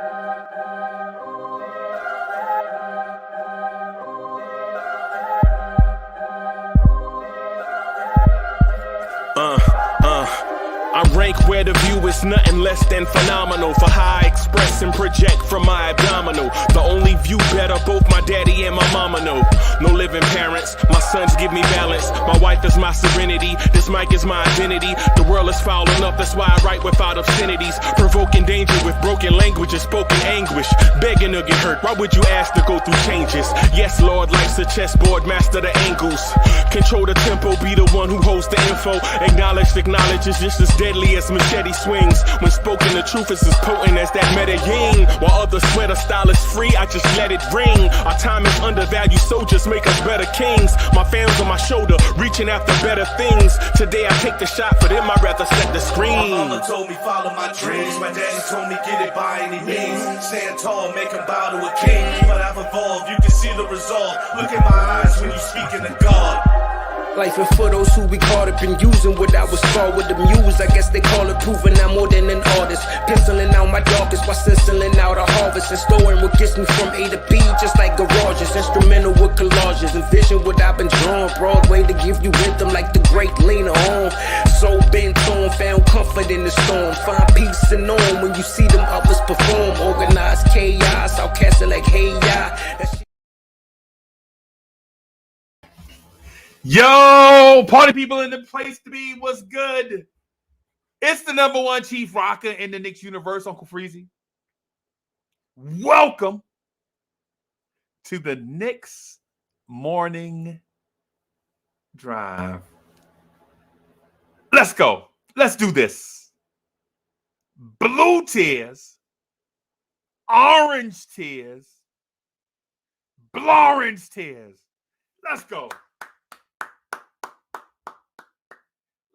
I rank where the view is nothing less than phenomenal. For how I express and project from my abdominal. The only view better, both my daddy and my mama know. No living parents, my sons give me balance. My wife is my serenity, this mic is my identity. The world is foul enough, that's why I write without obscenities. Provoking danger with broken language and spoken anguish. Begging to get hurt, why would you ask to go through changes? Yes, Lord, life's a chessboard, master the angles. Control the tempo, be the one who holds the info. Acknowledge is just as deadly as machete swings. When spoken, the truth is as potent as that Medellin. While others swear the style is free, I just let it ring. Our time is undervalued, soldiers make us better kings. My fans on my shoulder, reaching after better things. Today I take the shot, for them I'd rather set the screen. My mama told me follow my dreams. My daddy told me get it by any means. Stand tall, make him bow to a king. But I've evolved, you can see the resolve. Look in my eyes when you speaking to God. Life and for those who we caught up in using what I was taught with the muse. I guess they call it proving I'm more than an artist. Penciling out my darkest while stenciling out a harvest. And storing what gets me from A to B, just like garages. Instrumental with collages. Envision what I've been drawing. Broadway to give you rhythm like the great Lena on. So bent on, found comfort in the storm. Find peace and on when you see them others perform. Organized chaos, I'll cast it like hey ya. Yo, party people in the place to be. What's good? It's the number one chief rocker in the Knicks universe, Uncle Freezy. Welcome to the Knicks Morning Drive. Let's go. Let's do this. Blue tears, orange tears, blorange tears. Let's go.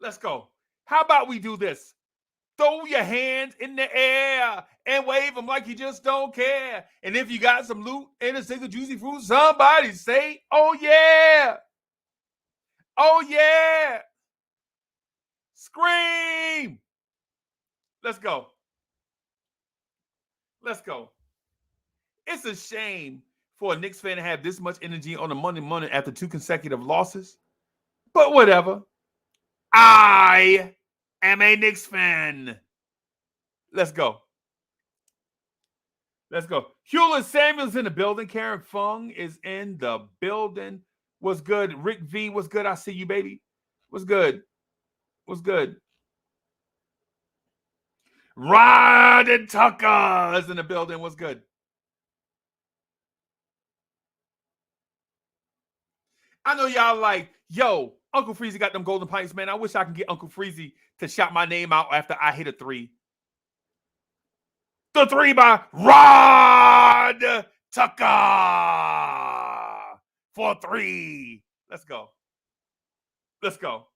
Let's go. How about we do this? Throw your hands in the air and wave them like you just don't care. And if you got some loot and a single juicy fruit, somebody say, oh yeah. Oh yeah. Scream. Let's go. Let's go. It's a shame for a Knicks fan to have this much energy on a Monday morning after 2 consecutive losses. But whatever. I am a Knicks fan. Let's go. Let's go. Hewlett Samuel's in the building. Karen Fung is in the building. What's good? Rick V, what's good? I see you, baby. What's good? What's good? Rod and Tucker is in the building. What's good? I know y'all like, yo, Uncle Freezy got them golden pints, man. I wish I could get Uncle Freezy to shout my name out after I hit a 3. The 3 by Rod Tucker for 3. Let's go. Let's go.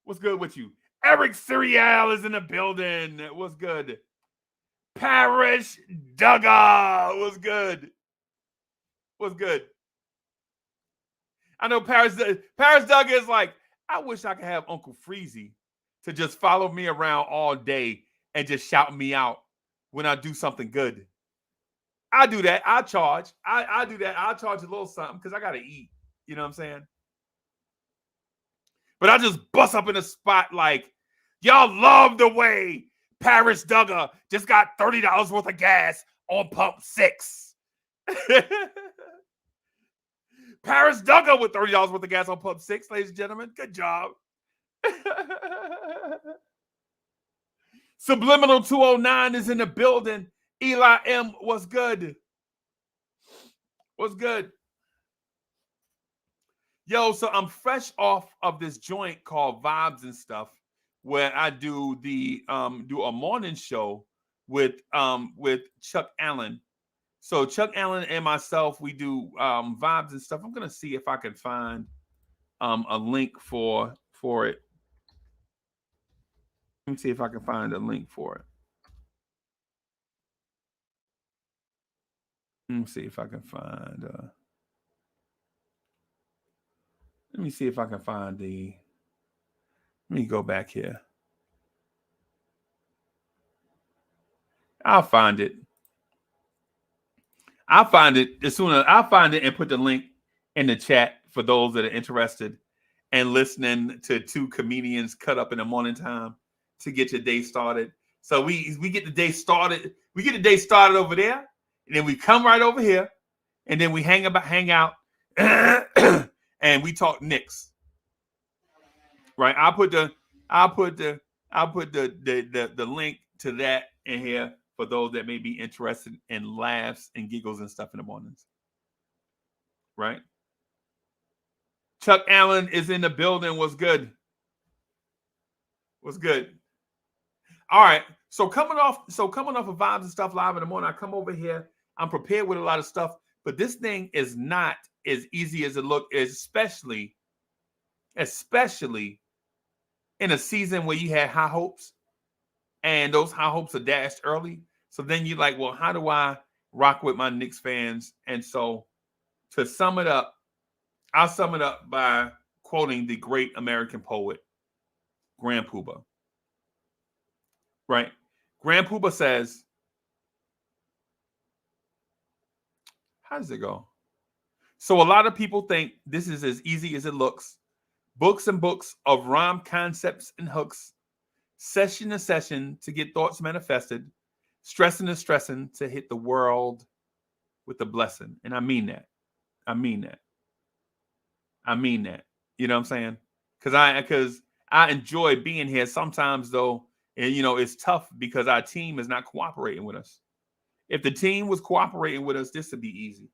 What's good with you? Eric Serial is in the building. What's good? Parrish Duggar. What's good? What's good? I know Paris Doug is like, I wish I could have Uncle Freezy to just follow me around all day and just shout me out when I do something good. I do that. I charge. I do that. I'll charge a little something because I got to eat. You know what I'm saying? But I just bust up in a spot like, y'all love the way Paris Duggar just got $30 worth of gas on pump 6. Paris Duggar with $30 worth of gas on pump 6, ladies and gentlemen. Good job. Subliminal 209 is in the building. Eli M, what's good? What's good? Yo, so I'm fresh off of this joint called Vibes and Stuff, where I do a morning show with Chuck Allen. So Chuck Allen and myself, we do Vibes and Stuff. I'm gonna see if I can find a link for it. Let me see if I can find a link for it. Let me see if I can find. Let me see if I can find the. Let me go back here. I'll find it. I'll find it as soon as I'll find it and put the link in the chat for those that are interested and listening to two comedians cut up in the morning time to get your day started. So we get the day started. We get the day started over there, and then we come right over here, and then we hang out, and we talk Knicks. Right? I'll put the link to that in here for those that may be interested in laughs and giggles and stuff in the mornings. Right? Chuck Allen is in the building. What's good? What's good? All right. So coming off of Vibes and Stuff Live in the morning, I come over here. I'm prepared with a lot of stuff, but this thing is not as easy as it looks, especially in a season where you had high hopes and those high hopes are dashed early. So then you're like, well, how do I rock with my Knicks fans? And so to sum it up, I'll sum it up by quoting the great American poet, Grand Poobah. Right? Grand Poobah says, how does it go? So a lot of people think this is as easy as it looks. Books and books of rhyme concepts and hooks, session to session to get thoughts manifested, stressing and stressing to hit the world with a blessing. And I mean that. I mean that. You know what I'm saying? Because I enjoy being here. Sometimes though, and it's tough because our team is not cooperating with us. If the team was cooperating with us, this would be easy.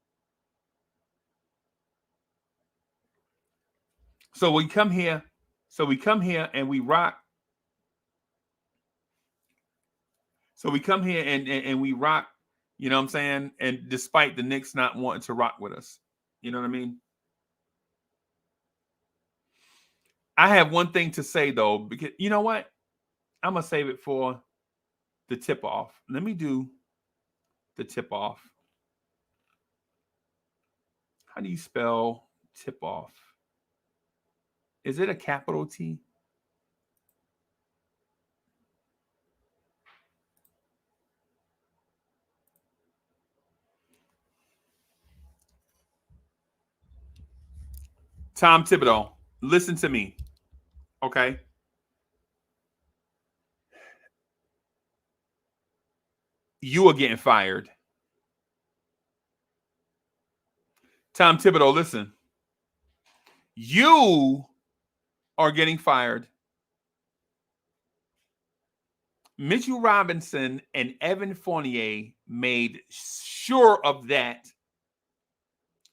So we come here and we rock. So we come here and we rock, you know what I'm saying? And despite the Knicks not wanting to rock with us, you know what I mean? I have one thing to say though, because you know what? I'm going to save it for the tip off. Let me do the tip off. How do you spell tip off? Is it a capital T? Tom Thibodeau, listen to me, okay? You are getting fired. Tom Thibodeau, listen. You are getting fired. Mitchell Robinson and Evan Fournier made sure of that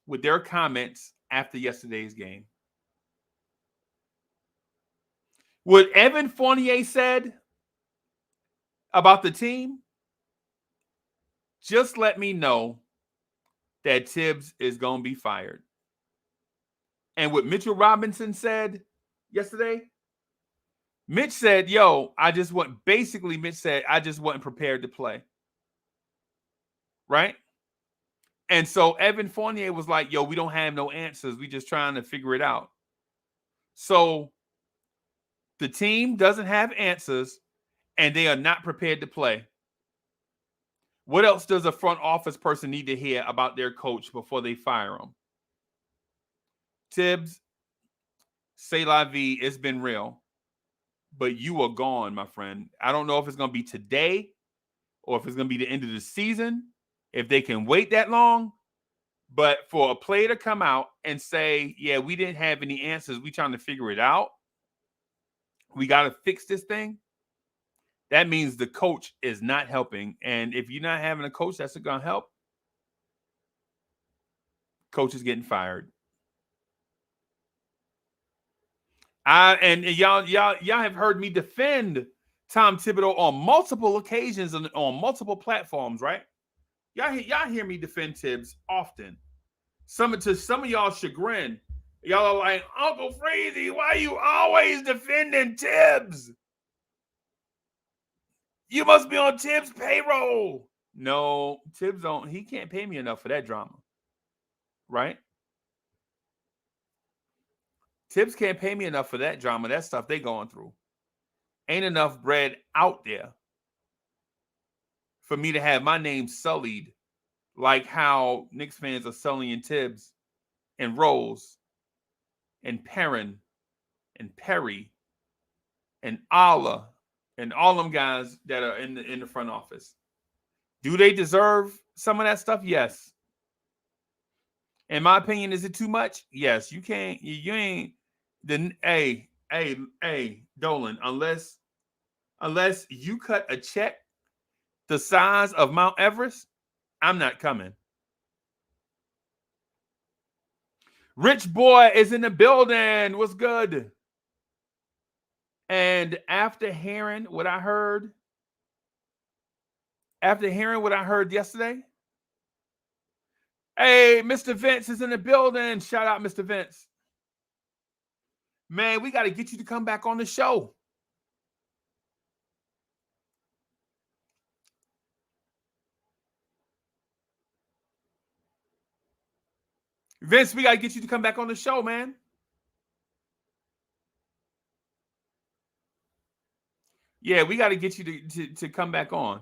with their comments after yesterday's game. What Evan Fournier said about the team, just let me know that Tibbs is going to be fired. And what Mitchell Robinson said yesterday, Mitch said, Mitch said, I just wasn't prepared to play. Right? And so Evan Fournier was like, we don't have no answers. We just trying to figure it out. So the team doesn't have answers and they are not prepared to play. What else does a front office person need to hear about their coach before they fire him? Tibbs, c'est la vie, it's been real. But you are gone, my friend. I don't know if it's going to be today or if it's going to be the end of the season, if they can wait that long. But for a player to come out and say, we didn't have any answers, we trying to figure it out, we got to fix this thing, that means the coach is not helping. And if you're not having a coach that's going to help, coach is getting fired. And y'all have heard me defend Tom Thibodeau on multiple occasions and on multiple platforms, right? Y'all hear me defend Tibbs often. Some of y'all chagrin. Y'all are like, Uncle Freezy, why you always defending Tibbs? You must be on Tibbs' payroll. No, Tibbs he can't pay me enough for that drama. Right? Tibbs can't pay me enough for that drama. That stuff they going through. Ain't enough bread out there for me to have my name sullied like how Knicks fans are sullying Tibbs and Rose and Perrin and Perry and Allah and all them guys that are in the front office. Do they deserve some of that stuff? Yes. In my opinion, is it too much? Yes. You can't. You ain't. Hey, Dolan. Unless you cut a check the size of Mount Everest, I'm not coming. Rich Boy is in the building. What's good? And after hearing what I heard yesterday, hey, Mr. Vince is in the building. Shout out, Mr. Vince. Man, we got to get you to come back on the show. Vince, we got to get you to come back on the show, man. Yeah, we got to get you to come back on.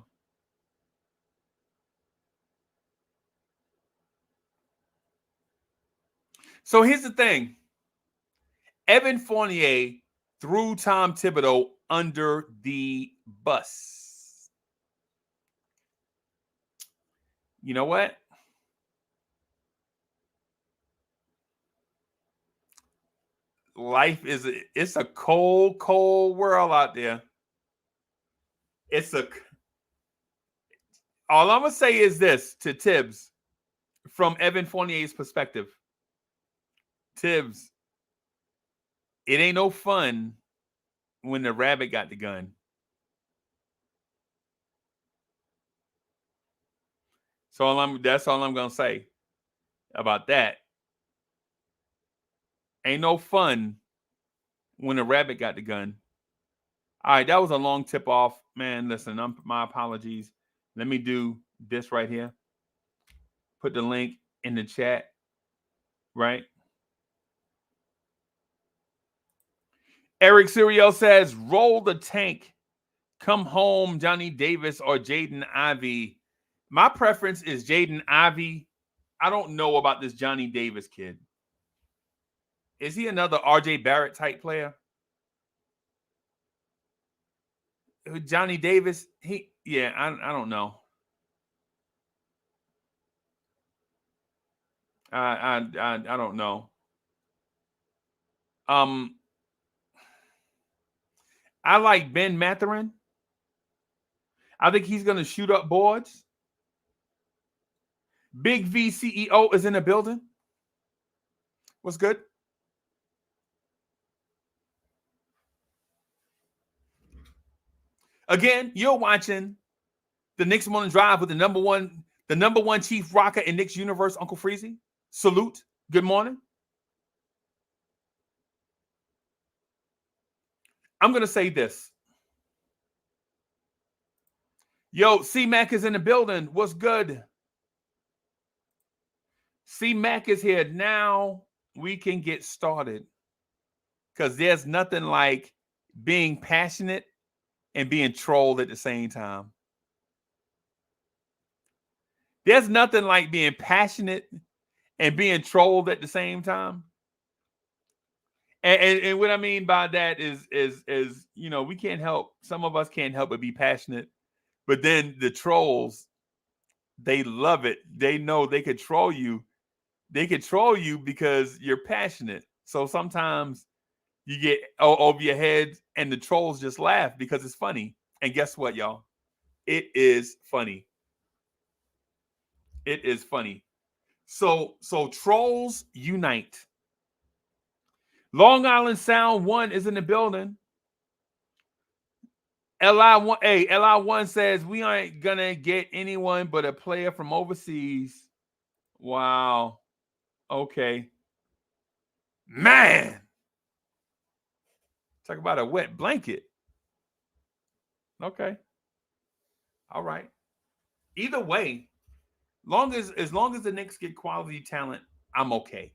So here's the thing. Evan Fournier threw Tom Thibodeau under the bus. You know what? Life it's a cold, cold world out there. All I'm going to say is this to Tibbs from Evan Fournier's perspective. Tibbs, it ain't no fun when the rabbit got the gun. That's all I'm going to say about that. Ain't no fun when the rabbit got the gun. All right, that was a long tip off. Man, listen, my apologies. Let me do this right here. Put the link in the chat, right? Eric Seriel says, roll the tank. Come home, Johnny Davis or Jaden Ivey. My preference is Jaden Ivey. I don't know about this Johnny Davis kid. Is he another RJ Barrett type player? Johnny Davis, I don't know. I don't know. I like Ben Mathurin. I think he's going to shoot up boards. Big V CEO is in the building. What's good? Again, you're watching the Knicks Morning Drive with the number one chief rocker in Knicks universe, Uncle Freezy. Salute. Good morning. I'm going to say this. Yo, C-Mac is in the building. What's good? C-Mac is here. Now we can get started. Because there's nothing like being passionate and being trolled at the same time. There's nothing like being passionate and being trolled at the same time. And what I mean by that is we can't help. Some of us can't help but be passionate. But then the trolls, they love it. They know they could troll you. They could troll you because you're passionate. So sometimes you get over your head and the trolls just laugh because it's funny. And guess what, y'all? It is funny. It is funny. So trolls unite. Long Island Sound 1 is in the building. LI1 says we aren't gonna get anyone but a player from overseas. Wow. Okay. Man. Talk about a wet blanket. Okay. All right. Either way, as long as the Knicks get quality talent, I'm okay.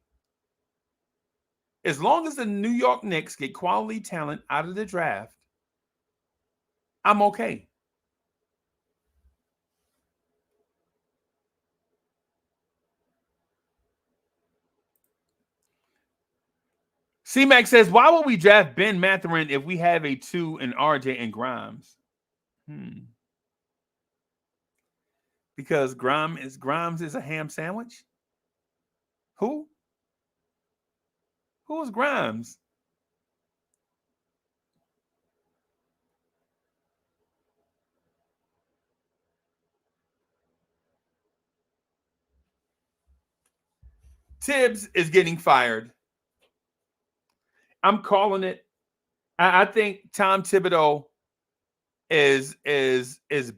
As long as the New York Knicks get quality talent out of the draft, I'm okay. C-Mac says, why would we draft Ben Mathurin if we have a 2 in RJ and Grimes? Because Grimes is a ham sandwich? Who? Who is Grimes? Tibbs is getting fired. I'm calling it. I think Tom Thibodeau is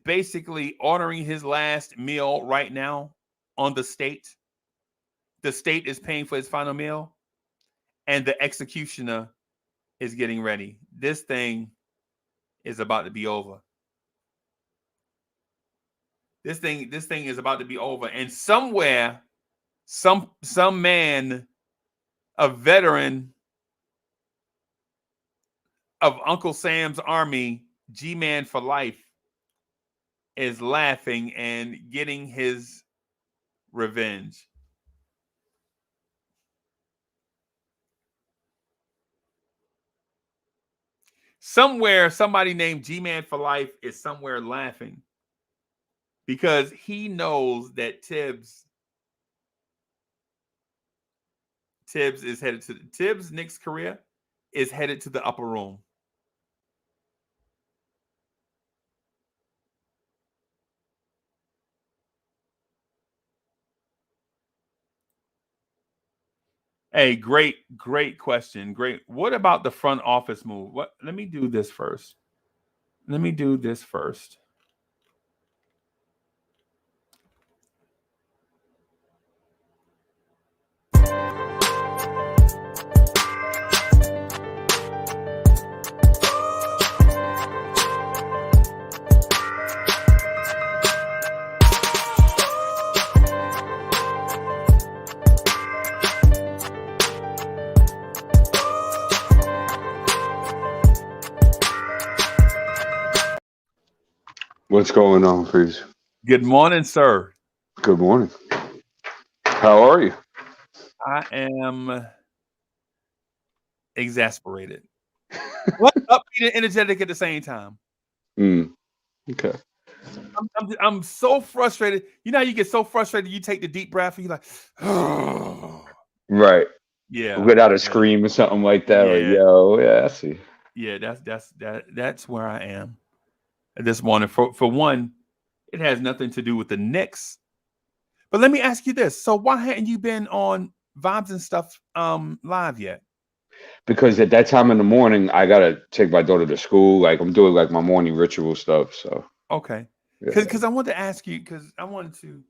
basically ordering his last meal right now on the state. The state is paying for his final meal, and the executioner is getting ready. This thing is about to be over. This thing is about to be over. And somewhere, some man, a veteran of Uncle Sam's army, G-Man for life, is laughing and getting his revenge. Somewhere, somebody named G-Man for life is somewhere laughing because he knows that Tibbs is headed to Tibbs' Knicks career is headed to the upper room. Hey, great question. Great. What about the front office move? Let me do this first. What's going on, please? Good morning, sir. Good morning. How are you? I am exasperated. What upbeat and energetic at the same time? Okay. I'm so frustrated. You know how you get so frustrated, you take the deep breath and you're like, oh. Right. Yeah. Without a scream or something like that. Yeah. Like, yo, yeah, I see. Yeah, that's where I am this morning. For one, it has nothing to do with the Knicks. But let me ask you this. So why hadn't you been on Vibes and Stuff live yet? Because at that time in the morning, I gotta take my daughter to school. Like I'm doing like my morning ritual stuff. So okay. yeah. Because I wanted to ask you, because I wanted to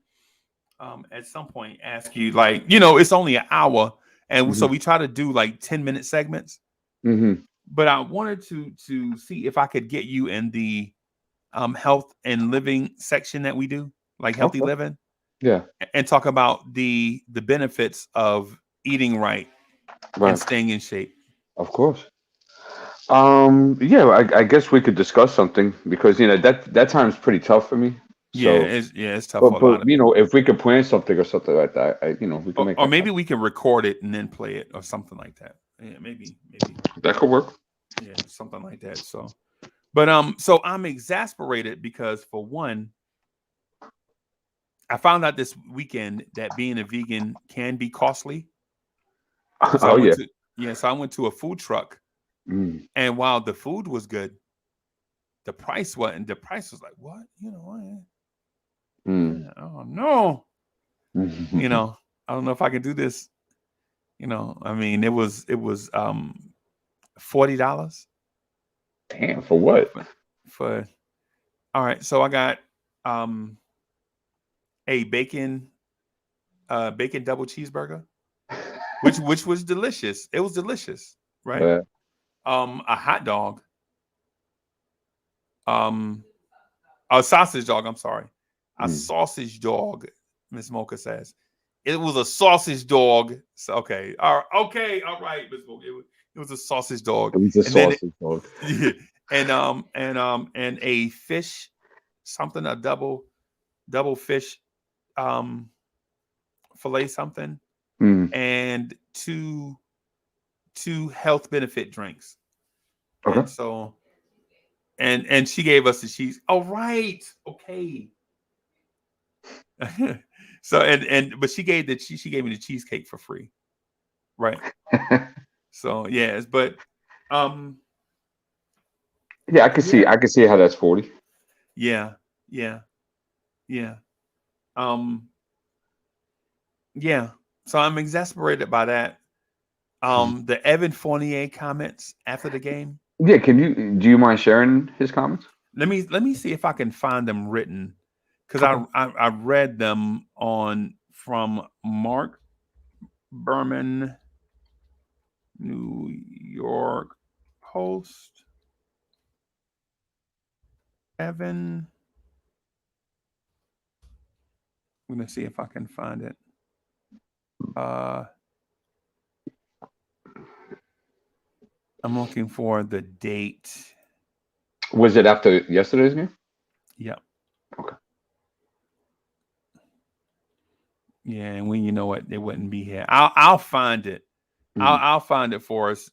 at some point ask you, like, you know, it's only an hour. And so we try to do like 10-minute segments. But I wanted to see if I could get you in the health and living section that we do, like healthy living. Yeah. And talk about the benefits of eating right and staying in shape. Of course. Yeah, I guess we could discuss something because you know that time's pretty tough for me. So, it's tough for a lot of you people. know, if we could plan something or something like that, we can make. Or maybe we can record it and then play it or something like that. Yeah, maybe that could work. Yeah, something like that. So, but so I'm exasperated because for one, I found out this weekend that being a vegan can be costly. So I went to a food truck, and while the food was good, the price wasn't. The price was like, what? You know, oh no, you know, I don't know if I can do this. You know, I mean, it was $40. Damn, for what? For all right, so I got a bacon double cheeseburger, which was delicious. It was delicious, right? A hot dog, a sausage dog. I'm sorry, a sausage dog. Miss Mocha says it was a sausage dog. So, okay, all right, Miss Mocha. It was a sausage dog. It was a sausage dog. Yeah, and a fish, something, a double fish fillet something, and 2 2 health benefit drinks. Okay. And so, and she gave us the cheese. Oh, right. Okay. So, but she gave she gave me the cheesecake for free. Right. So, yes, but, Yeah, I can see. yeah, I can see how that's 40. yeah, yeah, yeah. Um, yeah. So I'm exasperated by that. The Evan Fournier comments after the game. Yeah. Do you mind sharing his comments? Let me see if I can find them written, because Okay. I read them from Mark Berman, New York Post. Evan. I'm gonna see if I can find it. I'm looking for the date. Was it after yesterday's game? Yeah. Okay. Yeah, and when you know what, they wouldn't be here. I'll find it. Mhm. I'll find it for us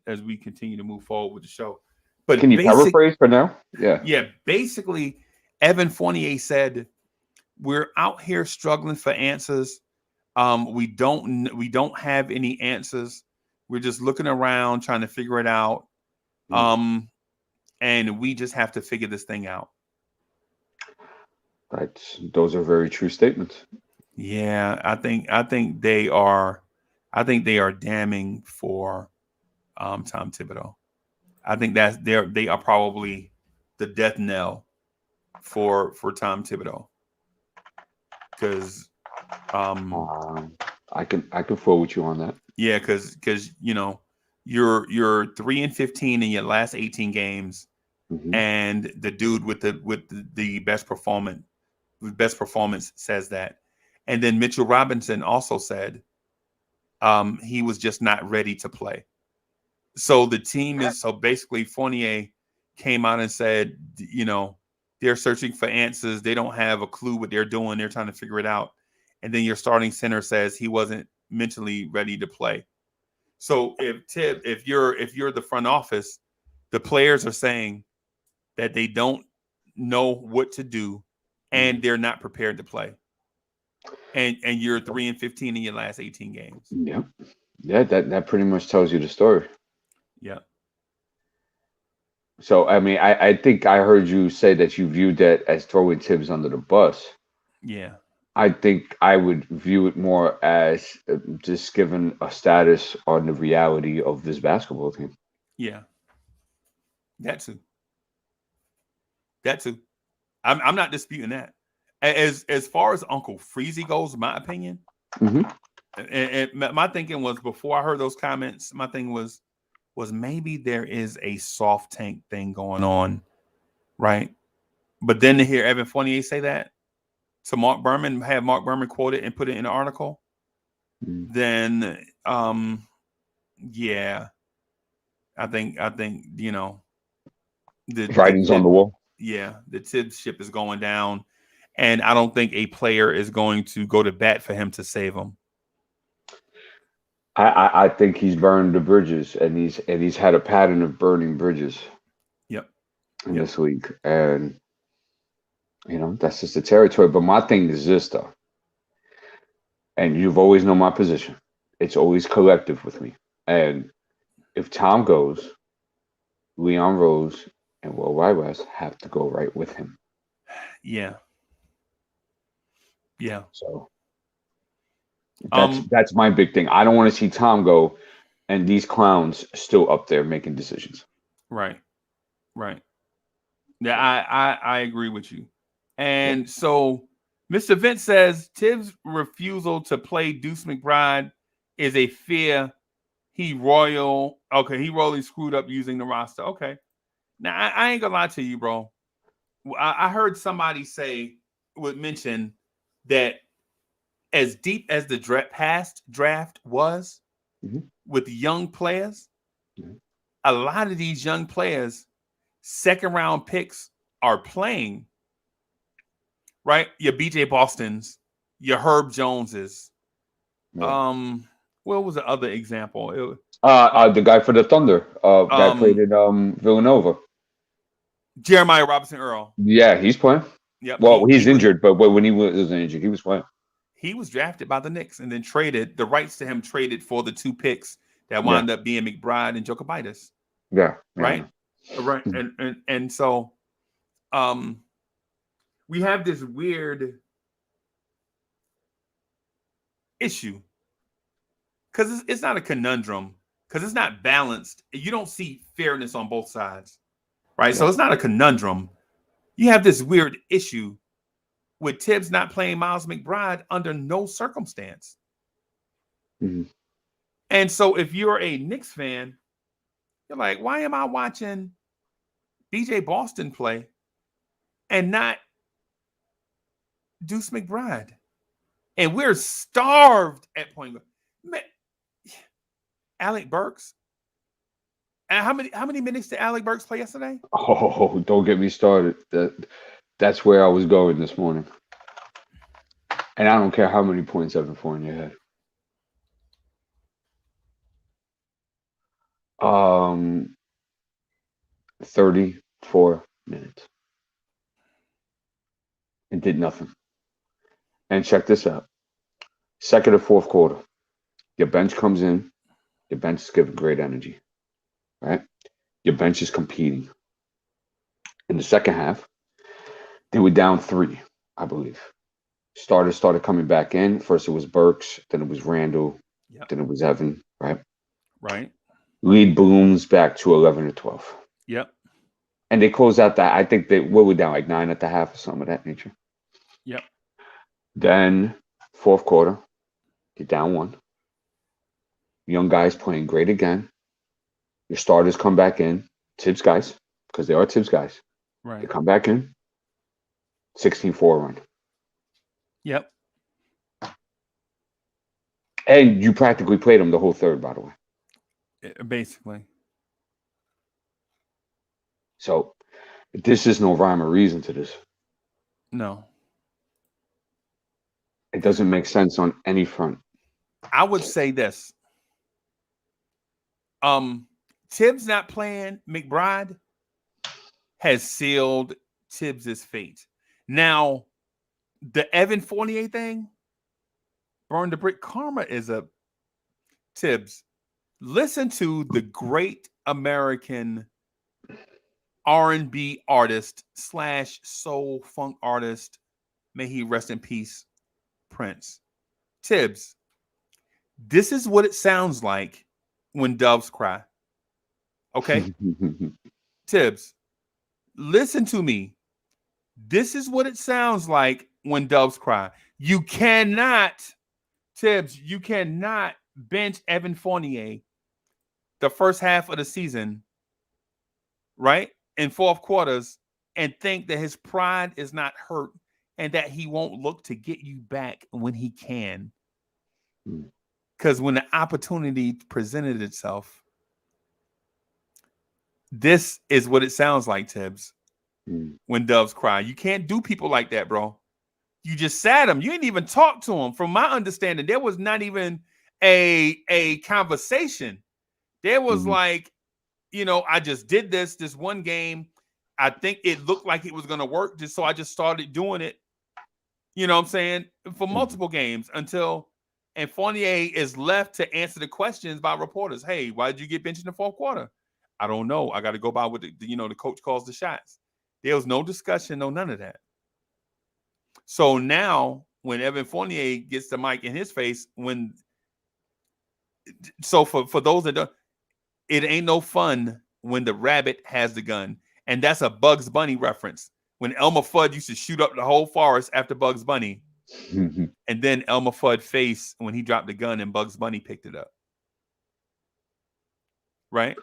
as we continue to move forward with the show. But Can you paraphrase for now? Yeah. basically, Evan Fournier said, "We're out here struggling for answers. We don't have any answers. We're just looking around trying to figure it out. Mm. And we just have to figure this thing out." Those are very true statements. Yeah, I think they are damning for Tom Thibodeau. I think they are probably the death knell for Tom Thibodeau, because I can forward with you on that. yeah, because you're 3-15 in your last 18 games, Mhm. and the dude with the best performance says that. And then Mitchell Robinson also said he was just not ready to play. So the team is so basically Fournier came out and said, they're searching for answers. They don't have a clue what they're doing. They're trying to figure it out. And then your starting center says he wasn't mentally ready to play. So if you're the front office, the players are saying that they don't know what to do and they're not prepared to play. And you're 3-15 in your last 18 games. Yeah. Yeah, that pretty much tells you the story. Yeah. So I mean, I think I heard you say that you viewed that as throwing Tibbs under the bus. Yeah. I think I would view it more as just giving a status on the reality of this basketball team. Yeah. That too. That too. I'm not disputing that. As far as Uncle Freezy goes, my opinion, Hmm. and my thinking was, before I heard those comments, my thing was maybe there is a soft tank thing going on, right? But then to hear Evan Fournier say that to Mark Berman, have Mark Berman quote it and put it in the article, then yeah, I think Writings on the wall. the Tibbs ship is going down, and I don't think a player is going to go to bat for him to save him. I think he's burned the bridges, and he's had a pattern of burning bridges Yep. in this league, and that's just the territory. But my thing is this, though, and you've always known my position. It's always collective with me, and if Tom goes, Leon Rose and Will West have to go right with him. Yeah. Yeah. So that's my big thing. I don't want to see Tom go and these clowns still up there making decisions. Right. Right. Yeah, I agree with you. And so Mr. Vince says Tibbs' refusal to play Deuce McBride is a fear he royally screwed up using the roster. Okay. Now I ain't gonna lie to you, bro. I heard somebody mention that as deep as the past draft was with young players, a lot of these young players, second round picks, are playing, right? Your BJ Bostons, your Herb Joneses. What was the other example? The guy for the Thunder. Guy played Um, in Villanova. Jeremiah Robinson Earl. Yeah, he's playing. Yep. Well, he's injured, but when he was injured, he was playing. He was drafted by the Knicks and then traded. The rights to him traded for the 2 picks that Yeah, wound up being McBride and Jokic, yeah, right? yeah. Right. And so we have this weird issue because it's not a conundrum because it's not balanced. You don't see fairness on both sides, right? So Yeah. it's not a conundrum. You have this weird issue with Tibbs not playing Miles McBride under no circumstance. Mhm. And so if you're a Knicks fan, you're like, why am I watching BJ Boston play and not Deuce McBride? And we're starved at point guard. Man, Alec Burks. And how many minutes did Alec Burks play yesterday? Oh, don't get me started. That's where I was going this morning. And I don't care how many points Evan Fournier had. 34 minutes. And did nothing. And check this out. Second or fourth quarter. Your bench comes in. Your bench is giving great energy. Right? Your bench is competing. In the second half, they were down 3, I believe. Starters started coming back in. First it was Burks, then it was Randall, Yep. then it was Evan, right? Right. Lead balloons back to 11 or 12. Yep. And they closed out that. I think they were down like 9 at the half or something of that nature. Yep. Then fourth quarter, you're down 1. Young guys playing great again. Your starters come back in. Tibbs guys, because they are Tibbs guys. They Right. come back in. 16-4 run. Yep. And you practically played them the whole third, by the way. Basically. So this is no rhyme or reason to this. No. It doesn't make sense on any front. I would say this. Tibbs not playing McBride has sealed Tibbs's fate. Now, the Evan Fournier thing, burn the brick karma is a Tibbs. Listen to the great American R&B artist / soul funk artist, may he rest in peace, Prince. Tibbs, this is what it sounds like when doves cry. Okay? Tibbs, listen to me. This is what it sounds like when doves cry. You cannot, Tibbs, you cannot bench Evan Fournier the first half of the season, right? In fourth quarters, and think that his pride is not hurt and that he won't look to get you back when he can. Because when the opportunity presented itself, this is what it sounds like, Tibbs, when doves cry. You can't do people like that, bro. You just sat him. You didn't even talk to him. From my understanding, there was not even a conversation. There was like, I just did this one game. I think it looked like it was going to work, just so I just started doing it. You know what I'm saying? For multiple games and Fournier is left to answer the questions by reporters. Hey, why did you get benched in the fourth quarter? I don't know. I got to go by what the coach calls the shots. There was no discussion, no none of that. So now when Evan Fournier gets the mic in his face, for those that don't, it ain't no fun when the rabbit has the gun. And that's a Bugs Bunny reference. When Elmer Fudd used to shoot up the whole forest after Bugs Bunny. And then Elmer Fudd faced when he dropped the gun and Bugs Bunny picked it up. Right?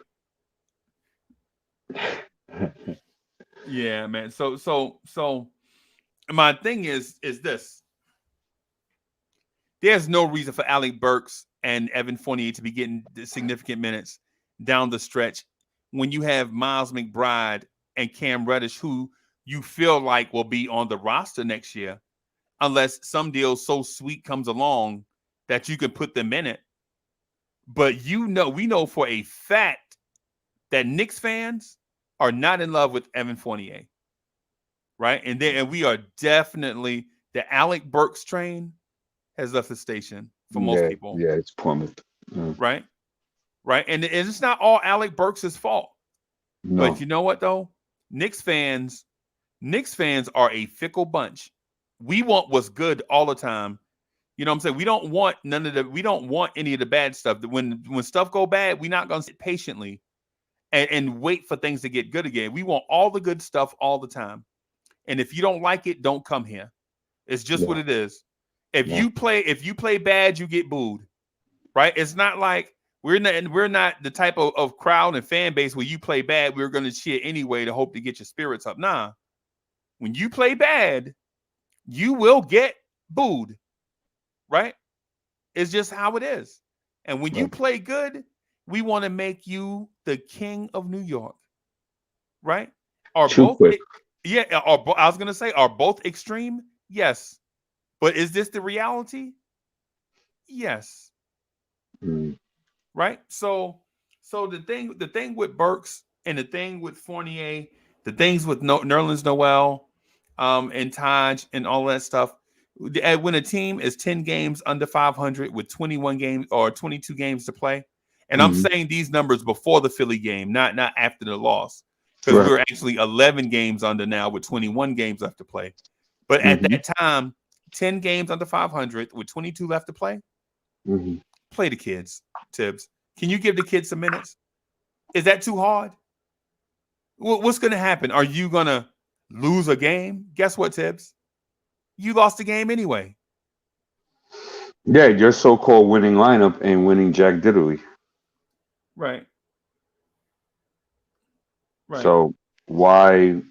Yeah, man. So my thing is this. There's no reason for Alec Burks and Evan Fournier to be getting significant minutes down the stretch when you have Miles McBride and Cam Reddish, who you feel like will be on the roster next year, unless some deal so sweet comes along that you can put them in it, But we know for a fact that Knicks fans are not in love with Evan Fournier, right? And we are definitely the Alec Burks train has left the station for most Yeah, people, yeah, it's Plymouth. right? Right, and it's not all Alec Burks' fault. But No, you know what though? Knicks fans are a fickle bunch. We want what's good all the time. You know what I'm saying? We don't want any of the bad stuff. When stuff go bad, we're not gonna sit patiently and wait for things to get good again. We want all the good stuff all the time. And if you don't like it, don't come here. It's just what yeah, it is. If yeah, you play bad, you get booed. Right? It's not like we're not the type of crowd and fan base where you play bad, we're gonna cheer anyway to hope to get your spirits up. Nah. When you play bad, you will get booed. Right? It's just how it is. And when you right. play good, we want to make you the king of New York. Right? Are Too both quick. I was gonna say, are both extreme? Yes. But is this the reality? Yes. Mm. Right? So the thing with Burks and the thing with Fournier, the things with Nerlens Noel, and Taj and all that stuff. When a team is 10 games under 500 with 21 games or 22 games to play, and I'm Hmm. saying these numbers before the Philly game, not after the loss, because Right. we're actually 11 games under now with 21 games left to play. But at Hmm. that time, 10 games under 500 with 22 left to play, Hmm. play the kids, Tibbs. Can you give the kids some minutes? Is that too hard? What's going to happen? Are you going to lose a game? Guess what, Tibbs? You lost the game anyway. Yeah, your so-called winning lineup ain't winning Jack Diddley. Right. Right. So why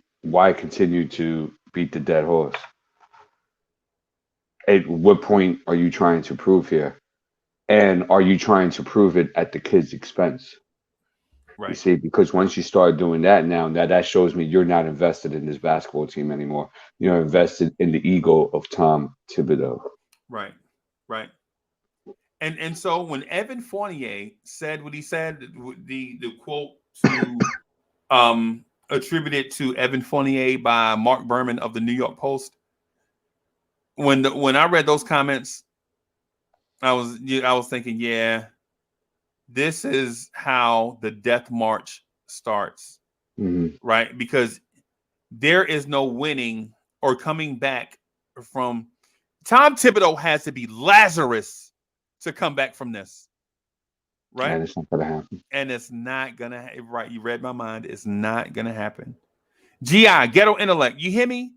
continue to beat the dead horse? At what point are you trying to prove here? And are you trying to prove it at the kid's expense? You Right. see, because once you start doing that now, that shows me you're not invested in this basketball team anymore. You're invested in the ego of Tom Thibodeau. Right. Right. And so when Evan Fournier said what he said, the quote to attributed to Evan Fournier by Mark Berman of the New York Post. When I read those comments, I was thinking, yeah, this is how the death march starts, Hmm. right? Because there is no winning or coming back from. Tom Thibodeau has to be Lazarus to come back from this, right? And it's not gonna happen. And it's not gonna. Right, you read my mind. It's not gonna happen. GI Ghetto Intellect, you hear me?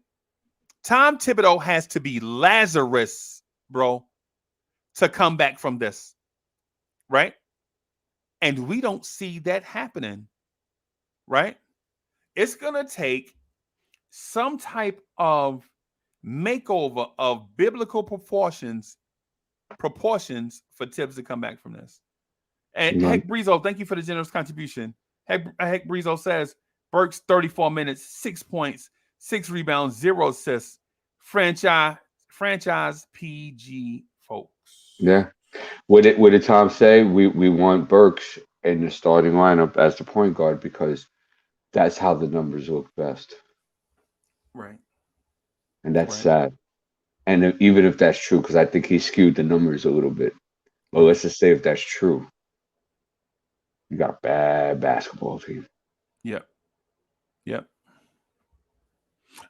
Tom Thibodeau has to be Lazarus, bro, to come back from this, right? And we don't see that happening, right? It's gonna take some type of makeover of biblical proportions for Tibbs to come back from this. And Right. Heck Breezo, thank you for the generous contribution. Heck Breezo says Burks 34 minutes, 6 points, 6 rebounds, 0 assists. Franchise PG folks. Yeah. What did Tom say? We want Burks in the starting lineup as the point guard because that's how the numbers look best. Right. And that's Right. sad. And even if that's true, because I think he skewed the numbers a little bit. But Right. let's just say if that's true, you got a bad basketball team. Yep. Yep.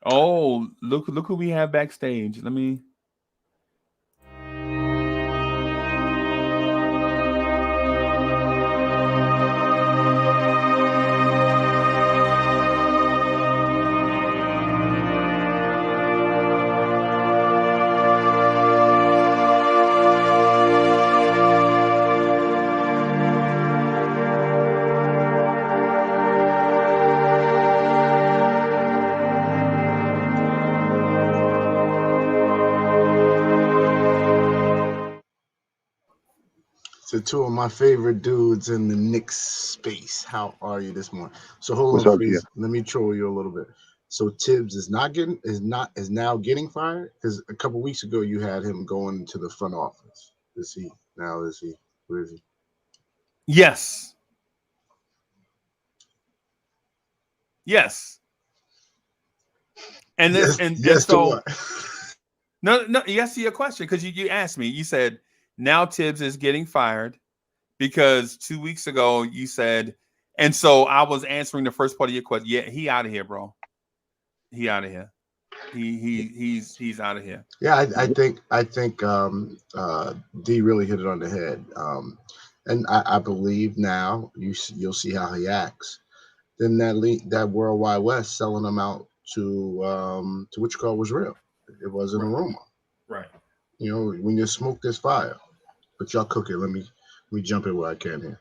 Oh, look who we have backstage. Let me. So two of my favorite dudes in the Knicks space. How are you this morning? So hold What's on, up, please. Let me troll you a little bit. So Tibbs is now getting fired because a couple weeks ago you had him going to the front office. Is he now? Is he? Where is he? Yes. Yes. And this Yes, and yes to so what? no, yes to your question, because you asked me. You said now Tibbs is getting fired because 2 weeks ago you said, and so I was answering the first part of your question. Yeah, he out of here, bro. He out of here. He's out of here. Yeah, I think D really hit it on the head. And I believe now you'll see how he acts. Then that World Wide West selling them out to which call was real. It wasn't a rumor. Right. You know, when there's smoke, there's fire. But y'all cook it. Let me jump in where I can here.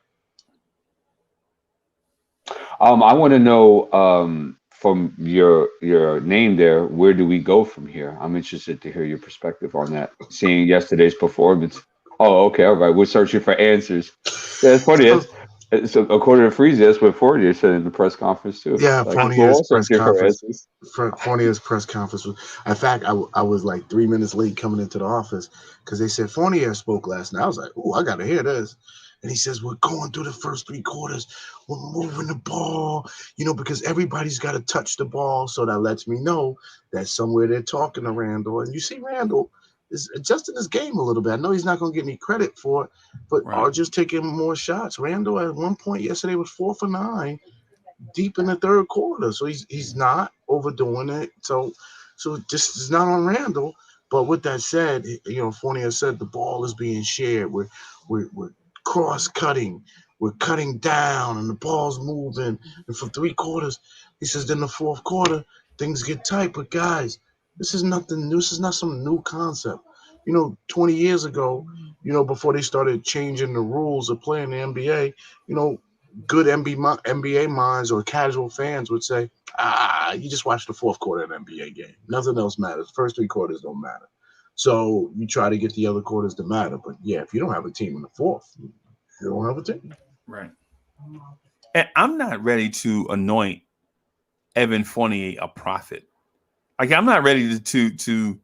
I want to know from your name there, where do we go from here? I'm interested to hear your perspective on that. Seeing yesterday's performance. Oh, okay, all right. We're searching for answers. Yeah, it's funny. So according to Freeze, that's what Fournier said in the press conference too. Yeah, Like we're Fournier's all press searching for conference. answers. Fournier's press conference was. In fact, I was like 3 minutes late coming into the office because they said Fournier spoke last night. I was like, "Oh, I gotta hear this." And he says, "We're going through the first 3 quarters. We're moving the ball, because everybody's got to touch the ball. So that lets me know that somewhere they're talking to Randall. And you see, Randall is adjusting his game a little bit. I know he's not going to get any credit for it, but are just taking more shots. Randall at one point yesterday was 4 for 9." Deep in the third quarter, so he's not overdoing it. So just is not on Randall. But with that said, Fournier said the ball is being shared. We're cross cutting, we're cutting down, and the ball's moving. And for 3 quarters, he says, then the fourth quarter things get tight. But guys, this is nothing new. This is not some new concept. 20 years ago, before they started changing the rules of playing the NBA, good NBA minds or casual fans would say, you just watch the fourth quarter of an NBA game. Nothing else matters. First 3 quarters don't matter. So you try to get the other quarters to matter. But yeah, if you don't have a team in the fourth, you don't have a team. Right. And I'm not ready to anoint Evan Fournier a prophet. Like, I'm not ready to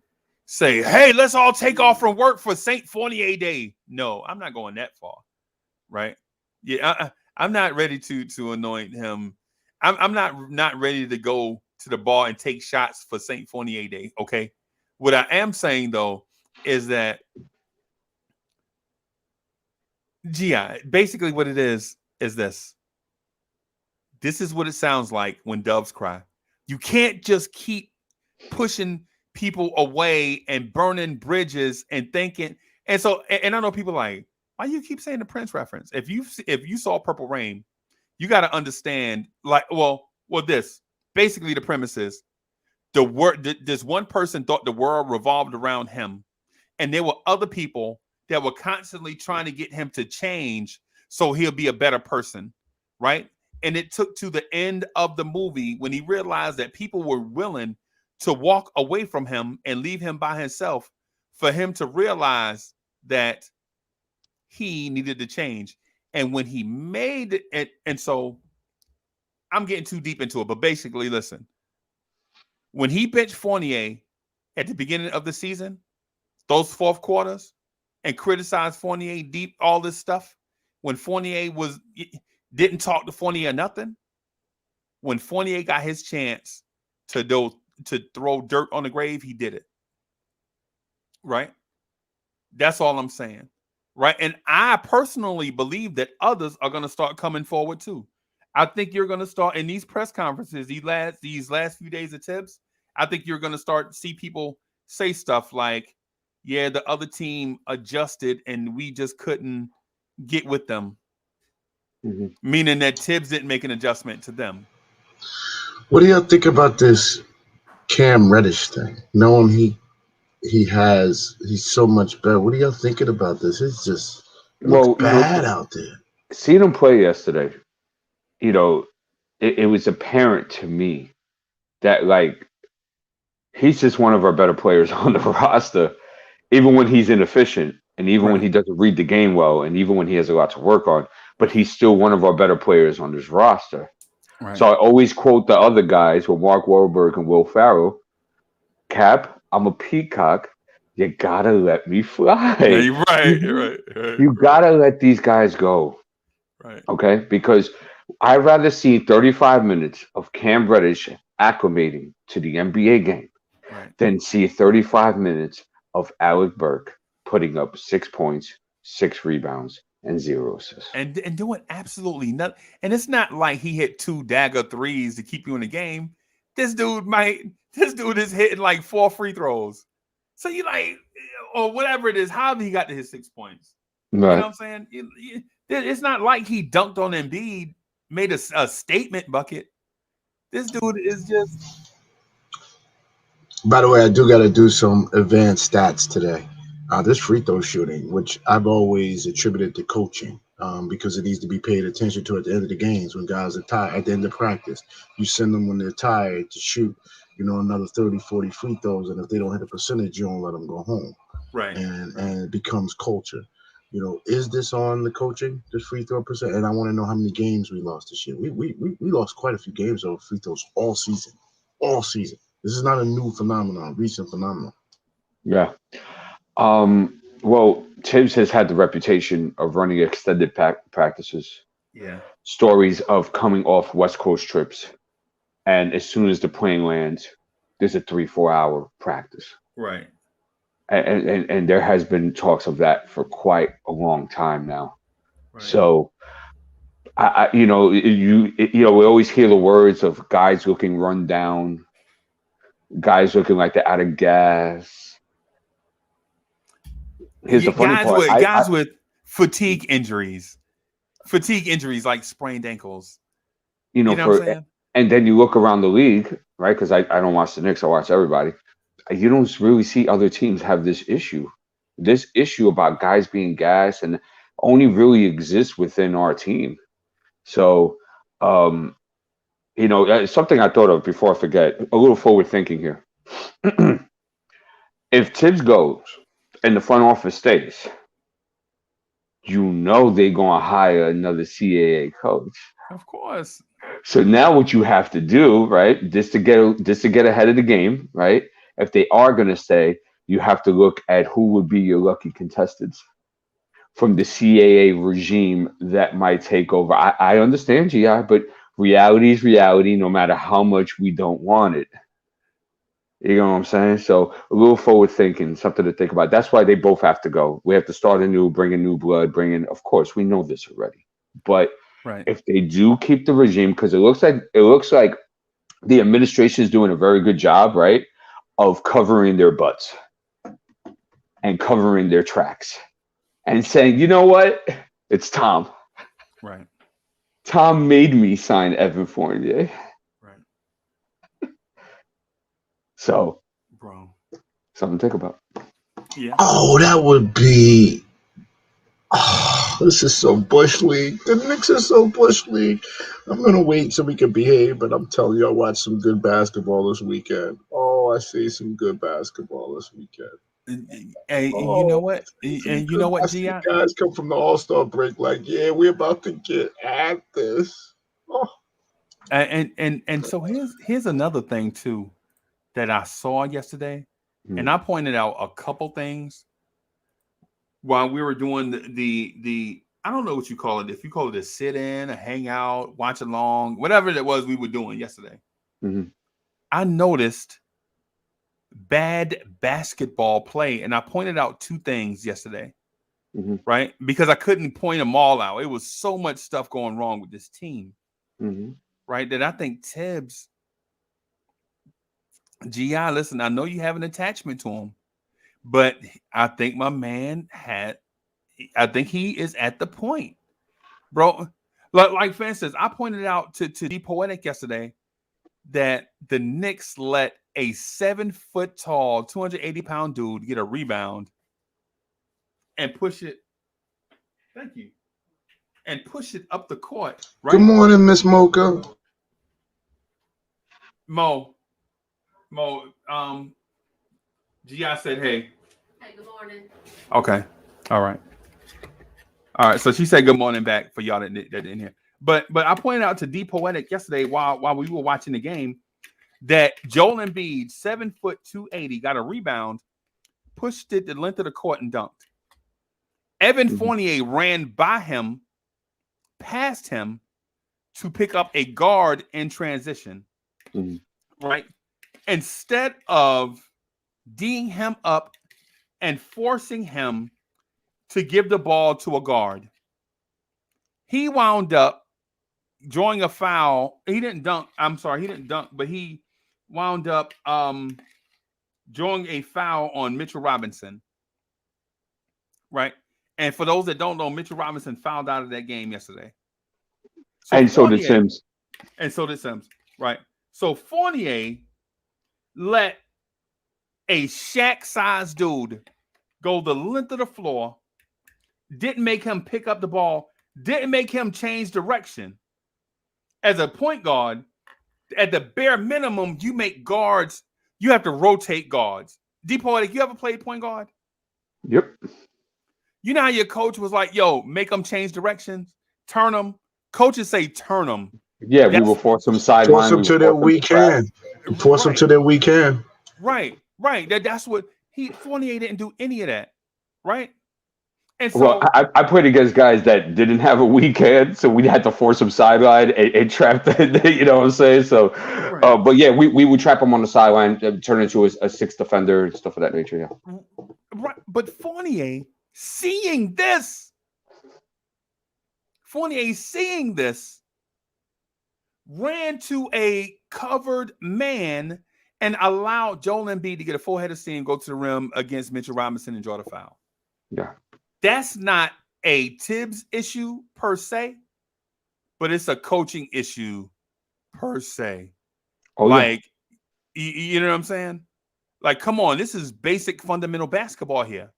say, hey, let's all take off from work for St. Fournier Day. No, I'm not going that far. Right. Yeah. I'm not ready to anoint him. I'm not ready to go to the bar and take shots for St. Fournier Day. Okay. What I am saying though is that basically what it is this. This is what it sounds like when doves cry. You can't just keep pushing people away and burning bridges and thinking. And so, and I know people like, why you keep saying the Prince reference? If you saw Purple Rain, you got to understand, like, this basically the premise is this one person thought the world revolved around him, and there were other people that were constantly trying to get him to change so he'll be a better person, right? And it took to the end of the movie when he realized that people were willing to walk away from him and leave him by himself for him to realize that he needed to change. And when he made it, and so I'm getting too deep into it, but basically, listen, when he benched Fournier at the beginning of the season, those fourth quarters, and criticized Fournier deep, all this stuff, when Fournier didn't talk to Fournier nothing, when Fournier got his chance to throw dirt on the grave, he did it. Right? That's all I'm saying. Right? And I personally believe that others are going to start coming forward too. I think you're going to start in these press conferences, these last few days of Tibbs, I think you're going to start to see people say stuff like, yeah, the other team adjusted and we just couldn't get with them. Mm-hmm. Meaning that Tibbs didn't make an adjustment to them. What do y'all think about this Cam Reddish thing? Knowing he's so much better. What are y'all thinking about this? It's just looks bad out there. Seeing him play yesterday, it was apparent to me that, like, he's just one of our better players on the roster, even when he's inefficient and even when he doesn't read the game well and even when he has a lot to work on, but he's still one of our better players on this roster. Right. So I always quote the other guys with Mark Wahlberg and Will Ferrell, Cap, I'm a peacock. You gotta let me fly. Yeah, you're right. You're right. You gotta let these guys go. Right. Okay, because I'd rather see 35 minutes of Cam Reddish acclimating to the NBA game Right. than see 35 minutes of Alec Burke putting up 6 points, 6 rebounds, and 0 assists. And doing absolutely nothing. And it's not like he hit 2 dagger threes to keep you in the game. This dude is hitting like 4 free throws. So you like, or whatever it is, however he got to his 6 points. You know what I'm saying? It's not like he dunked on Embiid, made a statement bucket. This dude is just. By the way, I do got to do some advanced stats today. This free throw shooting, which I've always attributed to coaching, because it needs to be paid attention to at the end of the games when guys are tired. At the end of practice, you send them when they're tired to shoot, another 30, 40 free throws, and if they don't hit a percentage, you don't let them go home. Right. And it becomes culture. Is this on the coaching, this free throw percent? And I want to know how many games we lost this year. We lost quite a few games over free throws all season. All season. This is not a new phenomenon, recent phenomenon. Yeah. Well, Tibbs has had the reputation of running extended practices. Yeah. Stories of coming off West Coast trips, and as soon as the plane lands, there's a 3-4 hour practice. Right. And there has been talks of that for quite a long time now. Right. So, we always hear the words of guys looking run down, guys looking like they're out of gas. Here's the funny part: guys with fatigue injuries like sprained ankles. You know what I'm saying? And then you look around the league, right? Because I don't watch the Knicks, I watch everybody. You don't really see other teams have this issue. This issue about guys being gassed and only really exists within our team. So, something I thought of before I forget, a little forward thinking here. If Tibbs goes and the front office stays, they're going to hire another CAA coach. Of course. So now what you have to do, right, just to get ahead of the game, right? If they are going to stay, you have to look at who would be your lucky contestants from the CAA regime that might take over. I understand, GI, but reality is reality no matter how much we don't want it. You know what I'm saying? So a little forward thinking, something to think about. That's why they both have to go. We have to start anew, bring in new blood, of course, we know this already. But if they do keep the regime, because it looks like the administration is doing a very good job, right, of covering their butts and covering their tracks and saying, you know what? It's Tom. Right. Tom made me sign Evan Fournier. Right. So, bro, something to think about. Yeah. Oh, that would be. Oh, this is so Bush League. The Knicks are so Bush League. I'm going to wait so we can behave, but I'm telling you, I watched some good basketball this weekend. Oh, I see some good basketball this weekend. Hey, you know what? And you know what, G? Guys come from the All-Star break like, yeah, we're about to get at this. Oh. And so here's another thing too that I saw yesterday, and I pointed out a couple things while we were doing the I don't know what you call it. If you call it a sit-in, a hangout, watch along, whatever it was we were doing yesterday, I noticed bad basketball play, and I pointed out 2 things yesterday, right? Because I couldn't point them all out. It was so much stuff going wrong with this team, right? That I think Tibbs, GI, listen, I know you have an attachment to him, but I think my man I think he is at the point, bro. Like for instance, I pointed out to D Poetic yesterday that the Knicks let a 7-foot-tall, 280-pound dude get a rebound and push it. Thank you. And push it up the court. Right? Good morning, Miss Mocha. Mo, G.I. said, hey. Hey, good morning. Okay. All right. So she said good morning back for y'all that didn't hear. But I pointed out to D Poetic yesterday while we were watching the game that Joel Embiid, 7 foot 280, got a rebound, pushed it the length of the court and dunked. Evan Fournier ran by him past him to pick up a guard in transition, right? Instead of D'ing him up and forcing him to give the ball to a guard, he wound up drawing a foul. He didn't dunk. I'm sorry, he didn't dunk, but he wound up drawing a foul on Mitchell Robinson, right? And for those that don't know, Mitchell Robinson fouled out of that game yesterday. And so did Sims. And so did Sims, right? So Fournier let a Shaq-sized dude go the length of the floor, didn't make him pick up the ball, didn't make him change direction. As a point guard, at the bare minimum, you make guards, you have to rotate guards. Thibodeau, you ever played point guard? Yep. You know how your coach was like, yo, make them change directions, turn them. Coaches say turn them. Yeah, we will force them sideline. Force them to their weekend. Force them to their weekend. Right. That's what Fournier didn't do any of that. Right. And so, well, I played against guys that didn't have a weekend, so we had to force them sideline and trap them. You know what I'm saying? So, right. But yeah, we would trap them on the sideline, turn into a sixth defender and stuff of that nature. Yeah. Right. But Fournier seeing this, ran to a covered man and allowed Joel Embiid to get a full head of steam, go to the rim against Mitchell Robinson and draw the foul. Yeah. That's not a Tibbs issue per se, but it's a coaching issue per se. Oh, like, yeah. You know what I'm saying? Like, come on, this is basic fundamental basketball here.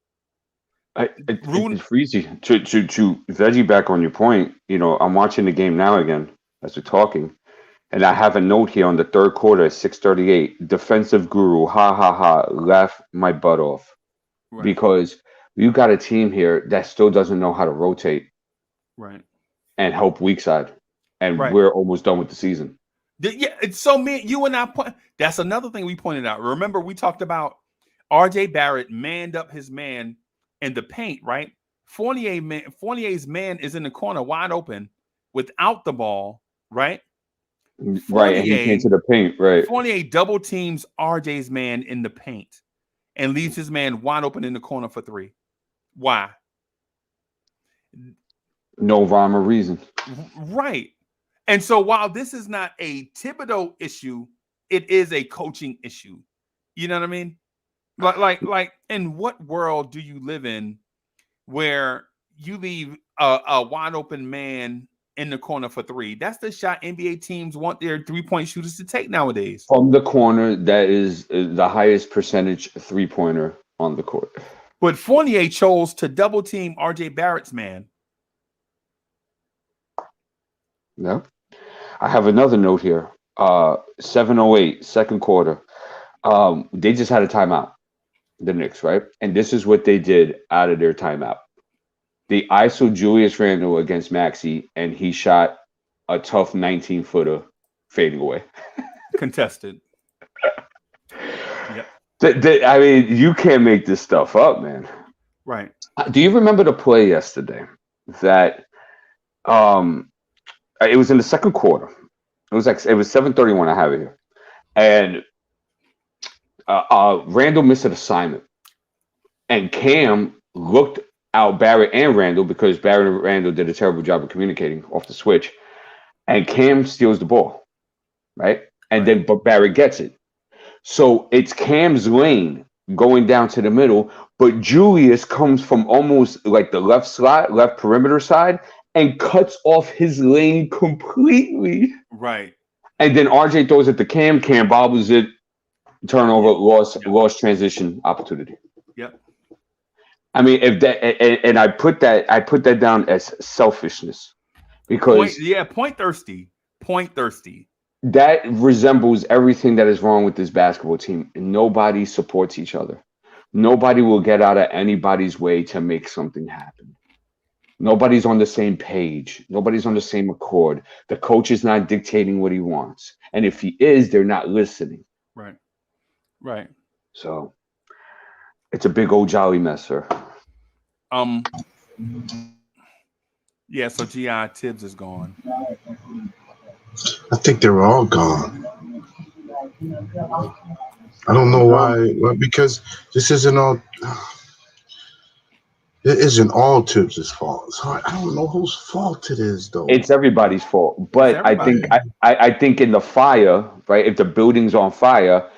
It's easy to veggie back on your point. You know, I'm watching the game now again as we're talking, and I have a note here on the third quarter at 6:38. Defensive guru, laugh my butt off, right. Because you got a team here that still doesn't know how to rotate, right, and help weak side, and right. We're almost done with the season. Yeah, it's so you and I. That's another thing we pointed out. Remember, we talked about R.J. Barrett manned up his man in the paint, right? Fournier's man is in the corner, wide open, without the ball, right? Right, and he came to the paint, right? Fournier double teams RJ's man in the paint and leaves his man wide open in the corner for three. Why? No rhyme or reason. Right. And so while this is not a Thibodeau issue, it is a coaching issue. You know what I mean? Like, in what world do you live in where you leave a wide open man in the corner for three? That's the shot NBA teams want their 3-point shooters to take nowadays. From the corner, that is the highest percentage 3-pointer on the court. But Fournier chose to double team RJ Barrett's man. No. I have another note here. 7:08, second quarter. They just had a timeout, the Knicks, right? And this is what they did out of their timeout. They ISO Julius Randle against Maxey, and he shot a tough 19-footer fading away. Contested. Yep. I mean, you can't make this stuff up, man. Right. Do you remember the play yesterday that it was in the second quarter? It was 7:31. I have it here. And Randall missed an assignment. And Cam looked out Barrett and Randall because Barrett and Randall did a terrible job of communicating off the switch. And Cam steals the ball, right? And then Barrett gets it. So it's Cam's lane going down to the middle, but Julius comes from almost like the left perimeter side and cuts off his lane completely. Right. And then RJ throws it to Cam. Cam bobbles it. Turnover, lost transition opportunity. Yep. I mean, if that and I put that down as selfishness because point thirsty. That resembles everything that is wrong with this basketball team. Nobody supports each other. Nobody will get out of anybody's way to make something happen. Nobody's on the same page. Nobody's on the same accord. The coach is not dictating what he wants. And if he is, they're not listening. Right. So it's a big old jolly mess, sir. Yeah, so G.I. Tibbs is gone. I think they're all gone. I don't know why. Well, because this isn't all. It isn't all Tibbs' fault. So I don't know whose fault it is, though. It's everybody's fault. But I think I think in the fire, right? If the building's on fire,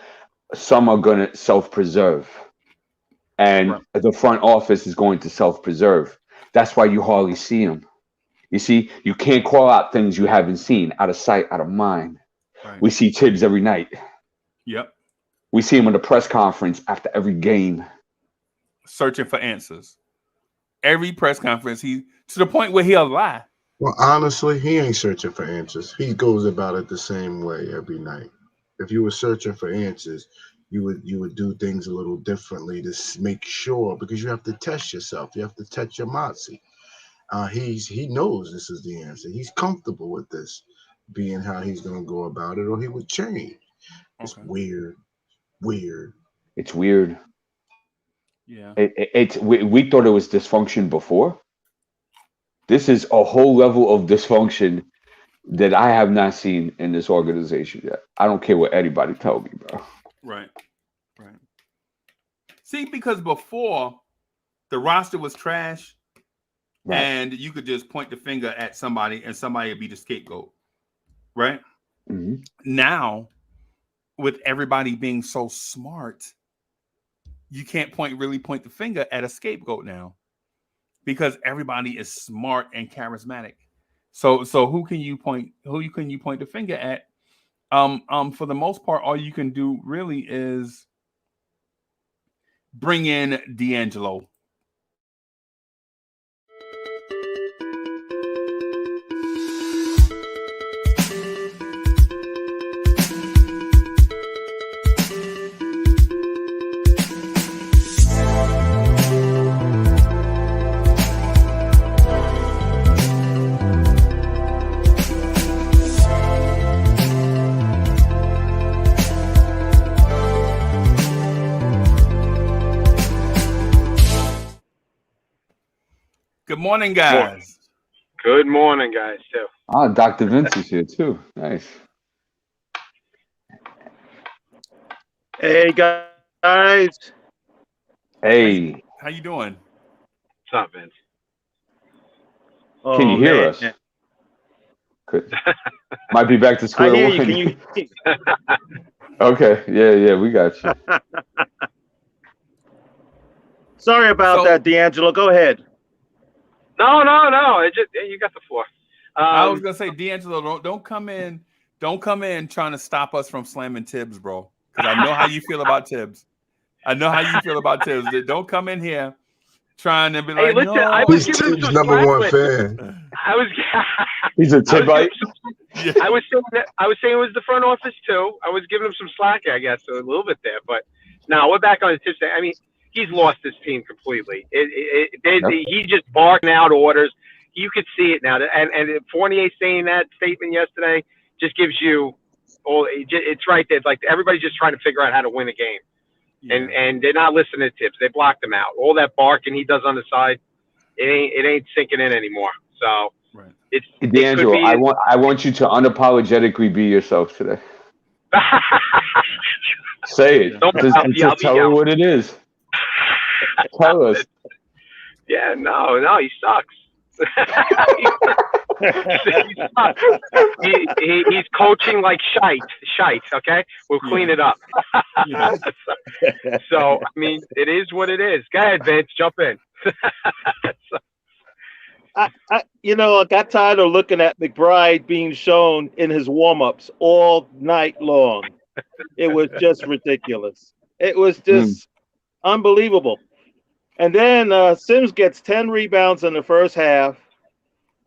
some are gonna self-preserve, and the front office is going to self-preserve. That's why you hardly see them. You see, you can't call out things you haven't seen, out of sight, out of mind. Right. We see Tibbs every night. Yep. We see him in the press conference after every game, searching for answers. Every press conference, he to the point where he'll lie. Well, honestly, he ain't searching for answers. He goes about it the same way every night. If you were searching for answers, you would do things a little differently to make sure, because you have to test yourself. You have to test your moxie. He knows this is the answer. He's comfortable with this being how he's going to go about it, or he would change. It's weird. It's weird. Yeah. We thought it was dysfunction before. This is a whole level of dysfunction that I have not seen in this organization yet. I don't care what anybody tells me, bro. Right. See, because before the roster was trash, and you could just point the finger at somebody and somebody would be the scapegoat, right? Mm-hmm. Now, with everybody being so smart, you can't really point the finger at a scapegoat now, because everybody is smart and charismatic. So who can you point the finger at? For the most part, all you can do really is bring in D'Angelo. Good morning, guys. Good morning, guys, too. Dr. Vince is here, too. Nice. Hey, guys. Hey. How you doing? What's up, Vince? Can you hear us? Good. Might be back to square I hear one. you. Can you? Okay. Yeah, we got you. Sorry about that, D'Angelo. Go ahead. No. It just you got the floor. I was gonna say, D'Angelo, don't come in trying to stop us from slamming Tibbs, bro. Because I know how you feel about Tibbs. Don't come in here trying to be like, listen, no. I was He's giving him Tibbs' some number one slack. fan. He's a Tibbite. I was saying it was the front office too. I was giving him some slack, I guess, a little bit there. But now we're back on the Tibbs. I mean, he's lost his team completely. He's just barking out orders. You could see it now. And Fournier saying that statement yesterday just gives you all. It's right there. It's like everybody's just trying to figure out how to win a game. Yeah. And they're not listening to Tibbs. They blocked him out. All that barking he does on the side, it ain't sinking in anymore. So it's D'Angelo, I want you to unapologetically be yourself today. Say it. Just tell her what it is. Tell us. Yeah, no, he sucks. He's coaching like shite. Okay, we'll clean it up. So I mean, it is what it is. Go ahead, Vince, jump in. I got tired of looking at McBride being shown in his warm-ups all night long. It was just ridiculous. It was just unbelievable. And then Sims gets 10 rebounds in the first half.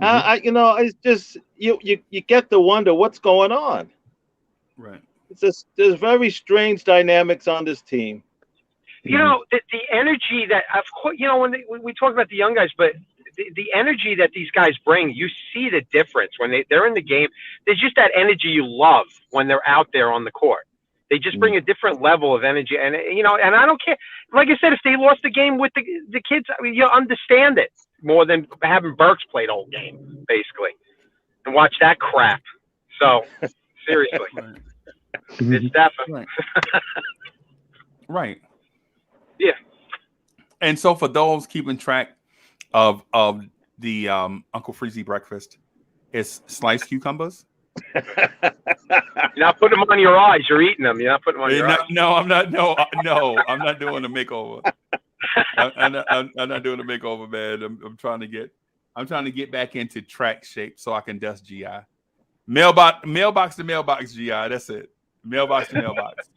It's just you get to wonder what's going on. Right. It's just there's very strange dynamics on this team. You know, the energy that, of course, when we talk about the young guys, but the energy that these guys bring, you see the difference when they're in the game. There's just that energy you love when they're out there on the court. They just bring a different level of energy, and and I don't care. Like I said, if they lost the game with the kids, I mean, you understand it. more than having Burks play the whole game, basically, and watch that crap. So seriously, it's definitely Right. Yeah. And so for those keeping track of the Uncle Freezy breakfast, it's sliced cucumbers. You're not putting them on your eyes. You're eating them. You're not putting them on your eyes. No, I'm not. No, I'm not doing a makeover. I'm not doing a makeover, man. I'm trying to get back into track shape so I can dust GI. Mailbox to mailbox GI. That's it. Mailbox to mailbox.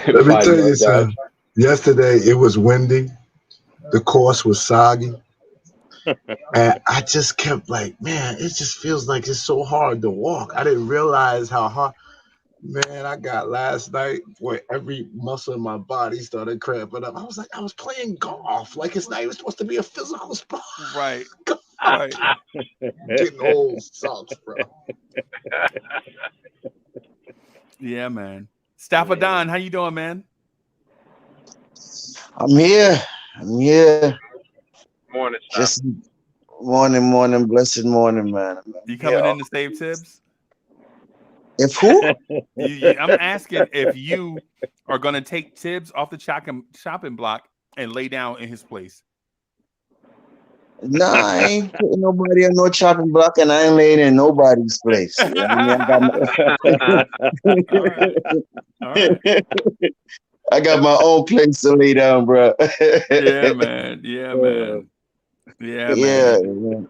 Let me tell you something. Yesterday it was windy. The course was soggy. And I just kept like, man, it just feels like it's so hard to walk. I didn't realize how hard. Man, I got last night where every muscle in my body started cramping up. I was like, I was playing golf. Like it's not even supposed to be a physical sport. Right. Right. Getting old sucks, bro. Yeah, man. Stafford Don, how you doing, man? I'm here. Morning, Just morning, blessed morning, man. You coming in to save Tibbs? If who? I'm asking if you are going to take Tibbs off the shopping block and lay down in his place. Nah, I ain't putting nobody on no chopping block, and I ain't laying in nobody's place. You know what I mean? I got my own place to lay down, bro. Yeah, man.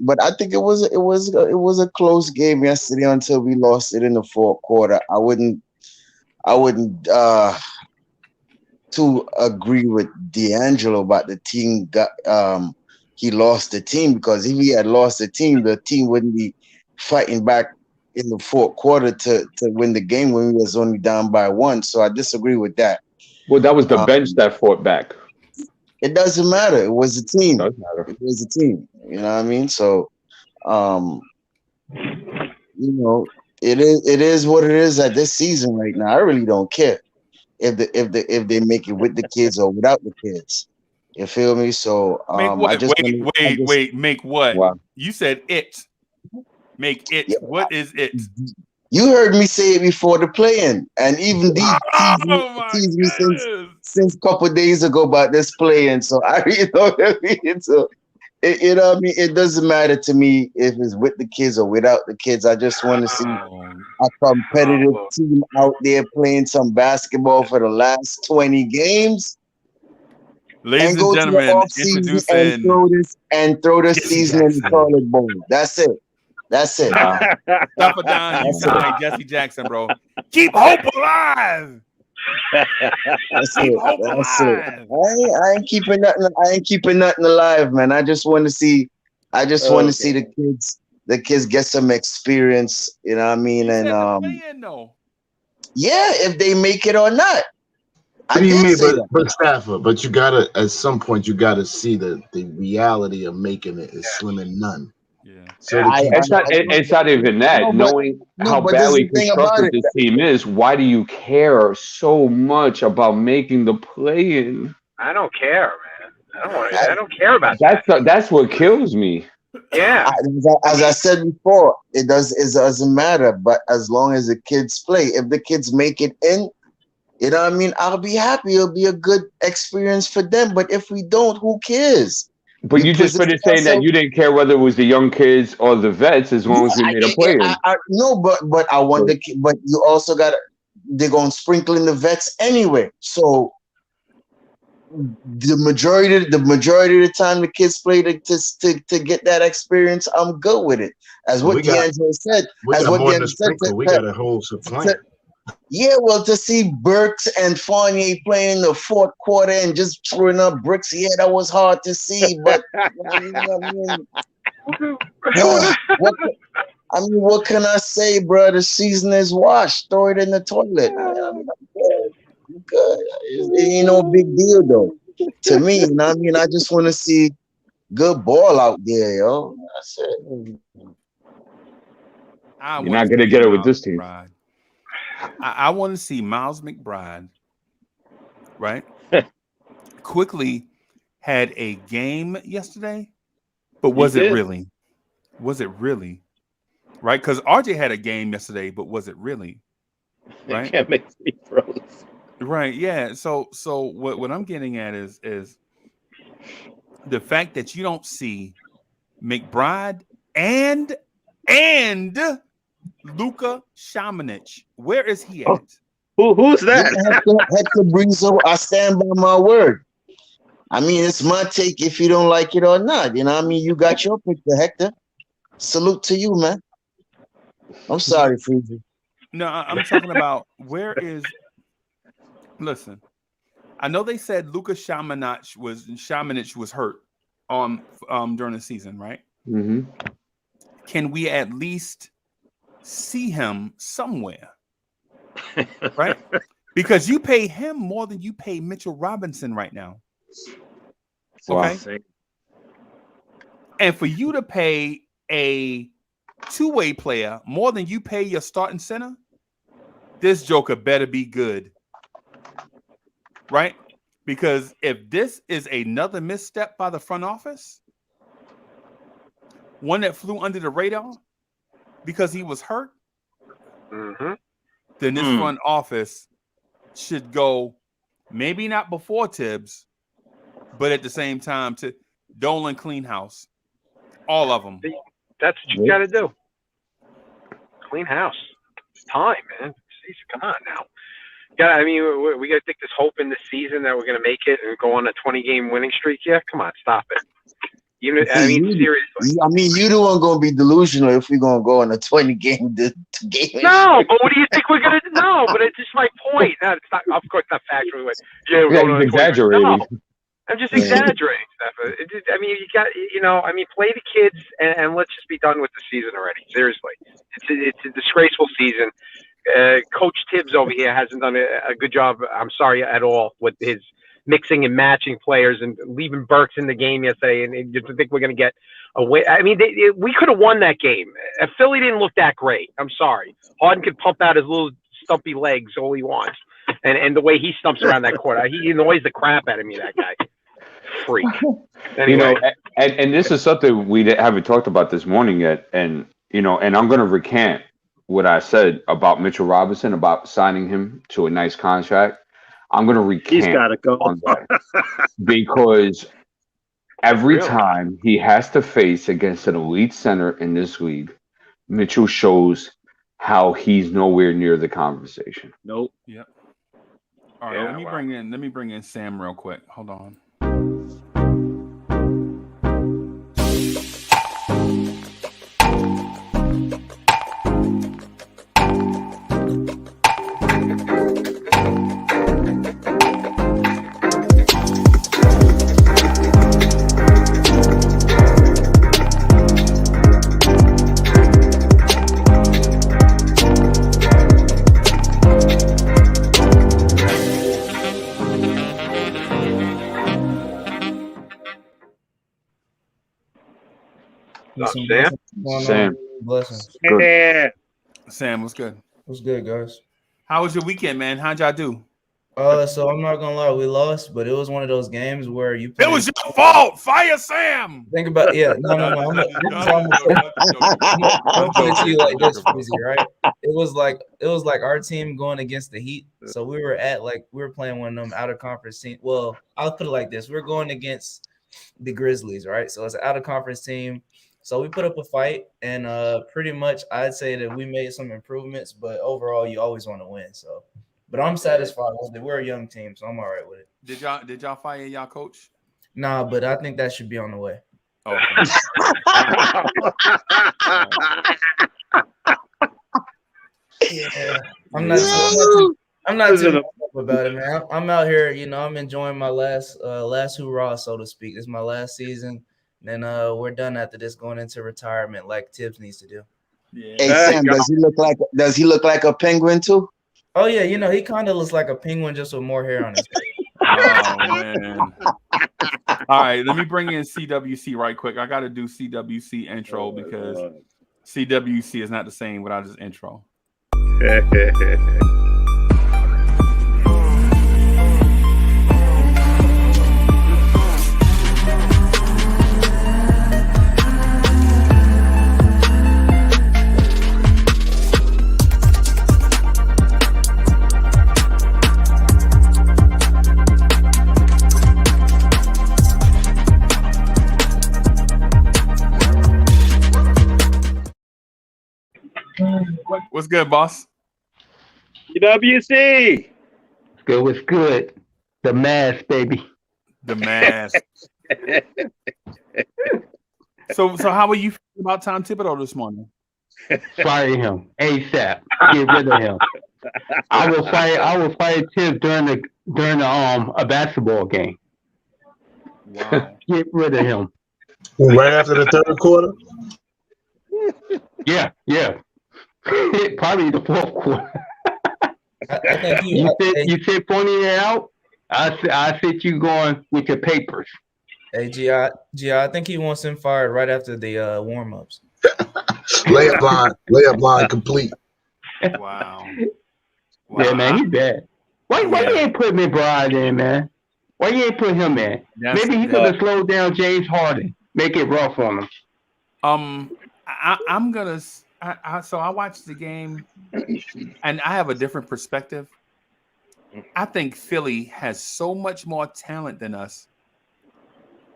But I think it was a close game yesterday until we lost it in the fourth quarter. I wouldn't to agree with D'Angelo about the team he lost the team, because if he had lost the team wouldn't be fighting back in the fourth quarter to win the game when we was only down by 1. So I disagree with that. Well, that was the bench that fought back. It doesn't matter. It was a team. It does matter. It was a team. You know what I mean? So, it is what it is at this season right now. I really don't care if they make it with the kids or without the kids. You feel me? So make what? Wait. Make what? Wow. You said it. Make it. Yeah. What is it? You heard me say it before the play-in, and even these teased me since a couple of days ago about this play-in. So I really know what I mean. So you know what I mean. It doesn't matter to me if it's with the kids or without the kids. I just want to see a competitive team out there playing some basketball for the last 20 games. Ladies and gentlemen, introducing throw this season in the toilet bowl. That's it. Stop it down. You sound like Jesse Jackson, bro. Keep hope alive. Keep hope alive. I ain't keeping nothing alive, man. I just want to see. To see the kids get some experience. You know what I mean? And if they make it or not. What do you mean? But Stafford, but you gotta, at some point, you gotta see that the reality of making it is slim and none. Yeah. So it's not even that. Knowing how badly constructed this team is, why do you care so much about making the play-in? I don't care, man. I don't care about that. That's what kills me. Yeah. As I said before, it doesn't matter. But as long as the kids play, if the kids make it in, you know what I mean, I'll be happy. It'll be a good experience for them. But if we don't, who cares? But you just finished saying that you didn't care whether it was the young kids or the vets, as long as we made a play. No, but I want but you also they're gonna sprinkle in the vets anyway. So the majority of the time the kids play to get that experience, I'm good with it. As what D'Angelo said, we got a whole supply. Yeah, well, to see Burks and Fournier playing in the fourth quarter and just throwing up bricks, that was hard to see. But what can I say, bro? The season is washed. Throw it in the toilet. I'm good. It ain't no big deal, though. To me, you know what I mean? I just want to see good ball out there, yo. That's it. You're not going to get it with this team. I want to see Miles McBride, right? Quickly had a game yesterday, but was it really? Was it really? Right? Because RJ had a game yesterday, but was it really? Right? Can't make me froze. Right. Yeah. So what I'm getting at is the fact that you don't see McBride and Luka Šamanić. Where is he at? Who's that? Hector Breezo, I stand by my word. I mean, it's my take if you don't like it or not. You know what I mean? You got your picture, Hector. Salute to you, man. I'm sorry, Freezy. No, I'm talking about where is. Listen, I know they said Luka Šamanić was hurt during the season, right? Mm-hmm. Can we at least see him somewhere? Right? Because you pay him more than you pay Mitchell Robinson right now. Okay. Wow. And for you to pay a two-way player more than you pay your starting center, this joker better be good. Right? Because if this is another misstep by the front office, one that flew under the radar because he was hurt, then this front office should go maybe not before Tibbs, but at the same time to Dolan clean house. All of them. That's what you got to do. Clean house. It's time, man. Jeez, come on now. I mean, we got to take this hope in this season that we're going to make it and go on a 20-game winning streak. Yeah, come on, stop it. Seriously. I mean, you the one going to be delusional if we're going to go on a 20-game game. No, but what do you think we're going to do? No, but it's just my point. No, it's not, of course, not factually. We're going on exaggerating. No, I'm just exaggerating stuff. Play the kids and let's just be done with the season already. Seriously. It's a disgraceful season. Coach Tibbs over here hasn't done a good job, I'm sorry, at all with his mixing and matching players and leaving Burks in the game yesterday. And you think we're going to get away? I mean, we could have won that game. Philly didn't look that great. I'm sorry. Harden could pump out his little stumpy legs all he wants. And the way he stumps around that court, he annoys the crap out of me, that guy. Freak. Anyway. And this is something we haven't talked about this morning yet. And I'm going to recant what I said about Mitchell Robinson, about signing him to a nice contract. I'm going to recant He's gotta go. on that because every time he has to face against an elite center in this league, Mitchell shows how he's nowhere near the conversation. Nope. Yep. All right, let me bring in Sam real quick. Hold on. Sam. Blessings. Yeah. Sam, what's good? What's good, guys? How was your weekend, man? How'd y'all do? So I'm not gonna lie, we lost, but it was one of those games where you. It was your fault. Fire Sam. Think about no. I'm gonna put it to you like this, Freezy, right? It was like our team going against the Heat. So we were playing one of them out of conference team. Well, I'll put it like this: we're going against the Grizzlies, right? So it's an out of conference team. So we put up a fight, and pretty much I'd say that we made some improvements, but overall, you always want to win. So, but I'm satisfied with it. We're a young team, so I'm all right with it. Did y'all fire y'all coach? Nah, but I think that should be on the way. Okay. Yeah, I'm not too about it, man. I'm out here, I'm enjoying my last hoorah, so to speak. This is my last season. Then we're done after this, going into retirement, like Tibbs needs to do. Yeah. Hey Sam, does he look like a penguin too? Oh yeah, he kind of looks like a penguin just with more hair on his face. Oh man. All right, let me bring in CWC right quick. I got to do CWC intro because CWC is not the same without his intro. What's good, boss? WC. Good, what's good? The mask, baby. The mask. So how are you feeling about Tom Thibodeau this morning? Fire him ASAP. Get rid of him. I will fire Tip during a basketball game. Wow. Get rid of him. Right after the third quarter? Yeah. Probably the fourth quarter. I think You sit Fournier out. I sit you going with your papers. Hey, G.I., I think he wants him fired right after the warm-ups. Layup line complete. Wow. Yeah, man, he's bad. Why you ain't put McBride in, man? Why you ain't put him in? Maybe he could have slowed down James Harden, make it rough on him. I'm gonna. So I watched the game, and I have a different perspective. I think Philly has so much more talent than us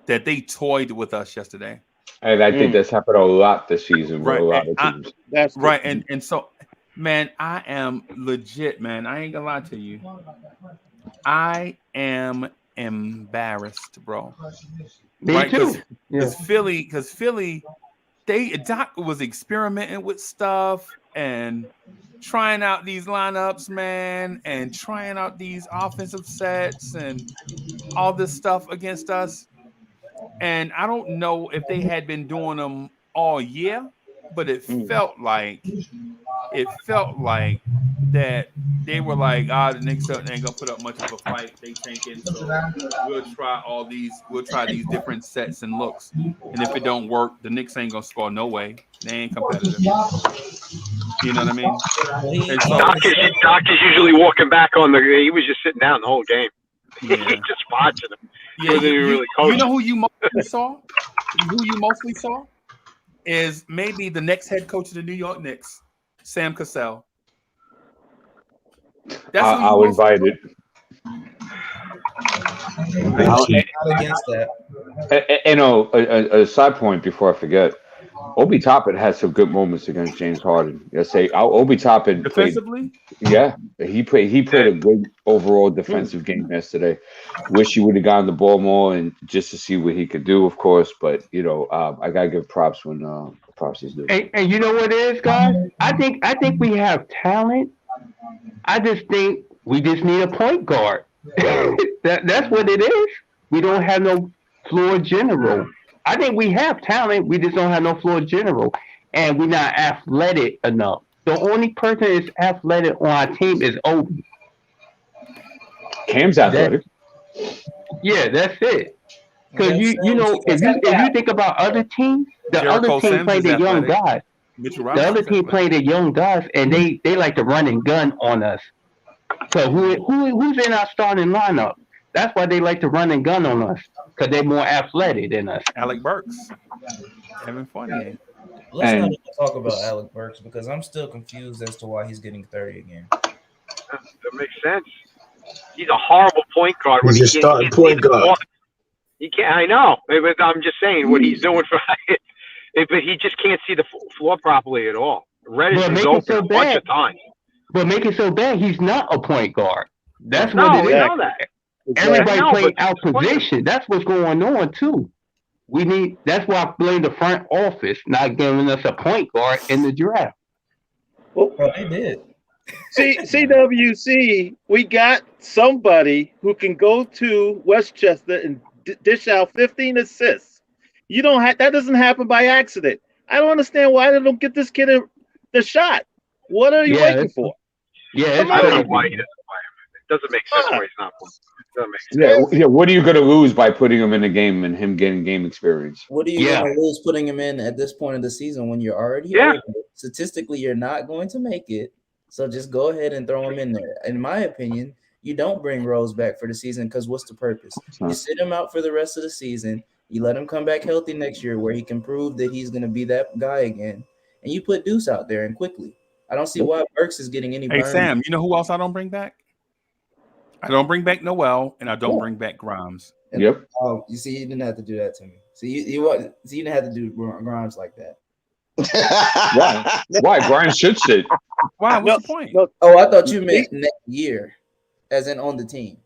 that they toyed with us yesterday. And I think that's happened a lot this season with a lot of teams. That's right. And so, man, I am legit, man. I ain't gonna lie to you. I am embarrassed, bro. Me too. Because Philly, Doc was experimenting with stuff and trying out these lineups, man, and trying out these offensive sets and all this stuff against us. And I don't know if they had been doing them all year, but it felt like that they were like, the Knicks ain't gonna put up much of a fight. They tanking, so we'll try these different sets and looks. And if it don't work, the Knicks ain't gonna score no way. They ain't competitive. You know what I mean? And so, Doc is usually walking back on he was just sitting down the whole game. Yeah. Just watching him. Yeah, you know who you mostly saw? Is maybe the next head coach of the New York Knicks, Sam Cassell. I'll invite it. Not against that. And a side point before I forget. Obi Toppin had some good moments against James Harden. Obi Toppin defensively. He played a good overall defensive game yesterday. Wish he would have gotten the ball more and just to see what he could do, of course. But I gotta give props when props is due. And you know what it is, guys? I think we have talent. I just think we just need a point guard. That's what it is. We don't have no floor general. I think we have talent. We just don't have no floor general, and we're not athletic enough. The only person that's athletic on our team is Obi. Cam's athletic. That's it. Because if you think about other teams, the other team play the young guys. The other team play the young guys, and they like to run and gun on us. So who's in our starting lineup? That's why they like to run and gun on us, because they're more athletic than us. Alec Burks, Kevin Fournier. Let's not even talk about Alec Burks because I'm still confused as to why he's getting 30 again. That makes sense. He's a horrible point guard. He's a starting point guard. He can't. I know. I'm just saying what he's doing for it. But he just can't see the floor properly at all. Reddish is open a bunch of times. But make it so bad, he's not a point guard. That's what it is. We know that. Everybody playing out position. That's what's going on too. That's why I blame the front office not giving us a point guard in the draft. Well, they did. See, CWC, we got somebody who can go to Westchester and dish out 15 assists. That doesn't happen by accident. I don't understand why they don't get this kid the shot. What are you waiting for? I don't know why he doesn't play him. It doesn't make sense why he's not playing. What are you going to lose by putting him in a game and him getting game experience? What are you going to lose putting him in at this point of the season when you're already over? Statistically, you're not going to make it. So just go ahead and throw him in there. In my opinion, you don't bring Rose back for the season because what's the purpose? You sit him out for the rest of the season. You let him come back healthy next year where he can prove that he's going to be that guy again. And you put Deuce out there and quickly. I don't see why Burks is getting any burn. Hey, Sam, you know who else I don't bring back? I don't bring back Noel, and I don't bring back Grimes. Oh, you see, you didn't have to do that to me. See, you didn't have to do Grimes like that. Why? Why? Grimes should sit. Why? What's the point? No, Oh, I thought you meant next year, as in on the team.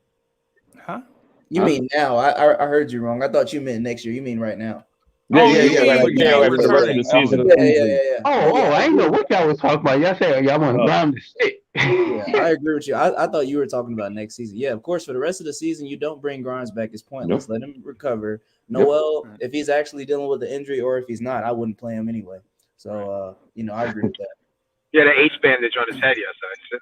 Huh? You mean now? I heard you wrong. I thought you meant next year. You mean right now? Yeah, Oh, yeah, you yeah. mean Like, yeah, like for the rest of returning. the season. Yeah. Oh, I ain't know what y'all was talking about. Y'all said y'all want Grimes to sit. Yeah, I agree with you. I thought you were talking about next season. Yeah, of course. For the rest of the season, you don't bring Grimes back. It's pointless. Nope. Let him recover. Noel, if he's actually dealing with the injury or if he's not, I wouldn't play him anyway. So, I agree with that. He had an ace bandage on his head yesterday.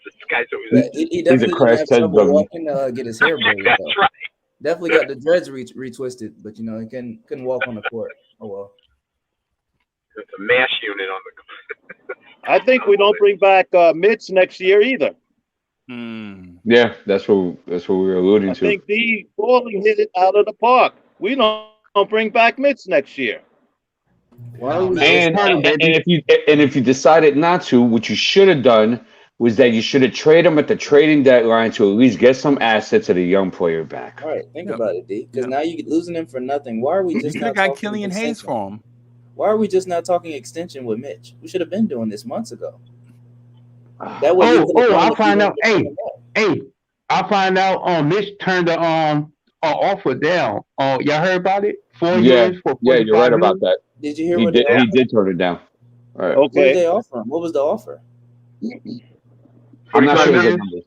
This guy's always. He definitely didn't crash have test trouble dummy. walking to get his hair braided. That's though. right. Definitely got the dreads retwisted, but he couldn't walk on the court. Oh well. It's a mash unit on the. I think we don't bring back Mitch next year either. Yeah, that's what we were alluding I to. think the Paulie hit it out of the park. We don't bring back Mitch next year. Why are we And if you decided not to, what you should have done was that you should have traded him at the trading deadline to at least get some assets of the young player back. All right, think about it, D. Because now you're losing him for nothing. Why are we You just could not have got talking Killian Hayes extension? for him. Why are we just not talking extension with Mitch? We should have been doing this months ago. That way. I'll find out. Hey, I'll find out. Mitch turned the offer down. Y'all heard about it? 4 years for yeah, you're right about that. Did you hear He what did? they He did turn it down. All right. What did Okay. they offer him? What was the offer? I'm not sure. 45 the million? numbers.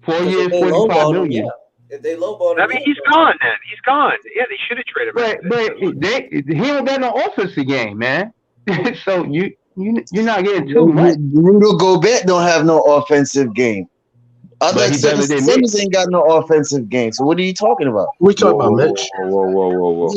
4 years, If they 45 lowballed him, million. yeah. If they lowballed him, I mean, he's gone then. He's gone. Yeah, they should have traded him. But he don't got no offensive game, man. So you're not getting too much. Rudy Gobert don't have no offensive game. But he better than Simmons Mitch. ain't got no offensive game. So what are you talking about? We talking about Mitch. Whoa.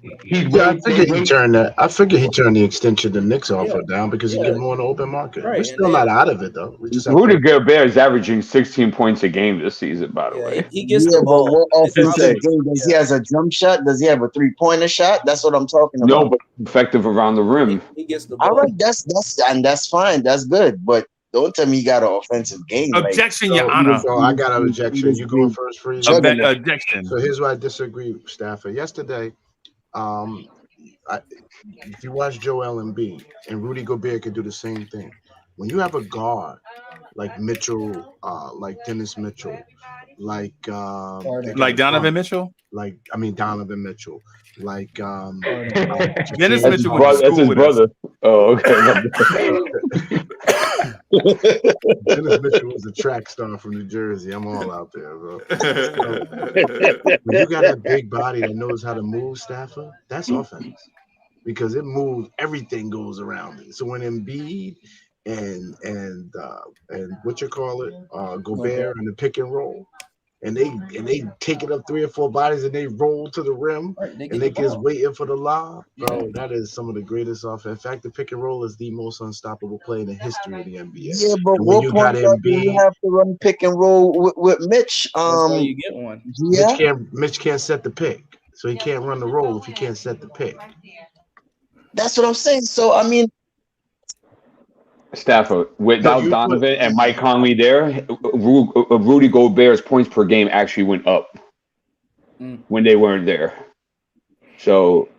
Yeah. I figured he turned that. I figured he turned the extension the Knicks offer down because he give him on the open market. Right, We're still not out of it though. We just have Rudy to, Gobert is averaging 16 points a game this season, by the way. He gets Yeah, the but ball. what It's probably- offensive game does he has a jump shot? Does he have a 3-pointer shot? That's what I'm talking No, about. but effective around the rim. He gets the ball. All right, that's fine. That's good. But don't tell me he got an offensive game. Objection, Your Honor. So I got an objection. You going first, Freeze? Objection. So here's why I disagree, Stafford. Yesterday, if you watch Joel Embiid and Rudy Gobert could do the same thing. When you have a guard like Mitchell, like Dennis Mitchell, like Donovan Mitchell, Donovan Mitchell, like Dennis That's Mitchell went to that's school his with brother. us. Oh, okay. Dennis Mitchell was a track star from New Jersey. I'm all out there, bro. When you got a big body that knows how to move, Stafford, that's offense. Because it moves, everything goes around it. So when Embiid and Gobert and the pick and roll, and they take it up 3 or 4 bodies and they roll to the rim, and they just waiting for the lob, bro. That is some of the greatest offense. In fact, the pick and roll is the most unstoppable play in the history of the NBA. Yeah, but what point do you have to run pick and roll with Mitch? That's how you get one. Yeah. Mitch can't set the pick, so he can't run the roll if he can't set the pick. That's what I'm saying. So I mean, Stafford, without Donovan and Mike Conley there, Rudy Gobert's points per game actually went up when they weren't there. So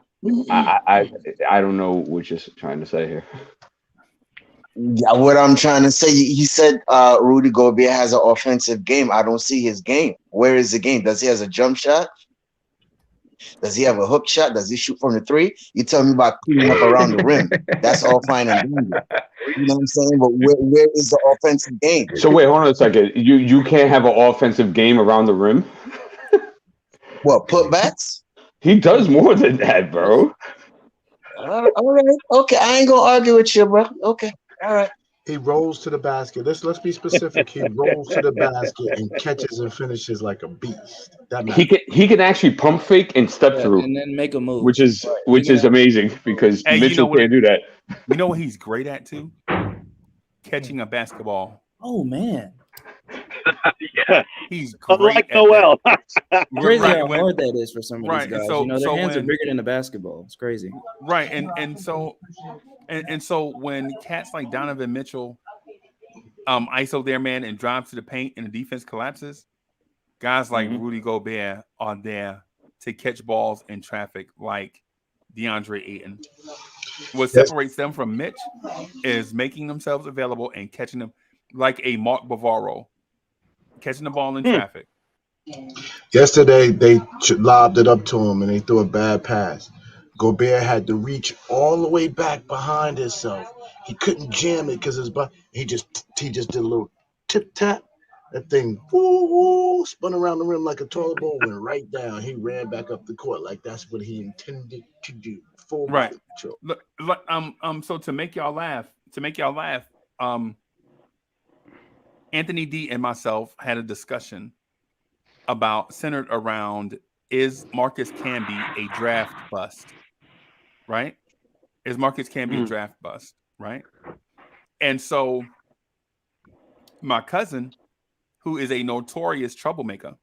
I don't know what you're trying to say here. Yeah, what I'm trying to say, he said Rudy Gobert has an offensive game. I don't see his game. Where is the game? Does he have a jump shot? Does he have a hook shot? Does he shoot from the 3? You tell me about cleaning up around the rim. That's all fine and dandy. You know what I'm saying? But where is the offensive game? So wait, hold on a second. You can't have an offensive game around the rim? What, putbacks? He does more than that, bro. All right. Okay, I ain't gonna argue with you, bro. Okay. All right. He rolls to the basket. Let's be specific. He rolls to the basket and catches and finishes like a beast. He can actually pump fake and step through, and then make a move, which is amazing because Mitchell can't do that. You know what he's great at too? Catching a basketball. Oh man, yeah, he's great. Unlike Noel. Crazy how hard that is for some of these guys. So, their hands are bigger than the basketball. It's crazy. Right, and so when cats like Donovan Mitchell ISO their man and drive to the paint and the defense collapses, guys like Rudy Gobert are there to catch balls in traffic like DeAndre Ayton. What separates them from Mitch is making themselves available and catching them like a Mark Bavaro, catching the ball in traffic. Yesterday, they lobbed it up to him and they threw a bad pass. Gobert had to reach all the way back behind himself. He couldn't jam it because his body. He just did a little tip tap. That thing spun around the rim like a toilet bowl, went right down. He ran back up the court like that's what he intended to do. Full Right. body control. Look, so to make y'all laugh, Anthony D and myself had a discussion centered around, is Marcus Camby a draft bust? Right? Is Marcus Camby a draft bust? Right? And so my cousin, who is a notorious troublemaker,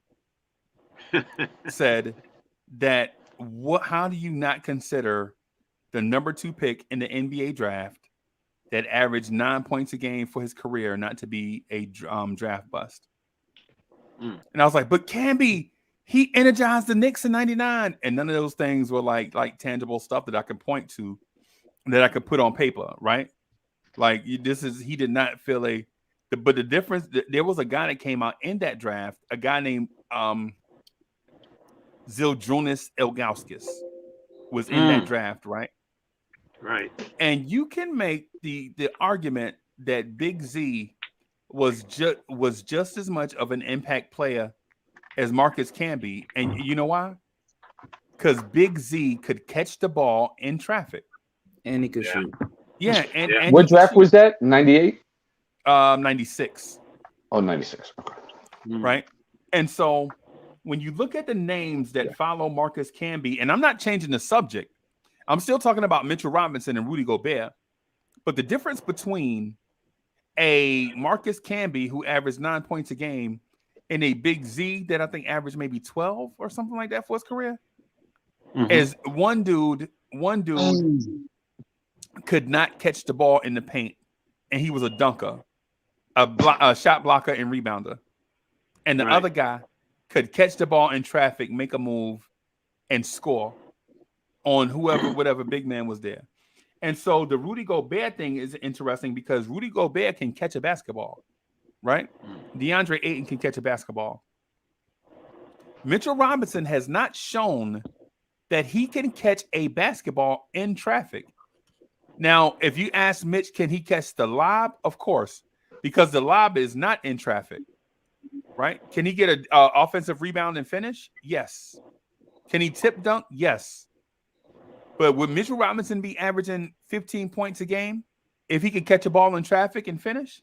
said that how do you not consider the number 2 pick in the NBA draft that averaged 9 points a game for his career not to be a draft bust? And I was like, but Camby, he energized the Knicks in '99, and none of those things were like tangible stuff that I could point to, that I could put on paper, right? Like he did not feel but the difference, there was a guy that came out in that draft, a guy named Zildrunas Ilgauskas was in that draft, right? Right. And you can make the argument that Big Z was just as much of an impact player as Marcus Camby. And you know why? Because Big Z could catch the ball in traffic. And he could shoot. Yeah. And what draft was that? 98? 96. Oh, 96. Okay. Right. And so when you look at the names that follow Marcus Camby, and I'm not changing the subject, I'm still talking about Mitchell Robinson and Rudy Gobert. But the difference between a Marcus Camby who averaged 9 points a game and a Big Z that I think averaged maybe 12 or something like that for his career is one dude could not catch the ball in the paint, and he was a dunker, a shot blocker and rebounder. And the other guy could catch the ball in traffic, make a move, and score on whatever big man was there. And so the Rudy Gobert thing is interesting because Rudy Gobert can catch a basketball, right? DeAndre Ayton can catch a basketball. Mitchell Robinson has not shown that he can catch a basketball in traffic. Now, if you ask Mitch, can he catch the lob? Of course, because the lob is not in traffic, right? Can he get an offensive rebound and finish? Yes. Can he tip dunk? Yes. But would Mitchell Robinson be averaging 15 points a game if he could catch a ball in traffic and finish?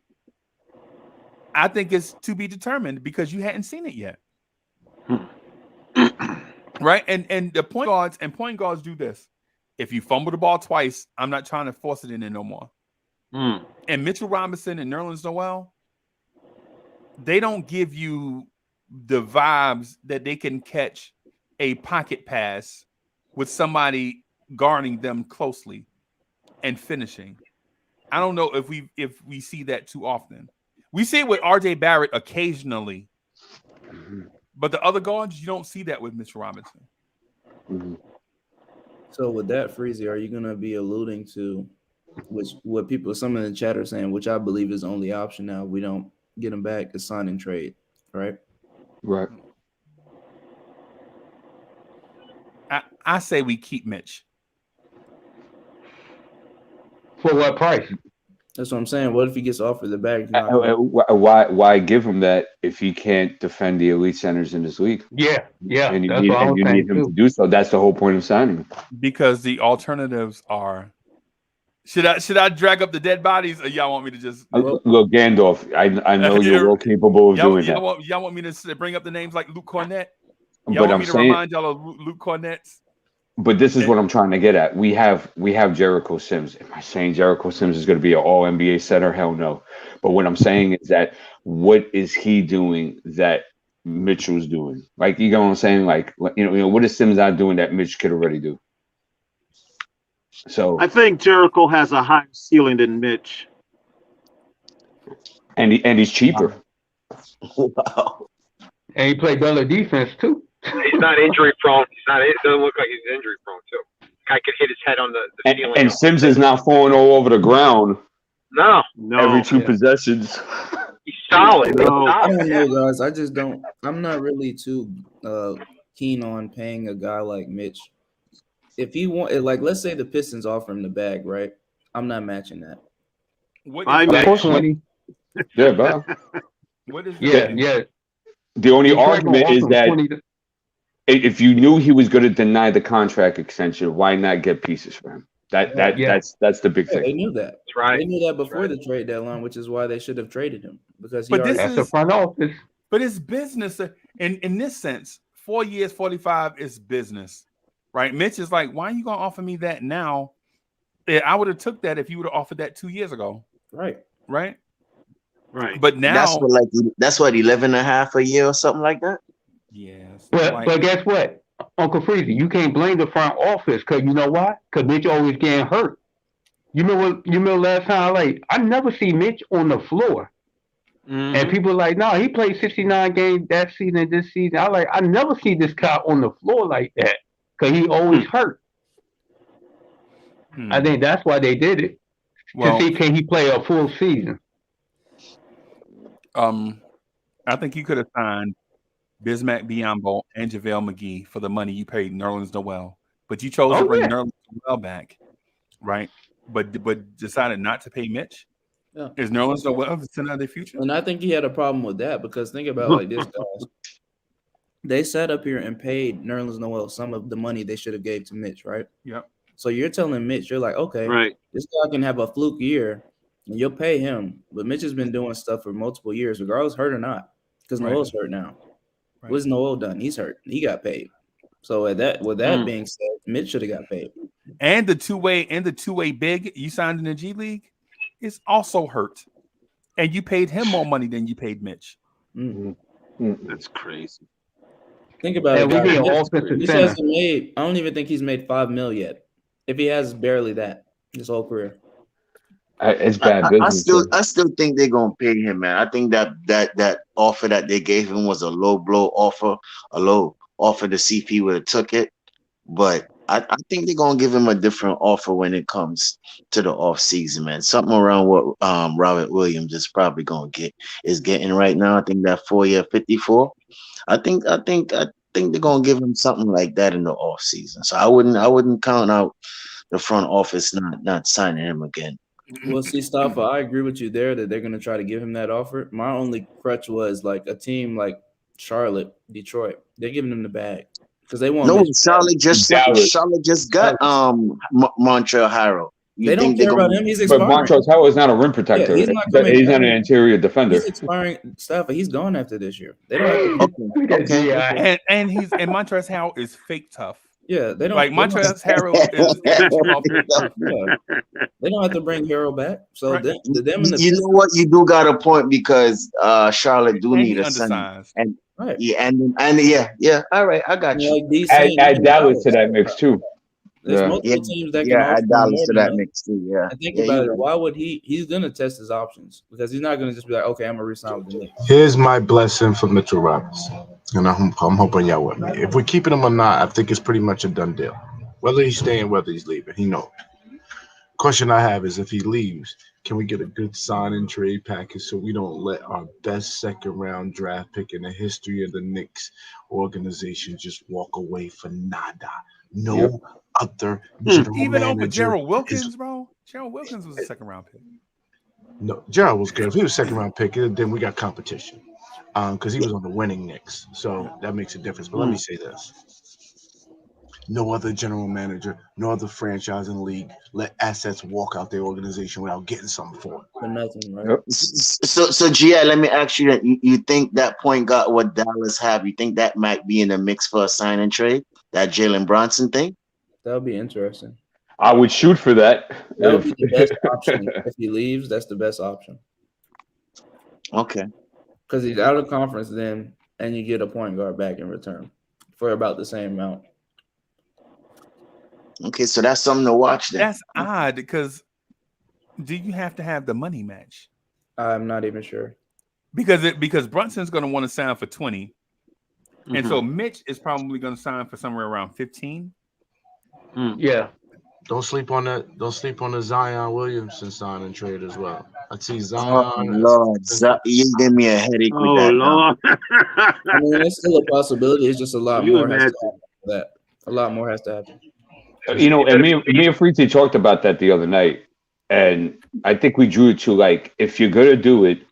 I think it's to be determined because you hadn't seen it yet. Right? And the point guards do this. If you fumble the ball twice, I'm not trying to force it in there no more. And Mitchell Robinson and Nerlens Noel, they don't give you the vibes that they can catch a pocket pass with somebody guarding them closely and finishing. I don't know if we see that too often. We see it with RJ Barrett occasionally, but the other guards, you don't see that with Mitchell Robinson. So with that, Freezy, are you going to be alluding to what some in the chat are saying, which I believe is the only option now, we don't get him back, is sign and trade, right? Right. I say we keep Mitch. For what price? That's what I'm saying. What if he gets offered the bag? Why give him that if he can't defend the elite centers in this league? Yeah. And you that's need, what I was and you saying need him too. to do so. That's the whole point of signing him. Because the alternatives are. Should I drag up the dead bodies, or y'all want me to just? Look, Gandalf, I know you're well capable of doing that. Y'all want me to bring up the names like Luke Cornett? But I'm saying, remind y'all of Luke Cornett's? But this is what I'm trying to get at. We have Jericho Sims. Am I saying Jericho Sims is going to be an all NBA center? Hell no. But what I'm saying is that what is he doing that Mitchell's doing? Like, you know what I'm saying? Like, you know, what is Sims not doing that Mitch could already do? So I think Jericho has a higher ceiling than Mitch. And he's cheaper. Wow. And he played better defense too. He's not injury prone. It doesn't look like he's injury prone too. Guy could hit his head on the ceiling. And Sims is not falling all over the ground No, every two possessions. he's solid. No. I don't know, guys. I just don't. I'm not really too keen on paying a guy like Mitch. If he want, like, let's say the Pistons offer him the bag, right? I'm not matching that. What I is match. Of course, when Yeah, bro. What is yeah. The only Detroit argument gonna is offer that 20 to- if you knew he was going to deny the contract extension, why not get pieces for him? That's the big Yeah, they thing. knew that. That's right. They knew that before Right. the trade deadline, which is why they should have traded him because he But already. this That's the is- front office. But it's business in this sense. 4 years, 45 is business, right? Mitch is like, why are you gonna offer me that now? Yeah, I would have took that if you would have offered that 2 years ago, right. right? Right. But now, That's what 11 and a half a year or something like that. yes, But guess what, Uncle Freezy, you can't blame the front office because you know why? Because Mitch always getting hurt. You remember last time, like, I never see Mitch on the floor. And people like, no, he played 69 games that season and this season. I never see this guy on the floor like that because he always hurt. I think that's why they did it. Well, to see can he play a full season. I think you could have signed Bismack Biyombo and JaVale McGee for the money you paid Nerlens Noel, but you chose to bring Nerlens Noel back, right? But decided not to pay Mitch. Yeah. Is Nerlens Noel the center of their future? And I think he had a problem with that because think about it like this, guys. They sat up here and paid Nerlens Noel some of the money they should have gave to Mitch, right? Yep. So you're telling Mitch, you're like, okay, Right. this guy can have a fluke year and you'll pay him. But Mitch has been doing stuff for multiple years, regardless hurt or not, because Noel's hurt now. Right. What's Noel done? He's hurt. He got paid. So with that being said, Mitch should have got paid. And the two-way big you signed in the G League is also hurt. And you paid him more money than you paid Mitch. That's crazy. Think about it. we need an guys. offensive Mitch center. hasn't made, I don't even think he's made $5 million yet. If he has barely that his whole career. It's bad business. I still think they're gonna pay him, man. I think that offer that they gave him was a low blow offer, a low offer to see if he would have took it. But I think they're gonna give him a different offer when it comes to the off season, man. Something around what Robert Williams is probably gonna is getting right now. I think that 4-year 54. I think they're gonna give him something like that in the off season. So I wouldn't count out the front office not signing him again. Well, see, Staffa, I agree with you there that they're going to try to give him that offer. My only crutch was like a team like Charlotte, Detroit. They're giving him the bag because they want. No, Charlotte just got Montreal Harrell. They don't care about him. He's But expiring. Montreal Harrell is not a rim protector. Yeah, he's not an interior defender. He's expiring. Staffa, he's gone after this year. They don't have to And Montrezl Harrell is fake tough. Yeah, they don't like Montrezl Harrell is. They don't have to bring Harrell back. So Right. them and the You know what? You do got a point because Charlotte do need a center. Undersized. And right. yeah, and yeah. All right, I got you. Like D saying, Add Dallas to that mix too. There's Yeah. multiple teams that can Yeah, offer add him Dallas more to than that that. mix too. Yeah. And think Yeah, about you're it. right. Why would he's gonna test his options because he's not gonna just be like, okay, I'm gonna resign with the Knicks. Here's my blessing for Mitchell Robinson, and I'm hoping y'all with me. If we're keeping him or not, I think it's pretty much a done deal. Whether he's staying, whether he's leaving, he knows. Question I have is if he leaves, can we get a good sign and trade package so we don't let our best second-round draft pick in the history of the Knicks organization just walk away for nada? No other general Even over manager Gerald Wilkins, is- bro. Gerald Wilkins was a second round pick. No, Gerald was good. If he was second round pick, then we got competition. Because he was on the winning Knicks. So that makes a difference. But let me say this. No other general manager, no other franchise in the league let assets walk out their organization without getting something for it. For nothing, right? So GI, let me ask you that. You think that point guard what Dallas have, you think that might be in the mix for a sign and trade? That Jalen Brunson thing? That would be interesting. I would shoot for that. That would be the best option. If he leaves, that's the best option. Okay. Because he's out of conference then, and you get a point guard back in return for about the same amount. Okay, so that's something to watch then. That's odd because do you have to have the money match? I'm not even sure. Because Brunson's going to want to sign for 20, And so Mitch is probably going to sign for somewhere around 15. Yeah. Don't sleep on that. Don't sleep on the Zion Williamson sign and trade as well. I see Zion. Oh Lord, you give me a headache with Oh that. Lord. I mean, it's still a possibility. It's just a lot You more has imagine. to happen for that. A lot more has to happen. You know, and me and Freezy talked about that the other night, and I think we drew it to like, if you're gonna do it,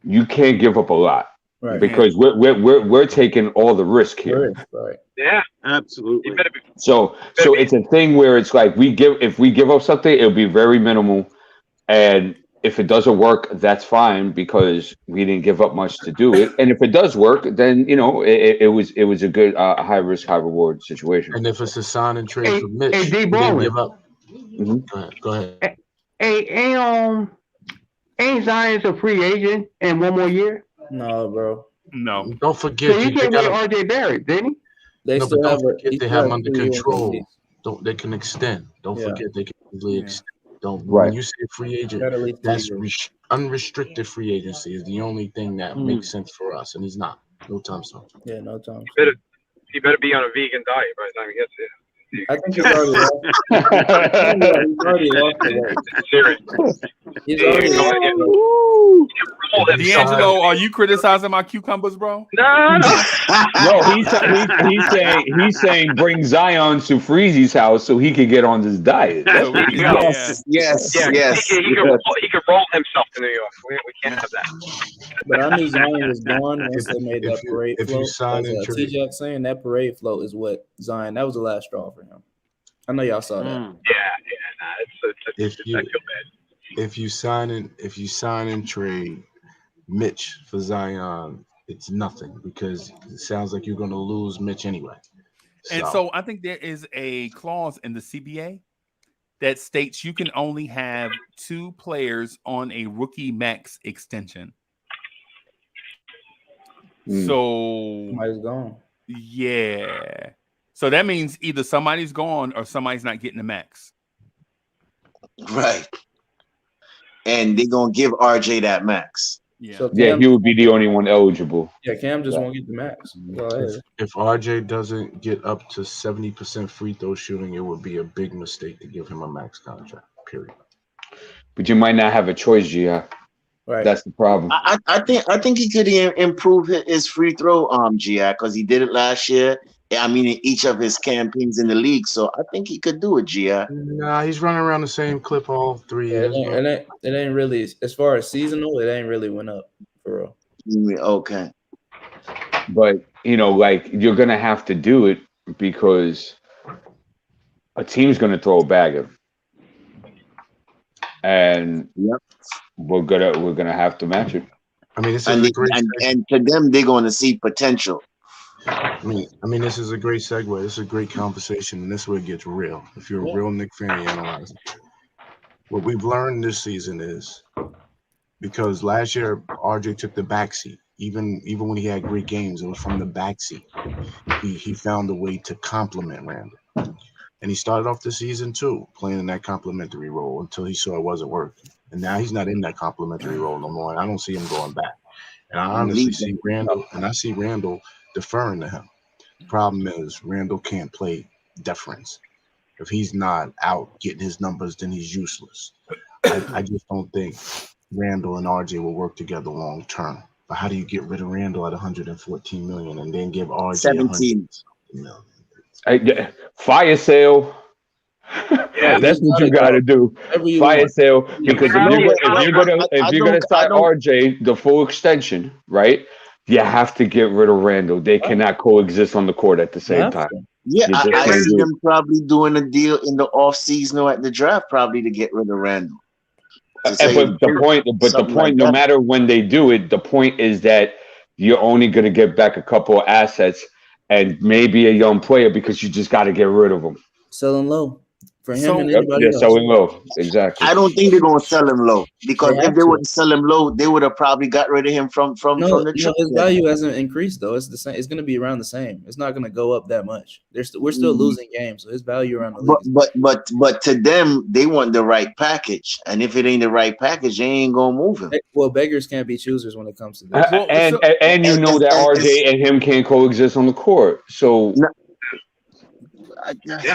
you can't give up a lot, Right. because we're taking all the risk here. Right. Yeah, Absolutely. you better be. So it's a thing where it's like if we give up something, it'll be very minimal, and if it doesn't work, that's fine because we didn't give up much to do it. And if it does work, then you know it was a good high risk, high reward situation. And if it's a sign and trade for Mitch, Hey, D. you didn't Ballin. give up. Mhm. Go ahead. Ain't Zion's a free agent in one more year? No, bro. No. Don't forget, So he they came with got RJ Barrett, didn't he? They no, still but have don't forget they have him under 3 years control. lease. They can extend. Don't Yeah. forget they can easily Yeah. extend. When Right. you say free agent, Gotta leave 3 that's years. unrestricted free agency is the only thing that makes sense for us, and he's not. No time soon. Yeah, no time. He better be on a vegan diet by the time he gets there. I think he's already lost. He's already lost the weight. Serious. He's already lost the weight. D'Angelo, are you criticizing my cucumbers, bro? No. No, he's saying bring Zion to Freezy's house so he can get on this diet. So we can, Yes. He could roll himself to New York. We can't have that. But I knew Zion was gone once they made that parade if you float. sign and trade- T-Jack saying that parade float is what Zion. That was the last straw for him. I know y'all saw that. Yeah. Nah, it's I feel bad. If you sign and trade Mitch for Zion, it's nothing because it sounds like you're going to lose Mitch anyway. And so I think there is a clause in the CBA that states you can only have 2 players on a rookie max extension. So Somebody's gone. Yeah. So that means either somebody's gone or somebody's not getting the max. Right. And they're gonna give RJ that max. Yeah. So Yeah, he would be the only one eligible. Yeah, Cam just won't get the max. Go ahead. If RJ doesn't get up to 70% free throw shooting, it would be a big mistake to give him a max contract. Period. But you might not have a choice, Gia. Right. That's the problem. I think he could improve his free throw GI because he did it last year. I mean, in each of his campaigns in the league, so I think he could do it, GI. Nah, he's running around the same clip all 3 years. It ain't really, as far as seasonal, it ain't really went up for real. Okay. But you know, like you're gonna have to do it because a team's gonna throw a bag at him. And we're gonna have to match it. I mean, this is a great and to them, they're going to see potential. I mean, this is a great segue. This is a great conversation, and this is where it gets real. If you're a real Knicks fan, you analyze it. What we've learned this season is because last year RJ took the backseat. Even when he had great games, it was from the backseat. He found a way to complement Randall, and he started off the season too playing in that complementary role until he saw it wasn't working. And now he's not in that complementary role no more. And I don't see him going back. And I honestly see Randall deferring to him. The problem is Randall can't play deference. If he's not out getting his numbers, then he's useless. I just don't think Randall and RJ will work together long term. But how do you get rid of Randall at 114 million and then give RJ 17 million? Fire sale. Yeah, that's what you got to do. Fire sale, because if you're gonna sign RJ the full extension, right? You have to get rid of Randall. They cannot coexist on the court at the same time. Yeah, I see them probably doing a deal in the off season or at the draft, probably to get rid of Randall. But the point, no matter when they do it, the point is that you're only going to get back a couple of assets and maybe a young player because you just got to get rid of them. Selling low. for him So- and Yep, anybody they're else. selling low. Exactly. I don't think they're gonna sell him low because They if have they to. were to sell him low, they would have probably got rid of him from No, the no, trade. his value hasn't increased though. It's the same. It's going to be around the same. It's not going to go up that much. We're still losing games, so his value around the league. But to them, they want the right package, and if it ain't the right package, they ain't gonna move him. Well, beggars can't be choosers when it comes to this. And you know that RJ and him can't coexist on the court. So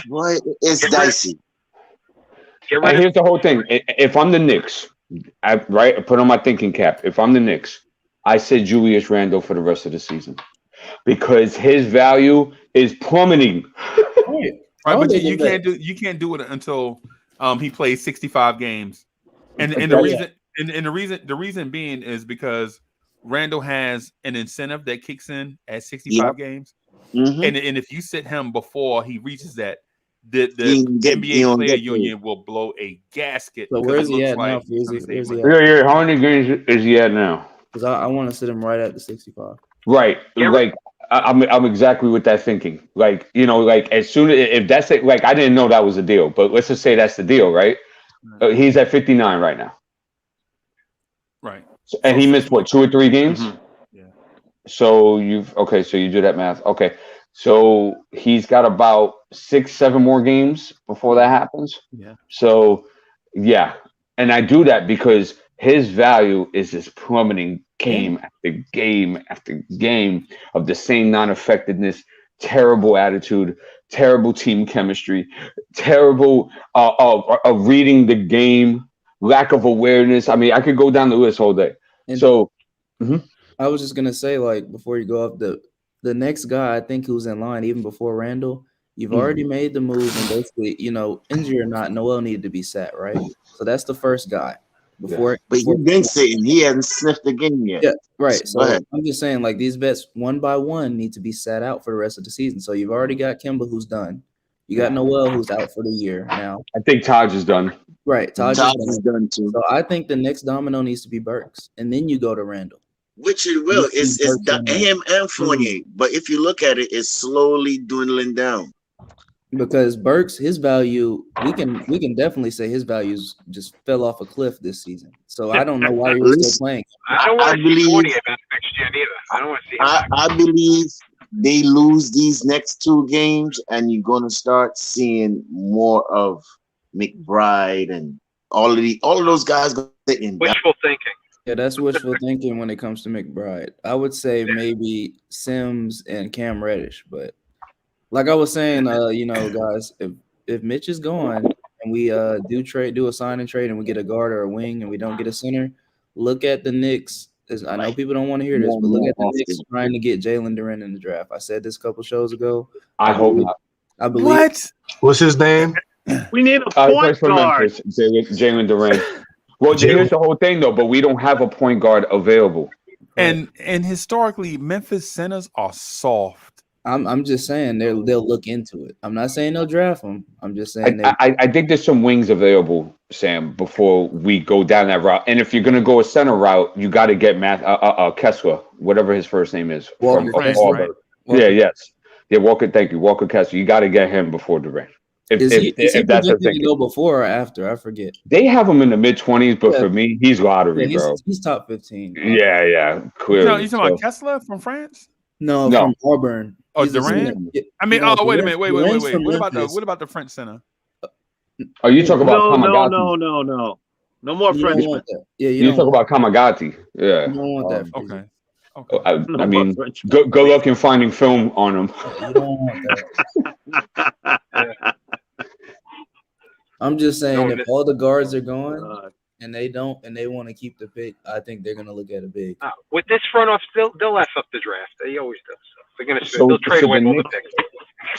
boy, it's dicey. And here's the whole thing. If I'm the Knicks, I put on my thinking cap. If I'm the Knicks, I said Julius Randle for the rest of the season because his value is plummeting. Right, but you can't do it until he plays 65 games, and the reason being is because Randall has an incentive that kicks in at 65 games, and if you sit him before he reaches that, the NBA player union will blow a gasket. So where's he at now? Yeah. How many games is he at now? Because I want to sit him right at the 65. Right. Like I'm exactly with that thinking. Like, you know, like as soon as if that's it, like I didn't know that was the deal, but let's just say that's the deal, right? He's at 59 right now. Right. And he missed what, 2 or 3 games? Yeah. So you do that math. Okay. So he's got about 6-7 more games before that happens. Yeah. So yeah. And I do that because his value is just plummeting game after game after game of the same non-effectiveness, terrible attitude, terrible team chemistry, terrible of reading the game, lack of awareness. I mean, I could go down the list all day. And I was just gonna say, like, before you go up, the next guy I think who's in line even before Randall, you've already made the move, and basically, you know, injury or not, Noel needed to be set, right? So that's the first guy. But he's been sitting. He hasn't sniffed the game yet. Yeah, right. So I'm just saying, like, these vets one by one need to be sat out for the rest of the season. So you've already got Kemba who's done. You got Noel who's out for the year now. I think Taj is done. Right, Taj is done too. So I think the next domino needs to be Burks, and then you go to Randall. Which it will. It's him and Fournier. But if you look at it, it's slowly dwindling down. Because Burks, his value, we can definitely say his values just fell off a cliff this season. So I don't know why you're still playing. I don't want to see 40 at next year neither. I don't want to see him. I believe they lose these next 2 games, and you're gonna start seeing more of McBride and all of those guys sitting. Wishful thinking. Yeah, that's wishful thinking when it comes to McBride. I would say maybe Sims and Cam Reddish, but like I was saying, you know, guys, if Mitch is gone and we do a sign and trade and we get a guard or a wing and we don't get a center, look at the Knicks. I know people don't want to hear this, but look at the Knicks trying to get Jalen Duren in the draft. I said this a couple shows ago. I hope not. I believe. What's his name? We need a point guard. Jalen Duren. Well, here's the whole thing though, but we don't have a point guard available. And historically, Memphis centers are soft. I'm just saying they'll look into it. I'm not saying they'll draft them. I'm just saying I think there's some wings available, Sam, before we go down that route. And if you're gonna go a center route, you got to get Kessler, whatever his first name is, Walker from Kessler, Auburn. right? Walker. Thank you, Walker Kessler. You got to get him before Durant. Is he that's the thing. To go before or after? I forget. They have him in the mid-20s, but for me, he's lottery, bro. He's top 15. Yeah, clearly. You talking about Kessler from France? No, from Auburn. Oh, Durant? I mean, wait a minute. Wait. What about the French center? Are you talking about Kamagati? No more Frenchmen. You talk about Kamagati. Yeah. You don't want that. Okay. I mean, good luck in finding film on him. You don't want that. I'm just saying, if all the guards are gone and they want to keep the pick, I think they're gonna look at a big. With this front office, they'll F up the draft. They always do. So they'll trade away all the picks.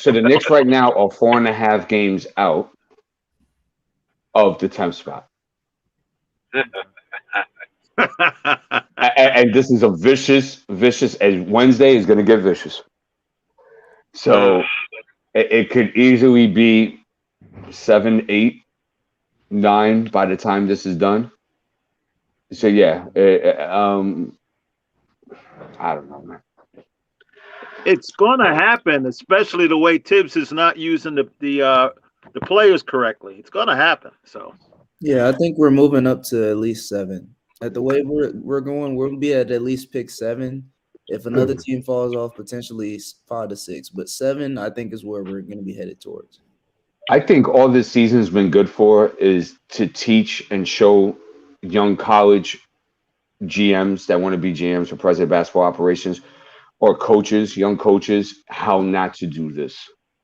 So the Knicks right now are 4.5 games out of the 10th spot. And this is a vicious, and Wednesday is going to get vicious. So it could easily be 7, 8, 9 by the time this is done. So yeah, I don't know, man. It's gonna happen, especially the way Tibbs is not using the the players correctly. It's gonna happen. So Yeah, I think we're moving up to at least 7. At the way we're going, we'll be at least pick 7. If another team falls off, potentially 5 to 6, but 7, I think, is where we're going to be headed towards. I think all this season's been good for is to teach and show young college GMs that want to be GMs or president of basketball operations or coaches, young coaches, how not to do this.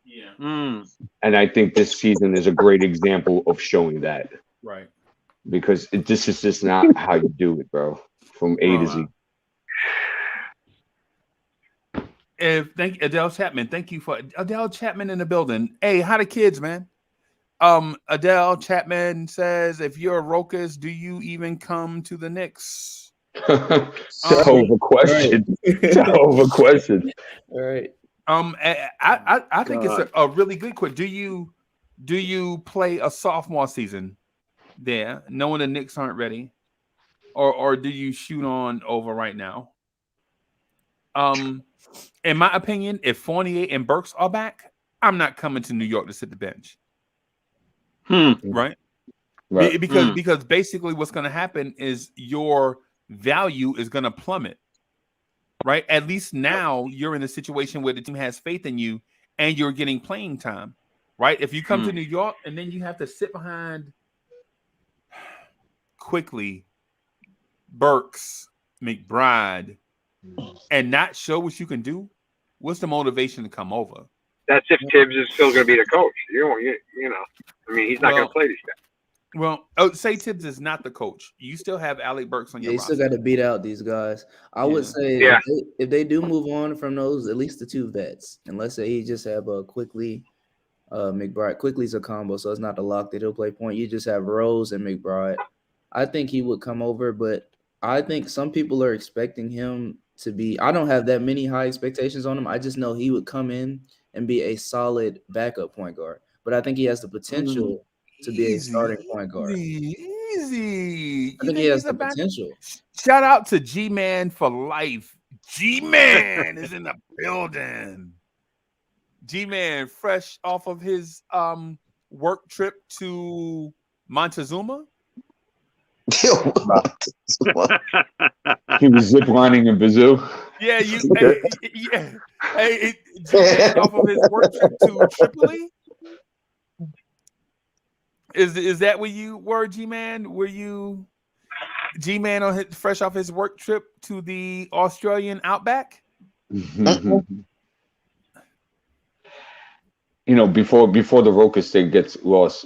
Yeah. And I think this season is a great example of showing that. Right. Because this is just not how you do it, bro. From A to Z. Thank you, Adele Chapman. Thank you for Adele Chapman in the building. Hey, how the kids, man? Adele Chapman says, if you're a Rokas, do you even come to the Knicks? Over question. Over question. All right. I think it's a really good question. Do you play a sophomore season there, knowing the Knicks aren't ready, or do you shoot on over right now? In my opinion, if Fournier and Burks are back, I'm not coming to New York to sit the bench. Right? Because basically what's going to happen is your value is going to plummet. Right? At least now you're in a situation where the team has faith in you and you're getting playing time. Right? If you come to New York and then you have to sit behind Quickly, Burks, McBride, and not show what you can do, what's the motivation to come over? That's if Tibbs is still going to be the coach. You know, I mean, he's not going to play these guys. Well, say Tibbs is not the coach. You still have Alec Burks on your roster. You still got to beat out these guys. I would say if they do move on from those, at least the 2 vets, and let's say he just have a Quickly, McBride. Quickly's a combo, so it's not the lock that he'll play point. You just have Rose and McBride. I think he would come over, but I think some people are expecting him to be. I don't have that many high expectations on him. I just know he would come in and be a solid backup point guard. But I think he has the potential to be a starting point guard. Easy. I think he has the potential. Shout out to G-Man for life. G-Man is in the building. G-Man, fresh off of his work trip to Montezuma. He was ziplining in Bazoo. Yeah, Hey, G-Man off of his work trip to Tripoli. Is that where you were, G-Man? Were you G-Man on fresh off his work trip to the Australian outback? You know, before the Rokas thing gets lost,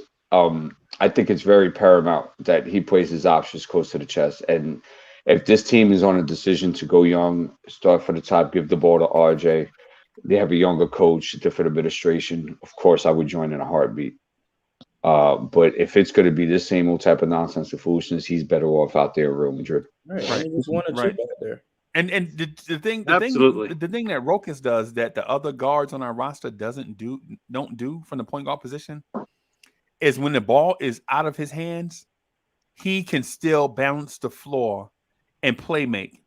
I think it's very paramount that he plays his options close to the chest. And if this team is on a decision to go young, start for the top, give the ball to RJ, they have a younger coach, different administration, of course, I would join in a heartbeat. But if it's going to be this same old type of nonsense and foolishness, he's better off out there in Real Madrid. Right. Just one or two back there. And the thing that Rokas does that the other guards on our roster don't do from the point guard position is when the ball is out of his hands, he can still balance the floor and play make,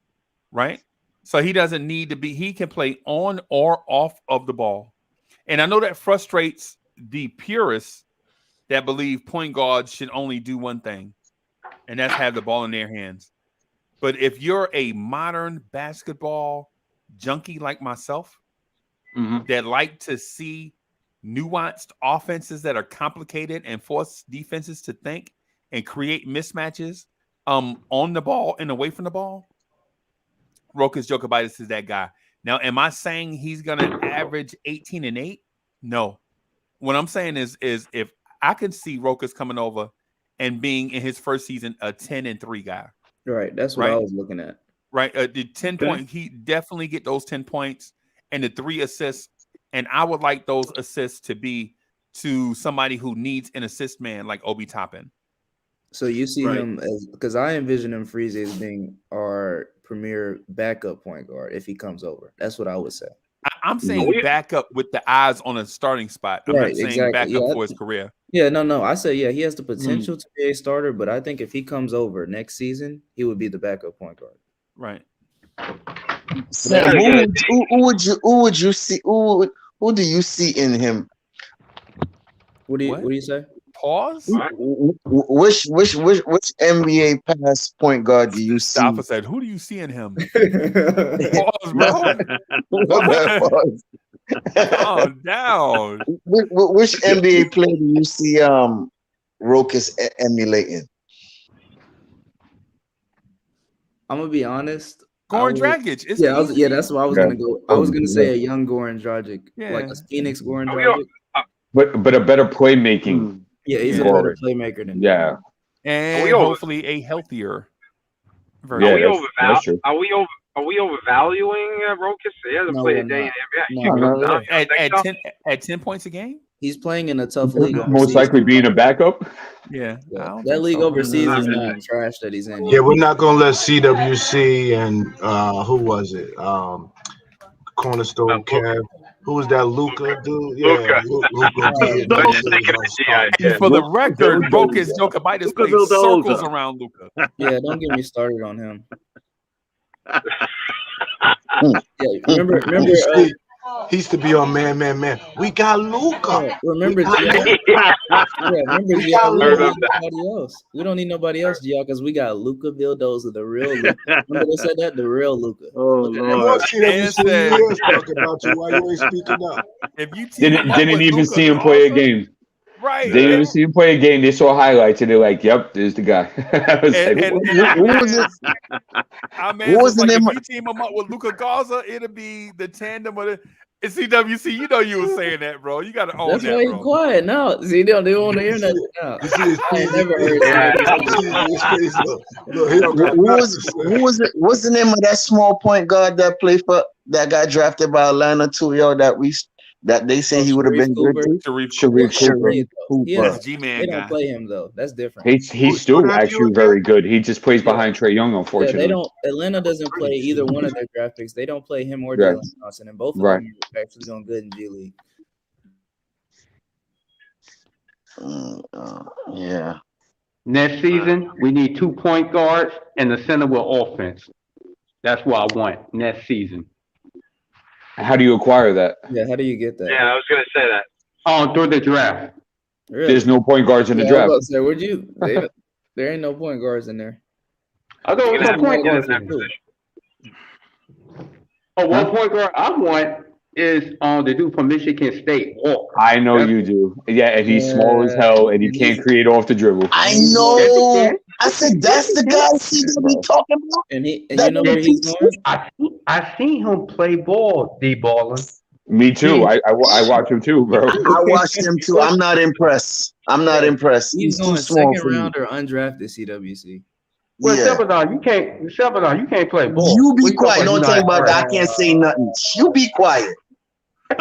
right? So he doesn't need to be, he can play on or off of the ball. And I know that frustrates the purists that believe point guards should only do one thing, and that's have the ball in their hands. But if you're a modern basketball junkie like myself, that like to see nuanced offenses that are complicated and force defenses to think and create mismatches on the ball and away from the ball, Rokas Jokubaitis is that guy. Now, am I saying he's going to average 18 and 8? No. What I'm saying is if I can see Rokas coming over and being in his first season a 10 and 3 guy. Right. That's what I was looking at. Right. The 10 point, he definitely get those 10 points and the 3 assists. And I would like those assists to be to somebody who needs an assist man like Obi Toppin. So you see him as, because I envision him Freeze as being our premier backup point guard if he comes over. That's what I would say. I'm saying backup with the eyes on a starting spot. I'm not saying backup for his career. Yeah, no. I say, he has the potential to be a starter, but I think if he comes over next season, he would be the backup point guard. Right. So who would you see? Who do you see in him What do you say? Pause. Which NBA past point guard do you see? Stopper said, "Who do you see in him?" Pause, bro. Calm down. Which NBA player do you see Rokas emulating? I'm gonna be honest. Goran Dragic. That's what I was gonna go. I was gonna say a young Goran Dragic, like a Phoenix Goran Dragic. But a better playmaking. Yeah, he's a better playmaker than and hopefully a healthier version. Are we overvaluing Rokas? He hasn't played a day in the NBA. At 10 points a game? He's playing in a tough league. Most likely being a backup. Yeah. That league overseas is not trash that he's in. Yeah, we're not gonna let CWC and who was it? Cornerstone Kev. Who was that? Luca dude? Yeah, Luca. For the record, Rokas Joker might have played circles around Luca. Yeah, don't get me started on him. Remember. He used to be on Man. We got Luca. Remember, we don't need nobody else. We don't need nobody else, Gia, because we got Luca Vildoza, the real Luca. Remember they said that? The real Luca. Oh, Lord. Talking about you. Why you ain't speaking up? If you didn't even see him play a game. Right. They didn't even see him play a game. They saw highlights and they're like, "Yep, there's the guy." I was who was it? What was the name? If you team him up with Luka Garza, it'll be the tandem of the CWC. You know you were saying that, bro. You got to own That's that, why he's bro. quiet now. See, they don't want to hear nothing now. I ain't never heard Who was it? What's the name of that small point guard that played for that got drafted by Atlanta too? That they say he would have been good. Sharif Cooper. Yeah, G-man they don't play him though. That's different. He's still actually very good. He just plays behind Trae Young, unfortunately. Atlanta doesn't play either one of their draft picks. They don't play him or Jalen Johnson, and both of them are actually doing good in G League. Yeah. Next season, we need 2 point guards and the center with offense. That's what I want next season. How do you acquire that? Yeah, how do you get that? Yeah, I was going to say that. Through the draft. Really? There's no point guards in the draft. I was about to say, there ain't no point guards in there. I thought no point guards in there. One point guard I want is the dude from Michigan State. I know you do. Yeah, and he's small as hell, and he can't create off the dribble. I know. I said that's the guy we talking about. And you know where he's going? I seen him play ball, D-balling. Me too. I watch him too, bro. I watched him too. I'm not impressed. He's going too small second round or undrafted CWC. Well, Thibodeau, you can't play ball. You be quiet. Don't talk about that. I can't say nothing. You be quiet.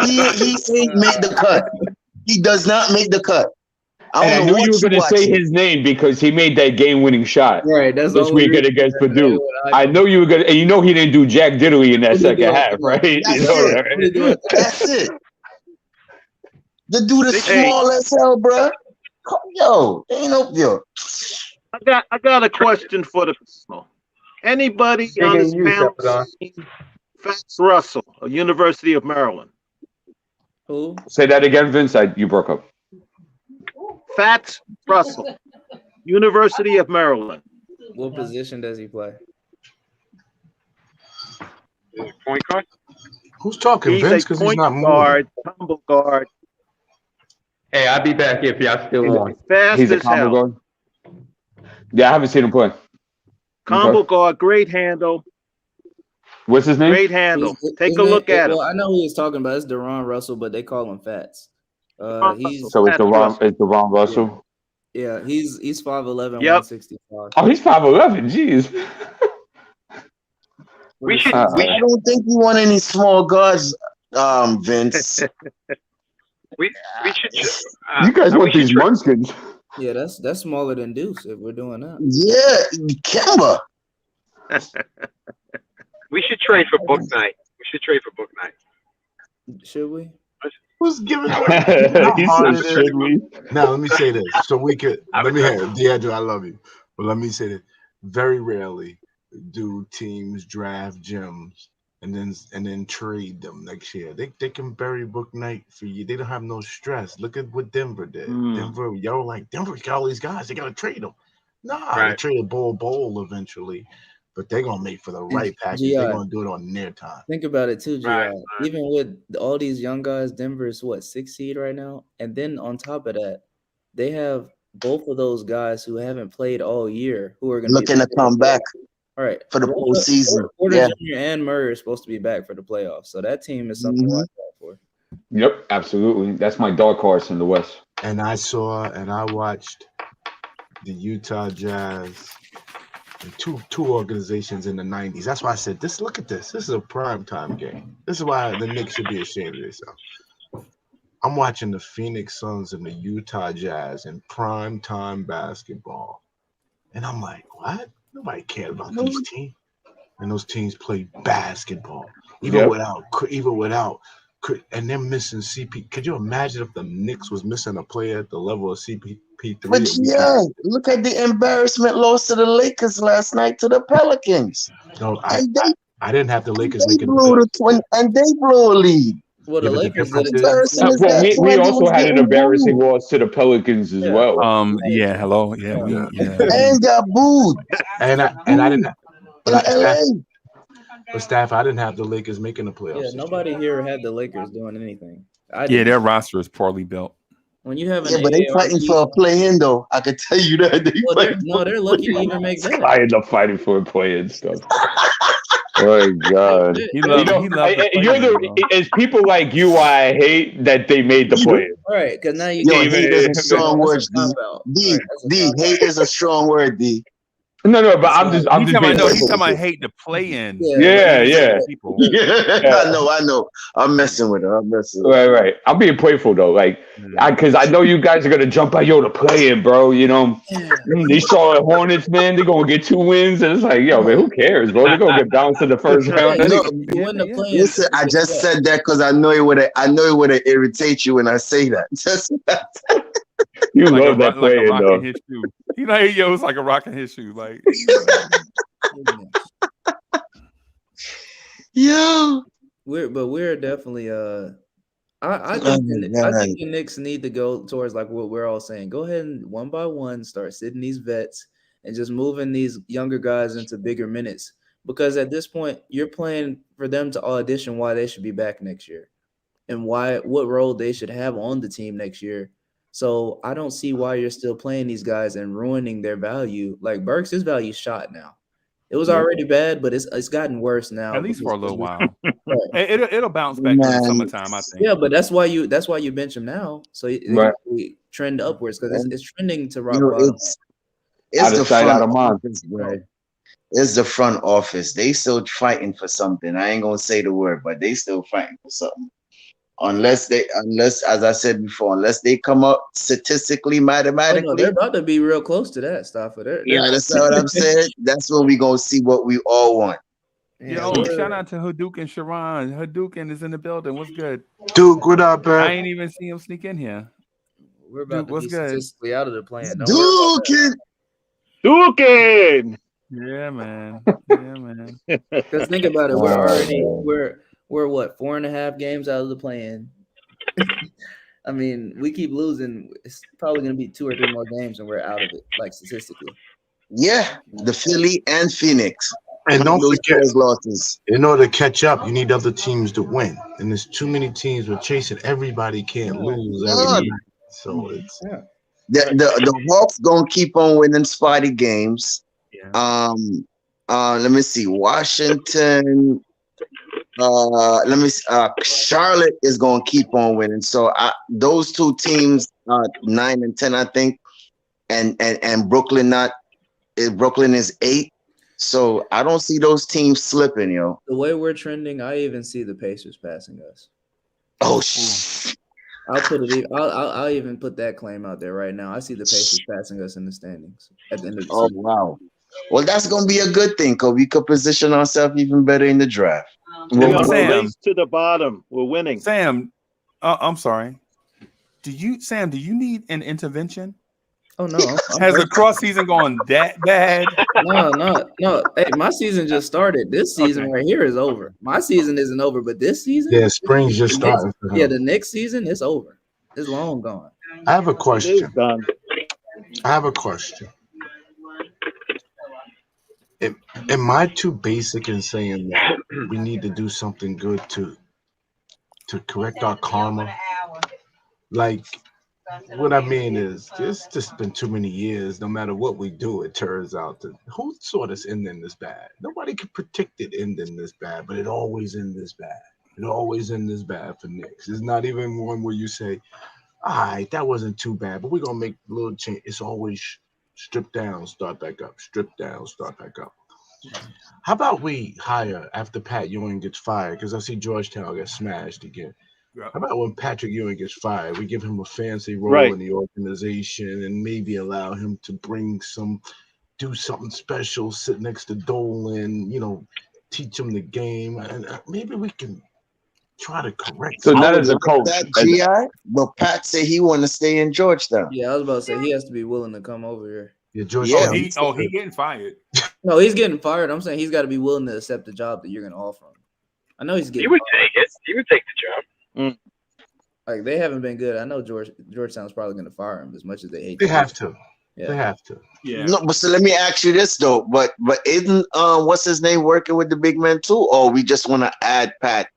He ain't made the cut. He does not make the cut. I knew you were going to say his name because he made that game-winning shot. Right, that's this weekend against Purdue. I know you were going to, and you know he didn't do jack diddly in that second half, right? That's it. The dude is small as hell, bro. Yo, ain't no. I got a question for the people. Anybody on this panel seen Fats Russell, of University of Maryland? Who? Say that again, Vince. You broke up. Fats Russell, University of Maryland. What position does he play? Point guard. Who's talking, Vince? Because he's not moving. Guard, combo guard. Hey, I'll be back if y'all still on. Fast He's a as combo hell. guard. Yeah, I haven't seen him play. Combo guard, great handle. What's his name? Great handle. Take a look at him. I know who he's talking about. It's Deron Russell, but they call him Fats. So it's Deron Russell. Yeah, he's 5'11", 165. Oh, he's 5'11". Jeez. We should. I don't think you want any small guards, Vince. we should. You guys want these munchkins? Yeah, that's smaller than Deuce. If we're doing that. Yeah, Kemba. We should trade for book night. Should we? Who's giving Should we? Now let me say this, so we could. Let me hear, DeAndre. I love you, but let me say this. Very rarely do teams draft gems and then trade them next year. They can bury Book Knight for you. They don't have no stress. Look at what Denver did. Denver got all these guys. They gotta trade them. Nah, they traded Bowl eventually, but they're gonna make for the right package. They're gonna do it on their time. Think about it too, G.I. Even with all these young guys, Denver is what, 6th seed right now, and then on top of that, they have both of those guys who haven't played all year who are going to looking to come back. All right, for the postseason. Porter Jr. and Murray are supposed to be back for the playoffs, so that team is something to watch out for. Yep, absolutely. That's my dark horse in the West. And I watched the Utah Jazz, and two organizations in the 90s. That's why I said this. Look at this. This is a primetime game. This is why the Knicks should be ashamed of themselves. I'm watching the Phoenix Suns and the Utah Jazz in primetime basketball, and I'm like, what? Nobody cared about these teams. And those teams play basketball, even without, and they're missing CP. Could you imagine if the Knicks was missing a player at the level of CP3? But look at the embarrassment loss to the Lakers last night to the Pelicans. No, I didn't have the Lakers making and they blew a lead. Well, the Lakers did it. We also had an embarrassing loss to the Pelicans as well. Hello. And got booed. And I didn't. But Staff, I didn't have the Lakers making the playoffs. Yeah, nobody here had the Lakers doing anything. Their roster is poorly built. When you have but they fighting for a play-in though. I can tell you that. They're lucky to even make that. I end up fighting for a play-in stuff. Oh my God! It's people like you I hate that they made the play. All right, because now you hate is a strong word. D, hate is a strong word. D. No, but I'm just he's talking about hate to play in. Yeah. I know. I'm messing with her. Right. I'm being playful though, like, because I know you guys are gonna jump out, to play in, bro. You know, they saw the Hornets, man. They're gonna get 2 wins, and it's like, man, who cares, bro? They're gonna get bounced in the first round. Listen, I just said that because I know it would irritate you when I say that. You like love that play, though. He like, it's like a rock in his shoe. Like, we're definitely I think the Knicks need to go towards like what we're all saying. Go ahead and one by one start sitting these vets and just moving these younger guys into bigger minutes. Because at this point, you're playing for them to audition why they should be back next year and what role they should have on the team next year. So I don't see why you're still playing these guys and ruining their value. Like Burks, his value's shot now. It was already bad, but it's gotten worse now. At least for a little while. It'll bounce back in the summertime, I think. Yeah, but that's why you bench him now, so it trend upwards because it's trending to rock bottom. It's the front office, right? It's the front office. They still fighting for something. I ain't gonna say the word, but they still fighting for something. Unless, as I said before, unless they come up statistically, mathematically, they're about to be real close to that stuff. That's what I'm saying. That's when we gonna see what we all want. Shout out to Hadouken and Sharon. Hadouken is in the building. What's good, Duke? What up, man? I ain't even see him sneak in here. We're about to be statistically out of the plan. Duking. Yeah, man. Because think about it, we're what 4.5 games out of the plan. I mean, we keep losing. It's probably going to be 2 or 3 more games, and we're out of it, like statistically. Yeah, the Philly and Phoenix. And don't forget losses. In order to catch up, you need other teams to win, and there's too many teams we're chasing. Everybody can't lose every night. So it's the Hawks gonna keep on winning spotty games. Let me see, Washington. Charlotte is gonna keep on winning. So those 2 teams, 9 and 10, I think, and Brooklyn Brooklyn is 8. So I don't see those teams slipping, yo. The way we're trending, I even see the Pacers passing us. Oh, I'll even put that claim out there right now. I see the Pacers passing us in the standings at the end of the season. Oh, wow. Well, that's gonna be a good thing because we could position ourselves even better in the draft. We're race to the bottom. We're winning. Sam, I'm sorry. Do you need an intervention? Oh no, Has the cross season gone that bad? No. Hey, my season just started. This season right here is over. My season isn't over, but this season, Yeah, spring's just starting for him. yeah, the next season it's over. It's long gone. I have a question. Done. I have a question. Am I too basic in saying that we need to do something good to correct our karma? Like, what I mean is, it's just been too many years. No matter what we do, it turns out that who saw this ending this bad? Nobody could predict it ending this bad, but it always ends this bad. It always ends this bad for Knicks. It's not even one where you say, all right, that wasn't too bad, but we're going to make a little change. It's always strip down, start back up, strip down, start back up. How about we hire after Pat Ewing gets fired? Because I see Georgetown get smashed again. How about when Patrick Ewing gets fired, we give him a fancy role in the organization and maybe allow him to do something special, sit next to Dolan, teach him the game, and maybe we can try to correct. So not as a coach. That GI, but Pat said he want to stay in Georgetown. Yeah, I was about to say he has to be willing to come over here. Yeah, Georgetown. He getting fired. No, he's getting fired. I'm saying he's got to be willing to accept the job that you're going to offer him. I know he's getting. He would take it. He would take the job. Like they haven't been good. I know Georgetown's probably going to fire him as much as they hate. They have to. Yeah. They have to. Yeah. No, but so let me ask you this though. But isn't what's his name working with the big man too, or we just want to add Pat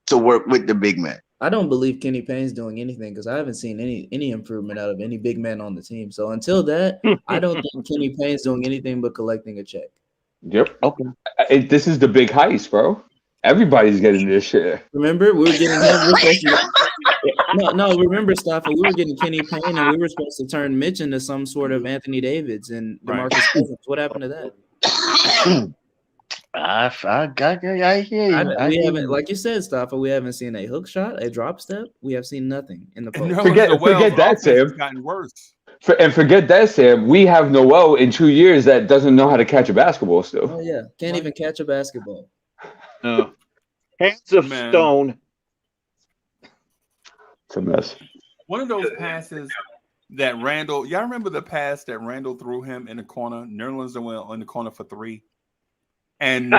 to work with the big man? I don't believe Kenny Payne's doing anything because I haven't seen any improvement out of any big man on the team. So until that, I don't think Kenny Payne's doing anything but collecting a check. Yep. Okay. This is the big heist, bro. Everybody's getting this shit. Remember, we were getting remember, Staffa, we were getting Kenny Payne and we were supposed to turn Mitch into some sort of Anthony Davids and DeMarcus Cousins. What happened to that? I hear you. We haven't, like you said, Staffa, we haven't seen a hook shot, a drop step. We have seen nothing in the post. Forget that, Sam. It's gotten worse. Forget that, Sam. We have Noel in 2 years that doesn't know how to catch a basketball still. Oh yeah, can't even catch a basketball. No. Hands of stone. It's a mess. One of those passes that Randall, y'all remember the pass that Randall threw him in the corner? Nerlens Noel in the corner for three. And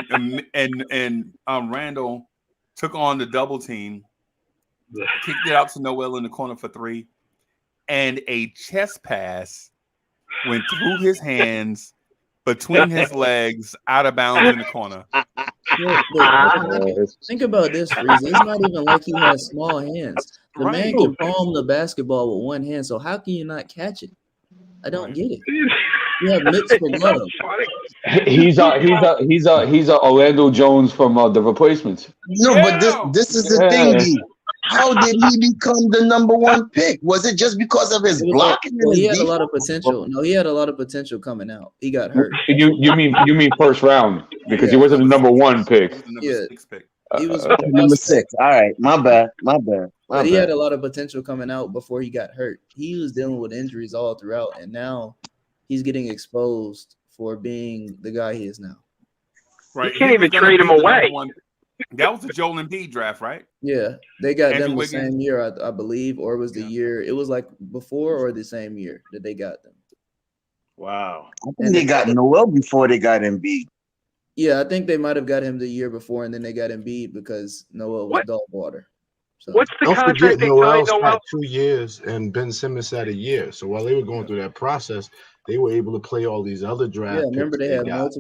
Randall took on the double team, kicked it out to Noel in the corner for three, and a chest pass went through his hands, between his legs, out of bounds in the corner. Think about this, Freezy. It's not even like he has small hands. The man can palm the basketball with one hand, so how can you not catch it? I don't get it. You have mixed bravado. He's a Orlando Jones from the Replacements. No, but this is the thing, D. How did he become the number one pick? Was it just because of his blocking? Well, he had a lot of potential. No, he had a lot of potential coming out. He got hurt. You mean first round because he wasn't the number one pick. Yeah, he was number 6. All right, my bad. But he had a lot of potential coming out before he got hurt. He was dealing with injuries all throughout, and now he's getting exposed for being the guy he is now. Right, you can't even trade him away. That was the Joel Embiid draft, right? Yeah, they got Andrew them the Wiggins. same year, I believe, or it was the year. It was like before or the same year that they got them. Wow. I think they got Noel before they got Embiid. Yeah, I think they might have got him the year before, and then they got Embiid because Noel was dog water. So. What's the Don't contract forget they Noel's signed had Noel? 2 years and Ben Simmons had a year. So while they were going through that process, they were able to play all these other draft. Yeah, remember picks they had got.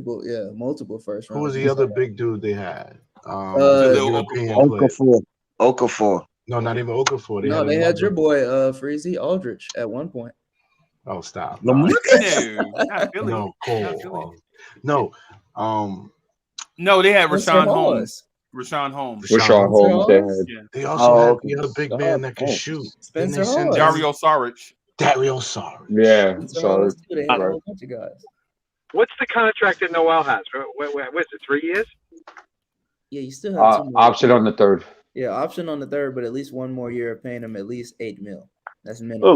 multiple first rounds. Who was the other big dude they had? Okafor. No, not even Okafor. They had your boy Freezy Aldrich at one point. Oh, stop. No, Cole. No. No, they had Rashawn Holmes. Rashawn Holmes. They also had the other big man that could shoot. Spencer Dario Saric. Yeah. Saric. They had a whole bunch of guys. What's the contract that Noel has? What is it? 3 years? Yeah, you still have 2 more. Option on the third. Yeah, option on the third, but at least 1 more year of paying him at least $8 million. That's minimum.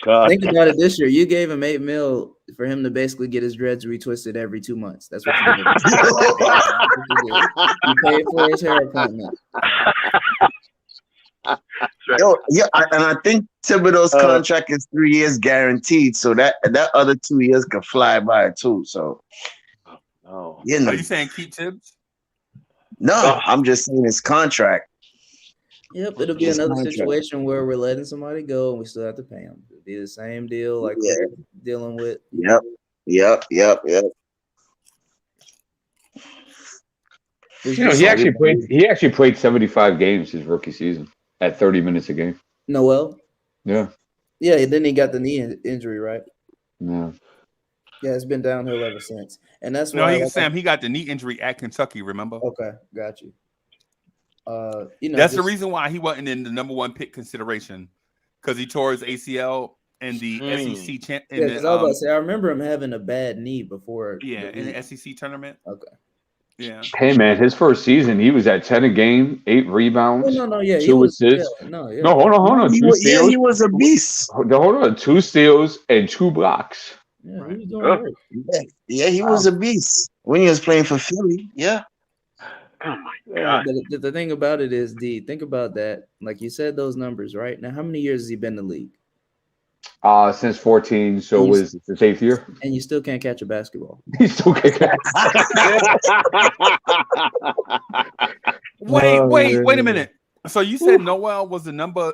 God. Think about it this year. You gave him $8 million for him to basically get his dreads retwisted every 2 months. That's what you did. You paid for his hair appointment. Yo, yeah, and I think Thibodeau's contract is 3 years guaranteed, so that other 2 years can fly by too. So, you know. Are you saying keep Tibbs? No, I'm just saying his contract. Yep, it'll be another situation where we're letting somebody go and we still have to pay them. It'll be the same deal like we're dealing with. Yep. You know, he actually played 75 games his rookie season at 30 minutes a game. Noel? Yeah. Yeah, then he got the knee injury, right? Yeah. Yeah, it's been downhill ever since. And that's why he got the knee injury at Kentucky, remember? Okay, got you. That's the reason why he wasn't in the number 1 pick consideration, because he tore his ACL in the SEC champ. Yeah, because I was about to say, I remember him having a bad knee before. Yeah, in the SEC tournament. Okay. Yeah. Hey man, his first season he was at 10 a game, 8 rebounds, 2 assists. No, hold on. He was a beast. Hold on, 2 steals and 2 blocks. Yeah, he was doing great. Yeah, he was a beast when he was playing for Philly. Yeah. Oh my God. The thing about it is, think about that. Like you said, those numbers, right? Now, how many years has he been in the league? Since 14, so was his 8th year. And you still can't catch a basketball. He still can't catch. Wait a minute. So you said Noel was the number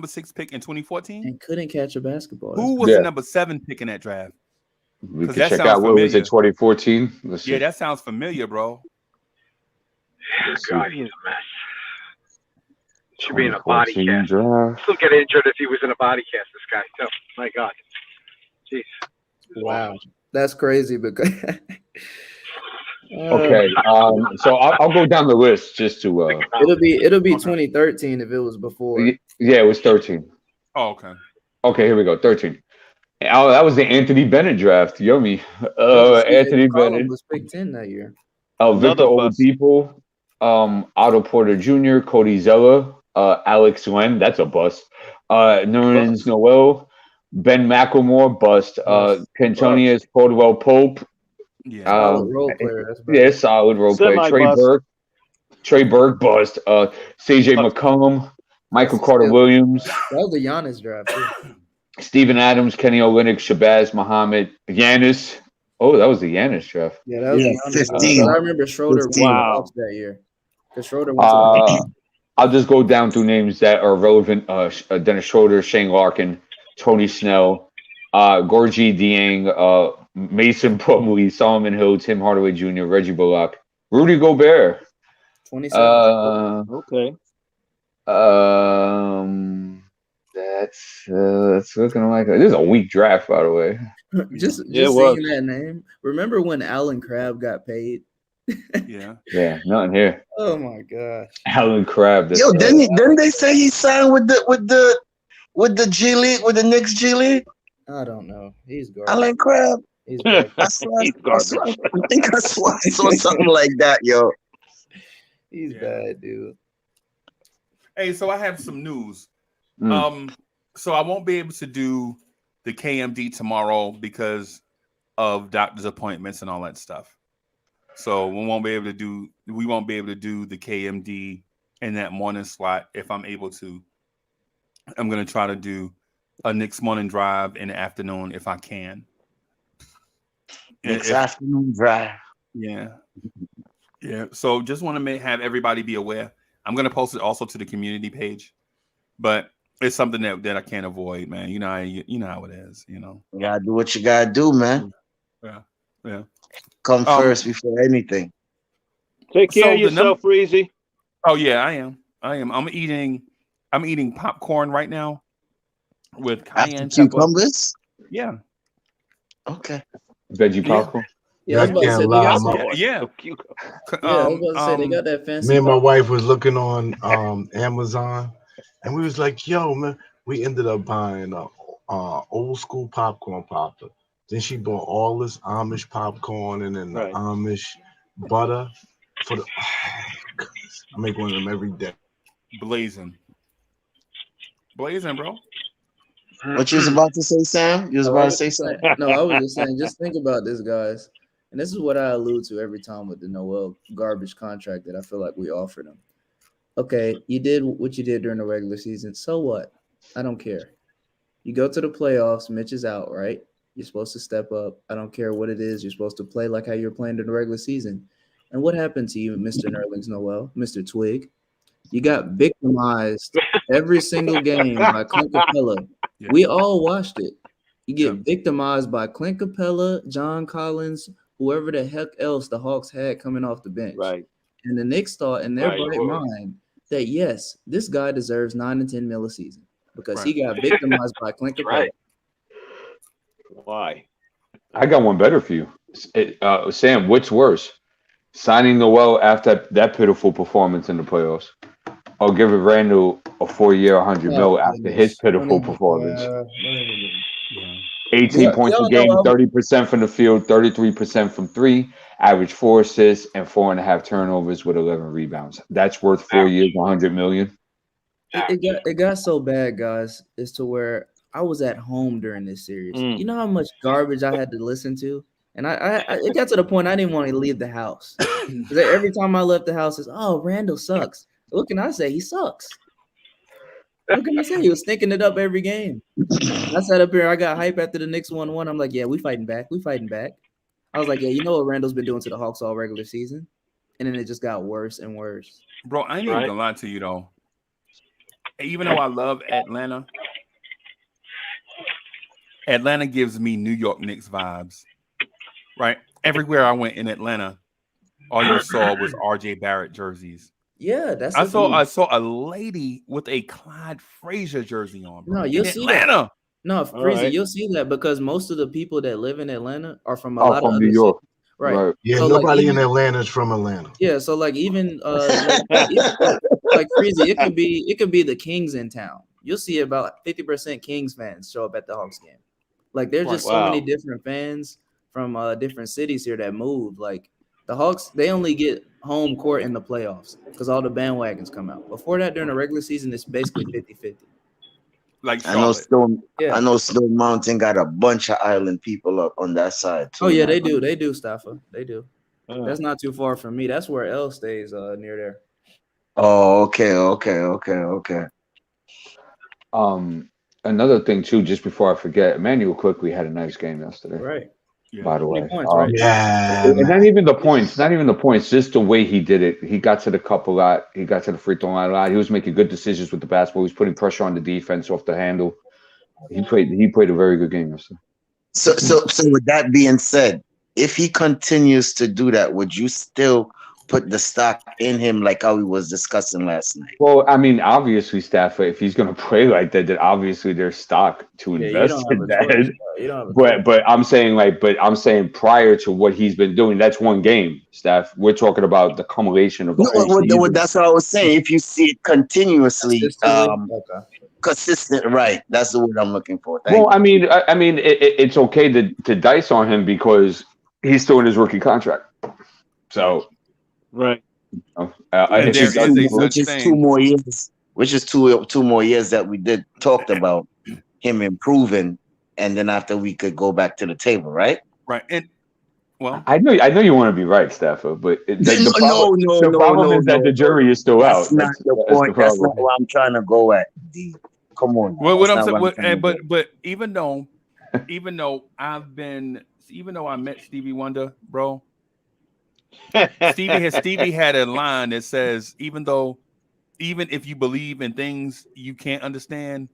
6 pick in 2014 and couldn't catch a basketball. Who was the number 7 pick in that draft? We can check out what was it, 2014. Yeah, that sounds familiar, bro. God, he's a mess. Should be in a body cast. Draft. He'll get injured if he was in a body cast, this guy. Oh, my God. Jeez. Wow. That's crazy because okay. So I'll go down the list just to it'll be 2013 if it was before. Yeah, it was 13. Oh, okay. Okay, here we go. 13. Oh, that was the Anthony Bennett draft. Yummy. Anthony Bennett was picked 10 that year. Victor Oladipo, Otto Porter Jr., Cody Zeller, Alex Len, that's a bust. Nerlens Noel, Ben McLemore, bust. Cantonius Caldwell Pope. Yeah. Solid role player. Solid role player. Trey Burke, bust. CJ McCollum, Michael Carter Williams. That was the Giannis draft. Too. Steven Adams, Kenny Olynyk, Shabazz Muhammad, Giannis. Oh, that was the Giannis draft. Yeah, that was the Giannis 15. draft. I remember Schroeder won that year. Because Schroeder I'll just go down through names that are relevant. Dennis Schroeder, Shane Larkin, Tony Snell, Gorgie Dieng, Mason Plumlee, Solomon Hill, Tim Hardaway Jr., Reggie Bullock, Rudy Gobert. 27. Okay. That's looking like this is a weak draft, by the way. Just saying that name. Remember when Alan Crabb got paid? Yeah, nothing here. Oh my gosh, Alan Crabb. Yo, didn't they say he signed with the G League, with the Knicks G League? I don't know. He's garbage. Alan Crabb. He's garbage. I think I saw something like that, yo. He's bad, dude. Hey, so I have some news. So I won't be able to do the KMD tomorrow because of doctor's appointments and all that stuff. So we won't be able to do the KMD in that morning slot if I'm able to. I'm gonna try to do a Knicks morning drive in the afternoon if I can. Knicks afternoon drive. Yeah. So just want to have everybody be aware. I'm gonna post it also to the community page, but it's something that I can't avoid, man. You know how it is. You gotta do what you gotta do, man. Yeah. Come first before anything. Take care of yourself, Reezy. Oh yeah, I am. I'm eating popcorn right now with cayenne cucumbers. Yeah. Okay. Veggie popcorn. Yeah, I was about to say, they got some. Yeah. I was about to say they got that fancy. Me and my wife was looking on Amazon, and we was like, "Yo, man," we ended up buying a old school popcorn popper. Then she bought all this Amish popcorn and then the Amish butter for the. I make one of them every day. Blazing, bro. What you was about to say, Sam? You was about to say something? No, I was just saying, just think about this, guys. And this is what I allude to every time with the Noel garbage contract that I feel like we offered him. okay, you did what you did during the regular season. So what? I don't care. You go to the playoffs, Mitch is out, right? You're supposed to step up. I don't care what it is. You're supposed to play like how you're playing during the regular season. And what happened to you, Mr. Nerlings Noel, Mr. Twig? You got victimized every single game by Clint Capella. Yeah. We all watched it. You get Yeah. victimized by Clint Capella, John Collins, whoever the heck else the Hawks had coming off the bench. Right. And the Knicks thought in their Right. bright mind that yes, this guy deserves 9 to 10 mil a season because he got victimized by Clint Capella. Right. Why? I got one better for you. Sam, what's worse? Signing Noel after that pitiful performance in the playoffs, or giving Randall a 4-year, 100 mil after his pitiful performance? 18 points a game, 30% from the field, 33% from three, average 4 assists and 4.5 turnovers with 11 rebounds. That's worth 4 years, 100 million. It got so bad, guys, is to where I was at home during this series. You know how much garbage I had to listen to? And it got to the point I didn't want to leave the house. Every time I left the house, it's, oh, Randall sucks. What can I say? He sucks. What can I say? He was stinking it up every game. I sat up here. I got hype after the Knicks 1-1. I'm like, yeah, we fighting back. We fighting back. I was like, yeah, you know what Randall's been doing to the Hawks all regular season? And then it just got worse and worse. Bro, I ain't even gonna lie to you, though. Even though I love Atlanta, Atlanta gives me New York Knicks vibes, right? Everywhere I went in Atlanta, all you saw was RJ Barrett jerseys. Yeah, that's. I saw a lady with a Clyde Frazier jersey on. Bro, no, you'll in see Atlanta. That. No, Freezy, you'll see that because most of the people that live in Atlanta are from a lot of New York. Cities. Right. Yeah, so nobody in Atlanta is from Atlanta. Yeah, so like even like Freezy, it could be the Kings in town. You'll see about 50% Kings fans show up at the Hawks game. Like there's just so many different fans from different cities here that moved. Like the Hawks, they only get home court in the playoffs because all the bandwagons come out. Before that, during the regular season, it's basically 50-50. Like I know Stone Mountain got a bunch of island people up on that side too. Oh yeah, they do. They do, Staffa. They do. That's not too far from me. That's where L stays near there. Oh, okay. Another thing too, just before I forget, Emmanuel quickly had a nice game yesterday. Right. By the way, points, right? And not even the points, just the way he did it. He got to the cup a lot. He got to the free throw line a lot. He was making good decisions with the basketball. He was putting pressure on the defense off the handle. He played a very good game yesterday. So with that being said, if he continues to do that, would you still put the stock in him like how we was discussing last night? Well, I mean, obviously, Stafford, if he's going to play like that, then obviously there's stock to invest in that. But I'm saying prior to what he's been doing, that's one game, Staff. We're talking about the accumulation of the whole season. That's what I was saying. If you see it continuously, consistent, right? That's the word I'm looking for. I mean, it's okay to dice on him because he's still in his rookie contract. So. Right. Which is 2 more years. Which is two more years that we did talked about him improving, and then after we could go back to the table, right? Right. And well, I know you want to be right, Stafford, but the problem is that the jury is still out. That's not the point. That's not what I'm trying to go at. Come on. Well, what I'm saying, but even though I met Stevie Wonder, bro. Stevie had a line that says, even if you believe in things you can't understand,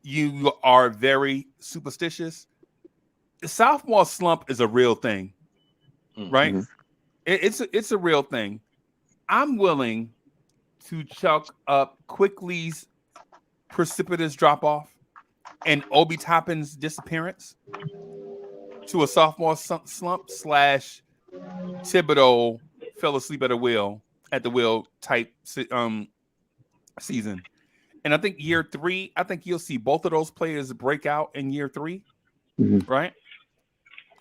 you are very superstitious. The sophomore slump is a real thing, right? Mm-hmm. It's a real thing. I'm willing to chalk up Quickly's precipitous drop off and Obi Toppin's disappearance to a sophomore slump / Thibodeau fell asleep at the wheel type season. And I think year 3, I think you'll see both of those players break out in year 3, right?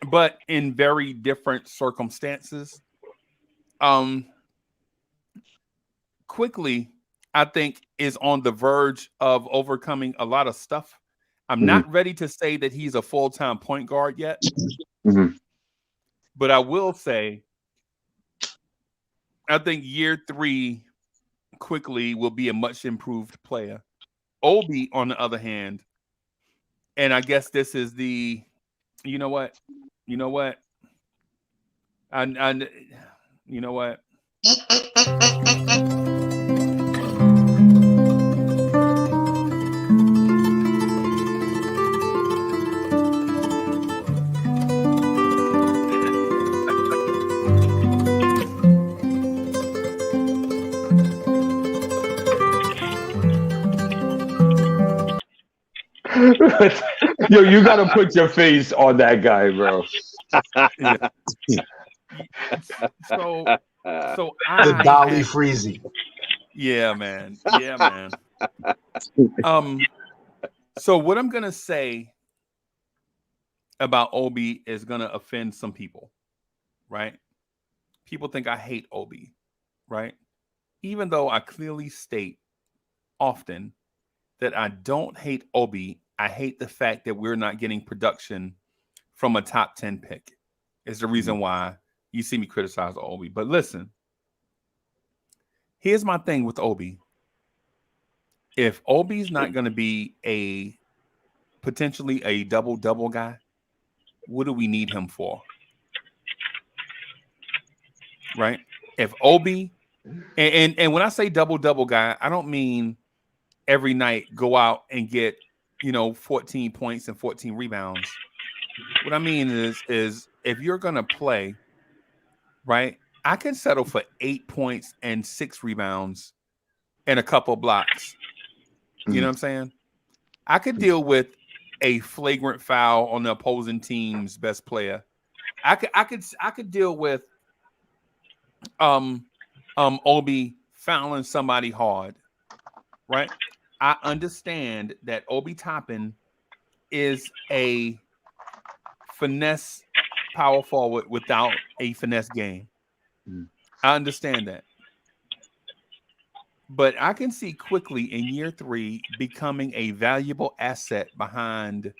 But in very different circumstances. Quickly, I think, is on the verge of overcoming a lot of stuff. I'm not ready to say that he's a full-time point guard yet. But I will say, I think year 3 quickly will be a much improved player. Obi, on the other hand, and I guess this is the, you know what, you know what, you know what. Yo, you gotta put your face on that guy, bro. Yeah. So The I Dolly had, Freezy. yeah, man. Yeah, man. So what I'm gonna say about Obi is gonna offend some people, right? People think I hate Obi, right? Even though I clearly state often that I don't hate Obi, I hate the fact that we're not getting production from a top 10 pick. Is the reason why you see me criticize Obi. But listen, here's my thing with Obi. If Obi's not going to be a potentially a double guy, what do we need him for? Right? If Obi, and when I say double guy, I don't mean every night go out and get, 14 points and 14 rebounds. What I mean is if you're going to play, right, I can settle for 8 points and 6 rebounds and a couple blocks. You know what I'm saying? I could deal with a flagrant foul on the opposing team's best player. I could deal with Obi fouling somebody hard, right? I understand that Obi Toppin is a finesse power forward without a finesse game. I understand that. But I can see quickly in year 3 becoming a valuable asset behind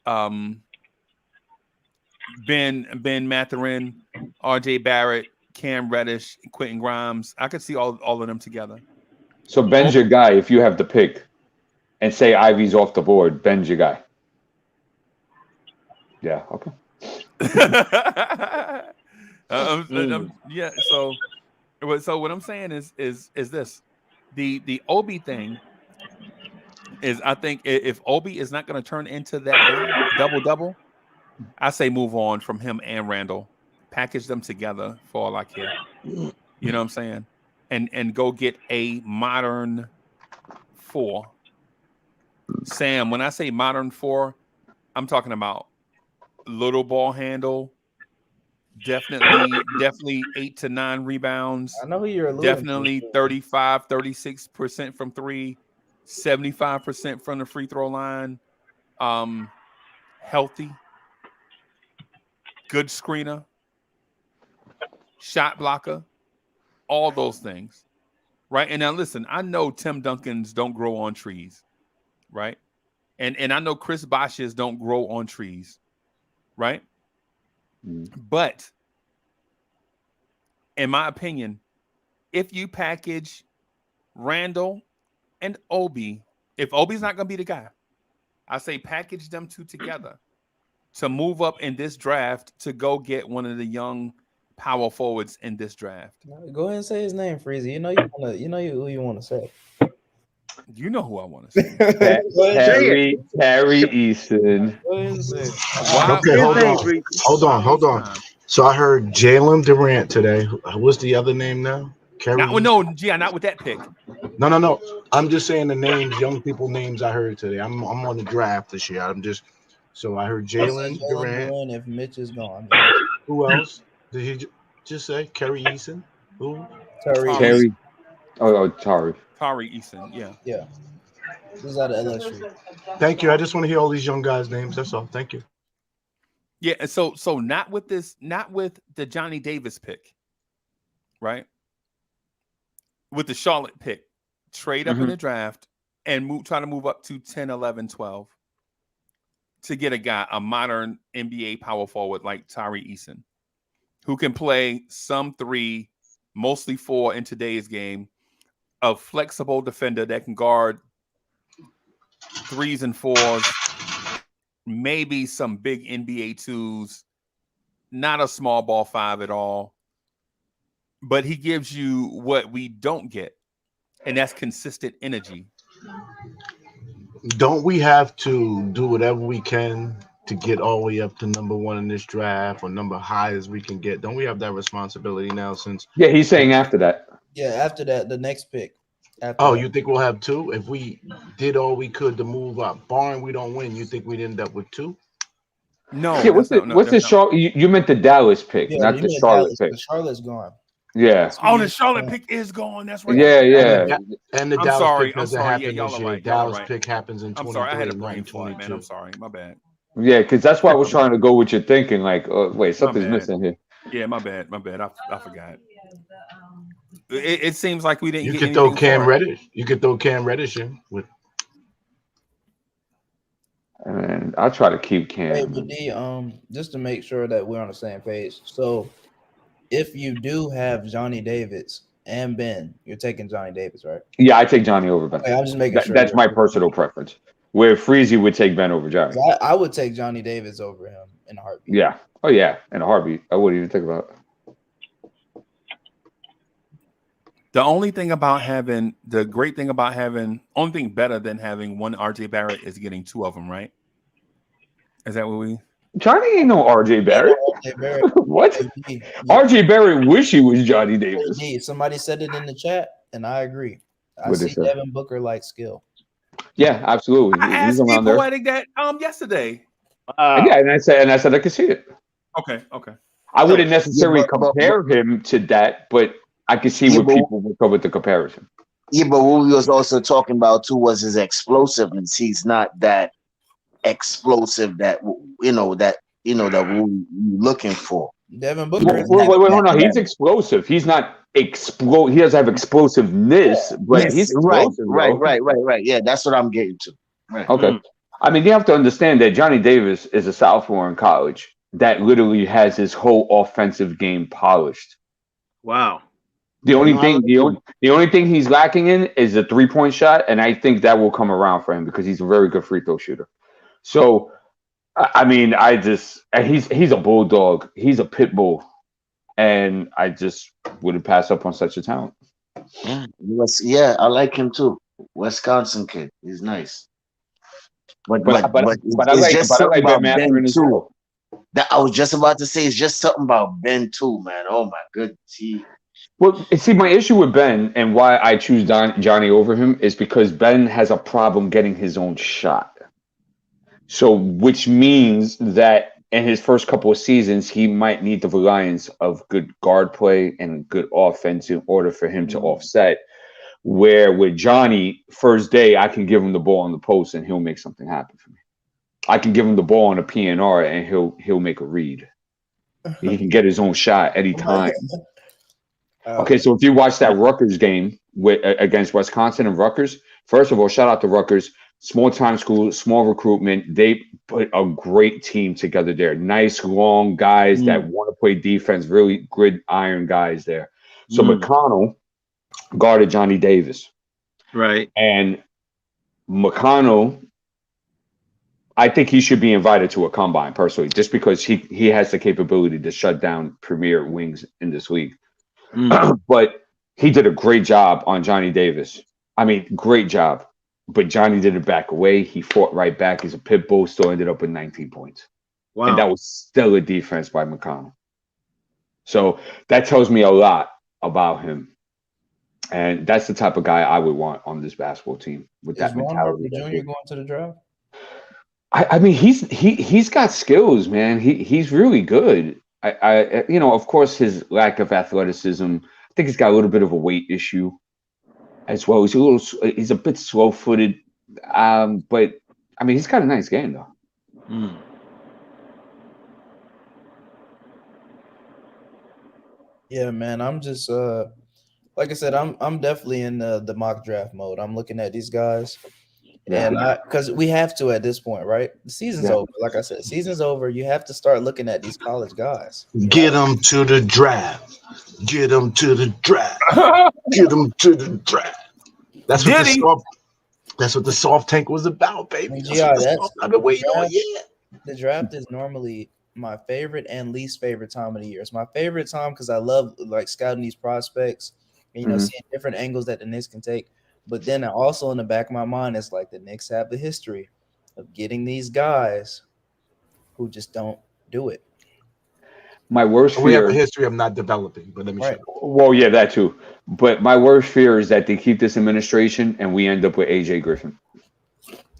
Ben Mathurin, RJ Barrett, Cam Reddish, Quentin Grimes. I could see all of them together. So Ben's your guy if you have the pick, and say Ivy's off the board. Ben's your guy. Yeah. Okay. Yeah. So what I'm saying is this: the Obi thing is, I think if Obi is not going to turn into that guy, double, I say move on from him and Randall. Package them together for all I care. You know what I'm saying? And go get a modern 4. Sam, when I say modern 4, I'm talking about little ball handle, definitely 8 to 9 rebounds. I know who you're alluding definitely to. 35, 36% from 3, 75% from the free throw line. Healthy, good screener, shot blocker, all those things. Right. And now listen, I know Tim Duncans don't grow on trees, right? And I know Chris Bosh's don't grow on trees, right? But in my opinion, if you package Randall and Obi, if Obi's not going to be the guy, I say package them two together to move up in this draft to go get one of the young power forwards in this draft. Go ahead and say his name, Freezy. You know who you want to say. You know who I want to say. Harry Eason. Okay, hold on. So I heard Jalen Durant today. What's the other name now? Not with that pick. No. I'm just saying the names, young people names I heard today. I'm on the draft this year. So I heard Jalen Durant. If Mitch is gone. Who else? Did he just say Kerry Eason? Who? Terry. Oh, Tari. Tari Eason, yeah. Yeah. He's out of LSU. Thank you. I just want to hear all these young guys' names. That's all. Thank you. Yeah, and so not with the Johnny Davis pick, right? With the Charlotte pick, trade up in the draft and try to move up to 10, 11, 12 to get a modern NBA power forward like Tari Eason, who can play some 3, mostly 4 in today's game. a flexible defender that can guard 3s and 4s, maybe some big NBA 2s, not a small ball 5 at all. But he gives you what we don't get, and that's consistent energy. Don't we have to do whatever we can to get all the way up to number 1 in this draft or number high as we can get? Don't we have that responsibility now? Since he's saying after that. Yeah, after that, the next pick. You think we'll have 2? If we did all we could to move up, barring we don't win, you think we'd end up with 2? No. Yeah, what's the Charlotte? You meant the Dallas pick, not the Charlotte pick. Charlotte's gone. Yeah. Oh, the Charlotte pick is gone. That's right. Yeah. And the Dallas pick doesn't happen this year. Right. Dallas pick happens in 2023. I'm sorry, I had a brain fart, man. I'm sorry, my bad. Yeah, because that's why I was trying to go with your thinking. Like, wait, something's missing here. Yeah, my bad. I forgot. It seems like we didn't. You could throw Cam Reddish. You could throw Cam Reddish in with. And I'll try to keep Cam. Hey, but D, just to make sure that we're on the same page. So, if you do have Johnny Davis and Ben, you're taking Johnny Davis, right? Yeah, I take Johnny over Ben. Okay, I'm just making sure. That's my personal preference. Where Freezy would take Ben over Johnny. I would take Johnny Davis over him in a heartbeat. Yeah. Oh yeah, in a heartbeat. I wouldn't even think about it. The great thing about having, only thing better than having one RJ Barrett is getting 2 of them, right? Is that what we? Johnny ain't no RJ Barrett. RJ Barrett. What? RJ Barrett wish he was Johnny Davis. Somebody said it in the chat, and I agree. I see Devin Booker like skill. Yeah, absolutely. I asked me Poetic that yesterday. Yeah, and I said I could see it. Okay. I wouldn't necessarily compare him to that, but I could see what people would come with the comparison. Yeah, but what we was also talking about too was his explosiveness. He's not that explosive that that we're looking for. Devin Booker. Wait, hold on. He's explosive. He's not He doesn't have explosiveness, but he's explosive. Right. Yeah, that's what I'm getting to. Right. Okay. I mean, you have to understand that Johnny Davis is a sophomore in college that literally has his whole offensive game polished. Wow. The only thing he's lacking in is a 3-point shot, and I think that will come around for him because he's a very good free throw shooter. So, I mean, he's a bulldog. He's a pit bull, and I just wouldn't pass up on such a talent. Yeah, I like him too. Wisconsin kid, he's nice. But I like Ben too. That I was just about to say, it's just something about Ben too, man. Oh my goodness. Well, see, my issue with Ben and why I choose Johnny over him is because Ben has a problem getting his own shot. So, which means that in his first couple of seasons, he might need the reliance of good guard play and good offense in order for him to offset. Where with Johnny, first day, I can give him the ball on the post and he'll make something happen for me. I can give him the ball on a PNR and he'll make a read. He can get his own shot anytime. Okay, so if you watch that Rutgers game against Wisconsin and Rutgers, first of all, shout out to Rutgers. Small time school, small recruitment. They put a great team together there. Nice, long guys that want to play defense, really gridiron guys there. So McConnell guarded Johnny Davis. Right. And McConnell, I think he should be invited to a combine personally, just because he has the capability to shut down premier wings in this league. But he did a great job on Johnny Davis. I mean, great job. But Johnny didn't back away. He fought right back. He's a pit bull, still ended up with 19 points. Wow. And that was still a defense by McConnell. So that tells me a lot about him. And that's the type of guy I would want on this basketball team with that mentality. Is Junior going to the draft? I mean, he's got skills, man. He's really good. I of course, his lack of athleticism. I think he's got a little bit of a weight issue as well. He's a bit slow-footed, but I mean, he's got a nice game though. Yeah, man. I'm just like I said, I'm definitely in the mock draft mode. I'm looking at these guys. And because we have to at this point, right? The season's over. Like I said, season's over. You have to start looking at these college guys. Get them to the draft. Get them to the draft. Get them to the draft. That's what that's what the soft tank was about, baby. I've been waiting on. Yeah. The draft is normally my favorite and least favorite time of the year. It's my favorite time because I love like scouting these prospects and seeing different angles that the Knicks can take. But then also in the back of my mind, it's like the Knicks have the history of getting these guys who just don't do it. My worst fear. We have a history of not developing, but let me show you. Well, yeah, that too. But my worst fear is that they keep this administration and we end up with AJ Griffin.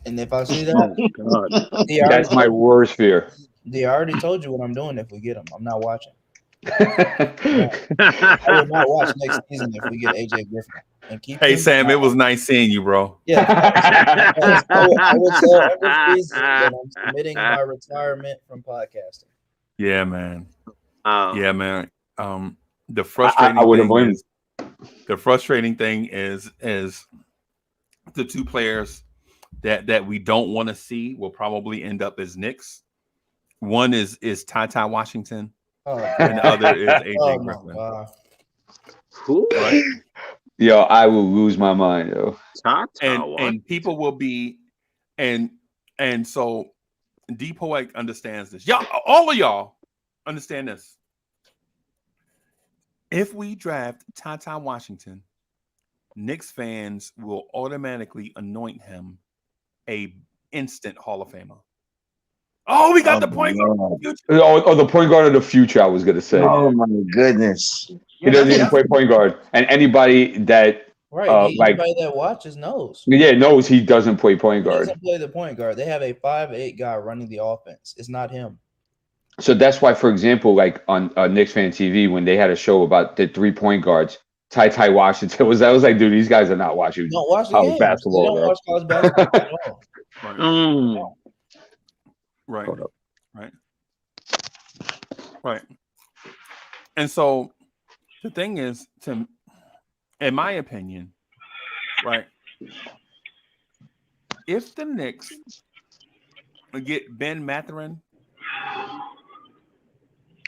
And if I see that, that's my worst fear. They already told you what I'm doing if we get him. I'm not watching. I will not watch next season if we get AJ Griffin. And keep hey, Sam, it was nice seeing you, bro. Yeah. I will tell every season that I'm submitting my retirement from podcasting. Yeah, man. Yeah, man. The frustrating thing is the two players that we don't want to see will probably end up as Knicks. One is Ty Washington, and the other is AJ Griffin. Who? Right? Yo, I will lose my mind, yo. And people will be, and so D Poetic understands this. Y'all, all of y'all understand this. If we draft Ty Washington, Knicks fans will automatically anoint him a instant Hall of Famer. Oh, we got the point guard of the future. Oh, the point guard of the future, I was going to say. Oh, my goodness. He doesn't even play point guard. And anybody that anybody that watches knows. Yeah, knows he doesn't play point guard. He doesn't play the point guard. They have a 5'8" guy running the offense. It's not him. So that's why, for example, like on Knicks Fan TV, when they had a show about the 3-point guards, Ty Washington was like, dude, these guys are not watching college basketball. They don't watch college basketball at all. Right. And so the thing is, in my opinion, right, if the Knicks get Ben Mathurin,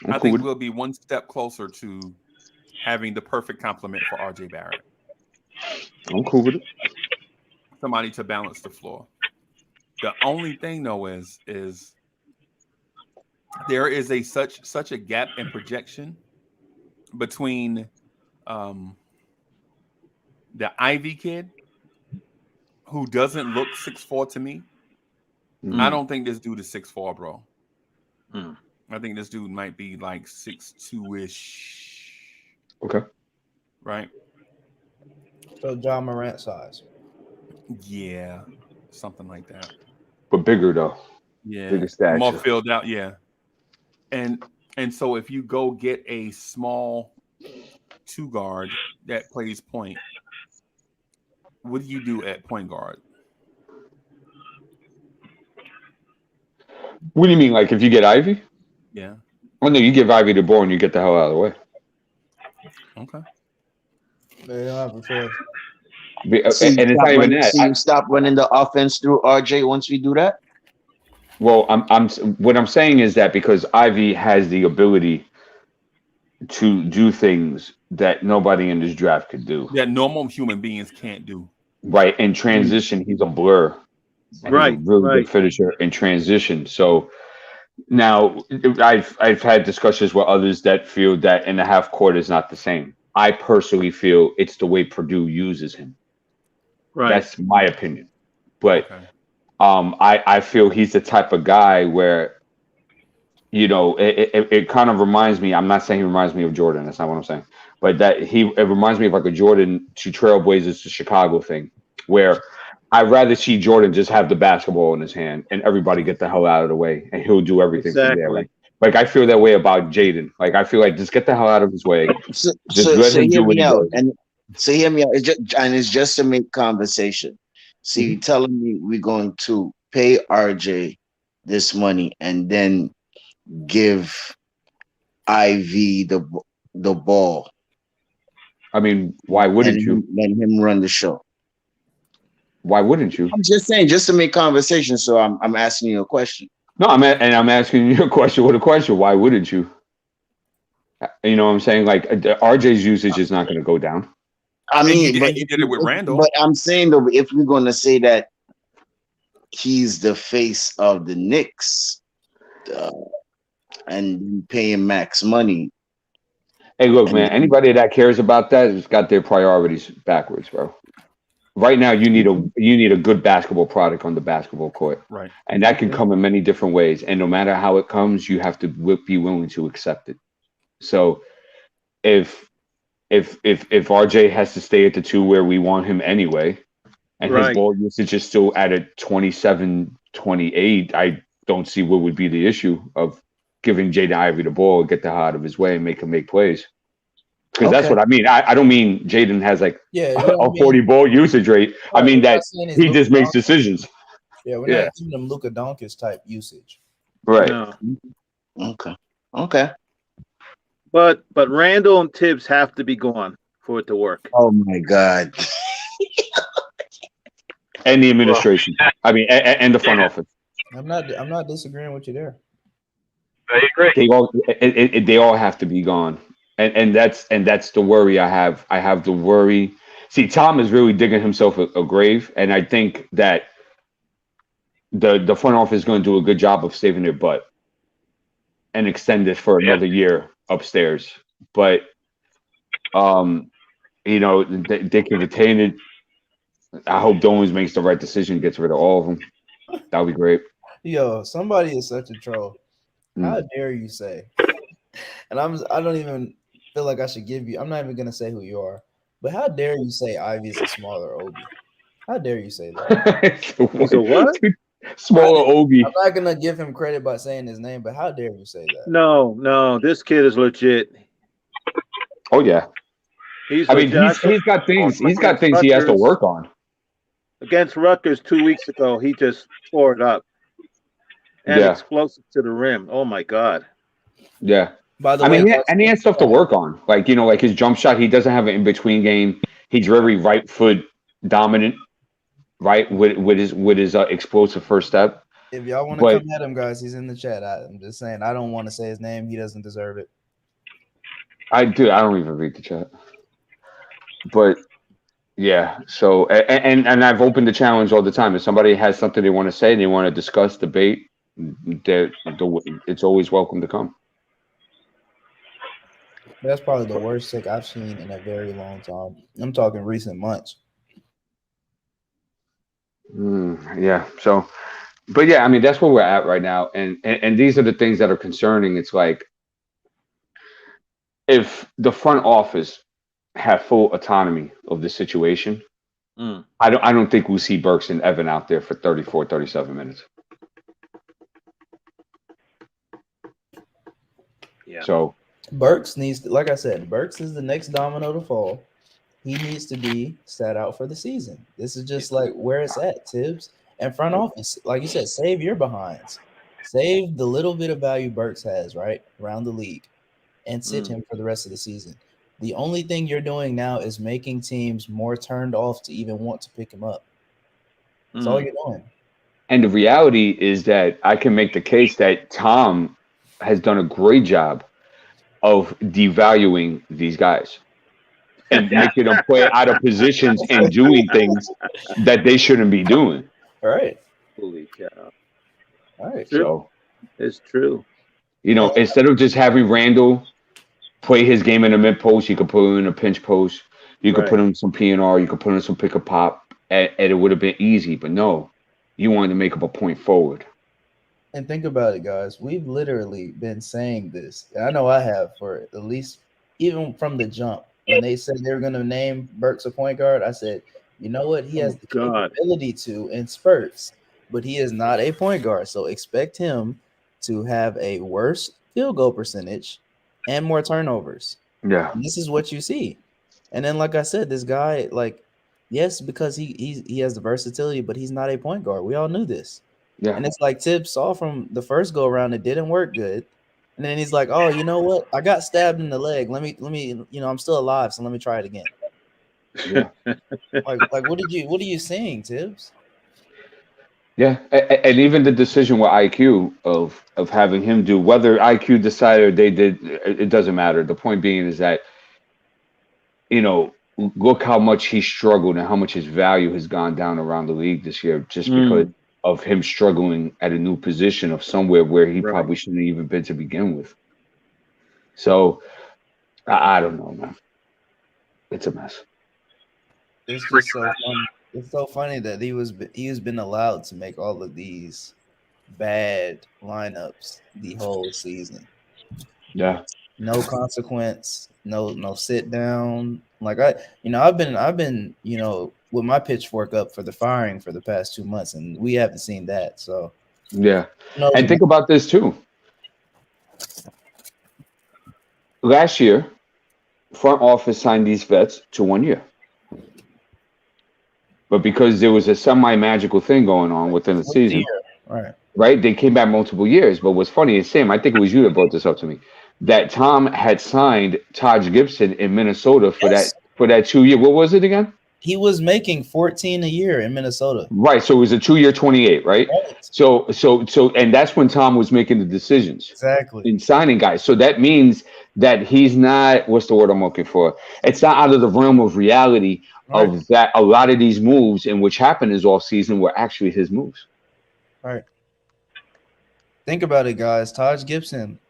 I think we'll be one step closer to having the perfect complement for RJ Barrett. I'm cool with it. Somebody to balance the floor. The only thing though is there is such a gap in projection between the Ivy kid who doesn't look 6'4" to me. I don't think this dude is 6'4", bro. I think this dude might be like 6'2"-ish. Okay. Right. So John Morant size. Yeah, something like that. But bigger though. Yeah. Bigger stature. More filled out. Yeah. And so if you go get a small 2 guard that plays point, what do you do at point guard? What do you mean? Like if you get Ivy? Yeah. Oh no, you give Ivy the ball and you get the hell out of the way. Okay. They don't have a choice. And it's not even that. So you stop running the offense through RJ once we do that? Well, what I'm saying is that because Ivy has the ability to do things that nobody in this draft could do. That normal human beings can't do. Right. In transition, he's a blur. Right. He's a really good finisher in transition. So now I've had discussions with others that feel that in the half court is not the same. I personally feel it's the way Purdue uses him. Right. That's my opinion. But I feel he's the type of guy where, you know, it kind of reminds me. I'm not saying he reminds me of Jordan. That's not what I'm saying. But that it reminds me of like a Jordan to Trailblazers to Chicago thing, where I'd rather see Jordan just have the basketball in his hand and everybody get the hell out of the way, and he'll do everything from there. Like I feel that way about Jaden. Like I feel like just get the hell out of his way. So hear me out. So hear me out. It's just to make conversation. So you're telling me we're going to pay RJ this money and then give Ivy the ball. I mean, why wouldn't you? Let him run the show. Why wouldn't you? I'm just saying, just to make conversation. So I'm asking you a question. No, I'm asking you a question with a question. Why wouldn't you? You know what I'm saying? Like RJ's usage is not going to go down. I mean, he did it with Randall. But I'm saying though, if we're gonna say that he's the face of the Knicks, and you pay him max money. Hey, look, man. Anybody that cares about that has got their priorities backwards, bro. Right now, you need a good basketball product on the basketball court, Right? And that can come in many different ways. And no matter how it comes, you have to be willing to accept it. So, if RJ has to stay at the 2 where we want him anyway, and his ball usage is still at a 27, 28, I don't see what would be the issue of giving Jaden Ivey the ball, get the hell out of his way, and make him make plays. Because that's what I mean. I don't mean Jaden has like a 40 ball usage rate. I mean that he just makes decisions. Yeah, we're not giving him Luka Doncic type usage. Right. No. Okay. But Randall and Tibbs have to be gone for it to work. Oh my God. And the administration. I mean, and the front office. I'm not disagreeing with you there. I agree. They all have to be gone. And that's the worry I have. I have the worry. See, Tom is really digging himself a grave, and I think that the front office is going to do a good job of saving their butt and extend it for another year upstairs. But they can retain it. I hope Dolan's makes the right decision, gets rid of all of them. That would be great. Yo, somebody is such a troll. How dare you say? And I don't even feel like I should give you. I'm not even gonna say who you are. But how dare you say Ivy is a smaller Obi? How dare you say that? So what? Smaller Obi. I'm not gonna give him credit by saying his name, but how dare you say that? No, this kid is legit. Oh yeah. He's got things. He's got things he has to work on. Against Rutgers 2 weeks ago, he just tore it up. And explosive to the rim. Oh my God. Yeah. By the way, he has stuff to work on. Like his jump shot, he doesn't have an in-between game. He's very right foot dominant, right, with his explosive first step. If y'all want to come at him, guys, he's in the chat. I'm just saying, I don't want to say his name. He doesn't deserve it. I don't even read the chat. But yeah, so and I've opened the challenge all the time. If somebody has something they want to say, they want to discuss, debate, it's always welcome to come. That's probably the worst take I've seen in a very long time. I'm talking recent months. Yeah. So, but yeah, I mean, that's where we're at right now. And these are the things that are concerning. It's like, if the front office have full autonomy of the situation, I don't think we'll see Burks and Evan out there for 34, 37 minutes. Yeah. So Burks needs to, like I said, Burks is the next domino to fall. He needs to be sat out for the season. This is just like where it's at, Tibbs. And front office, like you said, save your behinds. Save the little bit of value Burks has, right, around the league, and sit him for the rest of the season. The only thing you're doing now is making teams more turned off to even want to pick him up. That's all you're doing. And the reality is that I can make the case that Tom has done a great job of devaluing these guys and making them play out of positions and doing things that they shouldn't be doing. All right. Holy cow. All right. So it's true. Instead of just having Randall play his game in the mid post, you could put him in a pinch post. You could put him some P&R. You could put him some pick a pop, and it would have been easy. But no, you wanted to make up a point forward. And think about it, guys. We've literally been saying this. And I know I have for at least even from the jump. When they said they were going to name Burks a point guard, I said, you know what? He has the capability to in spurts, but he is not a point guard. So expect him to have a worse field goal percentage and more turnovers. Yeah. And this is what you see. And then, like I said, this guy, yes, because he has the versatility, but he's not a point guard. We all knew this. Yeah. And it's like Tibbs saw from the first go around, it didn't work good. And then he's like, oh, you know what? I got stabbed in the leg. Let me, I'm still alive, so let me try it again. Yeah. like what are you saying, Tibbs? Yeah. And even the decision with IQ of having him do, whether IQ decided or they did, it doesn't matter. The point being is that, look how much he struggled and how much his value has gone down around the league this year just because of him struggling at a new position of somewhere where he probably shouldn't have even been to begin with. So I don't know, man. It's a mess. It's just so funny. It's so funny that he has been allowed to make all of these bad lineups the whole season. Yeah. No consequence, no sit down. Like I've been with my pitchfork up for the firing for the past 2 months, and we haven't seen that. So yeah. And think about this too. Last year, front office signed these vets to 1 year. But because there was a semi-magical thing going on within the season, right? They came back multiple years. But what's funny is, Sam, I think it was you that brought this up to me, that Tom had signed Taj Gibson in Minnesota for that 2 year. What was it again? He was making 14 a year in Minnesota. Right. So it was a 2 year, 28, right? So, and that's when Tom was making the decisions. Exactly. In signing guys. So that means that he's not, what's the word I'm looking for? It's not out of the realm of reality of that a lot of these moves in which happened his off season were actually his moves. Right. Think about it, guys. Taj Gibson.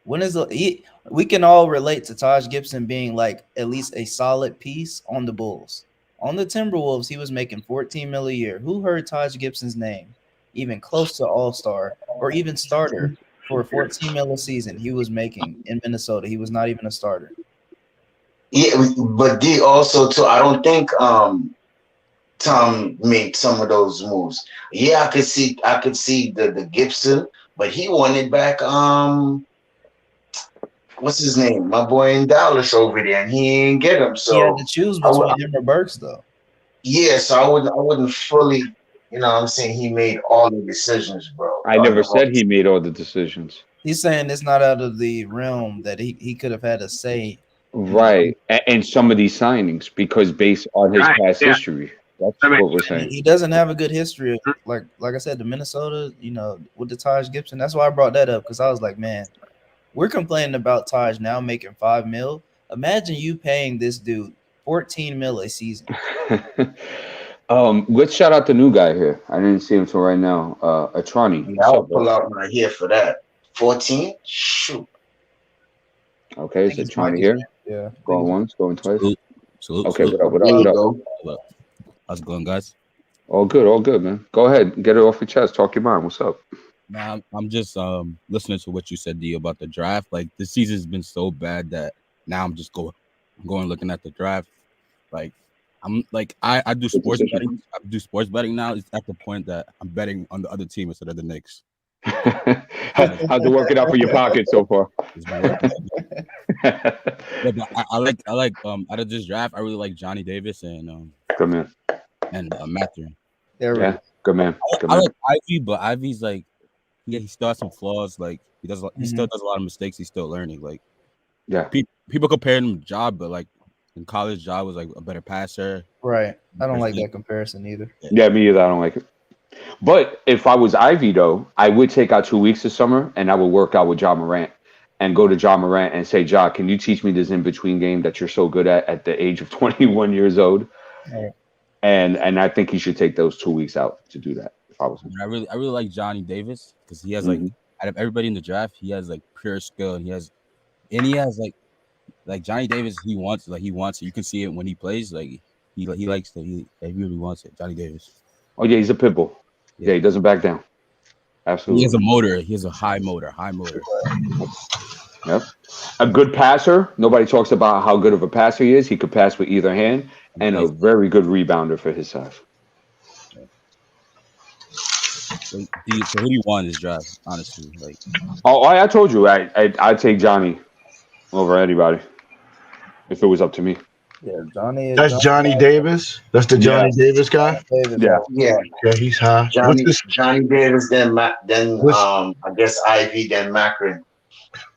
We can all relate to Taj Gibson being like at least a solid piece on the Bulls. On the Timberwolves, he was making 14 mil a year. Who heard Taj Gibson's name even close to all-star or even starter for 14 mil a season he was making in Minnesota? He was not even a starter. Yeah, but D also too. I don't think Tom made some of those moves. Yeah, I could see the Gibson, but he wanted back what's his name? My boy in Dallas over there, and he ain't get him. So he had to choose between him or Burks, though. Yeah, so I wouldn't fully, I'm saying he made all the decisions, bro. I never said he made all the decisions. He's saying it's not out of the realm that he could have had a say. Right. And some of these signings, because based on his past history. That's what we're saying. He doesn't have a good history. Like I said, the Minnesota, with the Taj Gibson. That's why I brought that up, because I was like, man, we're complaining about Taj now making 5 mil. Imagine you paying this dude 14 mil a season. Let's shout out the new guy here. I didn't see him till right now. Atrani. Yeah, I'll pull out my here for that. 14? Shoot. Okay, is Atrani here? Yeah. Going once, going twice. Salute. Okay, what up? How's it going, guys? All good, man. Go ahead, get it off your chest. Talk your mind. What's up? Nah, I'm just listening to what you said, D, about the draft. Like, the season's been so bad that now I'm just going looking at the draft. Like, I'm like I do sports betting. I do sports betting now. It's at the point that I'm betting on the other team instead of the Knicks. How's it working out for your pocket so far? Yeah, but I like out of this draft, I really like Johnny Davis and good man and Matthew. Yeah, good man. I like Ivy, but Ivy's like he still has some flaws. Like he still does a lot of mistakes. He's still learning. Like people compare him to Ja, but like in college, Ja was like a better passer. Right. I don't like that comparison either. Yeah, me either. I don't like it. But if I was Ivy, though, I would take out 2 weeks this summer and I would work out with Ja Morant and go to Ja Morant and say, Ja, can you teach me this in-between game that you're so good at the age of 21 years old? Right. And I think he should take those 2 weeks out to do that. If I was him. I really like Johnny Davis because he has like out of everybody in the draft, he has like pure skill and he has like Johnny Davis. He wants it. You can see it when he plays. Like he likes it. He really wants it. Johnny Davis. Oh yeah, he's a pit bull. Yeah, he doesn't back down. Absolutely. He has a motor. He has a high motor. Yep. A good passer. Nobody talks about how good of a passer he is. He could pass with either hand, and a very good rebounder for his size. So who do you want in this draft, honestly? Like, I told you, I'd take Johnny over anybody if it was up to me. Yeah, Johnny. That's Johnny Davis. That's the Johnny Davis guy. Yeah. Yeah, he's high. Johnny Davis, then I guess Ivy, then Macron.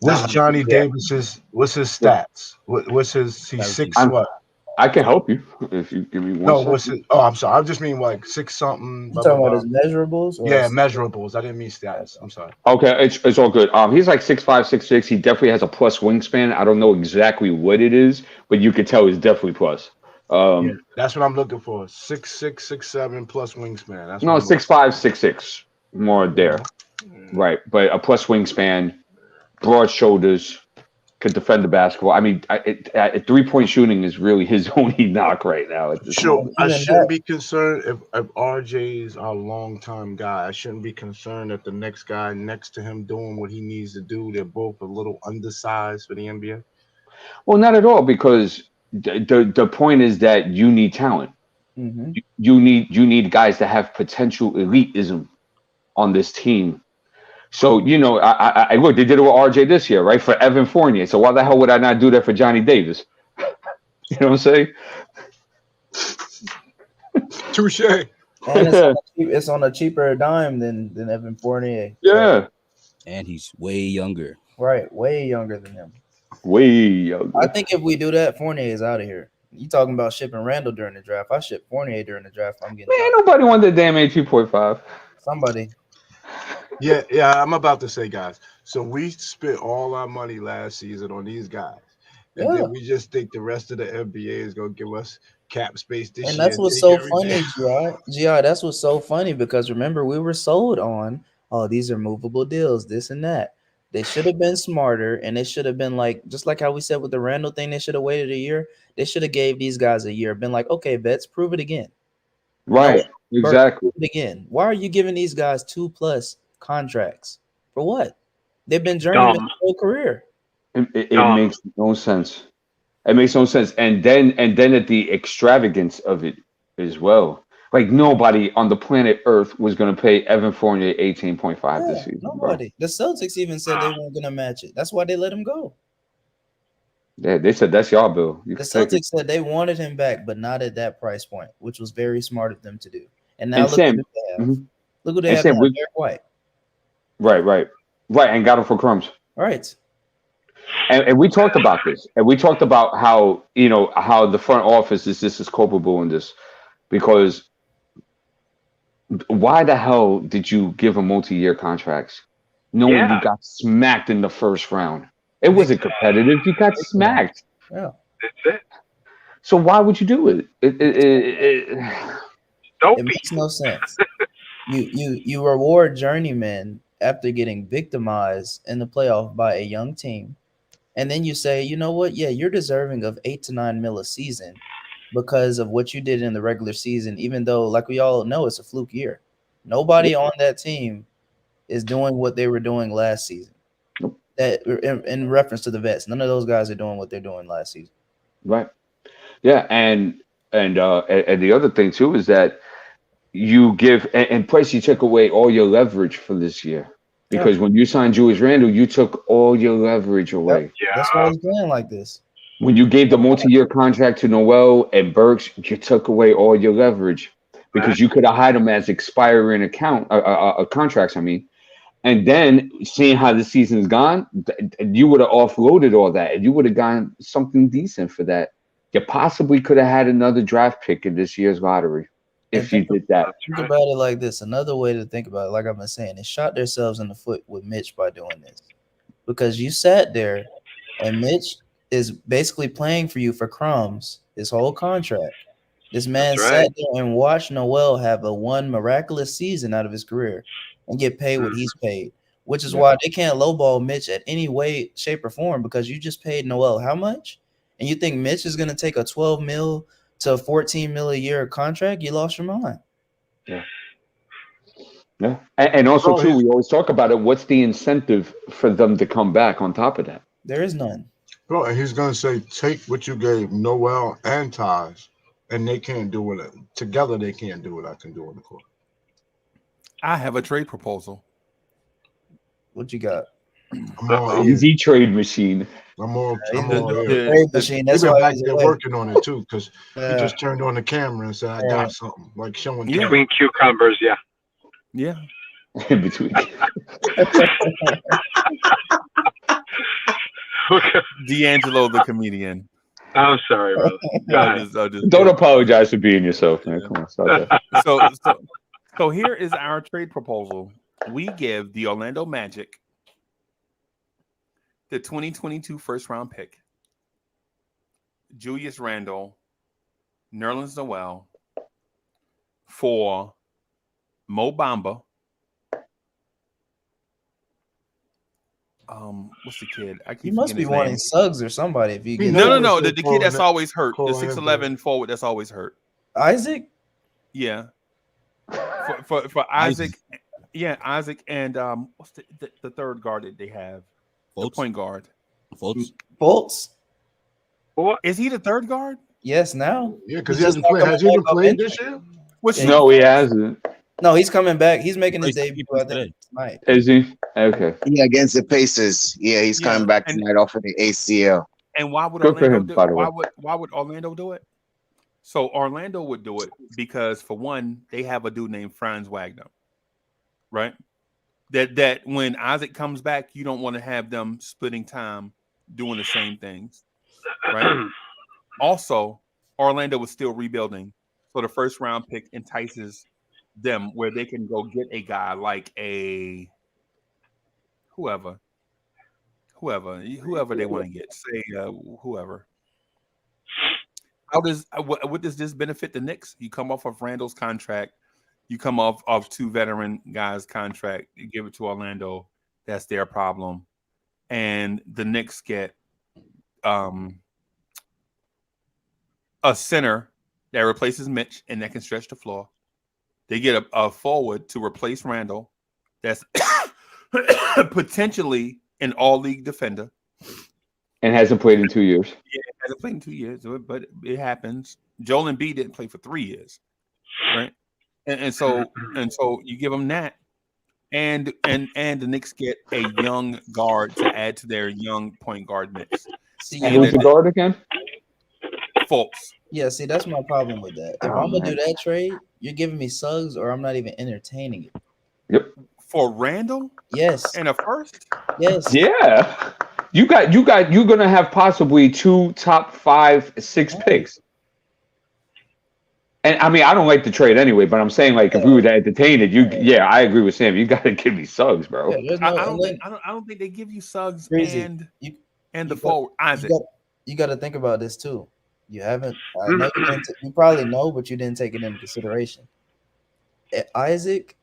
What's Johnny Davis's? What's his stats? What's his? He's 6 what? I can help you if you give me one. No, what's it? Oh, I'm sorry. I just mean like 6 something. You talking about his measurables? Yeah, measurables. I didn't mean stats. I'm sorry. Okay, it's all good. He's like 6'5", 6'6". He definitely has a plus wingspan. I don't know exactly what it is, but you could tell it's definitely plus. That's what I'm looking for. 6'6", 6'7" plus wingspan. That's what No, I'm looking 6'5", 6'6", more there. Right, but a plus wingspan, broad shoulders, could defend the basketball. I mean, 3-point shooting is really his only knock right now at this So moment. I shouldn't be concerned if RJ's our long-time guy. I shouldn't be concerned that the next guy next to him doing what he needs to do. They're both a little undersized for the NBA. Well, not at all, because the point is that you need talent. Mm-hmm. You need guys that have potential elitism on this team. So I look, they did it with RJ this year, right? For Evan Fournier. So why the hell would I not do that for Johnny Davis? You know what I'm saying? Touche. And it's on a cheaper dime than Evan Fournier. Yeah. And he's way younger. Right, way younger than him. Way younger. I think if we do that, Fournier is out of here. You talking about shipping Randall during the draft? I ship Fournier during the draft. I'm getting. Man, nobody wanted the damn 18.5. Somebody. Yeah. I'm about to say, guys. So we spent all our money last season on these guys, and then we just think the rest of the NBA is gonna give us cap space this year. And that's what's so funny, GI. That's what's so funny, because remember, we were sold on, oh, these are movable deals, this and that. They should have been smarter, and they should have been like, just like how we said with the Randall thing, they should have waited a year. They should have gave these guys a year, been like, okay, vets, prove it again. Right, exactly. Prove it again. Why are you giving these guys 2+ contracts? For what? They've been journeymen their whole career. It makes no sense. It makes no sense. And then at the extravagance of it as well. Like, nobody on the planet Earth was going to pay Evan Fournier 18.5 this season. Nobody. The Celtics even said they weren't going to match it. That's why they let him go. Yeah, they said that's y'all bill. The Celtics said they wanted him back, but not at that price point, which was very smart of them to do. And now look who they have. Look who they have now, Derek White. Right. And got him for crumbs. Right. And we talked about this. And we talked about how the front office is just as culpable in this. Because why the hell did you give him multi-year contracts knowing you got smacked in the first round? It wasn't competitive. You got smacked. Yeah, that's it. So why would you do it? It makes no sense. You reward journeymen after getting victimized in the playoff by a young team, and then you say, you know what? Yeah, you're deserving of 8 to 9 mil a season because of what you did in the regular season. Even though, like we all know, it's a fluke year. Nobody on that team is doing what they were doing last season. That in reference to the vets, none of those guys are doing what they're doing last season. Right. Yeah, and the other thing too is that you give and Price, you took away all your leverage for this year, because when you signed Julius Randle, you took all your leverage away. Yep. Yeah. That's why he's playing like this. When you gave the multi-year contract to Noel and Burks, you took away all your leverage because you could have hired them as expiring contracts. I mean. And then seeing how the season's gone, you would have offloaded all that, and you would have gotten something decent for that. You possibly could have had another draft pick in this year's lottery if you did that. Think about it like this. Another way to think about it, like I've been saying, they shot themselves in the foot with Mitch by doing this, because you sat there, and Mitch is basically playing for you for crumbs his whole contract. This man sat there and watched Noel have a one miraculous season out of his career and get paid what he's paid, which is why they can't lowball Mitch at any way, shape, or form, because you just paid Noel how much? And you think Mitch is going to take a 12 mil to 14 mil a year contract? You lost your mind. Yeah. And also, too, we always talk about it. What's the incentive for them to come back on top of that? There is none. Bro, and he's going to say, take what you gave Noel and Taj, and they can't do it. Together, they can't do what I can do on the court. I have a trade proposal. What you got? Easy trade machine. I'm on trade machine. That's why back there working on it too, because he just turned on the camera and said, "I got something," like showing between cucumbers. Yeah. In between. D'Angelo, the comedian. I'm sorry, brother. Don't apologize for being yourself, man. Come on, stop that. So here is our trade proposal. We give the Orlando Magic the 2022 first round pick, Julius Randle, Nerlens Noel for Mo Bamba. What's the kid? I keep You must be forgetting his wanting name. Suggs or somebody if you get No. The kid that's always hurt. The 6'11" forward that's always hurt. Isaac? Yeah. For Isaac. Yeah, Isaac and what's the third guard that they have? The point guard. Fultz? Is he the third guard? Yes, now. Yeah, because he hasn't played. Has he even played this year? No, he hasn't. No, he's coming back. He's making his debut tonight. Is he? Okay. Yeah, against the Pacers. Yeah, he's coming back tonight off of the ACL. And why would Good for Orlando him, do by it? the way. Why would Orlando do it? So Orlando would do it because, for one, they have a dude named Franz Wagner, right? That when Isaac comes back, you don't want to have them splitting time doing the same things, right? Also, Orlando was still rebuilding, so the first round pick entices them where they can go get a guy like a whoever they want to get, say whoever. What does this benefit the Knicks? You come off of Randall's contract, you come off of two veteran guys' contract, you give it to Orlando, that's their problem, and the Knicks get a center that replaces Mitch and that can stretch the floor. They get a forward to replace Randall that's potentially an all-league defender. And hasn't played in 2 years. Yeah, hasn't played in 2 years, but it happens. Joel Embiid didn't play for 3 years, right? And so you give them that, and the Knicks get a young guard to add to their young point guard mix. And who's the guard again? Fultz. Yeah, see, that's my problem with that. If I'm gonna do that trade, you're giving me Suggs, or I'm not even entertaining it. Yep. For Randall? Yes. And a first? Yes. Yeah. You're gonna have possibly 2 top 5, 6 picks. And I mean, I don't like the trade anyway, but I'm saying, like, if we were to entertain it, I agree with Sam. You gotta give me Suggs, bro. Yeah, I don't think they give you Suggs and the forward Isaac. You got to think about this too. You haven't. I know you probably know, but you didn't take it into consideration. Isaac,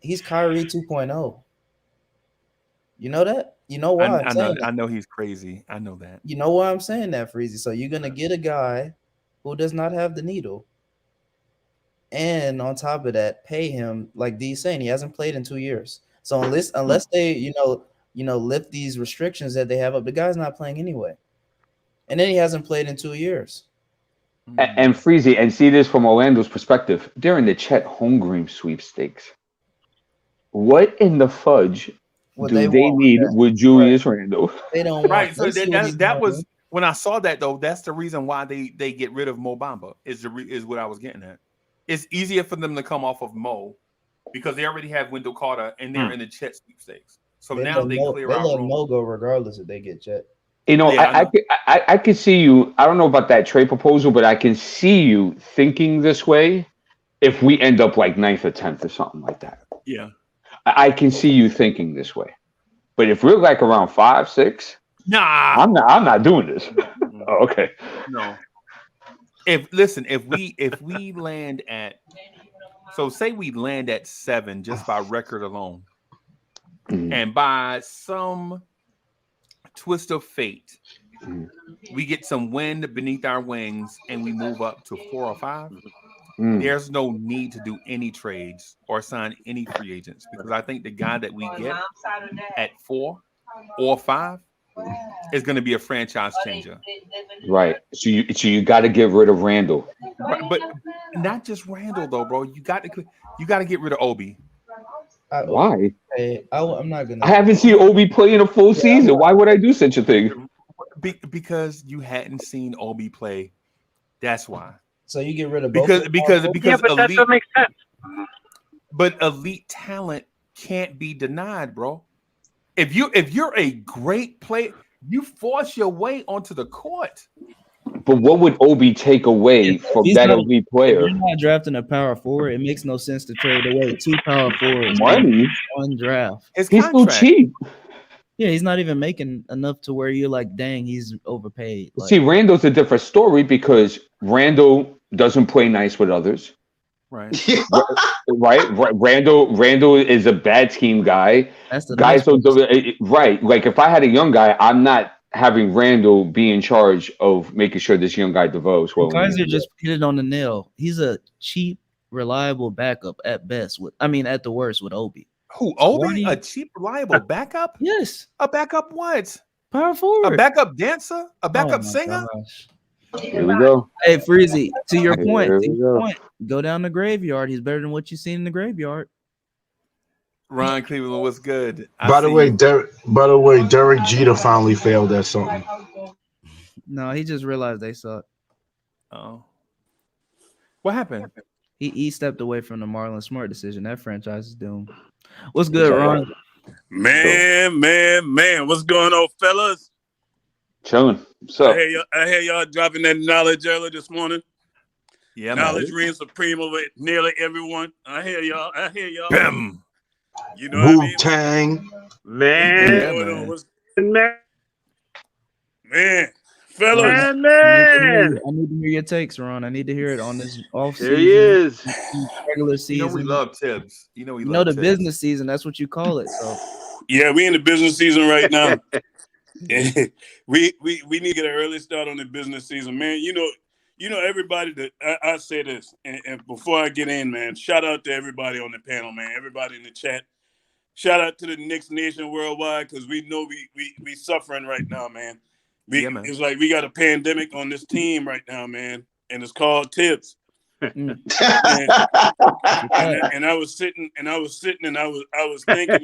he's Kyrie 2.0. You know that? You know why? I know he's crazy. I know that. You know why I'm saying that, Freezy? So you're gonna get a guy who does not have the needle, and on top of that, pay him like D's saying he hasn't played in 2 years. So unless they lift these restrictions that they have up, the guy's not playing anyway. And then he hasn't played in 2 years. And Freezy, and see this from Orlando's perspective. They're in the Chet Holmgren sweepstakes. What in the fudge do they need with Julius Randle? They don't want. Right. So that was when I saw that, though. That's the reason why they get rid of Mo Bamba. Is what I was getting at. It's easier for them to come off of Mo because they already have Wendell Carter and they're in the Chet sweepstakes. So now they clear out. They let Mo go regardless if they get Chet. You know, I could see you. I don't know about that trade proposal, but I can see you thinking this way if we end up like 9th or 10th or something like that. Yeah. I can see you thinking this way. But if we're like around 5, 6, nah, I'm not doing this. Oh, okay. No. If we land at, so say we land at 7 just by record alone, and by some twist of fate, we get some wind beneath our wings and we move up to 4 or 5. There's no need to do any trades or sign any free agents because I think the guy that we get at 4 or 5 is going to be a franchise changer. Right. So you got to get rid of Randall. Right, but not just Randall though, bro. You got to get rid of Obi. Why? I'm not gonna. I haven't seen Obi play in a full season. Why would I do such a thing? Because you hadn't seen Obi play. That's why. So you get rid of both because but that doesn't make sense. But elite talent can't be denied, bro. If you're a great player, you force your way onto the court. But what would Obi take away from that elite player? If you're not drafting a power forward, it makes no sense to trade away 2 power forwards. Money. One draft. He's too cheap. Yeah, he's not even making enough to where you're like, dang, he's overpaid. Like, see, Randall's a different story because Randall doesn't play nice with others. Right. Right. Randall is a bad team guy. That's the Guys nice don't right. Like if I had a young guy, I'm not having Randall be in charge of making sure this young guy develops well. Kaiser just hit it on the nail. He's a cheap, reliable backup at best. At the worst with Obi. Who, Obi? A cheap, reliable backup? Yes. A backup what? Power forward. A backup dancer? A backup singer? Gosh. Here we go. Hey, Freezy, to your point, Here we go. go down the graveyard. He's better than what you've seen in the graveyard. Ron Cleveland, what's good? By the way, Derek Jeter finally failed at something. No, he just realized they suck. Oh. What happened? He stepped away from the Marlon Smart decision. That franchise is doomed. What's good, Ron? Man, what's going on, fellas? Chilling. So I hear y'all dropping that knowledge earlier this morning. Yeah, knowledge reigns supreme over nearly everyone. I hear y'all. Bam. You know what I mean? Wu-Tang. Man. Man, fellas. I need to hear your takes, Ron. I need to hear it on this off season. There he is. Regular season. We love Tibbs. We love the business season. That's what you call it. So yeah, we in the business season right now. we need to get an early start on the business season, man. You know everybody that I say this, and before I get in, man, shout out to everybody on the panel, man. Everybody in the chat. Shout out to the Knicks Nation worldwide, because we know we suffering right now, man. Man. It's like we got a pandemic on this team right now, man, and it's called Tibbs. and I was sitting and I was thinking,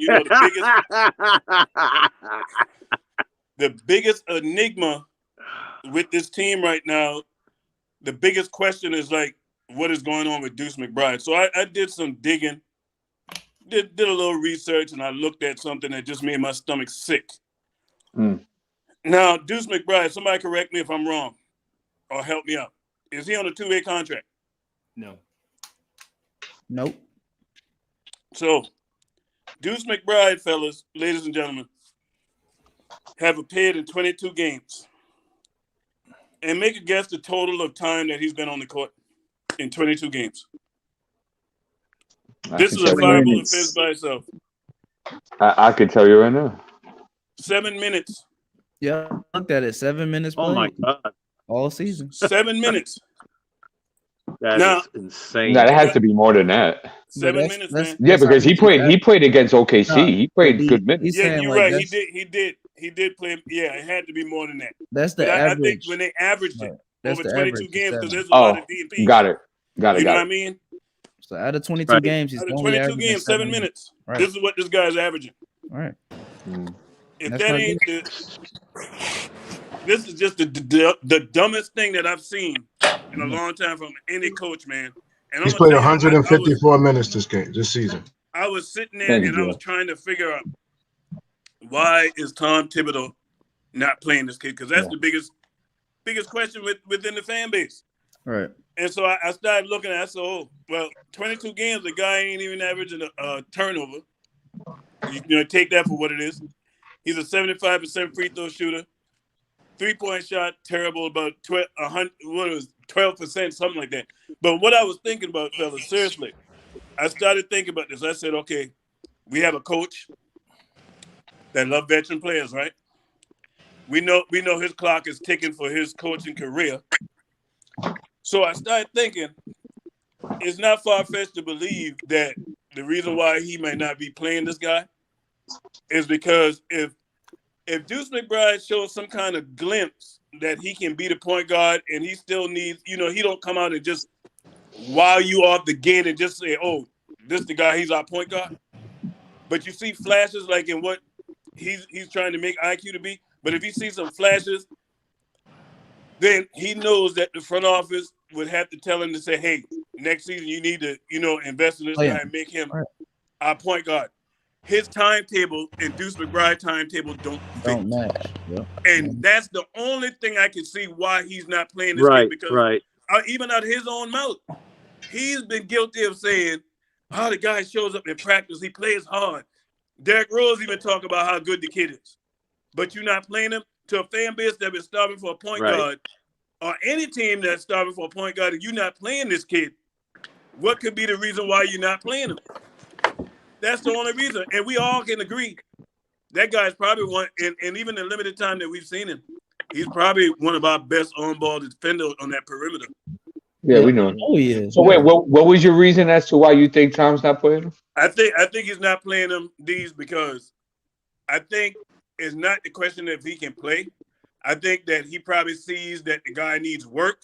the biggest enigma with this team right now, the biggest question is like, what is going on with Deuce McBride? So I did some digging, did a little research, and I looked at something that just made my stomach sick. Now, Deuce McBride, somebody correct me if I'm wrong or help me out. Is he on a 2-way contract? No. Nope. So, Deuce McBride, fellas, ladies and gentlemen, have appeared in 22 games. And make a guess the total of time that he's been on the court in 22 games. This is a viable offense by itself. I could tell you right now. 7 minutes. Yeah, I looked at it. 7 minutes. Oh my God. All season. 7 minutes. That's insane. No, it has to be more than that. 7 minutes, man. Yeah, because he played against OKC. He played good minutes. Yeah, you're right. He did play. Yeah, it had to be more than that. That's the average. I think when they averaged it over 22 games, because there's a lot of DNP. Got it. You know what I mean? So out of 22 games, he's out of only 22 games, 7 minutes. Right. This is what this guy's averaging. All right. If That's that ain't this is just the dumbest thing that I've seen in a long time from any coach, man. And He's played 154 minutes this season. I was sitting there and I was trying to figure out, why is Tom Thibodeau not playing this kid? Because that's the biggest question within the fan base. Right. And so I started looking at it. I said, 22 games, the guy ain't even averaging a turnover. You take that for what it is. He's a 75% free throw shooter. 3-point shot, terrible, about 12%, something like that. But what I was thinking about, fellas, seriously, I started thinking about this. I said, okay, we have a coach that loves veteran players, right? We know his clock is ticking for his coaching career. So I started thinking, it's not far-fetched to believe that the reason why he may not be playing this guy is because if Deuce McBride shows some kind of glimpse that he can be the point guard and he still needs, he don't come out and just wow you off the gate and just say, oh, this the guy, he's our point guard. But you see flashes like in what he's trying to make IQ to be. But if he sees some flashes, then he knows that the front office would have to tell him to say, hey, next season you need to, invest in this guy and make him our point guard. His timetable and Deuce McBride timetable don't match. Yep. And that's the only thing I can see why he's not playing this game, because even out of his own mouth, he's been guilty of saying, the guy shows up in practice, he plays hard. Derrick Rose even talk about how good the kid is. But you're not playing him to a fan base that's been starving for a point guard or any team that's starving for a point guard and you're not playing this kid, what could be the reason why you're not playing him? That's the only reason. And we all can agree that guy's probably one, and even the limited time that we've seen him, he's probably one of our best on-ball defenders on that perimeter. Yeah, we know. Oh yeah. So wait, what was your reason as to why you think Tom's not playing him? I think he's not playing him, D's, because I think it's not the question if he can play. I think that he probably sees that the guy needs work,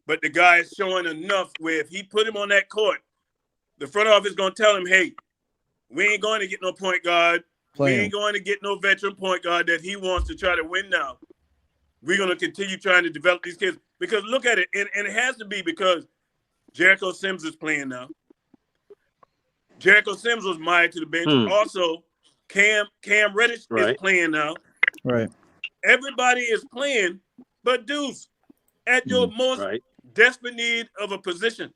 but the guy is showing enough where if he put him on that court, the front office is going to tell him, hey, we ain't going to get no point guard. We ain't going to get no veteran point guard that he wants to try to win now. We're going to continue trying to develop these kids. Because look at it, and it has to be because Jericho Sims is playing now. Jericho Sims was mired to the bench. Also, Cam Reddish is playing now. Right. Everybody is playing, but Deuce, at your most desperate need of a position.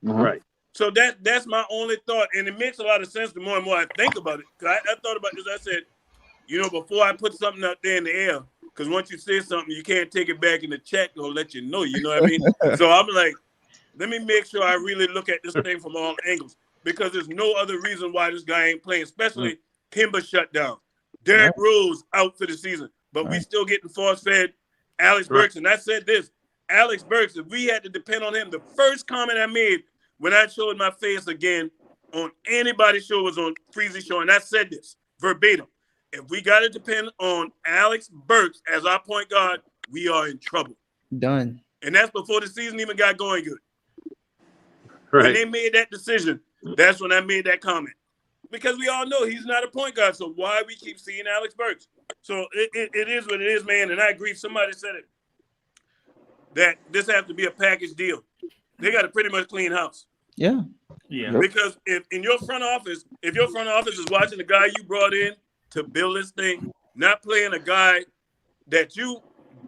Right. So that's my only thought, and it makes a lot of sense the more and more I think about it. I thought about this. I said, before I put something out there in the air, because once you say something, you can't take it back in the check or let you know. You know what I mean? So I'm like, let me make sure I really look at this thing from all angles, because there's no other reason why this guy ain't playing, especially Kimba shut down. Derrick Rose out for the season, but we still getting force-fed Alex Burks. And I said this, Alex Burks, if we had to depend on him, the first comment I made when I showed my face again on anybody's show was on Freezy's show, and I said this verbatim. If we got to depend on Alex Burks as our point guard, we are in trouble. Done. And that's before the season even got going good. Right. When they made that decision, that's when I made that comment. Because we all know he's not a point guard, so why we keep seeing Alex Burks? So it is what it is, man, and I agree. Somebody said it, that this has to be a package deal. They got to pretty much clean house. Yeah. Yeah. Because if in your front office, if your front office is watching the guy you brought in to build this thing, not playing a guy that you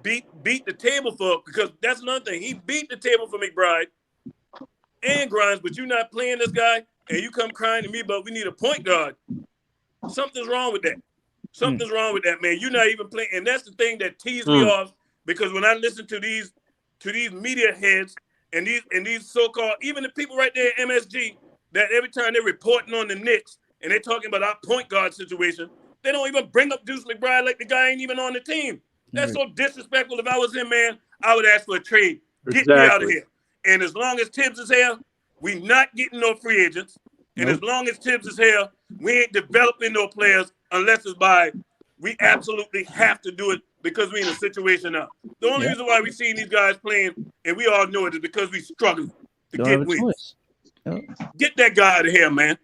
beat the table for, because that's another thing. He beat the table for McBride and Grimes, but you're not playing this guy, and you come crying to me, but we need a point guard. Something's wrong with that. Something's wrong with that, man. You're not even playing, and that's the thing that teased me off, because when I listen to these media heads and these so-called, even the people right there at MSG, that every time they're reporting on the Knicks and they're talking about our point guard situation, they don't even bring up Deuce McBride like the guy ain't even on the team. That's so disrespectful. If I was him, man, I would ask for a trade. Get me out of here. And as long as Tibbs is here, we not getting no free agents. And as long as Tibbs is here, we ain't developing no players unless it's by we absolutely have to do it because we're in a situation now. The only reason why we seeing these guys playing, and we all know it, is because we struggling to get wins. Get that guy out of here, man.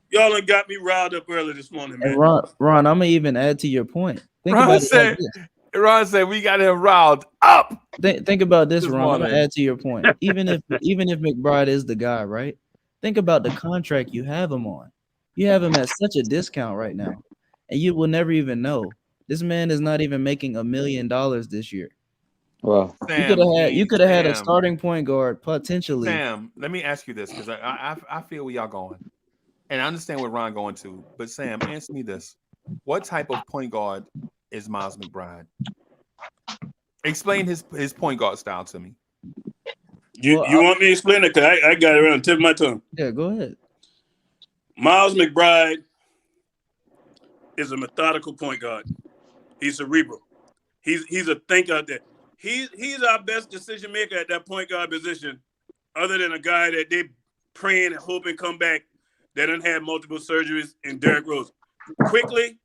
Y'all done got me riled up early this morning, man. And Ron, I'm gonna even add to your point. Ron said we got him riled up. Think about this, Ron. I'm gonna add to your point. Even if McBride is the guy, right? Think about the contract you have him on. You have him at such a discount right now, and you will never even know. This man is not even making $1 million this year. Well, you could have had a starting point guard potentially. Sam, let me ask you this, because I feel where y'all going, and I understand where Ron going to. But Sam, answer me this: what type of point guard is Miles McBride? Explain his point guard style to me. You want me to explain it? Because I got it around the tip of my tongue. Yeah, go ahead. Miles McBride is a methodical point guard. He's cerebral. He's a thinker out there. He's our best decision maker at that point guard position, other than a guy that they praying and hoping come back that done had multiple surgeries in Derrick Rose. Quickly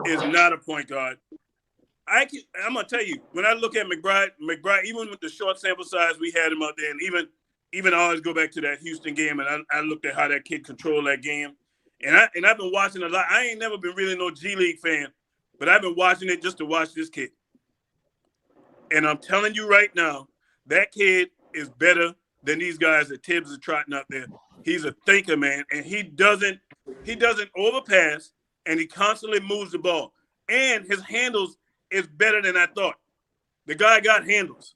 is not a point guard. I'm gonna tell you, when I look at McBride, even with the short sample size we had him out there, and even I always go back to that Houston game, and I looked at how that kid controlled that game, and I've been watching a lot. I ain't never been really no G League fan, but I've been watching it just to watch this kid. And I'm telling you right now, that kid is better than these guys that Tibbs are trotting out there. He's a thinker, man, and he doesn't overpass, and he constantly moves the ball, and his handles is better than I thought. The guy got handles.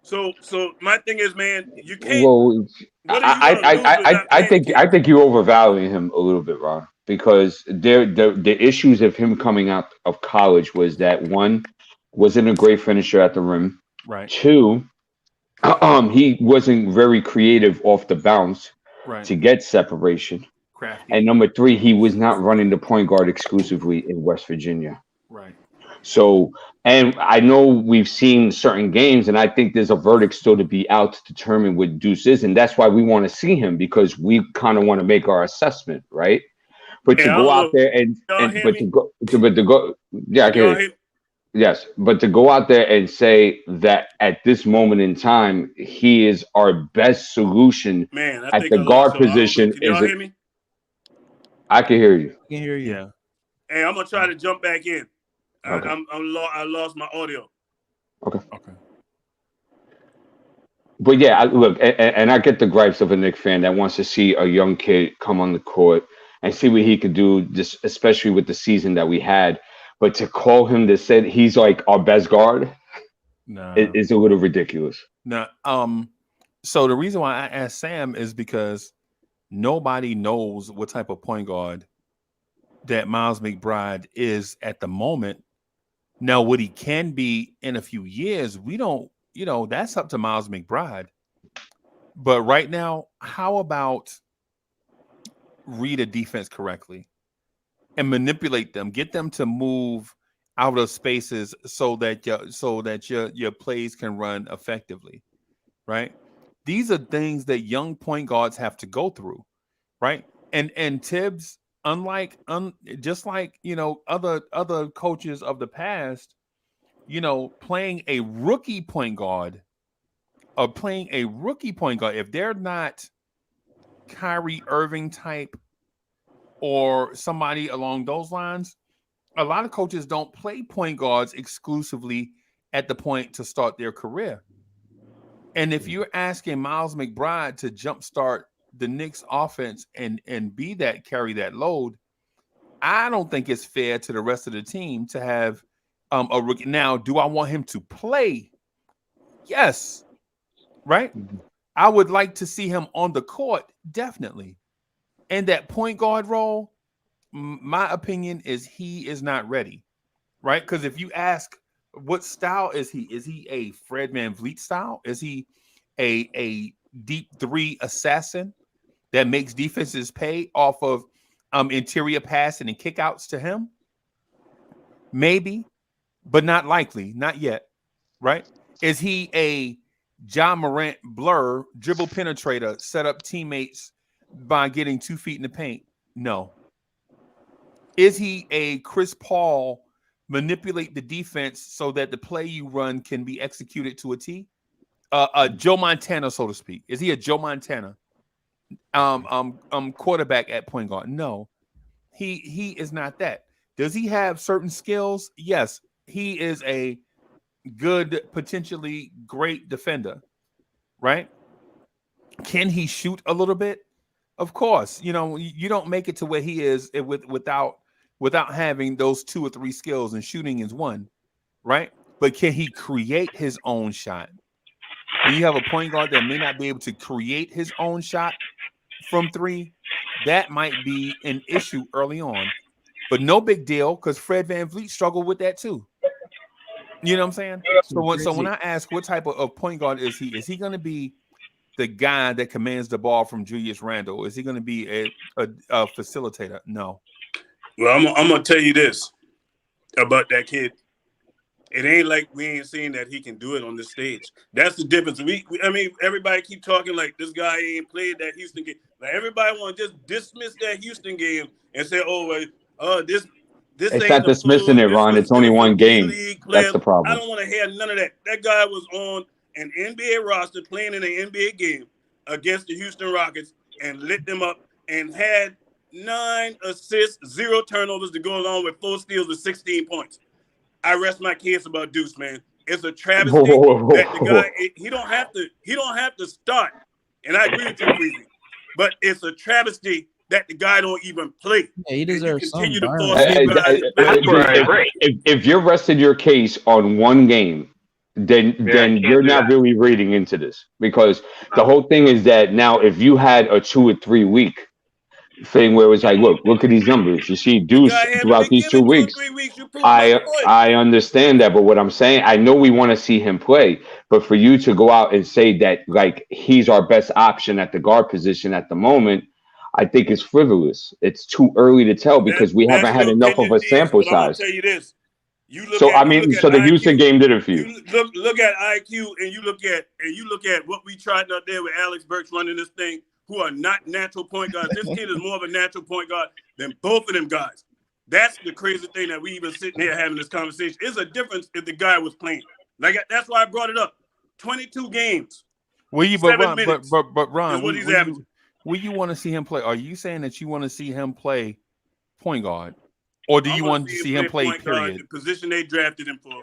So my thing is, man, you can't. Well, I think you're overvaluing him a little bit, Ron, because the issues of him coming out of college was that one, wasn't a great finisher at the rim. Right. 2, he wasn't very creative off the bounce Right. to get separation. Crafty. And number 3, he was not running the point guard exclusively in West Virginia. Right. So, and I know we've seen certain games, and I think there's a verdict still to be out to determine what Deuce is, and that's why we want to see him, because we kind of want to make our assessment, right? But Hey, to I go don't out know. there and Y'all hear but me? to go, yeah, I can Y'all hear you. hear? Yes, but to go out there and say that at this moment in time he is our best solution Man, I at think the I lost guard y'all. I don't know. position Can is y'all a, hear me? I can hear you. I can hear you. Yeah. Hey, I'm gonna try to jump back in. Okay. I lost my audio. Okay. Okay. But yeah, look, and I get the gripes of a Knicks fan that wants to see a young kid come on the court and see what he could do, just especially with the season that we had. But to call him to say he's like our best guard No. is a little ridiculous. No. So the reason why I asked Sam is because nobody knows what type of point guard that Miles McBride is at the moment. Now, what he can be in a few years, we don't, that's up to Miles McBride. But right now, how about read a defense correctly and manipulate them, get them to move out of spaces so that your plays can run effectively, right? These are things that young point guards have to go through, right? And Tibbs, just like other coaches of the past, playing a rookie point guard, if they're not Kyrie Irving type or somebody along those lines, a lot of coaches don't play point guards exclusively at the point to start their career. And if you're asking Miles McBride to jumpstart the Knicks offense and carry that load, I don't think it's fair to the rest of the team to have a rookie. Now, do I want him to play? Yes. Right? I would like to see him on the court, definitely. And that point guard role, my opinion is he is not ready, right? Because if you ask what style is he a Fred VanVleet style? Is he a deep three assassin that makes defenses pay off of interior passing and kickouts to him? Maybe, but not likely, not yet, right? Is he a John Morant blur, dribble penetrator, set up teammates by getting 2 feet in the paint? No. Is he a Chris Paul, manipulate the defense so that the play you run can be executed to a T? A Joe Montana, so to speak. Is he a Joe Montana quarterback at point guard? No. He is not that. Does he have certain skills? Yes. He is a good, potentially great defender, right? Can he shoot a little bit? Of course. You don't make it to where he is without having those 2 or 3 skills, and shooting is one, right? But can he create his own shot? When you have a point guard that may not be able to create his own shot from 3, that might be an issue early on. But no big deal, because Fred VanVleet struggled with that too. You know what I'm saying? So when I ask what type of point guard is he going to be the guy that commands the ball from Julius Randle? Is he going to be a facilitator? No. Well, I'm gonna tell you this about that kid. It ain't like we ain't seen that he can do it on this stage. That's the difference. I mean, everybody keep talking like this guy ain't played that Houston game. Like everybody want to just dismiss that Houston game and say, this It's ain't not the dismissing full. it, Ron. It's only one game. That's the problem. I don't want to hear none of that. That guy was on an NBA roster playing in an NBA game against the Houston Rockets and lit them up and had 9 assists, 0 turnovers to go along with 4 steals and 16 points. I rest my case about Deuce, man. It's a travesty that the guy he don't have to start. And I agree with you, Freezy. But it's a travesty that the guy don't even play. Yeah, he deserves some. If you're resting your case on one game, then you're not really reading into this, because the whole thing is that now if you had a 2 or 3 week, thing where it's like, look at these numbers. You see The Deuce guy hasn't throughout been these 2 given 2 or weeks. 3 weeks. You prove my point. I understand that, but what I'm saying, I know we want to see him play, but for you to go out and say that like he's our best option at the guard position at the moment, I think it's frivolous. It's too early to tell because we That's haven't had your enough of opinion, a Deez, sample but I'm gonna size. tell you this. You look So at so the Houston IQ. game did it for you. You look at IQ and you look at what we tried out there with Alex Burks running this thing, who are not natural point guards. This kid is more of a natural point guard than both of them guys. That's the crazy thing that we even sitting here having this conversation. It's a difference if the guy was playing. Like that's why I brought it up. 22 games. Will you, 7 minutes but Ron, is what he's averaging. Will you want to see him play? Are you saying that you want to see him play point guard, or do you want to see him play? Point guard, the position they drafted him for.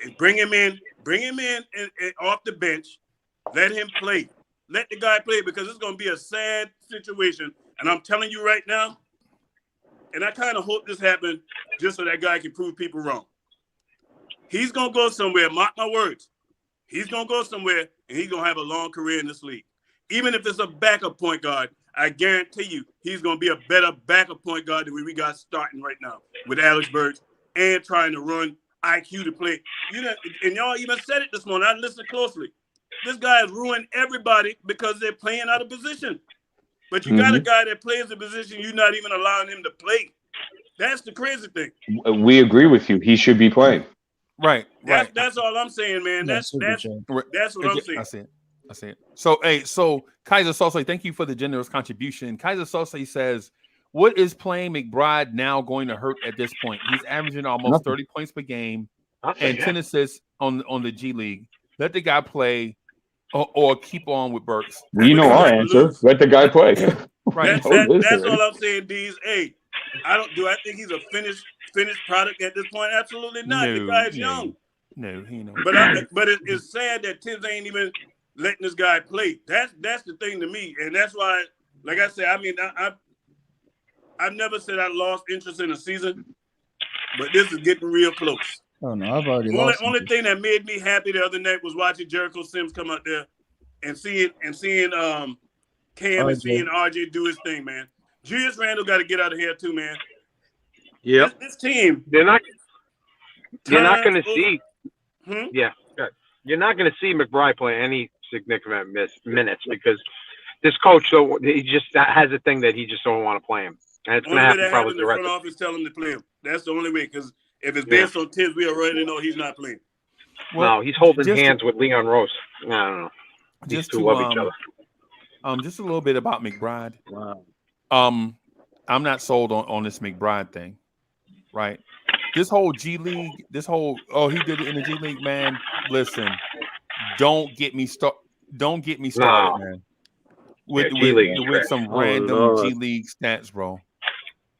And bring him in and off the bench. Let him play. Let the guy play because it's going to be a sad situation. And I'm telling you right now, and I kind of hope this happens just so that guy can prove people wrong. He's going to go somewhere, mark my words. He's going to go somewhere, and he's going to have a long career in this league. Even if it's a backup point guard, I guarantee you he's going to be a better backup point guard than we got starting right now with Alex Burks and trying to run IQ to play. And y'all even said it this morning. I listened closely. This guy has ruined everybody because they're playing out of position. But you got a guy that plays the position you're not even allowing him to play. That's the crazy thing. We agree with you. He should be playing. Right. That's all I'm saying, man. That's what I'm saying. I see it. So Kaiser Sose, thank you for the generous contribution. Kaiser Sose says, what is playing McBride now going to hurt at this point? He's averaging almost 30 points per game and 10 assists on the G League. Let the guy play or keep on with Burks. You know our answer. Let the guy play. Right. That's all I'm saying, D's. Hey, I think he's a finished product at this point? Absolutely not. The guy is young. No, he know. But it's sad that Tibbs ain't even letting this guy play. That's the thing to me, and that's why, like I said, I mean, I've never said I lost interest in the season, but this is getting real close. Oh no, I've already lost. Only thing that made me happy the other night was watching Jericho Sims come out there and seeing Cam and seeing RJ do his thing, man. Julius Randle got to get out of here too, man. Yeah, this team. You're not going to see. Yeah, you're not going to see McBride play any significant minutes because this coach, so he just has a thing that he just don't want to play him, and it's going to happen probably the rest. The front office tell him to play him. That's the only way. Because if it's based on Tibbs, we already know he's not playing. Well, no, he's holding hands with Leon Rose. I don't know. These two love each other. Just a little bit about McBride. Wow. I'm not sold on this McBride thing, right? This whole G League, he did it in the G League, man. Listen, don't get me started, man. With some random G League stats, bro.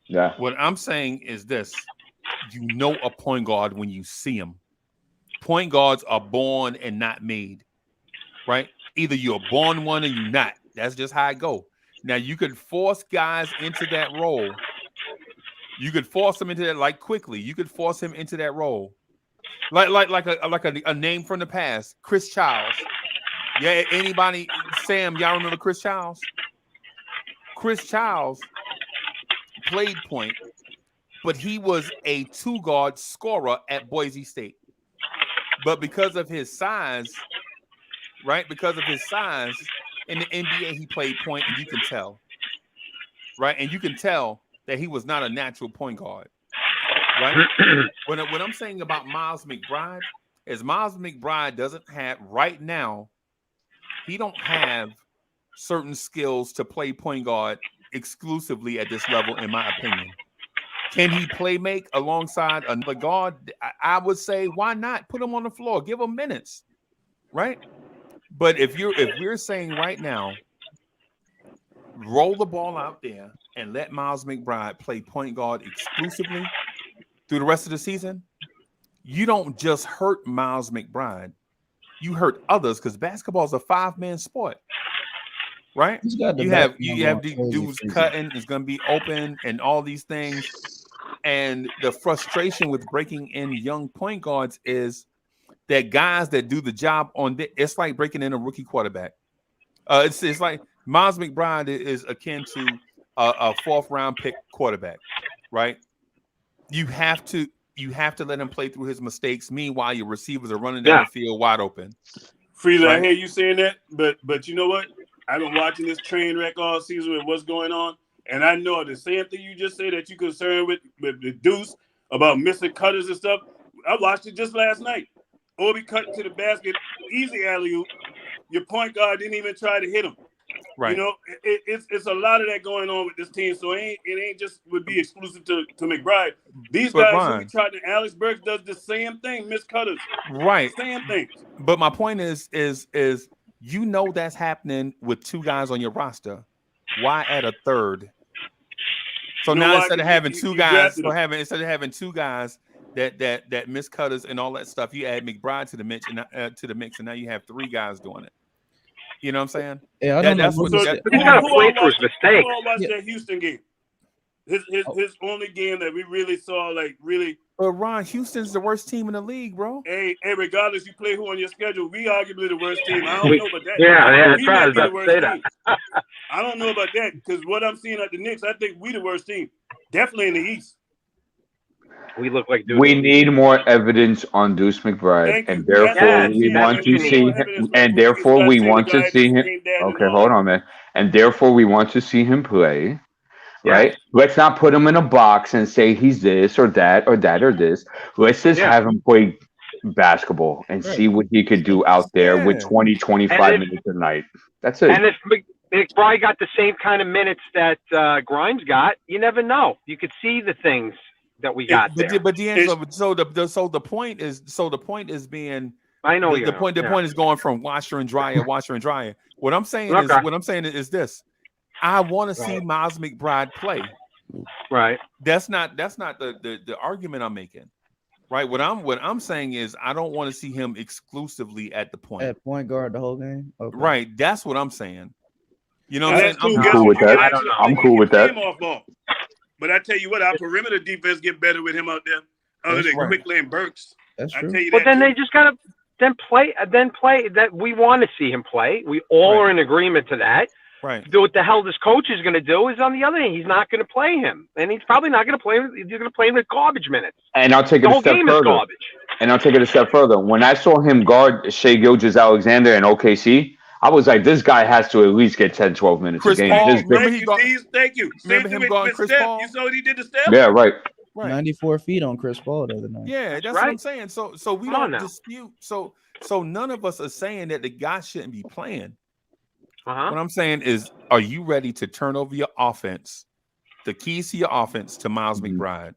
Yeah. What I'm saying is this: you know a point guard when you see him. Point guards are born and not made, right? Either you're born one or you're not. That's just how it go. Now you could force guys into that role. You could force them into that like quickly. You could force him into that role, like a name from the past, Chris Childs. Yeah, anybody, Sam? Y'all remember Chris Childs? Chris Childs played point, but he was a 2-guard scorer at Boise State. But because of his size, right? Because of his size in the NBA, he played point, and you can tell, right? And you can tell that he was not a natural point guard, right? What I'm saying about Miles McBride is Miles McBride doesn't have right now. He don't have certain skills to play point guard exclusively at this level, in my opinion. Can he play make alongside another guard? I would say, why not put him on the floor? Give him minutes, right? But if we're saying right now, roll the ball out there and let Miles McBride play point guard exclusively through the rest of the season, you don't just hurt Miles McBride. You hurt others because basketball is a 5-man sport, right? You have dudes cutting, it's going to be open and all these things. And the frustration with breaking in young point guards is that guys that do the job it's like breaking in a rookie quarterback. It's like Miles McBride is akin to a 4th round pick quarterback, right? You have to let him play through his mistakes. Meanwhile, your receivers are running down the field wide open. Frieza, Right? I hear you saying that, but you know what? I've been watching this train wreck all season with what's going on, and I know the same thing you just said that you concerned with the Deuce about missing cutters and stuff. I watched it just last night. Obi cut to the basket, easy alley-oop. Your point guard didn't even try to hit him. Right. You know, it's a lot of that going on with this team. So it ain't just would be exclusive to McBride. These But guys Ron, who we tried to, Alex Burks does the same thing, miss cutters. Right. Same thing. But my point is you know that's happening with 2 guys on your roster. Why add a third? So now instead of having 2 guys, instead of having 2 guys that miss cutters and all that stuff, you add McBride to the mix, and now you have 3 guys doing it. You know what I'm saying? Yeah, I don't know. He's got to play through his mistakes. Who all watched that Houston game? His only game that we really saw, like really. But Ron, Houston's the worst team in the league, bro. Hey, regardless you play who on your schedule, we arguably the worst team. I don't know about that. Yeah, we I might was be the about to worst say team. that. I don't know about that because what I'm seeing at the Knicks, I think we the worst team. Definitely in the East. We look like we need more evidence on Deuce McBride, and therefore we want to see him. And therefore we want to see him. Okay, hold on, man. And therefore we want to see him play. Right? Let's not put him in a box and say he's this or that or that or this. Let's just have him play basketball and see what he could do out there with 20, 25 minutes a night. That's it. And if McBride got the same kind of minutes that Grimes got, you never know. You could see the things that we got there. But D'Angelo, so the point is being. I know the point. The point is going from washer and dryer. What I'm saying is this. I want to see Miles McBride play. Right. That's not the argument I'm making. Right. What I'm saying is I don't want to see him exclusively at the point. At point guard the whole game. Okay. Right. That's what I'm saying. You know what I'm saying? I'm cool with that. I'm cool with that. But I tell you what, our perimeter defense get better with him out there, other than Quickly and Burks. That's true. But then they just gotta play. That we want to see him play. We all are in agreement to that. Right. What the hell this coach is going to do is on the other hand, he's not going to play him, and he's probably not going to play him. He's going to play him with garbage minutes. And I'll take it a step further. When I saw him guard Shai Gilgeous-Alexander in OKC, I was like, this guy has to at least get 10, 12 minutes a game. Thank you. Remember him guarding Chris Paul? You saw what he did to Steph? Yeah, right. 94 feet on Chris Paul the other night. Yeah, that's what I'm saying. So we don't dispute. So none of us are saying that the guy shouldn't be playing. What I'm saying is, are you ready to turn over your offense, the keys to your offense, to Miles McBride?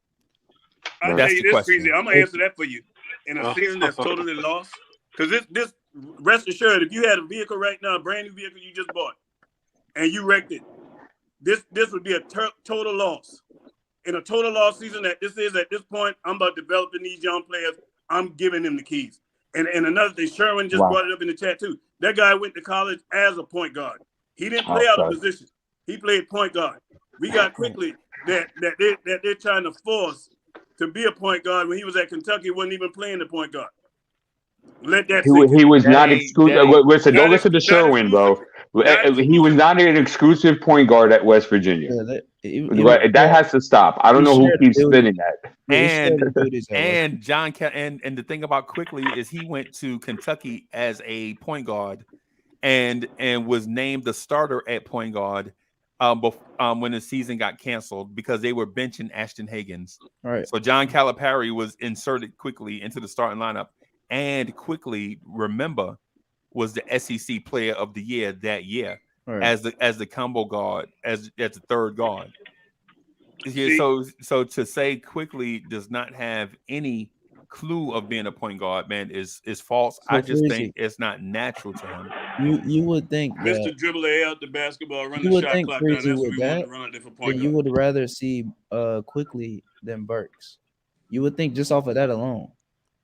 I'll tell you this, Breezy. I'm gonna answer that for you. In a season that's totally lost, because this rest assured, if you had a vehicle right now, a brand new vehicle you just bought, and you wrecked it, this would be a total loss. In a total loss season that this is at this point, I'm about developing these young players. I'm giving them the keys. And another thing, Sherwin just brought it up in the chat too. That guy went to college as a point guard. He didn't play out of position. He played point guard. We got Quickly that they're trying to force to be a point guard when he was at Kentucky. He wasn't even playing the point guard. Let that he was not exclusive. Listen, don't listen to Sherwin, bro. He was not an exclusive point guard at West Virginia. That has to stop. I don't know who keeps spinning that. And John and the thing about Quickly is he went to Kentucky as a point guard and was named the starter at point guard when the season got canceled because they were benching Ashton Higgins. Right. So John Calipari was inserted quickly into the starting lineup, and Quickly, remember, was the SEC Player of the Year that year as the combo guard, as the third guard. Yeah, so to say Quickly does not have any clue of being a point guard, man, is false. So I just think it's not natural to him. You would think Mr. Dribbler out the basketball, run the shot clock down. That's what we want to run a different point. You would rather see Quickly than Burks. You would think just off of that alone.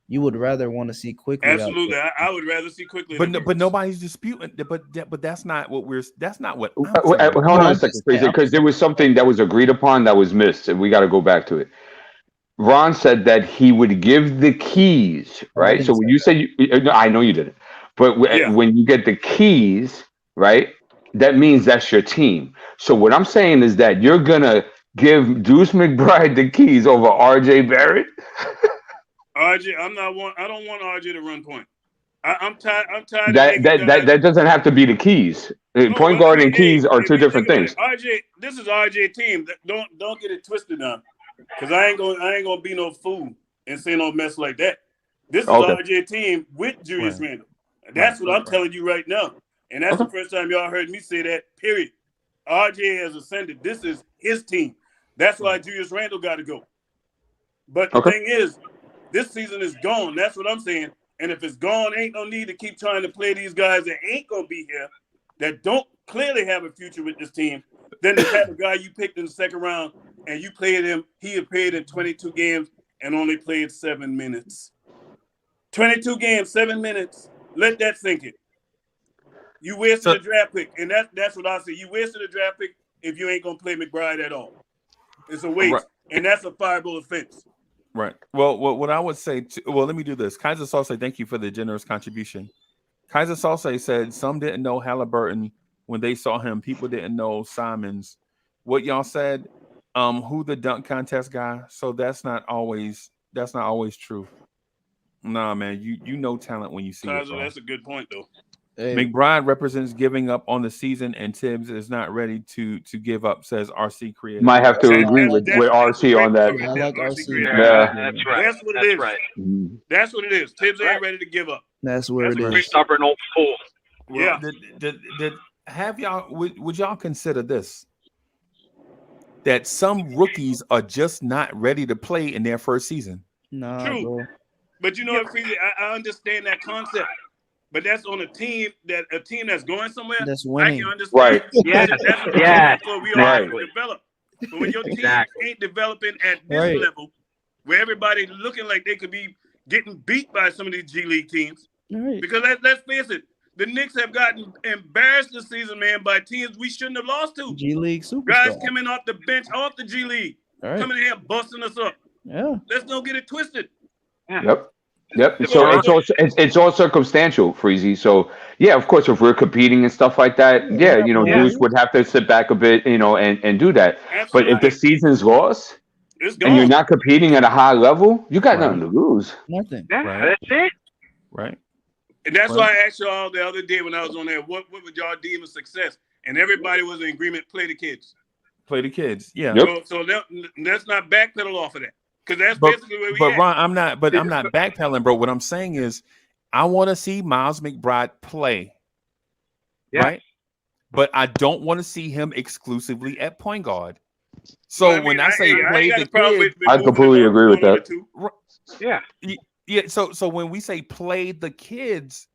You would rather want to see Quickly. Absolutely, I would rather see Quickly. But nobody's disputing. But that's not what we're. That's not what. Hold on a second, because there was something that was agreed upon that was missed, and we got to go back to it. Ron said that he would give the keys, right? So when you said, I know you didn't, but when you get the keys, right, that means that's your team. So what I'm saying is that you're gonna give Deuce McBride the keys over RJ Barrett. RJ, I don't want RJ to run point. I'm tired. I'm tired of That making that that guys. that doesn't have to be the keys. No, Point but I guard mean, and hey, keys are if two you think different about it, things. RJ, this is RJ team. Don't get it twisted now, because I ain't gonna be no fool and say no mess like that. This is Okay. RJ team with Julius Right. Randle. That's what I'm Right. telling you right now, and that's Okay. the first time y'all heard me say that. Period. RJ has ascended. This is his team. That's why Julius Randle got to go. But the Okay. thing is, this season is gone. That's what I'm saying. And if it's gone, ain't no need to keep trying to play these guys that ain't gonna be here, that don't clearly have a future with this team. Then the type of guy you picked in the second round and you played him, he appeared in 22 games and only played 7 minutes. 22 games, 7 minutes. Let that sink in. You wasted a draft pick, and that's what I say. You wasted a draft pick if you ain't gonna play McBride at all. It's a waste, and that's a fireable offense. Right. Well, what I would say, let me do this. Kaiser Salsa, thank you for the generous contribution. Kaiser Salsa said some didn't know Halliburton when they saw him. People didn't know Simons. What y'all said, who the dunk contest guy. So that's not always true. Nah, man, you know talent when you see it. Kaiser, that's a good point though. Hey, McBride represents giving up on the season, and Tibbs is not ready to give up, says RC Creative. Might have to agree with RC on that. I like RC. Yeah. That's right. That's what it That's is. right. Mhm. That's what it is. Tibbs ain't ready to give up. That's where That's it a is. Stubborn old fool. Yeah. Did have y'all would y'all consider this? That some rookies are just not ready to play in their first season. Nah, True. bro. But you know what, Freezy, I understand that concept. But that's on a team that's going somewhere. That's I winning. can understand. Right. Yes. That's what Yes. for. We Exactly. all develop. But when your team Exactly. ain't developing at this Right. level, where everybody looking like they could be getting beat by some of these G League teams, Right. because let's face it, the Knicks have gotten embarrassed this season, man, by teams we shouldn't have lost to. G League superstar. Guys coming off the bench, off the G League, All right. coming in here busting us up. Yeah. Let's don't get it twisted. Yep. So it's all circumstantial, Freezy. So yeah, of course, if we're competing and stuff like that, yeah, Deuce would have to sit back a bit, and do that. But if the season's lost It's and you're gone. not competing at a high level, you got nothing to lose. Nothing. Yeah, Right. that's it. Right. And that's Right. why I asked y'all the other day when I was on there, what would y'all deem a success? And everybody was in agreement, play the kids. Play the kids. Yeah. Yep. So let's not backpedal off of that. Because that's But basically where we but at. Ron, I'm not backpedaling, bro. What I'm saying is I want to see Miles McBride play. Yeah. Right? But I don't want to see him exclusively at point guard. So Well, I mean, when I say ain't play got the a problem kid, with I moving completely the agree with one on that. the two. Yeah. yeah. So when we say play the kids,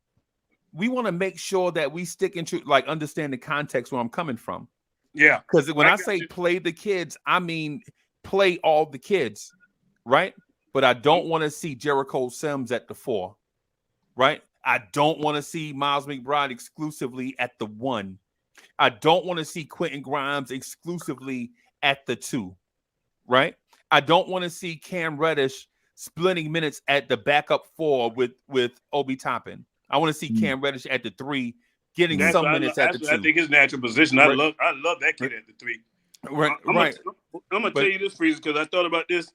we want to make sure that we stick into understand the context where I'm coming from. Yeah. Because when I got say you. play the kids, I mean play all the kids, right? But I don't want to see Jericho Sims at the 4, right? I don't want to see Miles McBride exclusively at the 1. I don't want to see Quentin Grimes exclusively at the 2, right? I don't want to see Cam Reddish splitting minutes at the backup 4 with Obi Toppin. I want to see Cam Reddish at the 3 getting That's some what minutes at the 2. I think his natural position. I Right. love that kid at the 3. Right. I'm gonna But- tell you this, Freeze, because I thought about this.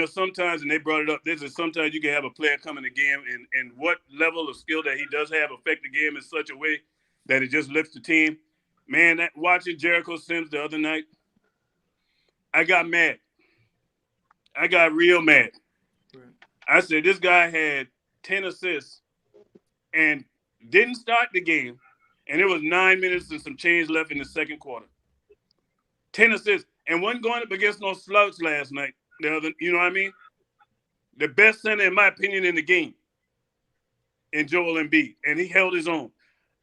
Sometimes, and they brought it up, sometimes you can have a player come in the game and what level of skill that he does have affect the game in such a way that it just lifts the team. Man, watching Jericho Sims the other night, I got mad. I got real mad. I said, this guy had 10 assists and didn't start the game, and it was 9 minutes and some change left in the second quarter. 10 assists, and wasn't going up against no slouch last night. You know what I mean? The best center, in my opinion, in the game, in Joel Embiid, and he held his own.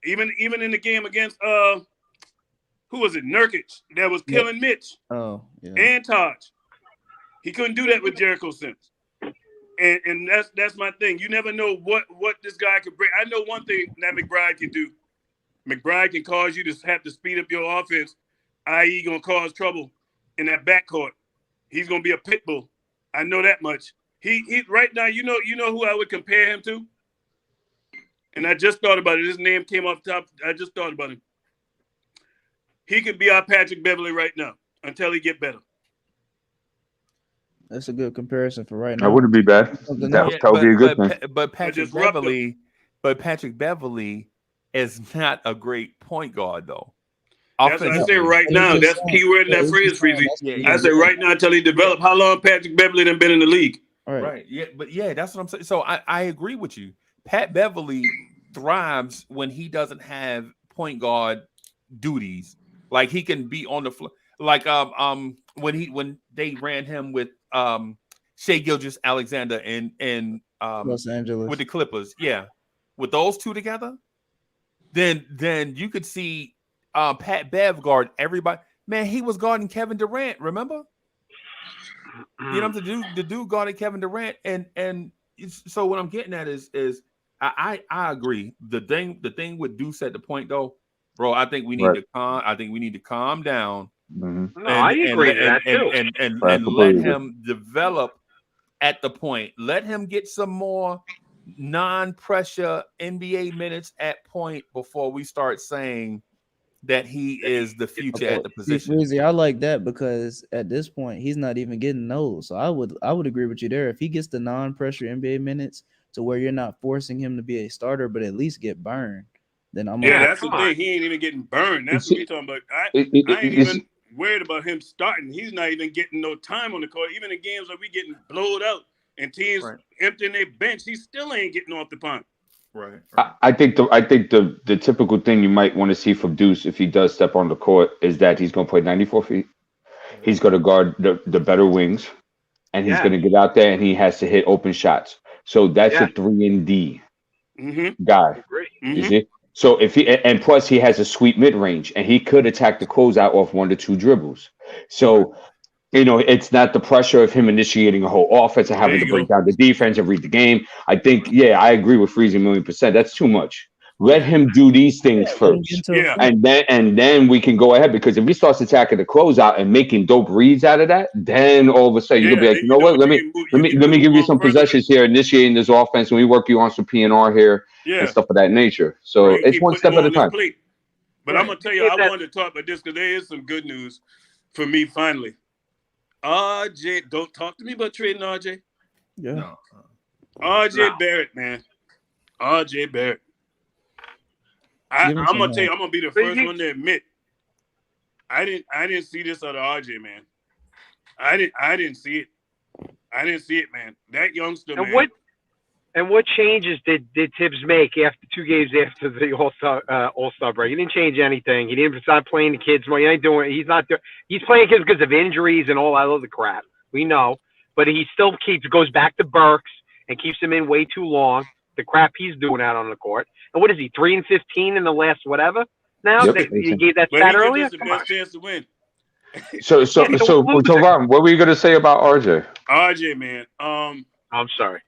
Even in the game against who was it? Nurkic, that was killing Mitch. Oh, yeah. And Taj. He couldn't do that with Jericho Sims. And that's my thing. You never know what this guy could bring. I know one thing that McBride can do. McBride can cause you to have to speed up your offense, i.e. going to cause trouble in that backcourt. He's going to be a pit bull. I know that much. He right now, you know who I would compare him to? And I just thought about it. His name came off top. I just thought about him. he could be our Patrick Beverly right now until he get better. That's a good comparison for right now. That wouldn't be bad. Something That else. would be a good thing. But Patrick Beverly is not a great point guard though. That's what I say right now. That's key word in that phrase, Freezy. I say right now until he develop. How long Patrick Beverly done been in the league? Right. Yeah, but yeah, that's what I'm saying. So I agree with you. Pat Beverly thrives when he doesn't have point guard duties. Like he can be on the floor. Like when they ran him with Shai Gilgeous-Alexander and Los Angeles with the Clippers. Yeah. With those two together, then you could see Pat Bev guard everybody. Man, he was guarding Kevin Durant, remember? You know, the dude guarded Kevin Durant, and so what I'm getting at is I agree. The thing with Deuce at the point though, bro, I think we need to calm down. No, I agree with that too. And let him develop at the point. Let him get some more non-pressure NBA minutes at point before we start saying that he is the future at the position. Freezy, I like that because at this point he's not even getting those. So I would agree with you there. If he gets the non-pressure NBA minutes to where you're not forcing him to be a starter, but at least get burned, then I'm that's the thing. He ain't even getting burned. That's what we talking about. I ain't even worried about him starting. He's not even getting no time on the court. Even in games where we getting blowed out and teams emptying their bench, he still ain't getting off the punt. Right. I think the typical thing you might want to see from Deuce if he does step on the court is that he's going to play 94 feet. He's going to guard the better wings, and he's going to get out there and he has to hit open shots. So that's a 3-and-D guy. You see? So if he and plus he has a sweet mid range and he could attack the closeout off 1 to 2 dribbles. So you know, it's not the pressure of him initiating a whole offense and having to break down the defense and read the game. I think, I agree with Freezy 1,000,000%. That's too much. Let him do these things first, and then we can go ahead. Because if he starts attacking the closeout and making dope reads out of that, then all of a sudden you'll be like, you know what? Let me give you some possessions here, initiating this offense, and we work you on some PNR here and stuff of that nature. So it's one step at a time. But I'm gonna tell you, I wanted to talk about this because there is some good news for me finally. RJ, don't talk to me about trading RJ. Yeah. No. RJ Barrett, man. RJ Barrett. I'm gonna tell you, I'm gonna be the first one to admit I didn't see this out of RJ, man. I didn't see it. I didn't see it, man. That youngster, man. What changes did Tibbs make after 2 games after the All-Star break? He didn't change anything. He didn't start playing the kids more. He's playing kids because of injuries and all that other crap. We know, but he still goes back to Burks and keeps him in way too long. The crap he's doing out on the court. And what is he? 3-15 in the last whatever. Now you gave that stat earlier. The best chance to win. So, Ron, what were you gonna say about RJ? RJ, man. I'm sorry.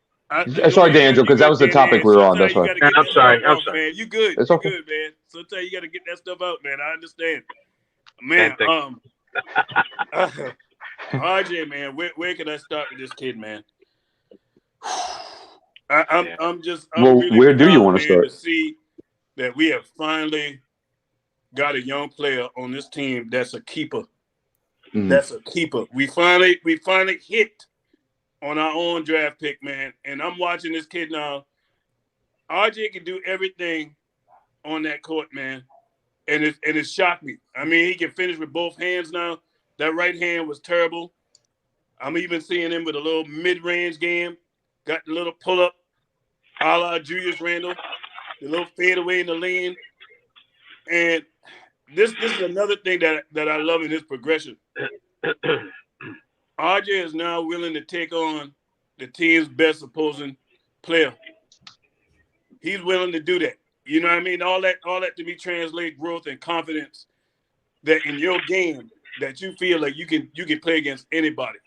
Sorry, D'Angelo, because that was the topic we were on. That's why. I'm sorry. Man. You good? It's okay. You good, man. Sometimes you got to get that stuff out, man. I understand, man. RJ, man, where can I start with this kid, man? I'm really where do you want to start? To see that we have finally got a young player on this team that's a keeper. That's a keeper. We finally hit on our own draft pick, man. And I'm watching this kid now. RJ can do everything on that court, man. And it shocked me. I mean, he can finish with both hands now. That right hand was terrible. I'm even seeing him with a little mid-range game. Got the little pull-up a la Julius Randle. The little fadeaway in the lane. And this is another thing that I love in his progression. RJ is now willing to take on the team's best opposing player. He's willing to do that. You know what I mean? All that to me translate growth and confidence that in your game that you feel like you can play against anybody.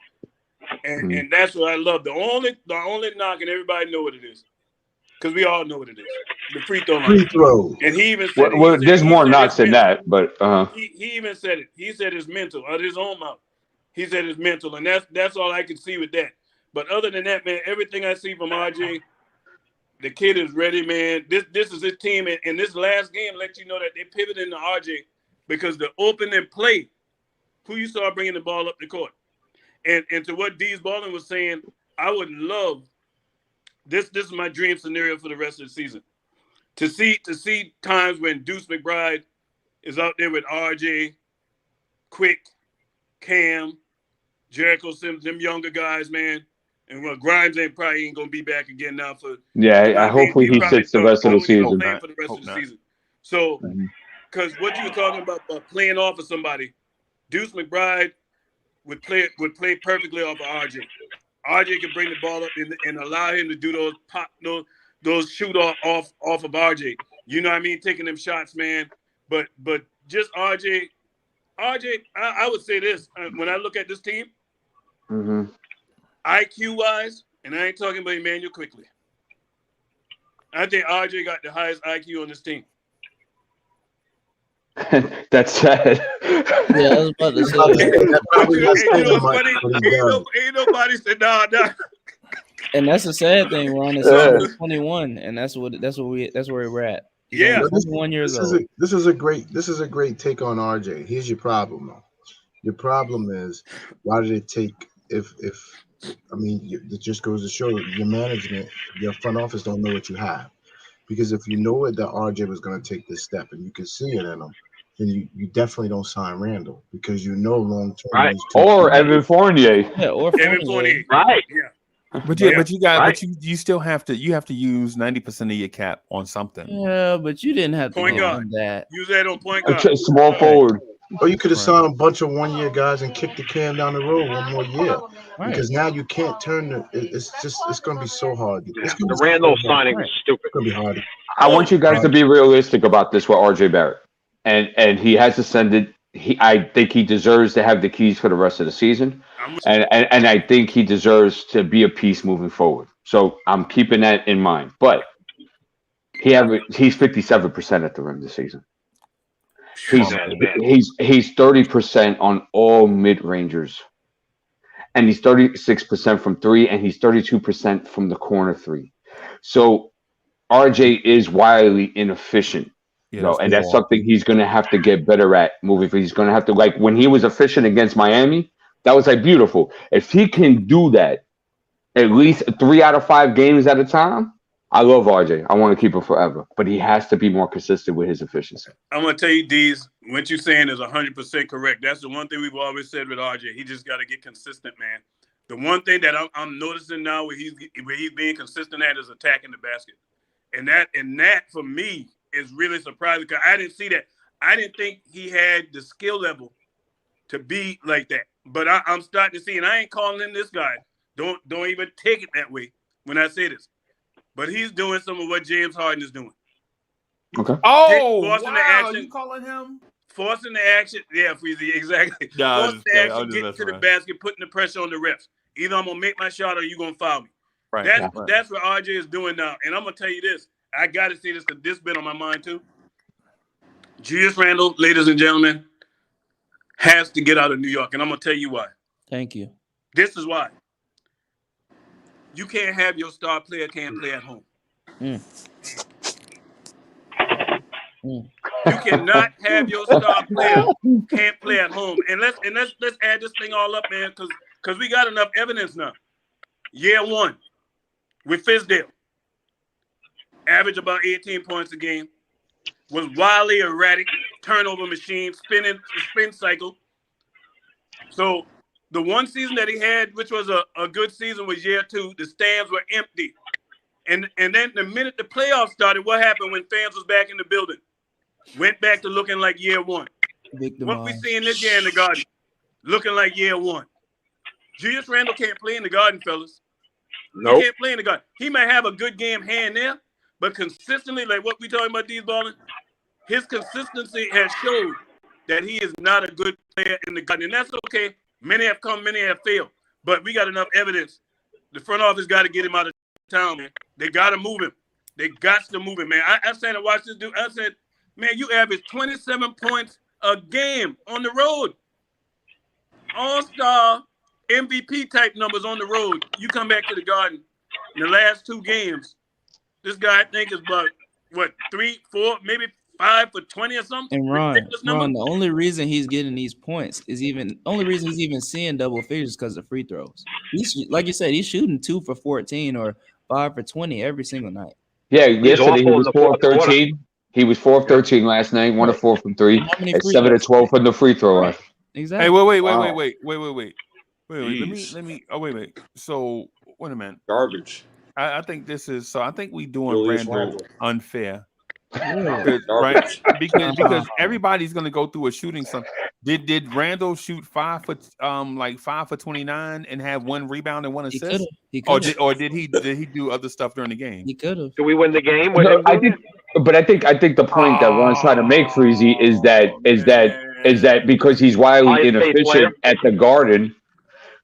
And that's what I love. The only knock, and everybody know what it is. Because we all know what it is. The free throw line. Free throw. And he even said there's more knocks than that, but he even said it. He said it's mental out of his own mouth. He said it's mental, and that's all I can see with that. But other than that, man, everything I see from RJ, the kid is ready, man. This is his team, and this last game let you know that they pivoted into RJ because the opening play, who you saw bringing the ball up the court. And to what Deez Ballin was saying, I would love this. This is my dream scenario for the rest of the season. To see times when Deuce McBride is out there with RJ, Quick, Cam, Jericho Sims, them younger guys, man. And Grimes probably ain't gonna be back again now for. Yeah, hopefully he sits the rest of the season. Playing for the rest of the season. So, because what you were talking about playing off of somebody, Deuce McBride would play perfectly off of RJ. RJ can bring the ball up and allow him to do those shoot off of RJ. You know what I mean? Taking them shots, man. But just RJ, I would say this when I look at this team, IQ wise, and I ain't talking about Emmanuel Quickly. I think RJ got the highest IQ on this team. That's sad. Yeah, I was about to say. Ain't nobody said nah. And that's the sad thing, Ron. It's only 21, and that's where we're at. He's only 21 years old. This is a great take on RJ. Here's your problem, though. Your problem is, why did it take? It just goes to show your management, your front office don't know what you have. Because if you know it, that RJ was going to take this step, and you can see it in him, then you definitely don't sign Randall, because you know long term. Right. Or Evan Fournier. Yeah, or Evan Fournier. Right. Yeah. But you still have to use 90% of your cap on something. Yeah, but you didn't have to Point guard. that. Use that on point guard. Small forward. Or you could have signed a bunch of 1 year guys and kicked the can down the road one more year. Right. Because now you can't turn it's going to be so hard. The Randall signing was stupid. It's going to be hard. I want you guys to be realistic about this with RJ Barrett. And he has ascended. I think he deserves to have the keys for the rest of the season. And I think he deserves to be a piece moving forward. So I'm keeping that in mind. But he's 57% at the rim this season. He's 30% on all mid-rangers. And he's 36% from three, and he's 32% from the corner three. So RJ is wildly inefficient. And that's something he's going to have to get better at moving forward. He's going to have to, like, when he was efficient against Miami, that was like beautiful. If he can do that at least 3 out of 5 games at a time, I love RJ. I want to keep him forever. But he has to be more consistent with his efficiency. I'm going to tell you, Deez, what you're saying is 100% correct. That's the one thing we've always said with RJ. He just got to get consistent, man. The one thing that I'm noticing now where he's being consistent at is attacking the basket. And that for me is really surprising, because I didn't see that. I didn't think he had the skill level to be like that. But I'm starting to see, and I ain't calling him this guy. Don't even take it that way when I say this. But he's doing some of what James Harden is doing. Okay. Oh, forcing the wow. action. You calling him? Forcing the action. Yeah, Freezy, exactly. No, forcing the action, getting to the basket, putting the pressure on the refs. Either I'm going to make my shot or you're going to foul me. Right. That's what RJ is doing now. And I'm going to tell you this. I got to say this because this been on my mind too. Julius Randle, ladies and gentlemen, has to get out of New York. And I'm going to tell you why. Thank you. This is why. You can't have your star player can't play at home. You cannot have your star player can't play at home. And let's add this thing all up, man, because we got enough evidence now. Year one with Fizdale, average about 18 points a game, was wildly erratic, turnover machine, spin cycle. So the one season that he had, which was a good season, was year two. The stands were empty. And then the minute the playoffs started, what happened when fans was back in the building? Went back to looking like year one. What we see in this year in the Garden, looking like year one. Julius Randle can't play in the Garden, fellas. Nope. He can't play in the Garden. He might have a good game here and there, but consistently, like what we talking about, Deez Ballin, his consistency has showed that he is not a good player in the Garden. And that's okay. Many have come, many have failed. But we got enough evidence. The front office got to get him out of town, man. They got to move him. They got to move him, man. I said to watch this dude. I said, man, you average 27 points a game on the road. All-star MVP type numbers on the road. You come back to the Garden in the last 2 games. This guy, I think, is about, 3, 4, maybe 5 for 20 or something. And Ron, the only reason he's getting these points is only reason he's even seeing double figures because of free throws. He's like you said, he's shooting 2 for 14 or 5 for 20 every single night. Yeah, yesterday he was 4 of 13. He was 4 of 13 last night. 1 of 4 from 3. And 7 of 12 from the free throw line. Exactly. Hey, wait. Let me. Oh, wait. So wait a minute. Garbage. I think this is. So I think we doing Julius Randle unfair. Yeah. Right? Because everybody's gonna go through a shooting. Did Randle shoot 5 for 29 and have 1 rebound and 1 assist? He could've. Or did he do other stuff during the game? He could have. Do we win the game? No, I think the point that Ron's trying to make, Freezy, is that because he's wildly inefficient at the Garden,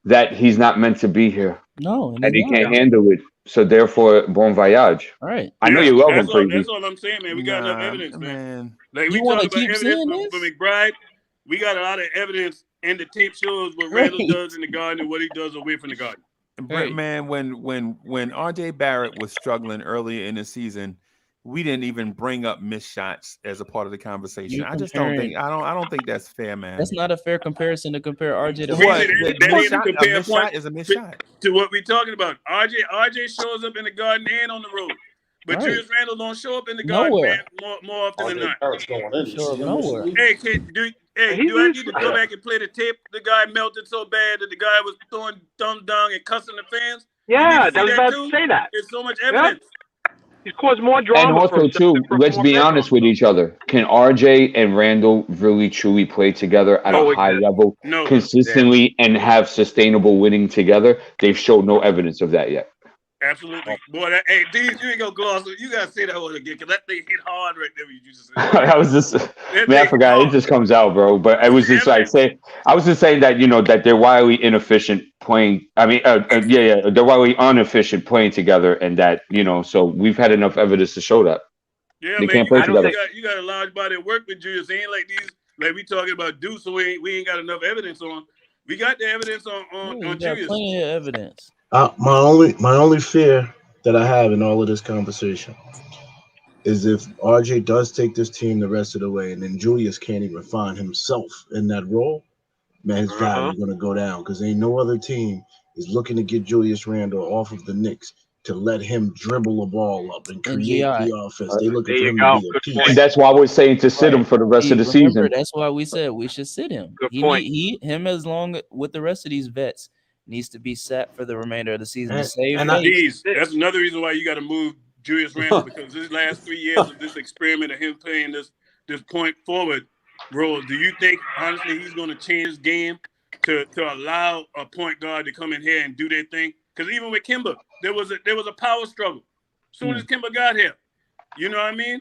that he's not meant to be here. No, and he can't handle it. So therefore, bon voyage. All right. I know you love him, Freezy. That's all I'm saying, man. We got enough evidence, man. Like we You wanna talk about keep evidence saying for McBride. We got a lot of evidence, and the tape shows what Randle does in the Garden and what he does away from the Garden. Brent, man, when RJ Barrett was struggling earlier in the season, we didn't even bring up missed shots as a part of the conversation. I just don't think I don't think that's fair, man. That's not a fair comparison to compare RJ to What? A missed shot is a missed shot. To what we're talking about. RJ shows up in the Garden and on the road. But Right. Julius Randle don't show up in the Garden, man, more often than not. Nowhere. Hey, do I need to go back and play the tape? The guy melted so bad that the guy was throwing thumbs down and cussing the fans. Yeah, You I was see about too? to say that. There's so much evidence. He's caused more drama. And also, too, let's be honest with each other. Can RJ and Randle really, truly play together at a high level consistently and have sustainable winning together? They've showed no evidence of that yet. Absolutely. Boy, hey, Dean, you ain't gonna gloss it. You gotta say that word again, because that thing hit hard right there. You just said. I was just, man, I forgot. It just comes out, bro. But I was just like saying, I was just saying that, you know, that they're wildly inefficient playing. I mean, they're wildly inefficient playing together, and that, you know, so we've had enough evidence to show that. Yeah, they man, can't play together. you got a large body of work with Julius. It ain't like these, like we talking about Deuce, so we ain't got enough evidence on. We got the evidence on Julius. Plenty of evidence. My only fear that I have in all of this conversation is if RJ does take this team the rest of the way, and then Julius can't even find himself in that role, man, his value is going to go down, because ain't no other team is looking to get Julius Randle off of the Knicks to let him dribble a ball up and create the offense. They looking for him to be a piece. And that's why we're saying to sit him for the rest of the season. That's why we said we should sit him. Him as long with the rest of these vets needs to be sat for the remainder of the season. That's another reason why you got to move Julius Randle, because his last 3 years of this experiment of him playing this point forward role, do you think honestly he's going to change his game to allow a point guard to come in here and do their thing? Because even with Kimba, there was a power struggle. As soon as Kimba got here, you know what I mean?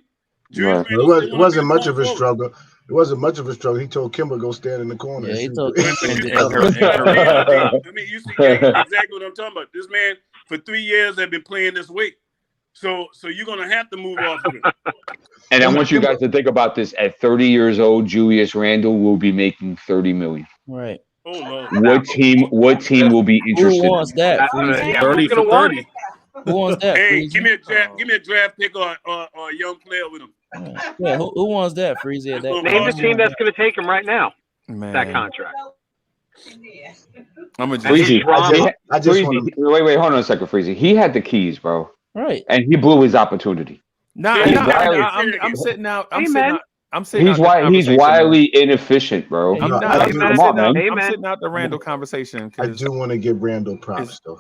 Right. It wasn't much of a struggle. It wasn't much of a struggle. He told Kimba go stand in the corner. Yeah, he told I mean, you see exactly what I'm talking about. This man for 3 years have been playing this way. So you're gonna have to move off of it. And I want you guys to think about this. At 30 years old, Julius Randle will be making $30 million. Right. Oh, Lord. What team will be interested? Who wants that? 30 for 30. Who wants that? Hey, give me a draft pick or a young player with him. Yeah, who wants that? Freezy. Name the team that's going to take him right now. Man. That contract. I'm a Freezy. Wait, hold on a second, Freezy. He had the keys, bro. Right. And he blew his opportunity. I'm sitting out. He's wildly inefficient, bro. I'm sitting out the Randle conversation. I do want to give Randle props, though.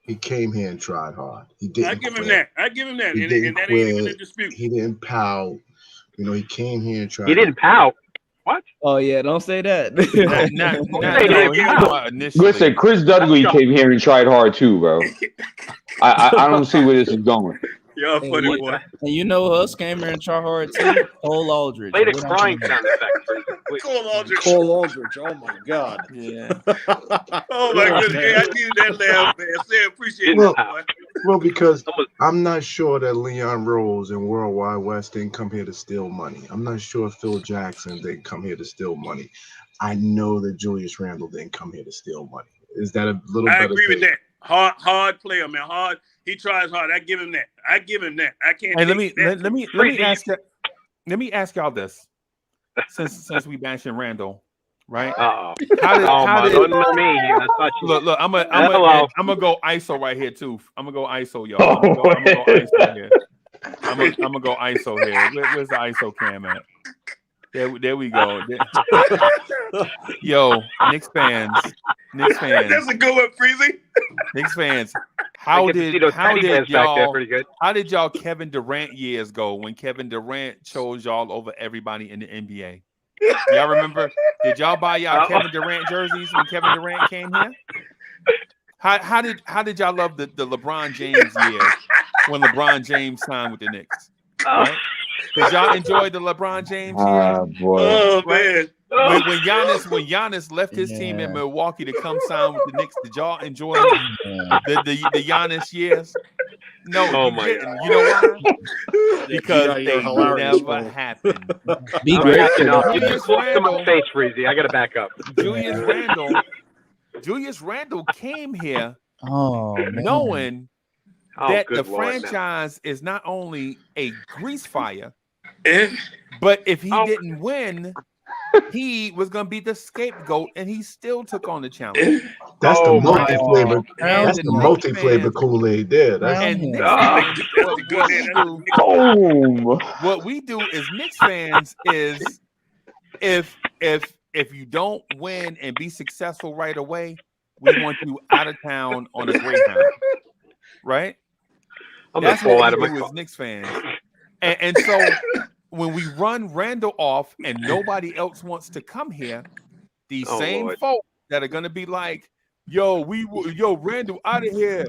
He came here and tried hard. He didn't. I give him that. And that ain't even a dispute. He didn't pout. You know, he came here and tried. He didn't pout. What? Oh yeah, don't say that. Listen, Chris Dudley came here and tried hard too, bro. I don't see where this is going. Y'all funny, boy. And you know who else came here and tried hard too? Cole Aldridge. Play the crying sound effect. Cole Aldridge. Oh my God. Yeah. Oh my goodness. Hey, I needed that laugh, man. Say appreciate it. Well, because I'm not sure that Leon Rose and Worldwide West didn't come here to steal money. I'm not sure Phil Jackson didn't come here to steal money. I know that Julius Randle didn't come here to steal money. Is that a little better? I agree with that. Hard player, man. Hard. He tries hard. I give him that. I can't. Hey, let me ask you. let me ask y'all this. Since we bashing Randall, right? Uh-oh. How did Don't know me. I thought you... Look, I'm Hello. gonna go ISO right here too. I'm gonna go ISO, y'all. I'm gonna go ISO here. I'm gonna go ISO here. Where's the ISO cam at? There we go. Yo, Knicks fans. That's a good one, Freezy. Knicks fans. How did y'all Kevin Durant years go when Kevin Durant chose y'all over everybody in the NBA? Y'all remember? Did y'all buy y'all Kevin Durant jerseys when Kevin Durant came here? How did y'all love the LeBron James years when LeBron James signed with the Knicks? Right? Did y'all enjoy the LeBron James year? Boy. Oh, right? man. When Giannis left his team in Milwaukee to come sign with the Knicks, did y'all enjoy the Giannis years? No, you didn't. God. You know why? Because they never happened. Be grateful. Julius Randle, face, Freezy. I gotta back up. Julius Randle came here knowing that the franchise is not only a grease fire, but if he didn't win, he was going to be the scapegoat, and he still took on the challenge. That's the multi-flavor. That's the multi-flavor Kool-Aid there. What we do as Knicks fans is if you don't win and be successful right away, we want you out of town on a Greyhound, right? That's what we do as Knicks fans. And so when we run Randall off and nobody else wants to come here, these same folks that are going to be like, yo, Randall out of here,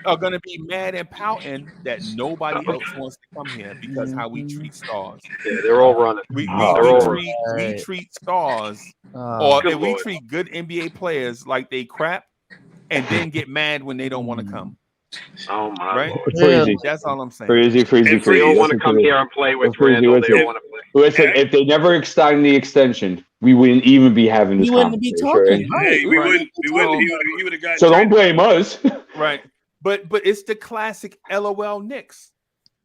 are going to be mad and pouting that nobody else wants to come here because how we treat stars. Yeah, they're all running. We treat stars we treat good NBA players like they crap and then get mad when they don't want to come. Oh my! Right? Crazy. That's all I'm saying. Crazy. If they don't want to come here and play with Randall, they don't want to play. Listen, if they never extend the extension, we wouldn't even be having this conversation. We wouldn't. He would have got. So don't blame us. Right. But it's the classic LOL Knicks.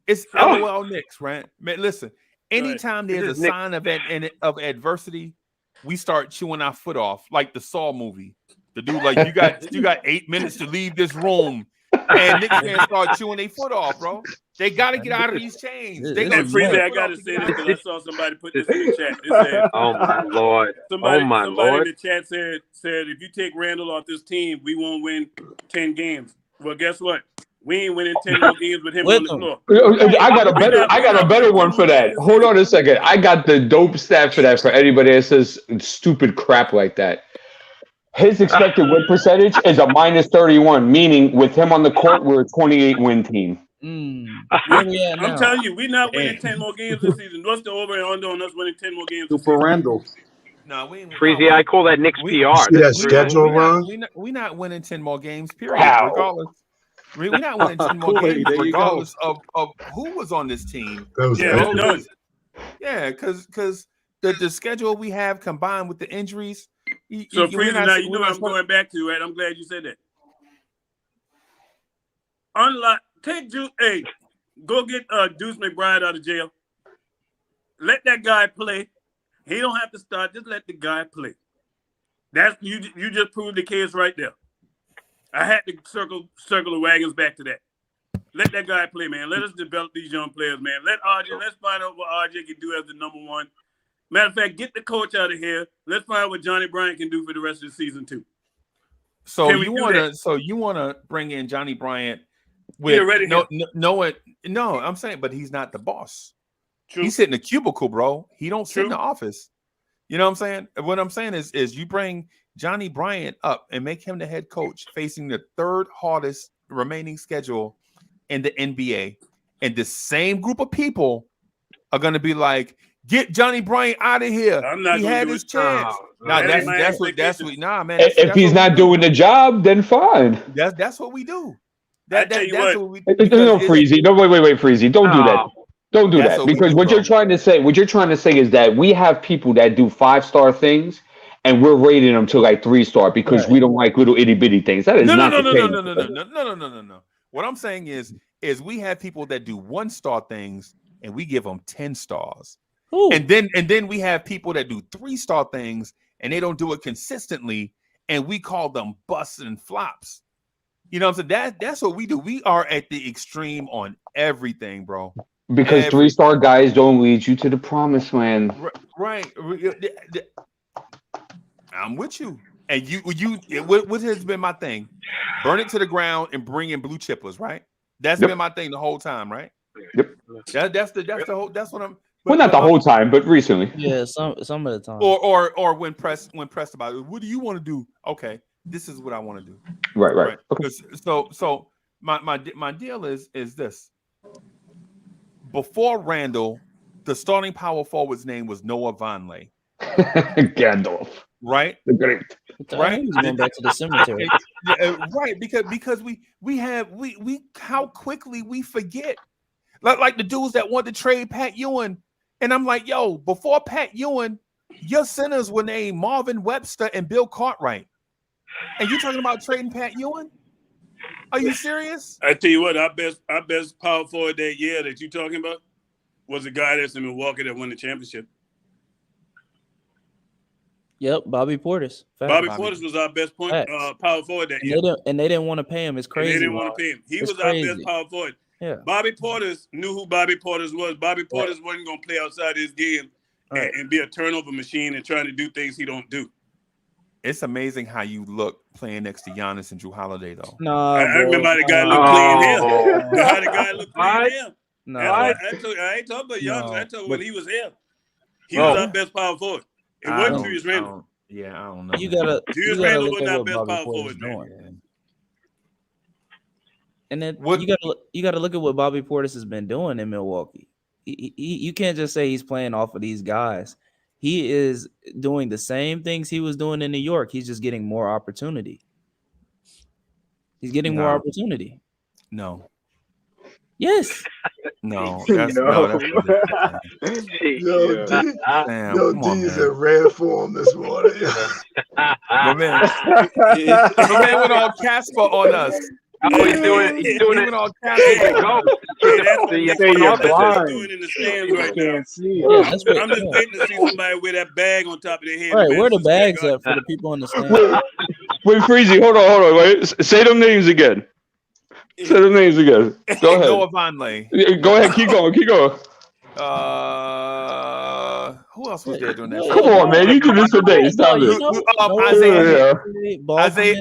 It's LOL Knicks, right? Man, listen. Anytime there's a sign of adversity, we start chewing our foot off, like the Saw movie. The dude, like, you got 8 minutes to leave this room. And Knicks fans start chewing their foot off, bro. They got to get out of these chains. I got to say this because I saw somebody put this in the chat. It said, oh, my Lord. Somebody in the chat said, if you take Randall off this team, we won't win 10 games. Well, guess what? We ain't winning 10 more games with him on the floor. I got a better one for that. Hold on a second. I got the dope stat for that for anybody that says stupid crap like that. His expected win percentage is a -31, meaning with him on the court, we're a 28 win team. I'm telling you, we're not winning 10 more games this season. What's the over and under on us winning 10 more games? Super Randall. No, we ain't. Freezy, I call that Knicks PR. See that schedule run? We're not winning 10 more games, period. Regardless. We're not winning 10 more games, regardless of who was on this team. Because the schedule we have combined with the injuries. So, Freezy, now you know what I'm going back to, right? I'm glad you said that. Go get Deuce McBride out of jail. Let that guy play. He don't have to start. Just let the guy play. That's you just proved the case right there. I had to circle the wagons back to that. Let that guy play, man. Let us develop these young players, man. Let's find out what RJ can do as the number one. Matter of fact, get the coach out of here. Let's find out what Johnny Bryant can do for the rest of the season too. So you want to bring in Johnny Bryant with no, I'm saying, but he's not the boss. True. He's sitting in a cubicle, bro. He don't sit in the office. You know what I'm saying? What I'm saying is you bring Johnny Bryant up and make him the head coach facing the third hardest remaining schedule in the NBA. And the same group of people are going to be like, get Johnny Bryant out of here. He had his chance. That's what. Nah, man. If he's not doing the job, then fine. That's what we do. That's what we do. No, Freezy. No, wait, Freezy. Don't do that. Don't do that. Because what you're trying to say is that we have people that do 5-star things, and we're rating them to like 3-star because we don't like little itty bitty things. That is not the case. No. What I'm saying is we have people that do 1-star things, and we give them 10 stars. And then we have people that do 3-star things and they don't do it consistently, and we call them busts and flops. You know what I'm saying? That's what we do. We are at the extreme on everything, bro. Because 3-star guys don't lead you to the promised land. Right. I'm with you. And what has been my thing? Burn it to the ground and bring in blue chippers, right? That's been my thing the whole time, right? Yep. That's what I'm. Well, not the whole time, but recently. Yeah, some of the time. Or when pressed about it, what do you want to do? Okay, this is what I want to do. Right. Okay. So my deal is this. Before Randall, the starting power forward's name was Noah Vonleh. Gandalf. Right? The great. Right? He's going back to the cemetery. Right, because we how quickly we forget. Like the dudes that want to trade Pat Ewing. And I'm like, yo, before Pat Ewing, your centers were named Marvin Webster and Bill Cartwright. And you talking about trading Pat Ewing? Are you serious? I tell you what, our best power forward that year that you talking about was a guy that's in Milwaukee that won the championship. Yep, Bobby Portis. Bobby Portis was our best power forward that year. And they didn't want to pay him. It's crazy. And they didn't want to pay him. He was crazy. Our best power forward. Yeah. Bobby Portis knew who Bobby Portis was. Bobby Portis wasn't going to play outside his game and be a turnover machine and trying to do things he don't do. It's amazing how you look playing next to Giannis and Drew Holiday, though. No, I remember how the guy looked playing here. How the guy looked playing here. No, I ain't talking about Giannis. I talking when he was here. He was our best power forward. It wasn't Julius Randle. I don't know. You gotta Julius look Randle wasn't at our what best Bobby power Portis forward, doing. man. And then you gotta look at what Bobby Portis has been doing in Milwaukee. You can't just say he's playing off of these guys. He is doing the same things he was doing in New York. He's just getting more opportunity. He's getting more opportunity. No. Yes. No. Yo, That's D is in rare form this morning. My man went all Casper on us. Oh, he's doing it all Casper. Go. That's doing in the stands right now. Yeah, that's what, I'm just waiting to see somebody with that bag on top of their head. All right, where the bags at for the people in the stand? Wait, Freezy, hold on. Wait, say them names again. Say them names again. Go ahead. Noah Vonleh. Go ahead. Keep going. Who else was there doing that? Come on, man. You do this for days. Stop it.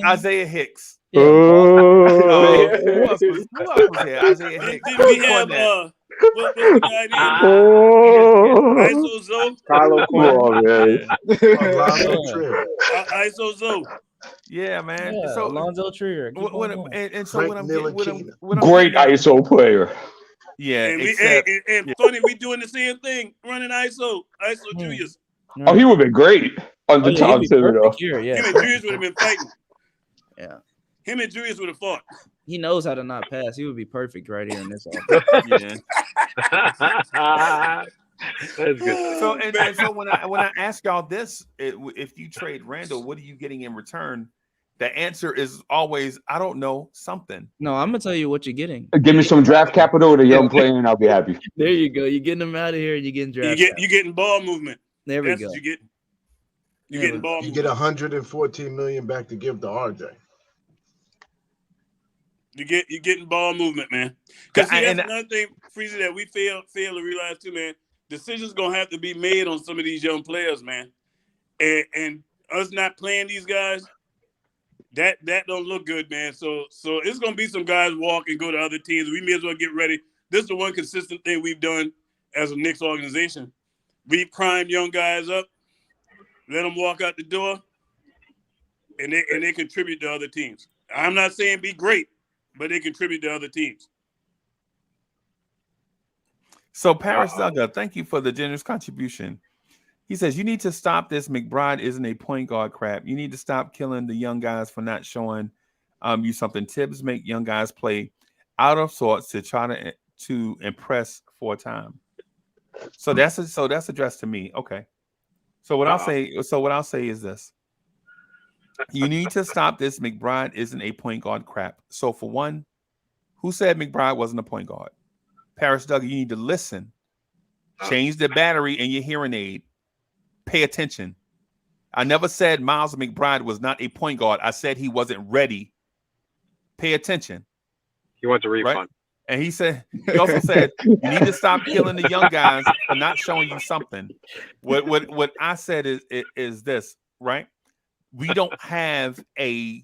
Isaiah Hicks. Yeah. Who else was there? Isaiah Hicks. Did we have what's the guy name? ISO Zoe. ISO Zoe. Yeah, man. Yeah, so Alonzo Trier. And so what I'm great ISO player. Yeah, and funny, we doing the same thing, running ISO Julius. Oh, he would have been great on the top too, though. Him and Julius would have been fighting. Yeah. Him and Julius would have fought. He knows how to not pass. He would be perfect right here in this office. Yeah. That's good. So and so when I ask y'all this, if you trade Randall, what are you getting in return? The answer is always, I don't know, something. No, I'm gonna tell you what you're getting. Give me some draft capital with a young player, and I'll be happy. There you go. You're getting them out of here, and you're getting drafted. You're getting ball movement. There we That's go. what you're getting. You're getting ball You movement. get 114 million back to give to RJ. You're getting ball movement, man. Because that's another thing, Freezy, that we fail to realize too, man. Decisions gonna have to be made on some of these young players, man. And us not playing these guys, that don't look good, man. So it's gonna be some guys walk and go to other teams. We may as well get ready. This is the one consistent thing we've done as a Knicks organization. We prime young guys up, let them walk out the door, and they contribute to other teams. I'm not saying be great, but they contribute to other teams. So Paris Duggar, thank you for the generous contribution. He says, you need to stop this McBride isn't a point guard crap. You need to stop killing the young guys for not showing you something. Tibbs make young guys play out of sorts to try to impress for a time. So that's addressed to me. Okay. So what I'll say is this. You need to stop this McBride isn't a point guard crap. So for one, who said McBride wasn't a point guard? Paris Duggar, you need to listen Change the battery in your hearing aid. Pay attention. I never said Miles McBride was not a point guard. I said he wasn't ready. Pay attention. He wants a refund. Right? And he also said, you need to stop killing the young guys for not showing you something. What I said is this, right? We don't have a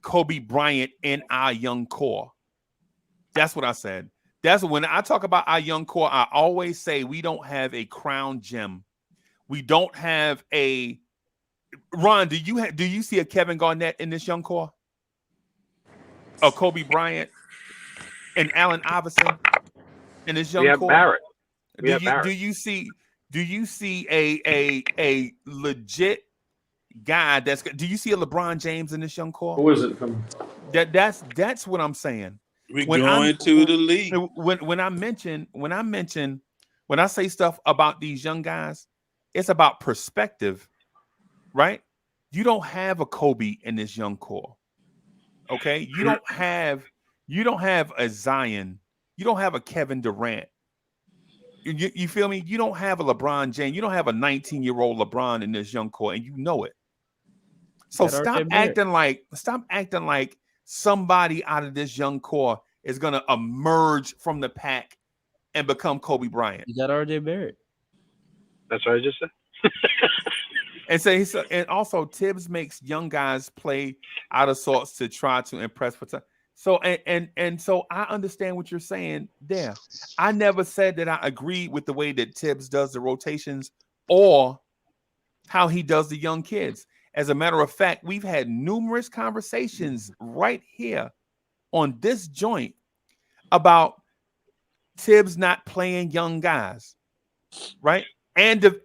Kobe Bryant in our young core. That's what I said. That's when I talk about our young core, I always say we don't have a crown gem. We don't have a Ron. Do you see a Kevin Garnett in this young core? A Kobe Bryant and Allen Iverson in this young core? Barrett. Do you see a legit guy do you see a LeBron James in this young core? Who is it from? That's what I'm saying. We're going to the league. When I say stuff about these young guys, it's about perspective, right? You don't have a Kobe in this young core. Okay? You don't have a Zion. You don't have a Kevin Durant. You feel me? You don't have a LeBron James. You don't have a 19-year-old LeBron in this young core, and you know it. So stop acting like somebody out of this young core is gonna emerge from the pack and become Kobe Bryant. You got RJ Barrett. That's what I just said. And also Tibbs makes young guys play out of sorts to try to impress. So I understand what you're saying there. I never said that I agree with the way that Tibbs does the rotations or how he does the young kids. As a matter of fact, we've had numerous conversations right here on this joint about Tibbs not playing young guys, right? And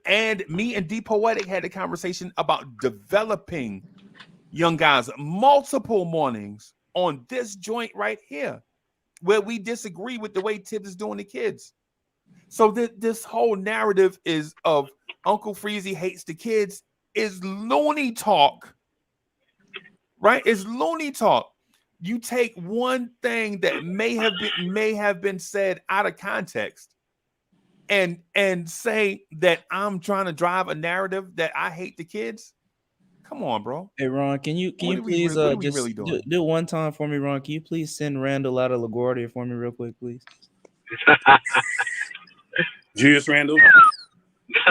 me and D Poetic had a conversation about developing young guys multiple mornings on this joint right here, where we disagree with the way Tibbs is doing the kids. So this whole narrative is of Uncle Freezy hates the kids is loony talk, right? It's loony talk. You take one thing that may have been said out of context and say that I'm trying to drive a narrative that I hate the kids. Come on, bro. Hey, Ron, can you please just do one time for me, Ron? Can you please send Randall out of LaGuardia for me real quick, please? Julius Randle,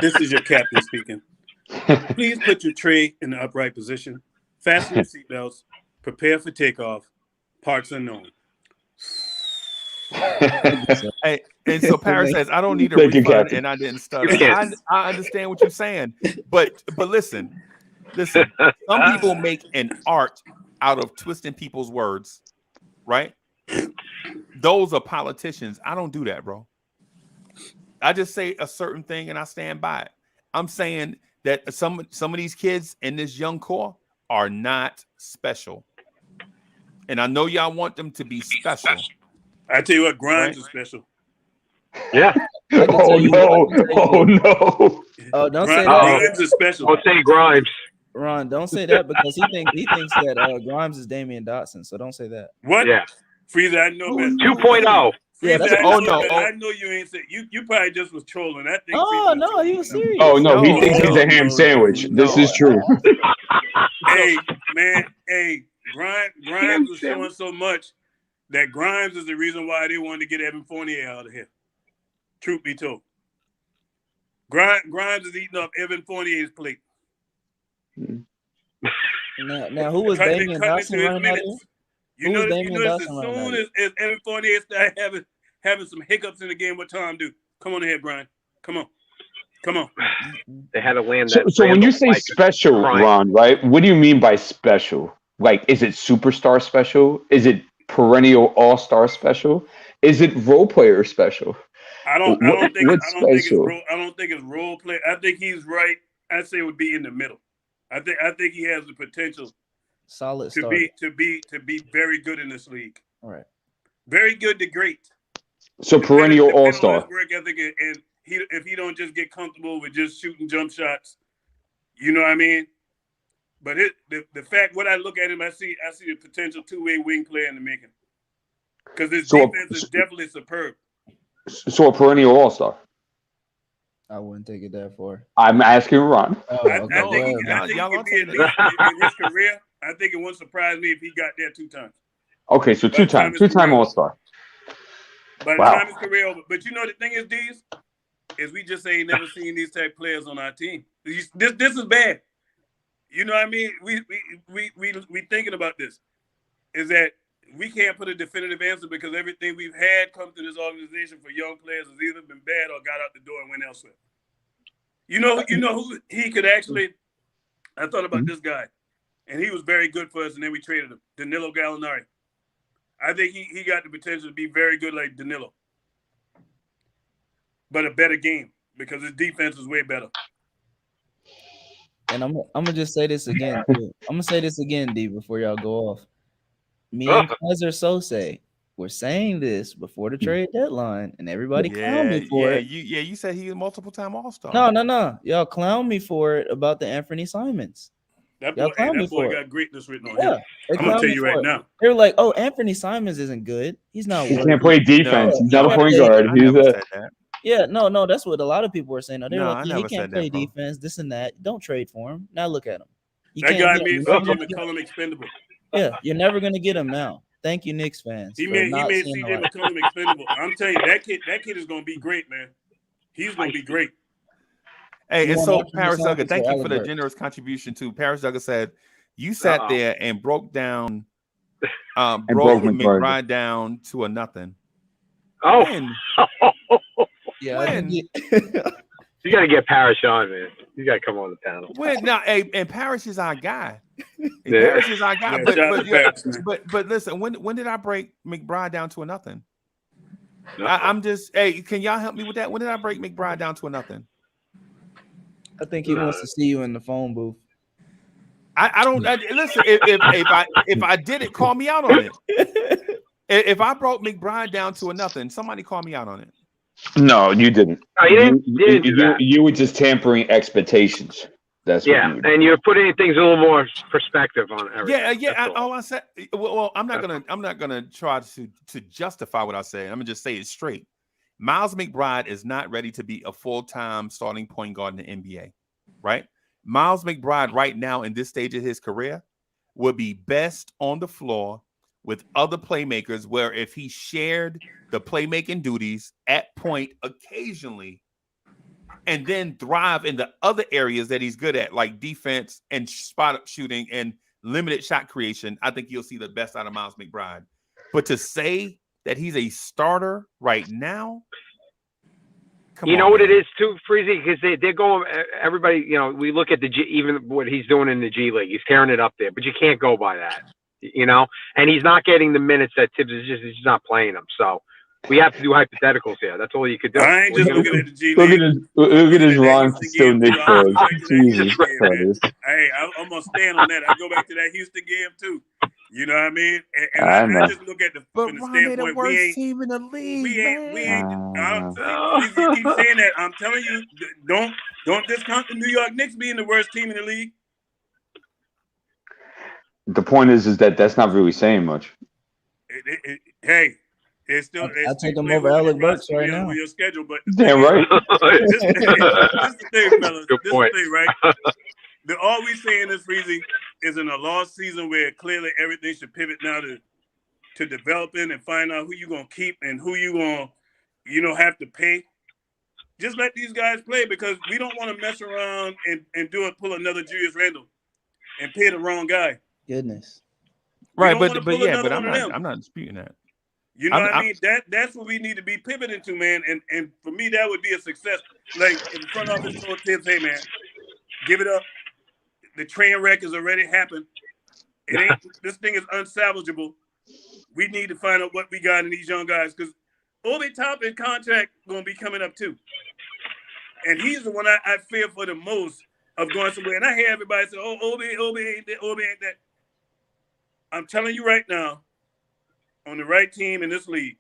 this is your captain speaking. Please put your tray in the upright position. Fasten your seatbelts. Prepare for takeoff. Parts unknown. Hey, and so Paris says, I don't need a refund, and I didn't stutter. I understand what you're saying, but listen. Some people make an art out of twisting people's words, right? Those are politicians. I don't do that, bro. I just say a certain thing and I stand by it. I'm saying that some of these kids in this young core are not special. And I know y'all want them to be special. I tell you what, Grimes is special. Yeah. Oh no! Oh, don't say that. Grimes is special. Don't say Grimes. Ron, don't say that because he thinks that Grimes is Damian Dotson. So don't say that. What? Yeah. Freezer, I know better. 2.0. Yeah, that's I know you ain't said you probably just was trolling. I think. Oh no, he was serious. Oh no, he thinks he's a ham sandwich. This is true. Hey man, Grimes was showing so much that Grimes is the reason why they wanted to get Evan Fournier out of here. Truth be told, Grimes is eating up Evan Fournier's plate. Now who was Damian Dotson running out here? You know, as soon as Evan Fournier started having some hiccups in the game, what Tom do? Come on ahead, Brian. Come on. They had to land that. So when you say special, Ron, right? What do you mean by special? Like, is it superstar special? Is it perennial all-star special? Is it role player special? I don't think it's role play. I think he's right. I say it would be in the middle. I think he has the potential solid to be very good in this league. All right. Very good to great. So perennial all-star. Work ethic, and if he don't just get comfortable with just shooting jump shots, you know what I mean? But the fact, when I look at him, I see the potential two-way wing player in the making. Because his defense is definitely superb. So a perennial all-star. I wouldn't take it that far. I'm asking Ron. Oh, I okay. think he y'all could don't be at take least in his career. I think it wouldn't surprise me if he got there 2 times. Okay, so By the time his two-time career All-Star. By the Wow. time his career over. But you know the thing is, D's, is we just ain't never seen these type players on our team. This is bad. You know what I mean? We thinking about this. Is that we can't put a definitive answer because everything we've had come to this organization for young players has either been bad or got out the door and went elsewhere. You know who he could actually. I thought about this guy, and he was very good for us, and then we traded him, Danilo Gallinari. I think he got the potential to be very good like Danilo, but a better game because his defense is way better. And I'm gonna just say this again, too. I'm gonna say this again, D, before y'all go off. Me and Kaiser Sose were saying this before the trade deadline, and everybody clowned me for it. You said he was multiple-time All-Star. No. Y'all clown me for it about the Anthony Simons. That boy got greatness written on him. They I'm gonna tell clowned me you for right it. now. They were like, "Oh, Anthony Simons isn't good. He's not. He worthy. can't play defense. He's not a point guard. Yeah, no, that's what a lot of people were saying. They were No, like, I he never can't said play that, bro. defense, this and that. Don't trade for him. Now look at him. That guy made CJ McCollum expendable. Yeah, you're never gonna get him now. Thank you, Knicks fans. He made CJ McCollum expendable. I'm telling you, that kid is gonna be great, man. He's gonna be great. Hey, You and want so Anthony Paris Simons Duggar, thank or you for the Allen generous contribution too. Paris Duggar said you sat there and broke down, broke McBride down to a nothing. Oh, When? Yeah, you got to get Parrish on, man. You got to come on the panel. When now, and Parrish is our guy. Yeah. Parrish is our guy. Yeah, but listen, when did I break McBride down to a nothing? I'm just can y'all help me with that? When did I break McBride down to a nothing? I think he wants to see you in the phone booth. I don't listen. If I did it, call me out on it. If I broke McBride down to a nothing, somebody call me out on it. No, you didn't. No, you didn't do that. You were just tampering expectations. That's what you were doing. And you're putting things a little more perspective on everything. All I said. Well, I'm not gonna try to justify what I say. I'm gonna just say it straight. Miles McBride is not ready to be a full-time starting point guard in the NBA, right? Miles McBride right now in this stage of his career would be best on the floor with other playmakers, where if he shared the playmaking duties at point occasionally and then thrive in the other areas that he's good at, like defense and spot up shooting and limited shot creation, I think you'll see the best out of Miles McBride. But to say that he's a starter right now, you know what it is too, Freezy, because they're going. Everybody, we look at the G, even what he's doing in the G League. He's tearing it up there, but you can't go by that, And he's not getting the minutes that Tibbs is just not playing them. So we have to do hypotheticals here. That's all you could do. I ain't just looking at the G League. Look at his Ron still Nick Foles. Jesus Christ. Hey, I'm gonna stand on that. I go back to that Houston game too. You know what I mean? And I just look at from the standpoint, we ain't team in the league. We ain't. You keep saying that. I'm telling you, don't discount the New York Knicks being the worst team in the league. The point is that that's not really saying much. Hey, it's still. I take them over Alec Burks right now. Your schedule, but damn right. This is the thing, fellas. Good point. This is the thing, right? All we saying is, Freezy, is in a lost season where clearly everything should pivot now to developing and find out who you gonna keep and who you gonna, have to pay. Just let these guys play because we don't want to mess around and pull another Julius Randle and pay the wrong guy. Goodness. Right, but I'm not disputing that. You know what I mean? That's what we need to be pivoting to, man. And for me, that would be a success. Like if the front office told Tibbs, hey man, give it up. The train wreck has already happened. This thing is unsalvageable. We need to find out what we got in these young guys because Obi Toppin contract gonna be coming up too. And he's the one I fear for the most of going somewhere. And I hear everybody say, oh, Obi ain't that, Obi ain't that. I'm telling you right now, on the right team in this league,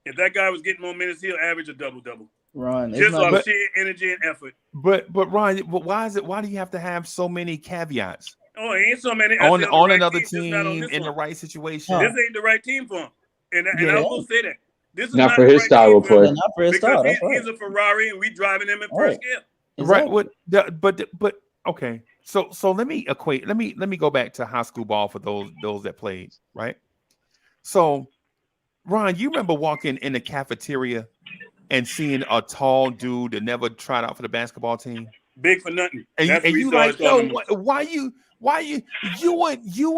if that guy was getting more minutes, he'll average a double-double. Ron, just off sheer energy and effort. But Ron, why do you have to have so many caveats? Oh, it ain't so many. On right another team in the right situation. This ain't the right team for him. And I will say that. This is Not not for the his right style game of for him play. Yeah, not for his because style. That's he's right. a Ferrari and we driving him in first gear. Right. What? But okay. So let me equate. Let me go back to high school ball for those that played. Right. So, Ron, you remember walking in the cafeteria and seeing a tall dude that never tried out for the basketball team? Big for nothing. And That's you like, yo, why you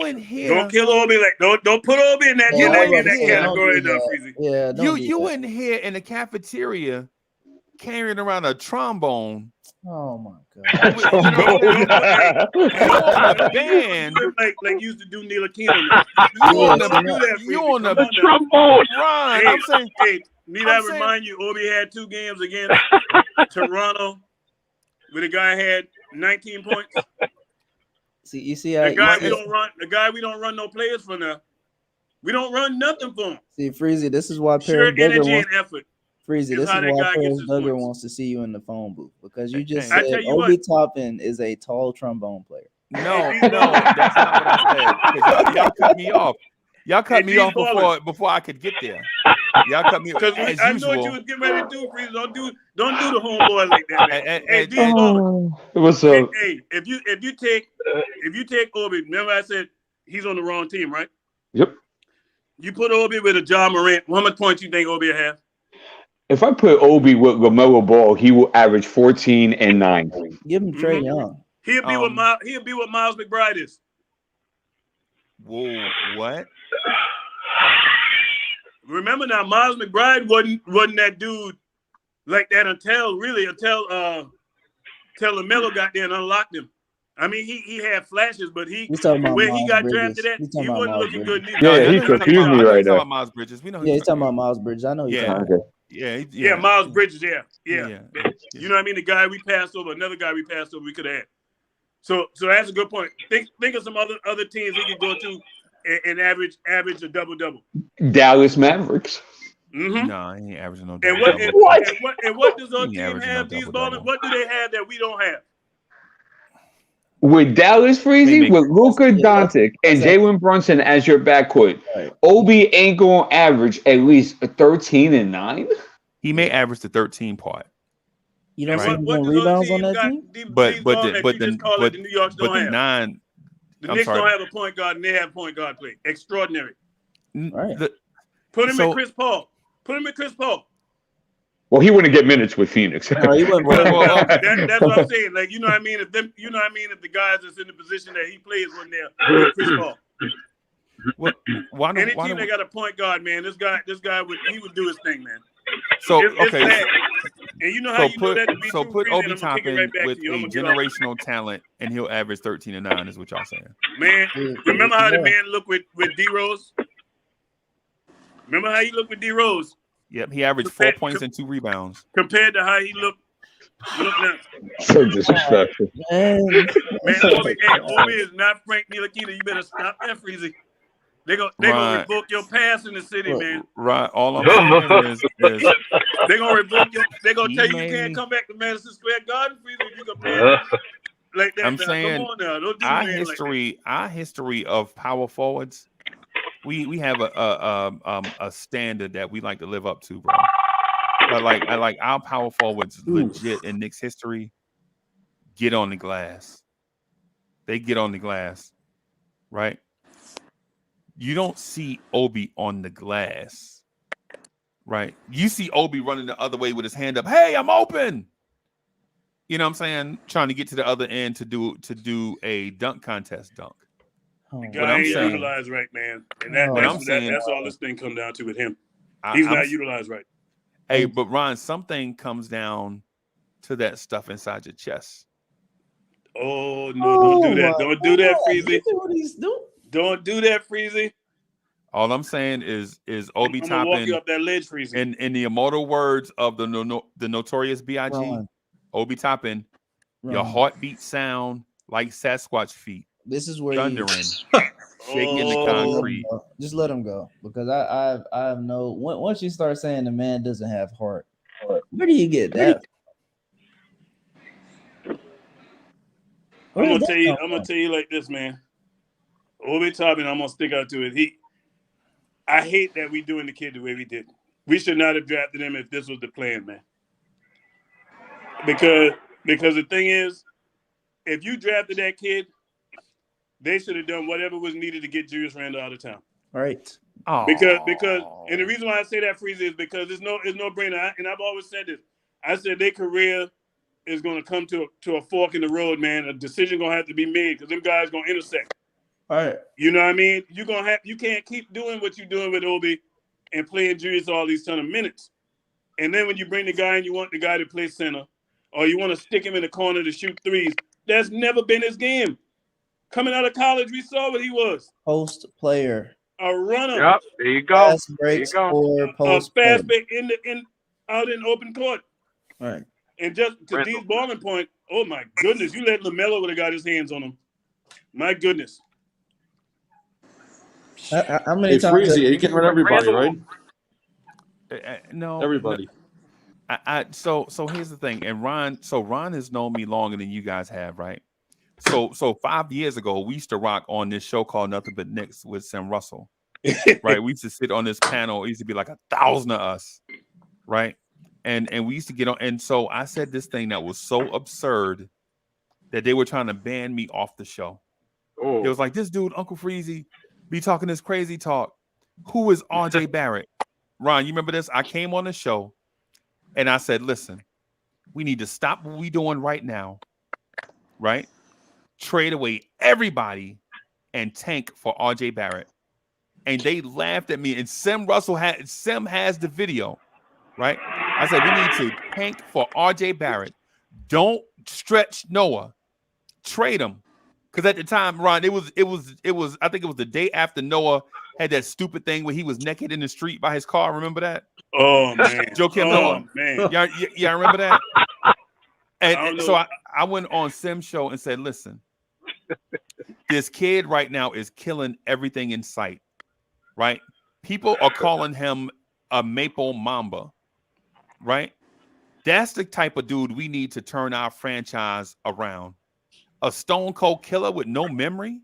in here? Don't kill Obi. Like don't put Obi in that category, though, Freezy. Yeah, you in here in the cafeteria carrying around a trombone. Oh my God! You on the band like you used to do Neil Aquino. You on the trombone. Ron, Hey, I'm saying. Hey, need I remind you? Obi had 2 games against Toronto, where the guy had 19 points. You see, the guy we don't run no players for now. We don't run nothing for him. See, Freezy, this is why Sheer Paris Duggar energy wants. and effort. Freezy, this is how that why guy Paris gets his Duggar points. wants to see you in the phone booth because you just I said tell you Obi what. Toppin is a tall trombone player. No, that's not what I said. 'Cause y'all cut me off. Y'all cut me off before I could get there. Y'all cut me off as I usual. know what you was getting ready to do, Freeze. Don't do the homeboy like that, man. Hey, D. What's up? Hey, if you take Obi, remember I said he's on the wrong team, right? Yep. You put Obi with a John Morant. How much points you think Obi will have? If I put Obi with LaMelo Ball, he will average 14 and 9. Give him Trae Young. He'll be what Miles McBride is. Whoa, what? Remember now, Miles McBride wasn't that dude like that until LaMelo got there and unlocked him. I mean, he had flashes, but where he got drafted at, he wasn't looking good neither. Yeah, he confused me right now. Miles Bridges. We know. Yeah, he's talking about Miles Bridges. I know he's talking about. Yeah, Miles Bridges. Yeah. You know what I mean? The guy we passed over, another guy we passed over, we could have had. So that's a good point. Think of some other teams he could go to and average a double-double. Dallas Mavericks. Mm-hmm. No, he ain't averaging no And double. what does our team have? These ballers, what do they have that we don't have? With Dallas Freezy, with Luka Doncic and Jalen Brunson as your backcourt, Obi ain't going to average at least a 13 and 9. He may average the 13 part. You don't see him doing rebounds on that team? But the New York but the 9. The Knicks don't have a point guard, and they have point guard play. Extraordinary. Right. Put him in Chris Paul. Well, he wouldn't get minutes with Phoenix. That's what I'm saying. Like, you know what I mean? If the guys that's in the position that he plays when they're Chris Paul. Any team that got a point guard, man, this guy would do his thing, man. So it's bad. And you know how put Freezy, Obi Toppin with a generational talent, and he'll average 13 and 9. Is what y'all saying? Man, remember how the man looked with D Rose? Remember how he looked with D Rose? Yep, he averaged 4 points and 2 rebounds. Compared to how he looked now. So disrespectful. Man, Obi is not Frank Ntilikina. You better stop that, Freezy. They gonna revoke your pass in the city, man. Right. All I'm saying is they gonna revoke your. They gonna tell you can't come back to Madison Square Garden, Freezy, if you compare like that. I'm now. saying Come on now. Don't do our history of power forwards. We have a standard that we like to live up to, bro. But like our power forwards, legit in Knicks history, get on the glass. They get on the glass, right? You don't see Obi on the glass, right? You see Obi running the other way with his hand up. Hey, I'm open. You know what I'm saying? Trying to get to the other end to do a dunk contest dunk. The guy ain't utilized right, man. And that's all this thing comes down to with him. He's not utilized right. Hey, but Ron, something comes down to that stuff inside your chest. Oh no! Don't do that! Don't do that, Freezy. Don't do that, Freezy. All I'm saying is Obi Toppin. I'm gonna walk you up that ledge, Freezy. In the immortal words of the notorious B.I.G., Obi Toppin, your heartbeat sound like Sasquatch feet. This is where thundering, shaking the concrete. Just let him go, because I have no. Once you start saying the man doesn't have heart, where do you get that? I'm gonna tell you like this, man. Obi Toppin, I'm gonna stick out to it. I hate that we doing the kid the way we did. we should not have drafted him if this was the plan, man. Because the thing is, if you drafted that kid, they should have done whatever was needed to get Julius Randle out of town. Right. Because and the reason why I say that, Freezer, is because it's no brainer. And I've always said this. I said their career is going to come to a fork in the road, man. A decision going to have to be made because them guys going to intersect. All right. You know what I mean? You can't keep doing what you're doing with Obi and playing Julius all these ton of minutes. And then when you bring the guy and you want the guy to play center, or you want to stick him in the corner to shoot threes, that's never been his game. Coming out of college, we saw what he was. Post player. A runner. Yep, there you go. Fast break score, post fast play. break out in open court. All right. And just to D's balling point, oh my goodness, you let LaMelo would have got his hands on him. My goodness. How many times? Freezy, you can run everybody, right? No, Everybody. So here's the thing, and Ron has known me longer than you guys have, right? So 5 years ago, we used to rock on this show called Nothing But Knicks with Sam Russell, right? We used to sit on this panel. It used to be like 1,000 of us, right? And we used to get on. And so I said this thing that was so absurd that they were trying to ban me off the show. It was like, this dude, Uncle Freezy, be talking this crazy talk. Who is R.J. Barrett? Ron, you remember this? I came on the show and I said, listen, we need to stop what we're doing right now, right? Trade away everybody and tank for R.J. Barrett. And they laughed at me. And Sam has the video, right? I said, we need to tank for R.J. Barrett. Don't stretch Noah. Trade him. Because at the time, Ron, it was. I think it was the day after Noah had that stupid thing where he was naked in the street by his car. Remember that? Oh man, Joakim Noah. Man, yeah, remember that? And so I went on Sim's show and said, listen, this kid right now is killing everything in sight. Right? People are calling him a Maple Mamba. Right? That's the type of dude we need to turn our franchise around. A stone cold killer with no memory.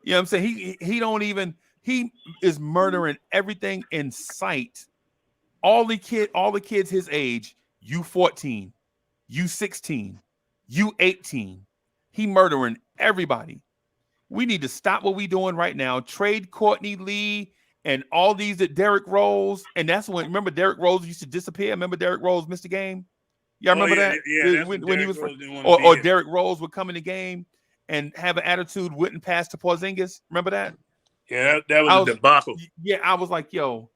You know what I'm saying? He is murdering everything in sight. All the kids his age, you 14, you 16, you 18. He murdering everybody. We need to stop what we're doing right now. Trade Courtney Lee and all these Derrick Rose. And that's when, remember, Derrick Rose used to disappear. Remember Derrick Rose missed the game? Y'all remember that? Yeah, when he was, or Derrick Rose would come in the game and have an attitude, wouldn't pass to Porzingis. Remember that? Yeah, that was a debacle. Yeah, I was like, yo,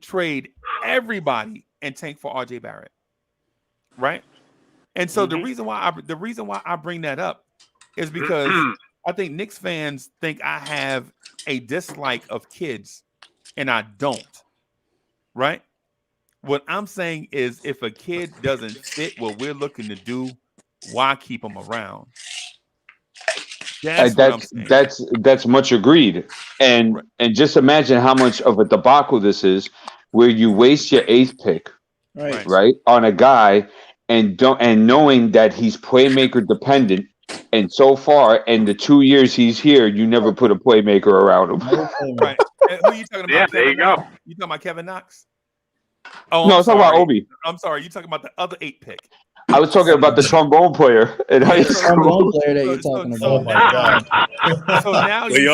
trade everybody and tank for RJ Barrett. Right? And so the reason why I bring that up is because I think Knicks fans think I have a dislike of kids, and I don't. Right? What I'm saying is, if a kid doesn't fit what we're looking to do, why keep them around? That's much agreed. And just imagine how much of a debacle this is, where you waste your 8th pick, right, on a guy, and knowing that he's playmaker dependent. And so far, in the 2 years he's here, you never put a playmaker around him. Right? Who are you talking about? Yeah, there you go. You talking about Kevin Knox? Oh, no, I'm talking about Obi. I'm sorry. You talking about the other 8 pick? I was talking about the trombone player in high school. Trombone player that you're talking about. Oh my God! So now you see.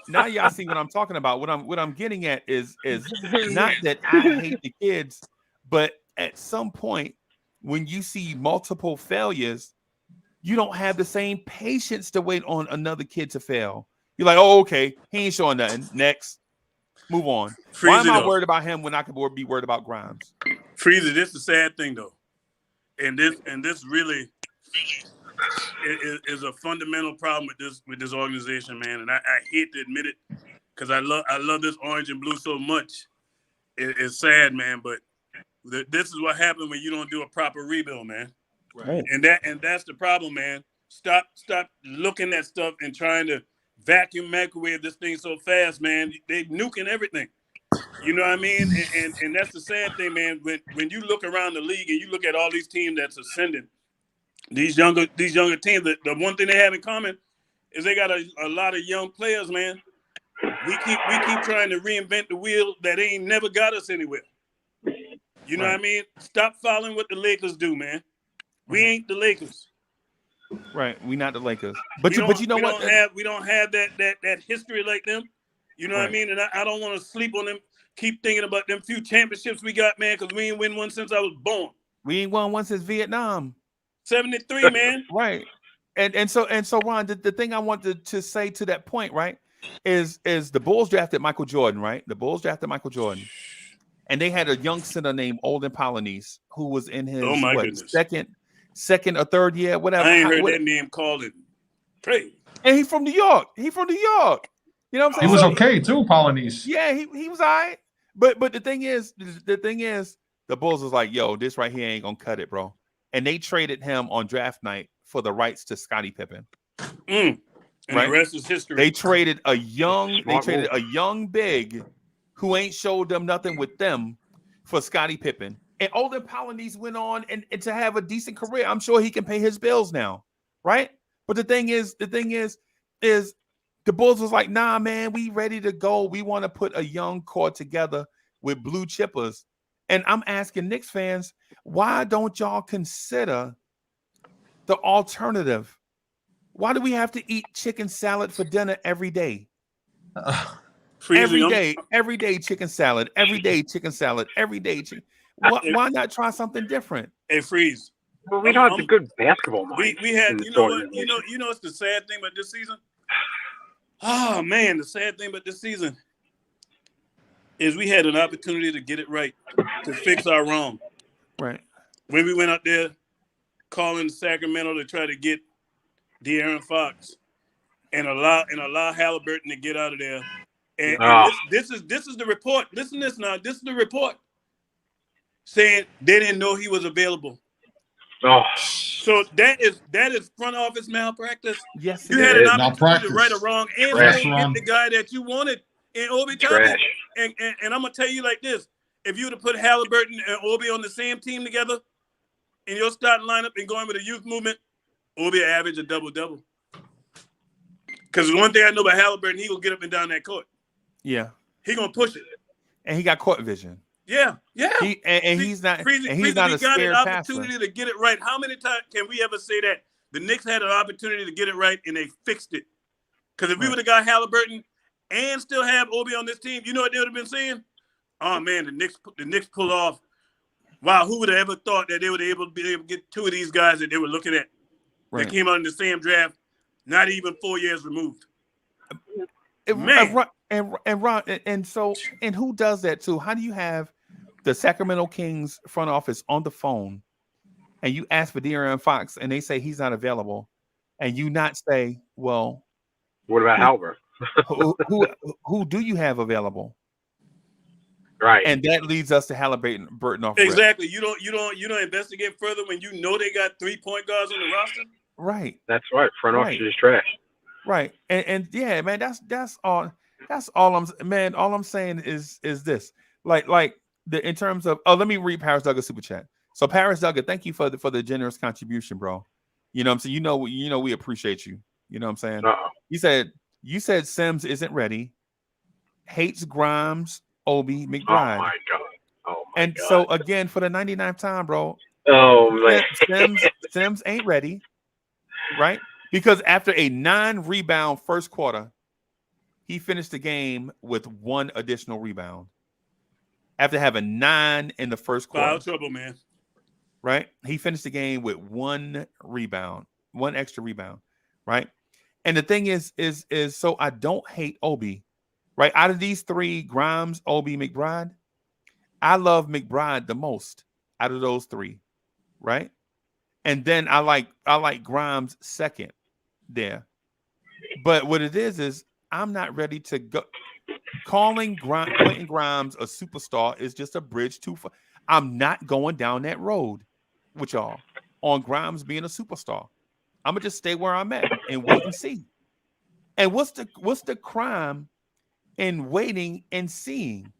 Now y'all see what I'm talking about. What I'm getting at is not that I hate the kids, but at some point when you see multiple failures, you don't have the same patience to wait on another kid to fail. You're like, oh, okay, he ain't showing nothing. Next. Move on. Why am I worried about him when I could be worried about Grimes? Freezer, this is the sad thing though, and this really is a fundamental problem with this organization, man. And I hate to admit it because I love this orange and blue so much. It's sad, man, but this is what happens when you don't do a proper rebuild, man. Right. And that's the problem, man. Stop looking at stuff and trying to vacuum microwave this thing so fast, man. They nuking everything. You know what I mean? And that's the sad thing, man. When you look around the league and you look at all these teams that's ascending, these younger teams, the one thing they have in common is they got a lot of young players, man. we keep trying to reinvent the wheel that ain't never got us anywhere. You know what I mean? Stop following what the Lakers do, man. We ain't the Lakers. Right. We not the Lakers. But you know what? We don't have that history like them. You know what I mean? And I don't want to sleep on them. Keep thinking about them few championships we got, man, because we ain't win one since I was born. We ain't won one since Vietnam. 73, man. Right. And so Ron, the thing I wanted to say to that point, right, is the Bulls drafted Michael Jordan, right? The Bulls drafted Michael Jordan. And they had a young center named Olden Polynice who was in his second or third year, whatever. I ain't heard that name called it. Crazy. And he's from New York. You know what I'm saying? He was okay too, Polynice. Yeah, he was all right. But the thing is, the Bulls was like, yo, this right here ain't gonna cut it, bro. And they traded him on draft night for the rights to Scottie Pippen. And the rest is history. They traded a young big who ain't showed them nothing with them for Scottie Pippen. And Olden Polynice went on and to have a decent career. I'm sure he can pay his bills now, right? But the thing is the Bulls was like, nah, man, we ready to go. We want to put a young core together with blue chippers. And I'm asking Knicks fans, why don't y'all consider the alternative? Why do we have to eat chicken salad for dinner every day? Every day chicken salad, every day chicken salad, every day chicken. Why not try something different? Hey, Freeze. Well, we don't have the good basketball mind. We had, you know what? You know what's the sad thing about this season? Oh man, the sad thing about this season is we had an opportunity to get it right, to fix our wrong. Right. When we went out there calling Sacramento to try to get De'Aaron Fox and allow Halliburton to get out of there. And this is the report. Listen to this now. This is the report saying they didn't know he was available. Oh. So that is front office malpractice. Yes, you had an opportunity to right or wrong and get the guy that you wanted in Obi Toppin. And I'm gonna tell you like this: if you would have put Halliburton and Obi on the same team together in your starting lineup and going with a youth movement, Obi average a double-double. Because one thing I know about Halliburton, he will get up and down that court. Yeah, he gonna push it, and he got court vision. Yeah. He's not. Freezy, and he's not a scared got an opportunity to get it right. How many times can we ever say that the Knicks had an opportunity to get it right and they fixed it? Because if we would have got Halliburton and still have Obi on this team, you know what they would have been saying? Oh man, the Knicks pull off. Wow, who would have ever thought that they would be able to get two of these guys that they were looking at? Right. They came out in the same draft, not even 4 years removed. Man. And Ron, and who does that too? How do you have the Sacramento Kings front office on the phone and you ask for De'Aaron Fox and they say he's not available, and you not say, well, what about Halbert? who do you have available? Right. And that leads us to Halliburton off. Exactly. You don't investigate further when you know they got 3 point guards on the roster. Right. That's right. Front office is trash. Right. And yeah, man, that's all. That's all all I'm saying is this. In terms of let me read Paris Duggar super chat. So Paris Duggar, thank you for the generous contribution, bro. You know what I'm saying? You know we appreciate you. You know what I'm saying? You said Sims isn't ready, hates Grimes, Obi, McBride. Oh my god. And so again, for the 99th time, bro. Oh man. Sims ain't ready, right? Because after a 9-rebound first quarter, he finished the game with 1 additional rebound. After having 9 in the first quarter. Foul trouble, man. Right? He finished the game with 1 rebound, 1 extra rebound, right? And the thing is so I don't hate Obi, right? Out of these 3, Grimes, Obi, McBride, I love McBride the most out of those 3, right? And then I like Grimes second there. But what it is I'm not ready to go. Calling Quentin Grimes a superstar is just a bridge too far. I'm not going down that road with y'all on Grimes being a superstar. I'm gonna just stay where I'm at and wait and see. And what's the crime in waiting and seeing?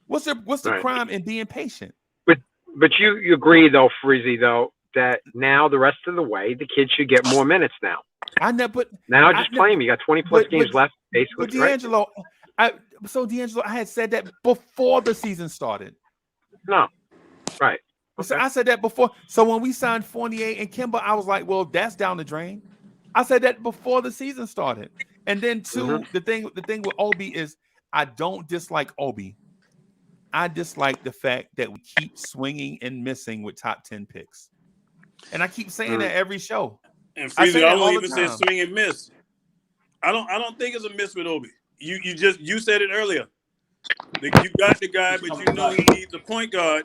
What's the crime in being patient? But you agree though, Freezy, though, that now the rest of the way the kids should get more minutes now. I never. Now just play him. You got 20 plus games left, basically. But D'Angelo, So D'Angelo, I had said that before the season started. No, right. So I said that before. So when we signed Fournier and Kemba, I was like, well, that's down the drain. I said that before the season started. And then the thing with Obi is I don't dislike Obi. I dislike the fact that we keep swinging and missing with top 10 picks. And I keep saying that every show. And Freezy, I won't even say swing and miss. I don't think it's a miss with Obi. You said it earlier. You got the guy, but you know he needs a point guard,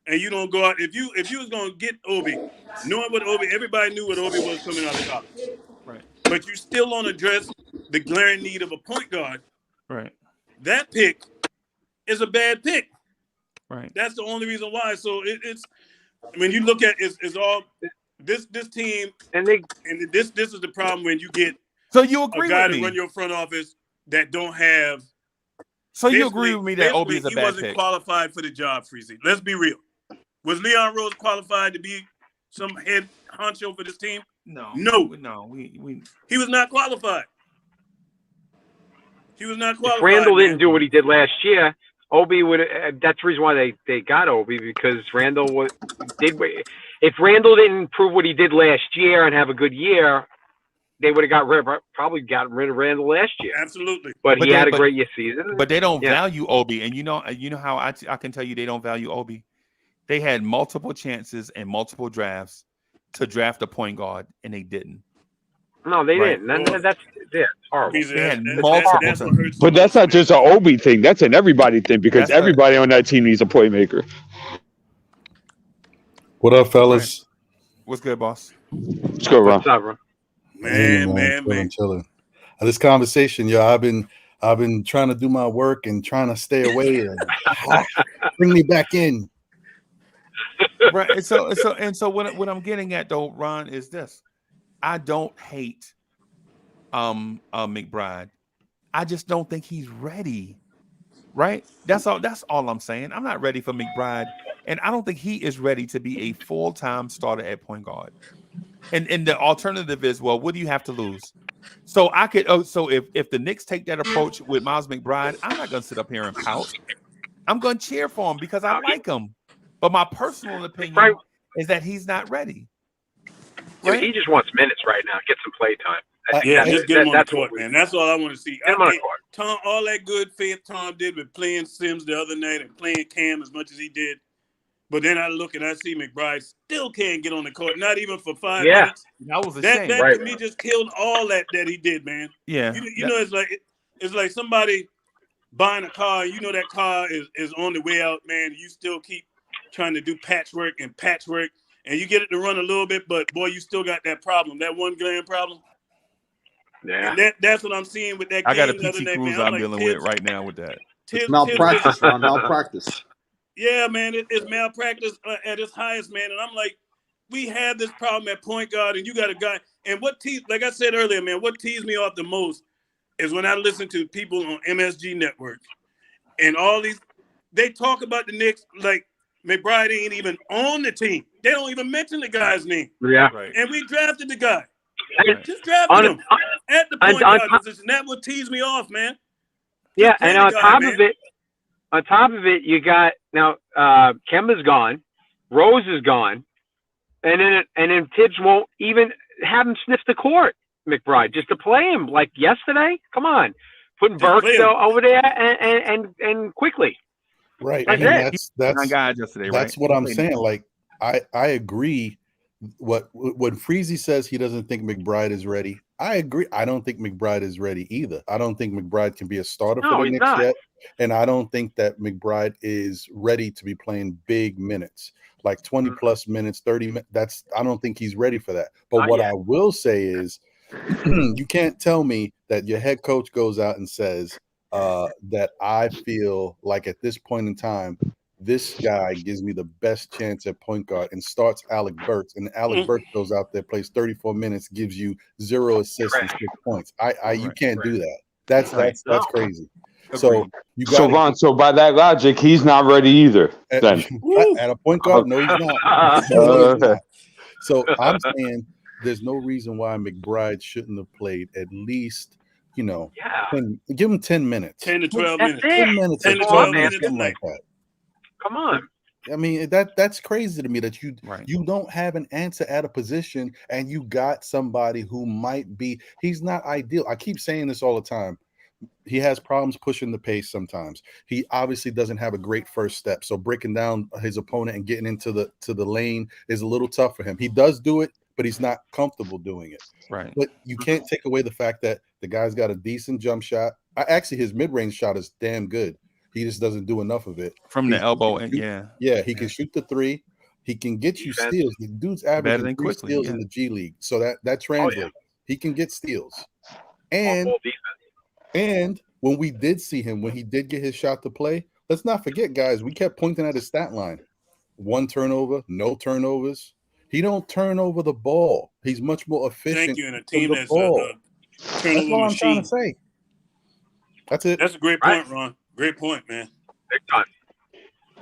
and you don't go out. If you was gonna get Obi, knowing what Obi, everybody knew what Obi was coming out of college. Right. But you still don't address the glaring need of a point guard. Right. That pick is a bad pick. Right. That's the only reason why. So it's when you look at it's all this team, and this is the problem when you get so you agree a guy with to me. run your front office that don't have. So you agree with me that Obi is a bad pick? He wasn't qualified for the job, Freezy. Let's be real. Was Leon Rose qualified to be some head honcho for this team? No. He was not qualified. He was not qualified. If Randall didn't do what he did last year, Obi would. That's the reason why they got Obi, because Randall did. If Randall didn't prove what he did last year and have a good year, they would have probably gotten rid of Randall last year. Absolutely. But he had a great year season. But they don't value Obi, and you know how I can tell you they don't value Obi. They had multiple chances and multiple drafts to draft a point guard, and they didn't. No, they didn't. That's horrible. They had multiple. But that's not just an Obi thing. That's an everybody thing because everybody on that team needs a playmaker. What up, fellas? What's good, boss? Let's go, Ron. What's up, bro? Man. Chilling. This conversation, yo, I've been trying to do my work and trying to stay away. And, bring me back in. Right. And so what I'm getting at though, Ron, is this. I don't hate McBride. I just don't think he's ready. Right? That's all I'm saying. I'm not ready for McBride, and I don't think he is ready to be a full-time starter at point guard. And the alternative is, well, what do you have to lose? So I could so if the Knicks take that approach with Miles McBride, I'm not gonna sit up here and pout. I'm gonna cheer for him because I like him. But my personal opinion is that he's not ready. Right? He just wants minutes right now. Get some play time. Just get him on the court, man. That's all I want to see. Get him on the court. Tom, all that good faith Tom did with playing Sims the other night and playing Cam as much as he did. But then I look and I see McBride still can't get on the court, not even for 5 minutes. That was a shame. That to me just killed all that he did, man. Yeah. You know, it's like somebody buying a car, you know that car is on the way out, man. You still keep trying to do patchwork, and you get it to run a little bit, but boy, you still got that problem, that one grand problem. Yeah. And that's what I'm seeing with that game. I got a the other PT day, Cruise man. I'm dealing with right now with that. It's malpractice, Ron. Malpractice. Yeah, man, it's malpractice at its highest, man. And I'm like, we have this problem at point guard, and you got a guy. And like I said earlier, man, what teased me off the most is when I listen to people on MSG Network and all these, they talk about the Knicks like McBride ain't even on the team. They don't even mention the guy's name. Yeah. Right. And we drafted the guy. Just drafted him at the point guard position. That would tease me off, man. Yeah, and on top of it, you got now Kemba's gone, Rose is gone, and then Tibbs won't even have him sniff the court, McBride, just to play him like yesterday. Come on, putting Burke over there and quickly. Right. That's That's what I'm saying. Like I agree. When Freezy says he doesn't think McBride is ready, I agree. I don't think McBride is ready either. I don't think McBride can be a starter for the Knicks yet, and I don't think that McBride is ready to be playing big minutes, like 20 plus minutes, 30 minutes. I don't think he's ready for that. But what I will say is, you can't tell me that your head coach goes out and says that I feel like at this point in time, this guy gives me the best chance at point guard and starts Alec Burks. And Alec Burks goes out there, plays 34 minutes, gives you 0 assists and 6 points. You can't do that. That's crazy. So Ron, so by that logic, he's not ready either. At a point guard, no, he's not. So I'm saying there's no reason why McBride shouldn't have played at least give him 10 minutes. 10 to 12 That's minutes. it. 10 minutes. 10 to a 12 game, minutes something a like night. that. Come on. I mean, that's crazy to me that you don't have an answer at a position and you got somebody who might be. He's not ideal. I keep saying this all the time. He has problems pushing the pace sometimes. He obviously doesn't have a great first step. So breaking down his opponent and getting into the lane is a little tough for him. He does do it, but he's not comfortable doing it. Right. But you can't take away the fact that the guy's got a decent jump shot. Actually, his mid-range shot is damn good. He just doesn't do enough of it. From the elbow, and he can shoot the three. He can get you steals. The dude's Better averaging than 3 quickly, steals yeah. in the G League. So that translates. He can get steals. And when we did see him, when he did get his shot to play, let's not forget, guys, we kept pointing at his stat line. 1 turnover, no turnovers. He don't turn over the ball. He's much more efficient. Thank you. And a team from the that's ball. a That's turnover all I'm trying machine. to say. That's it. That's a great point, Ron. Great point, man. Big time.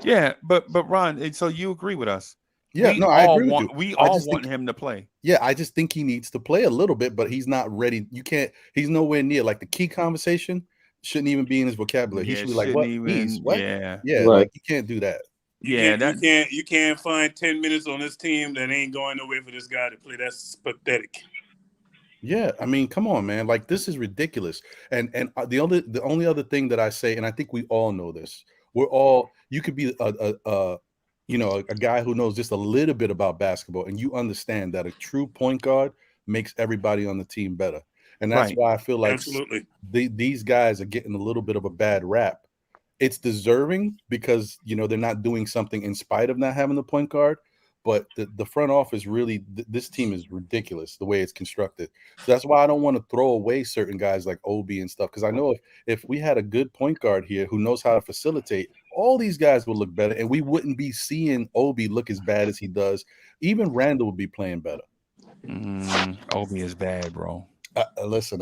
Yeah, but Ron, so you agree with us? Yeah, We no, I all agree with want, you. We I all just want think- him to play. Yeah, I just think he needs to play a little bit, but he's not ready. You can't. He's nowhere near. Like the key conversation shouldn't even be in his vocabulary. He Yeah, should be like, shouldn't "What? even- He's what? yeah. yeah." Right. Like you can't do that. You can't find 10 minutes on this team that ain't going nowhere for this guy to play. That's pathetic. Yeah, I mean, come on, man. Like this is ridiculous. And the only other thing that I say, and I think we all know this. You could be a guy who knows just a little bit about basketball, and you understand that a true point guard makes everybody on the team better. And that's Right. why I feel like Absolutely. these guys are getting a little bit of a bad rap. It's deserving because they're not doing something in spite of not having the point guard. But the front office really, this team is ridiculous the way it's constructed. So that's why I don't want to throw away certain guys like Obi and stuff. Because I know if we had a good point guard here who knows how to facilitate, all these guys would look better, and we wouldn't be seeing Obi look as bad as he does. Even Randall would be playing better. Obi is bad, bro. Listen,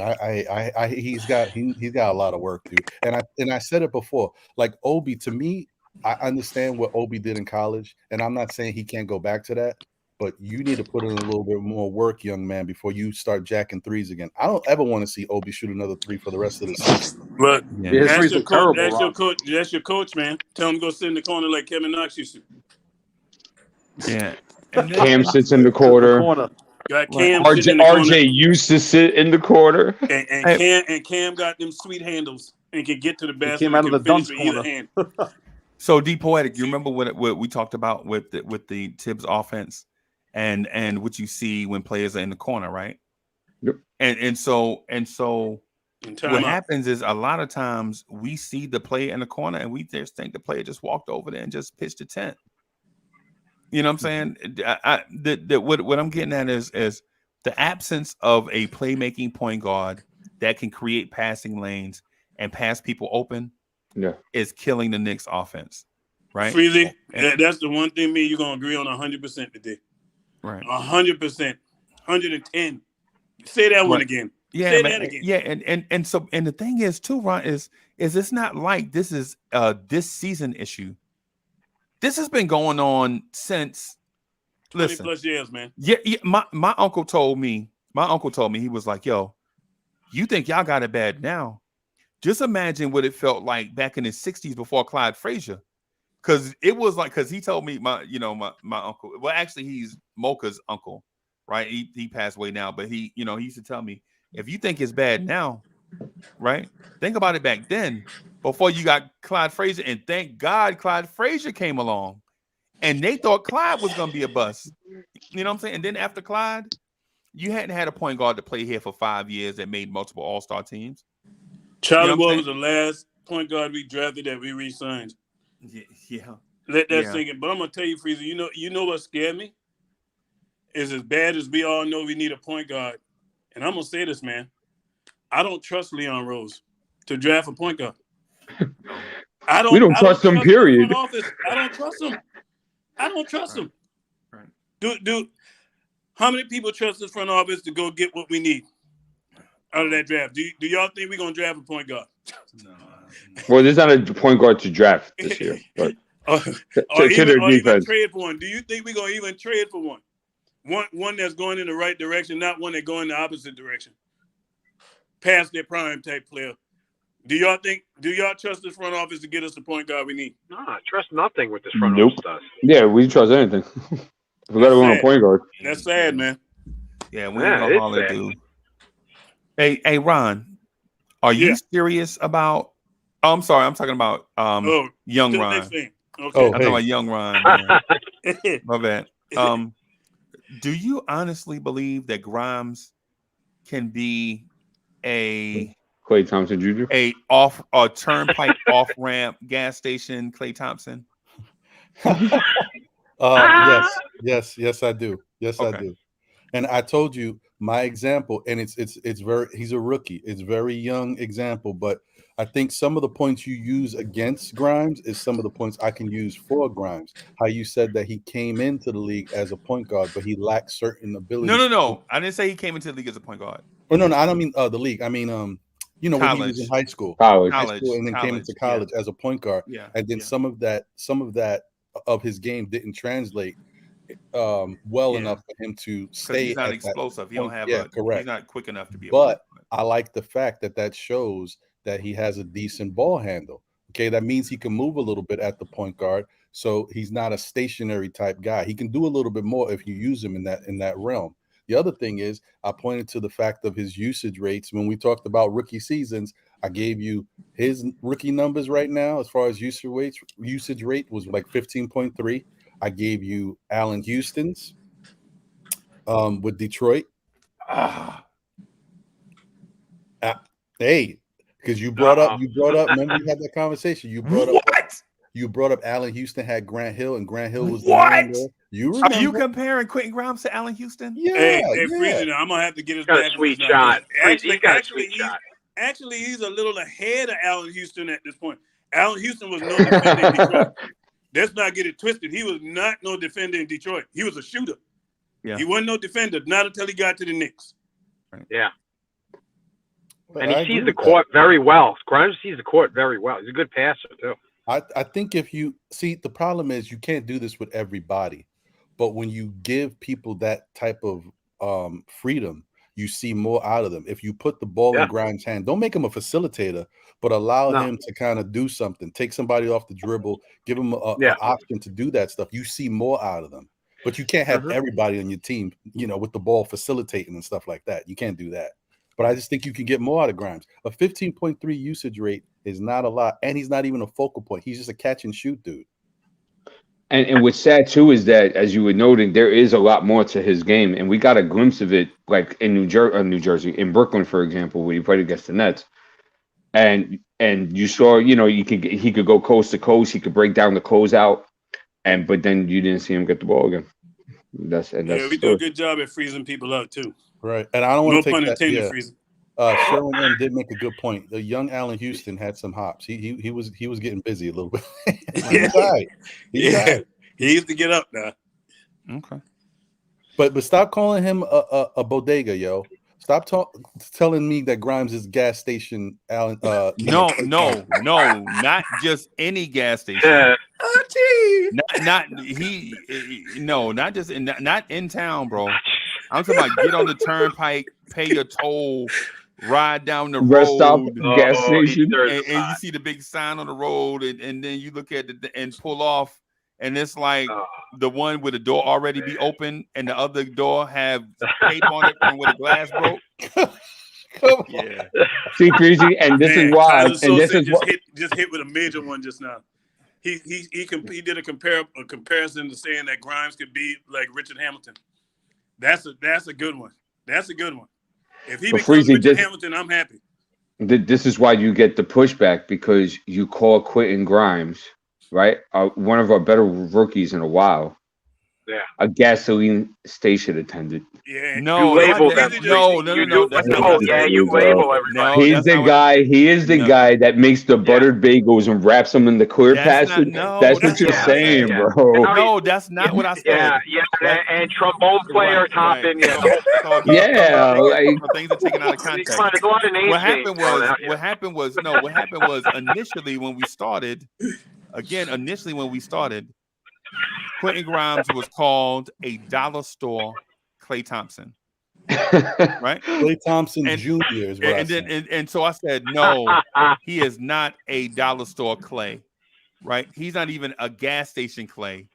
he's got a lot of work, dude. And I said it before, like Obi, to me, I understand what Obi did in college, and I'm not saying he can't go back to that, but you need to put in a little bit more work, young man, before you start jacking threes again. I don't ever want to see Obi shoot another 3 for the rest of the season. But his threes are terrible. That's your coach, man. Tell him to go sit in the corner like Kevin Knox used to. Yeah. Cam sits in the corner. Got Cam sitting in the corner. RJ used to sit in the corner. And Cam got them sweet handles and can get to the basket. Came out of the finish dunce with either corner. hand. So D Poetic, you remember what we talked about with the Tibbs offense and what you see when players are in the corner, right? Yep. And so what out. happens is a lot of times we see the player in the corner and we just think the player just walked over there and just pitched a tent. You know what I'm saying? What I'm getting at is the absence of a playmaking point guard that can create passing lanes and pass people open. Yeah, is killing the Knicks offense, right? Freezy, that's the one thing me and you gonna agree on 100% today. Right, 100%, 110. Say that one again. Yeah, say man, that again. Yeah, and the thing is too, Ron, is it's not like this is this season issue. This has been going on since 20 plus years, man. Yeah, my uncle told me. He was like, "Yo, you think y'all got it bad now? Just imagine what it felt like back in the 60s before Clyde Frazier." Because it was like, because he told me my uncle, well, actually he's Mocha's uncle, right? He passed away now, but he used to tell me, if you think it's bad now, right? Think about it back then, before you got Clyde Frazier, and thank God Clyde Frazier came along, and they thought Clyde was going to be a bust. You know what I'm saying? And then after Clyde, you hadn't had a point guard to play here for 5 years that made multiple All-Star teams. Charlie Ward was the last point guard we drafted that we re-signed. Yeah. Let that sink in. But I'm gonna tell you, Freezer, you know what scared me? Is as bad as we all know we need a point guard. And I'm gonna say this, man. I don't trust Leon Rose to draft a point guard. We don't trust him, period. I don't trust him. Right. Dude, how many people trust this front office to go get what we need out of that draft? Do y'all think we're gonna draft a point guard? No. Well, there's not a point guard to draft this year, but or even trade for one. Do you think we're gonna even trade for one? One that's going in the right direction, not one that going in the opposite direction. past their prime type player. Do y'all trust this front office to get us the point guard we need? No, I trust nothing with this front Nope. office does. Yeah, we trust anything. We got to run a point guard. That's sad, man. Yeah, we ain't gonna holler, dude. Hey, Ron, are you serious about? Oh, I'm sorry, I'm talking about young to the Ron. next thing. Okay. I'm talking about young Ron. Man. My bad. Do you honestly believe that Grimes can be a Klay Thompson Jr. a turnpike off ramp gas station Klay Thompson? Yes, I do. Yes, I do. And I told you my example, and it's very, he's a rookie. It's very young example, but I think some of the points you use against Grimes is some of the points I can use for Grimes. How you said that he came into the league as a point guard, but he lacked certain abilities. No. I didn't say he came into the league as a point guard. Oh no, I don't mean the league. I mean when he was in high school, and then came into college as a point guard. Yeah. And then some of that of his game didn't translate well enough for him to stay. He's not explosive. He don't have correct. He's not quick enough to be. But I like the fact that shows that he has a decent ball handle. Okay, that means he can move a little bit at the point guard. So he's not a stationary type guy. He can do a little bit more if you use him in that realm. The other thing is I pointed to the fact of his usage rates. When we talked about rookie seasons, I gave you his rookie numbers right now as far as usage rate was like 15.3. I gave you Allen Houston's with Detroit. Hey, because you brought up, remember we had that conversation. You brought up Allen Houston had Grant Hill, and Grant Hill was the man there. You remember? Are you comparing Quentin Grimes to Allen Houston? Yeah. Hey, Friesen, I'm gonna have to get his back. Sweet shot. Actually, he's a little ahead of Allen Houston at this point. Allen Houston was no defender in Detroit. Let's not get it twisted. He was not no defender in Detroit. He was a shooter. Yeah. He wasn't no defender, not until he got to the Knicks. Yeah. And he sees the court very well. Grimes sees the court very well. He's a good passer, too. I think if you see, the problem is you can't do this with everybody. But when you give people that type of freedom, you see more out of them. If you put the ball in Grimes' hand, don't make him a facilitator, but allow him to kind of do something. Take somebody off the dribble, give him an option to do that stuff. You see more out of them. But you can't have everybody on your team, with the ball facilitating and stuff like that. You can't do that. But I just think you can get more out of Grimes. A 15.3 usage rate is not a lot, and he's not even a focal point. He's just a catch and shoot dude. And what's sad too is that, as you were noting, there is a lot more to his game, and we got a glimpse of it, like in New Jersey, in Brooklyn, for example, when he played against the Nets, and you saw, he could go coast to coast, he could break down the closeout, but then you didn't see him get the ball again. We do a good job at freezing people out too. Right, and I don't want to take that. Yeah. Freezing. Sherwin M did make a good point. The young Allen Houston had some hops. He was getting busy a little bit. He used to get up now. Okay, but stop calling him a bodega, yo. Stop telling me that Grimes is gas station Allen. No, not just any gas station. Not in town, bro. I'm talking about get on the turnpike, pay your toll, ride down the rest road, stop, gas station, and you see the big sign on the road, and then you look at it and pull off, and it's like the one with the door already be open, and the other door have tape on it from where the glass broke. Yeah. See, Freezy, and this is why, and this is just hit with a major one just now. He did a comparison to saying that Grimes could be like Richard Hamilton. That's a good one. That's a good one. If he becomes Richard Hamilton, I'm happy. This is why you get the pushback, because you call Quentin Grimes, right? One of our better rookies in a while. Yeah. A gasoline station attendant. Yeah. No, you label them. No. You label everybody. He's the guy. He is the guy that makes the buttered bagels and wraps them in the clear plastic. That's what you're saying, bro. No, that's not what I said. Yeah, and trombone player topping. Yeah, things are taken out of context. What happened was initially when we started, Quentin Grimes was called a dollar store Klay Thompson. Right? Klay Thompson Jr. is what I and then said. and so I said, no, he is not a dollar store Klay, right? He's not even a gas station Klay.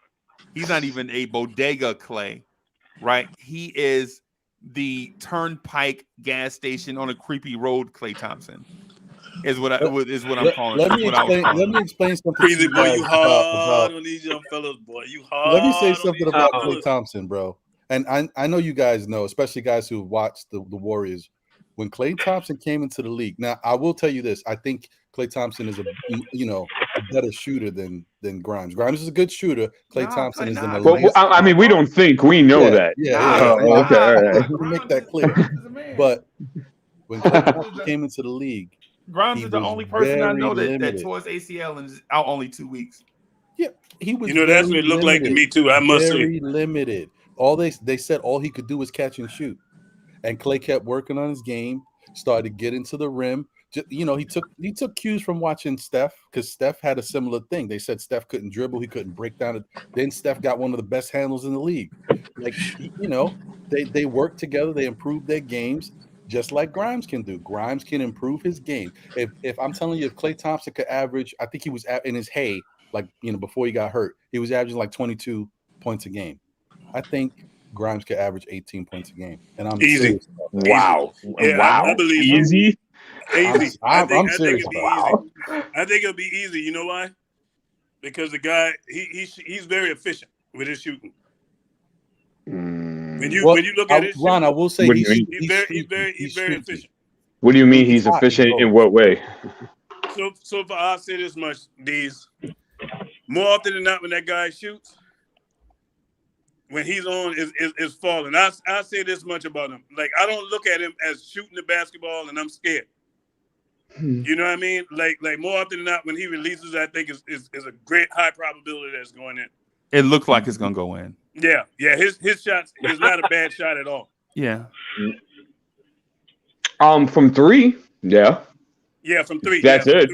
He's not even a bodega Klay, right? He is the turnpike gas station on a creepy road Klay Thompson. Is what I'm calling. Let me explain something. Crazy to boy, guys you hard about on these young fellas, boy. You hard. Let me say something about Klay fellas. Thompson, bro. And I know you guys know, especially guys who watched the Warriors. When Klay Thompson came into the league, now I will tell you this: I think Klay Thompson is a better shooter than Grimes. Grimes is a good shooter. Klay Thompson is an elite. Well, I mean, we don't think, we know that. Oh, okay, all right. Let me make that clear. But when Klay Thompson came into the league, Grimes is the only person I know that tore his ACL and is out only 2 weeks. Yeah, he was. That's what it looked like to me too. I must say, very limited. All they said all he could do was catch and shoot, and Klay kept working on his game. Started to get into the rim. He took cues from watching Steph, because Steph had a similar thing. They said Steph couldn't dribble, he couldn't break down it. Then Steph got one of the best handles in the league. Like they worked together. They improved their games. Just like Grimes can do. Grimes can improve his game. If I'm telling you, if Klay Thompson could average, I think he was in his hay, before he got hurt, he was averaging like 22 points a game. I think Grimes could average 18 points a game. And I'm easy. serious. Wow. Yeah, wow. I believe Easy. Easy. I'm serious. I think it'll be easy. You know why? Because the guy he's very efficient with his shooting. When you look at it, Ron, I will say he's very efficient. What do you mean he's efficient in what way? So I'll say this much, D's. More often than not, when that guy shoots, when he's on is falling. I say this much about him. Like, I don't look at him as shooting the basketball and I'm scared. You know what I mean? Like more often than not, when he releases, I think is a great high probability that's going in. It looked like it's gonna go in. Yeah. His shots is not a bad shot at all. Yeah. From three, yeah. Yeah, from three. That's it.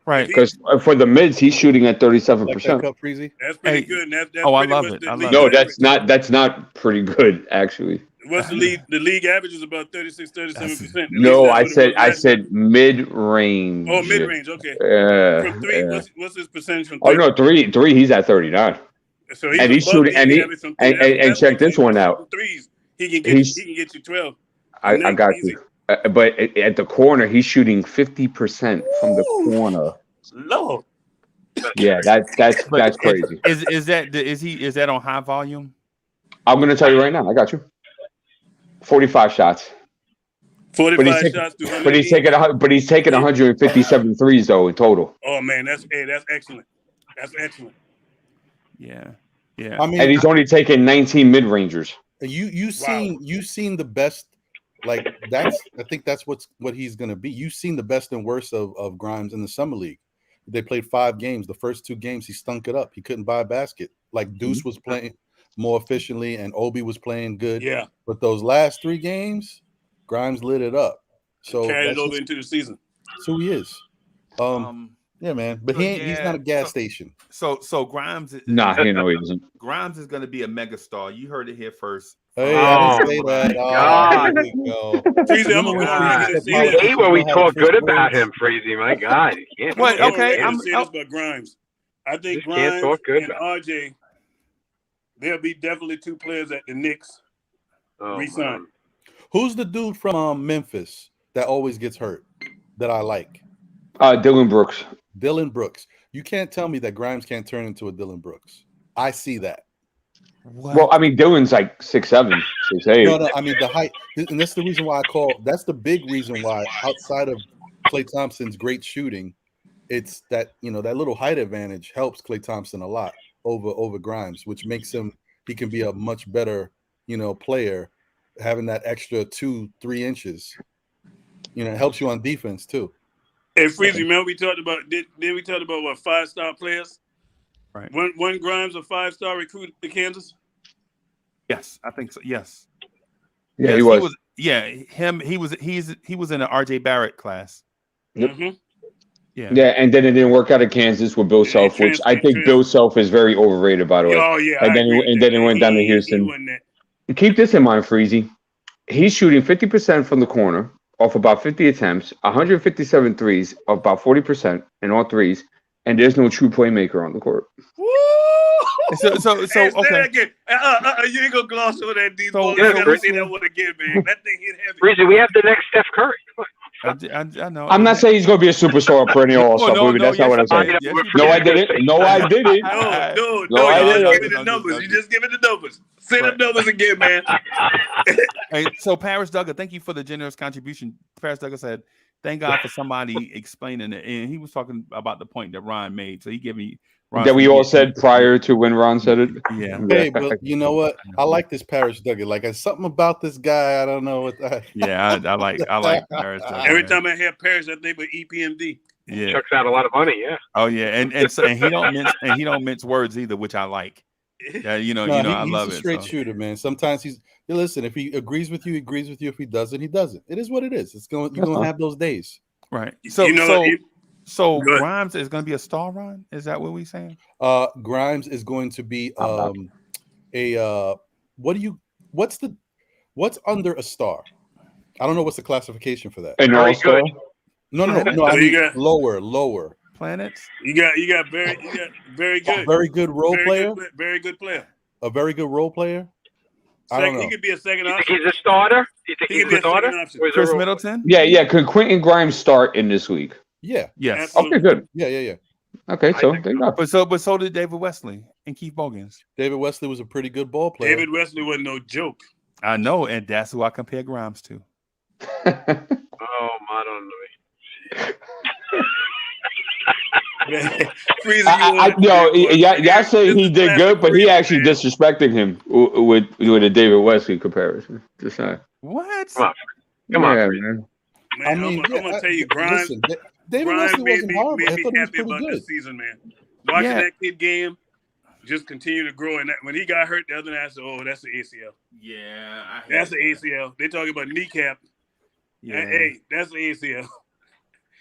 Right. Because for the mids, he's shooting at 37%. That's pretty good. And that's I pretty love much it. the I league love No, average. that's not pretty good, actually. What's the league? The league average is about 37%. No, I said mid range. Oh, mid range. Okay. Yeah. From three, yeah. what's his percentage from Oh three? no, three. He's at 39. So and he's shooting, and check this one out. Threes, he can get you 12. I got you. But at the corner, he's shooting 50% from the corner. Lord. Yeah, that's crazy. Is that on high volume? I'm gonna tell you right now. I got you. 45 shots. 45 shots. But he's taking 157 threes though in total. Oh man, that's excellent. That's excellent. Yeah. I mean, and he's only taking 19 mid rangers. You've seen the best. Like I think that's what he's gonna be. You've seen the best and worst of Grimes in the summer league. They played 5 games. The first 2 games he stunk it up. He couldn't buy a basket. Like Deuce was playing more efficiently and Obi was playing good. Yeah. But those last 3 games, Grimes lit it up. So carried it over into the season. That's who he is. Yeah, man. But he's not a gas station. So Grimes is he isn't. Grimes is gonna be a megastar. You heard it here first. Hey, I didn't say that. God. There we go. Freezy, I'm I hate when we talk good about him, Freezy. My God, you can't. What? Okay, I'm saying this about Grimes. I think Just can't Grimes talk good and about RJ, there'll be definitely 2 players that the Knicks re-sign. Who's the dude from Memphis that always gets hurt that I like? Dylan Brooks. Dylan Brooks. You can't tell me that Grimes can't turn into a Dylan Brooks. I see that. What? Well, I mean, Dylan's like 6'7", 6'8". No, I mean the height, and that's the reason why that's the big reason why, outside of Klay Thompson's great shooting, it's that that little height advantage helps Klay Thompson a lot over Grimes, which makes he can be a much better player, having that extra 2-3 inches. It helps you on defense too. Hey, Freezy, remember we talked about did we talk about what 5-star players? Right. One Grimes a 5-star recruit to Kansas? Yes, I think so. Yes. Yeah, yes, he was. He was in the RJ Barrett class. Mm-hmm. Yeah, and then it didn't work out at Kansas with Bill Self, which I think Bill Self is very overrated, by the way. Oh yeah. And then he went down to Houston. Keep this in mind, Freezy. He's shooting 50% from the corner off about 50 attempts, 157 threes, about 40% in all threes, and there's no true playmaker on the court. So hey, okay. Again. You ain't gonna gloss over that, D. So, you gotta say that one again, man. That thing hit heavy. Breezy, we have the next Steph Curry. I know. I'm not saying he's going to be a superstar or perennial all-star. no, That's not what I'm saying. No, I didn't. No, I didn't. No, I didn't. Give me the numbers. You just give me the numbers. Say the numbers again, man. Hey, so Paris Duggar, thank you for the generous contribution. Paris Duggar said, "Thank God for somebody explaining it," and he was talking about the point that Ron made. So he gave me that we all said prior to when Ron said it. Yeah. Hey, but you know what? I like this Paris Duggar. Like, there's something about this guy. I don't know what that. Yeah, I like Paris Duggar. Every time I hear Paris, I think of EPMD. Yeah, chucks out a lot of money. Yeah. Oh yeah, and he don't mince words either, which I like. Yeah, I love it. He's a straight shooter, man. Sometimes listen. If he agrees with you, he agrees with you. If he doesn't, he doesn't. It is what it is. You're gonna have those days, right? So Grimes is going to be a star run. Is that what we're saying? Grimes is going to be what's under a star? I don't know what's the classification for that. An all-star? No. I mean lower. Planets. You got very good. A very good role player. Very good player. A very good role player. I don't know. He could be a second option. He's a starter. You think he's a starter? Chris Middleton. Yeah. Could Quentin Grimes start in this league? Yeah. Yes. Absolutely. Okay. Good. Yeah. Okay. So there you go. But so did David Wesley and Keith Bogans. David Wesley was a pretty good ball player. David Wesley wasn't no joke. I know, and that's who I compare Grimes to. Oh, I don't know. Y'all say he did good, but he actually disrespecting him with a David Wesley comparison. Just saying. What? Come on, man. I mean, I'm gonna tell you, Grimes. Listen, David Grimes Wesley wasn't horrible. made I me thought he was happy pretty about good. this season, man. Watching that kid game just continue to grow. And when he got hurt the other night, I said, "Oh, that's the ACL." Yeah, that's the ACL. They talking about kneecap. Yeah. Hey, that's the ACL.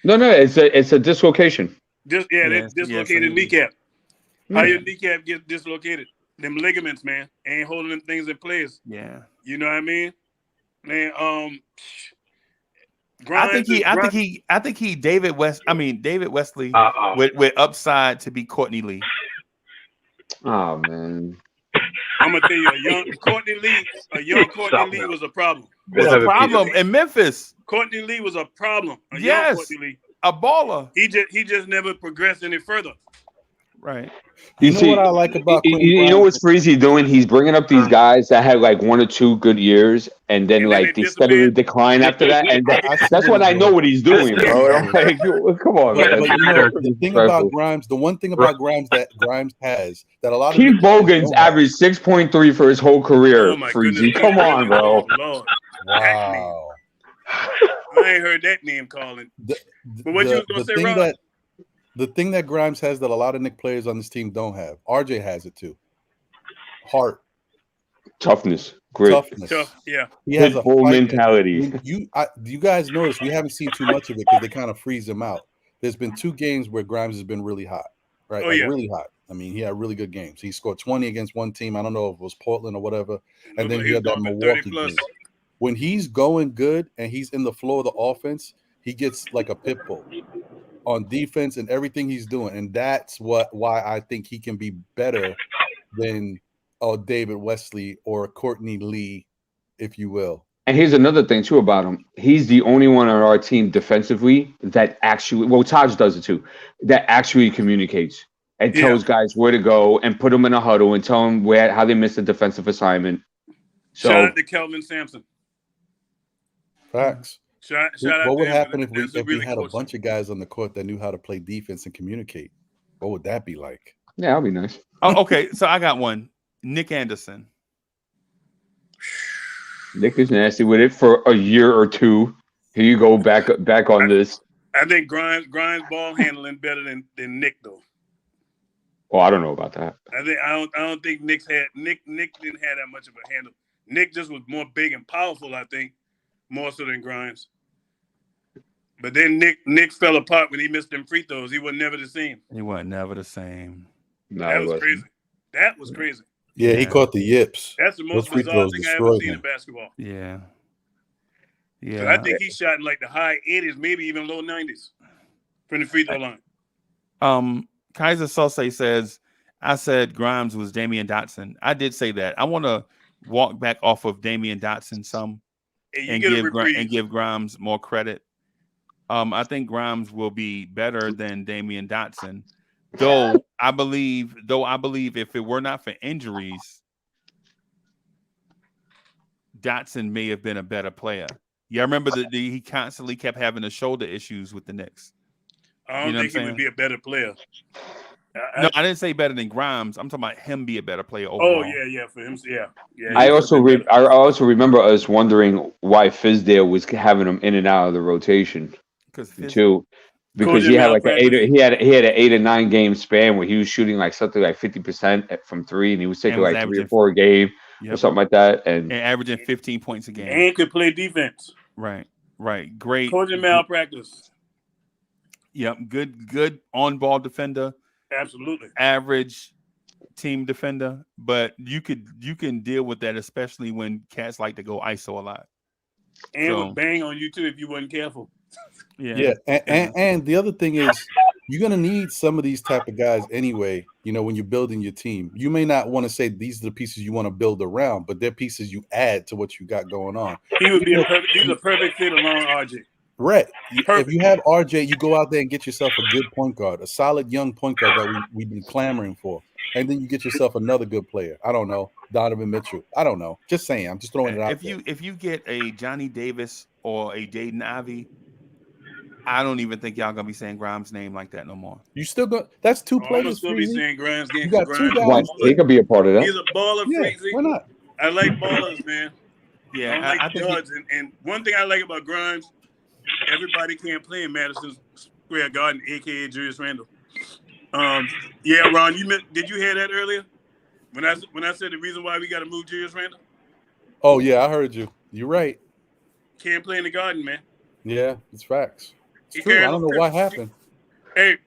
No, it's a dislocation. They dislocated kneecap. How your kneecap get dislocated? Them ligaments, man, ain't holding them things in place. Yeah. You know what I mean? Man, I think he David Wesley with upside to be Courtney Lee. Oh man. I'm gonna tell you, a young Courtney Lee was a problem. Was a problem in Memphis. Courtney Lee was a problem. Yes, Courtney Lee. A baller. He just never progressed any further. Right. You know what I like about you know what's Freezy doing? He's bringing up these guys that had like 1 or 2 good years, and then like they steadily decline after that. And that's when I know what he's doing, bro. I'm like, come on, man. But you know, the thing about Grimes, the one thing about Grimes that Grimes has that a lot of Keith Bogans averaged 6.3 for his whole career. Freezy, come on, bro. Lord. Wow. I ain't heard that name calling. But what you was gonna say, Ron? The thing that Grimes has that a lot of Knicks players on this team don't have. RJ has it too. Heart. Toughness. Grit. Tough, yeah. He has a full mentality. You guys notice we haven't seen too much of it because they kind of freeze him out. There's been 2 games where Grimes has been really hot. Right? Really hot. I mean, he had really good games. He scored 20 against one team. I don't know if it was Portland or whatever. And then he had that Milwaukee game. When he's going good and he's in the flow of the offense, he gets like a pit bull on defense and everything he's doing. And that's why I think he can be better than David Wesley or Courtney Lee, if you will. And here's another thing too about him. He's the only one on our team defensively that actually, well, Taj does it too, that actually communicates and tells guys where to go and put them in a huddle and tell them how they missed a defensive assignment. So, shout out to Kelvin Sampson. Facts. What would happen if we had a bunch of guys on the court that knew how to play defense and communicate? What would that be like? Yeah, that'd be nice. Okay, so I got one. Nick Anderson. Nick is nasty with it for a year or 2. Here you go back on this. I think Grimes ball handling better than Nick though. Oh, I don't know about that. I don't think Nick didn't have that much of a handle. Nick just was more big and powerful, I think, more so than Grimes. But then Nick fell apart when he missed them free throws. He was never the same. He wasn't never the same. That was crazy. That was crazy. Yeah, he caught the yips. That's the most Those free bizarre throws thing I ever destroyed seen in him. basketball. Yeah. Because I think he shot in like the high 80s, maybe even low 90s from the free throw line. Kaiser Sose says, I said Grimes was Damian Dotson. I did say that. I want to walk back off of Damian Dotson some and give Grimes more credit. I think Grimes will be better than Damian Dotson. Though I believe if it were not for injuries, Dotson may have been a better player. Yeah, I remember that he constantly kept having the shoulder issues with the Knicks. I don't think he would be a better player. No, I didn't say better than Grimes. I'm talking about him be a better player overall. Oh yeah, for him, yeah. I also remember us wondering why Fizdale was having him in and out of the rotation too, because he had like an 8 or 9 game span where he was shooting like something like 50% from 3, and he was taking like 3 or 4 a game or something like that, and averaging 15 points a game. And could play defense. Right. Great coaching malpractice. Yep, good on-ball defender. Absolutely. Average team defender, but you can deal with that, especially when cats like to go ISO a lot. And would bang on you too if you wasn't careful. Yeah. And the other thing is you're gonna need some of these type of guys anyway, when you're building your team. You may not want to say these are the pieces you want to build around, but they're pieces you add to what you got going on. He would be he's a perfect fit along RJ. Right. If you have RJ, you go out there and get yourself a good point guard, a solid young point guard that we've been clamoring for. And then you get yourself another good player. I don't know. Donovan Mitchell. I don't know. Just saying. I'm just throwing it out there. If you get a Johnny Davis or a Jaden Ivey, I don't even think y'all gonna be saying Grimes' name like that no more. You still got that's 2 players. I'm still be saying Grimes. You got 2 guys. Well, he could be a part of that. He's a baller, Freezy. Why not? I like ballers, man. Yeah, I like guards. And one thing I like about Grimes, everybody can't play in Madison Square Garden, aka Julius Randle. Yeah, Ron, did you hear that earlier? When I said the reason why we got to move Julius Randle? Oh yeah, I heard you. You're right. Can't play in the Garden, man. Yeah, it's facts. It's true. I don't know what happened. Hey,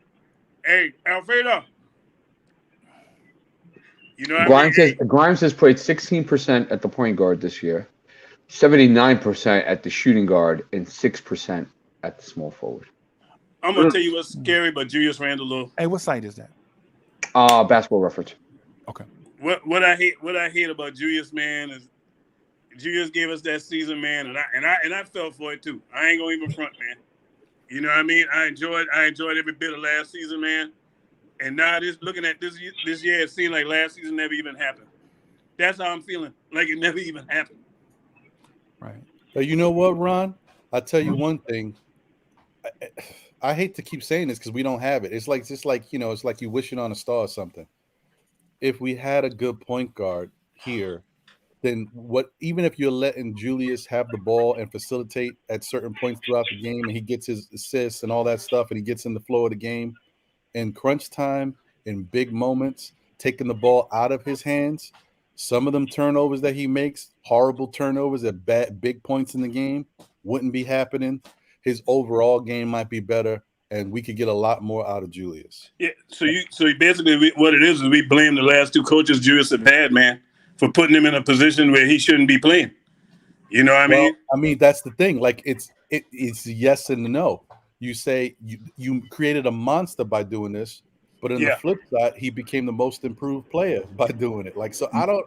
Alfredo. Grimes has played 16% at the point guard this year, 79% at the shooting guard, and 6% at the small forward. I'm gonna tell you what's scary about Julius Randle, though. Hey, what site is that? Basketball Reference. Okay. What I hate about Julius, man, is Julius gave us that season, man, and I fell for it too. I ain't gonna even front, man. You know what I mean? I enjoyed every bit of last season, man. And now looking at this year, it seemed like last season never even happened. That's how I'm feeling. Like it never even happened. Right. But you know what, Ron? I'll tell you one thing. I hate to keep saying this because we don't have it. It's like it's like you wishing on a star or something. If we had a good point guard here, then even if you're letting Julius have the ball and facilitate at certain points throughout the game, and he gets his assists and all that stuff, and he gets in the flow of the game, in crunch time, in big moments, taking the ball out of his hands, some of them turnovers that he makes, horrible turnovers at big points in the game, wouldn't be happening. His overall game might be better, and we could get a lot more out of Julius. Yeah. So basically, what it is we blame the last 2 coaches Julius have had, man, for putting him in a position where he shouldn't be playing. You know what I mean? Well, I mean, that's the thing. Like it's yes and no. You say you created a monster by doing this, but on the flip side, he became the most improved player by doing it. Like, so I don't.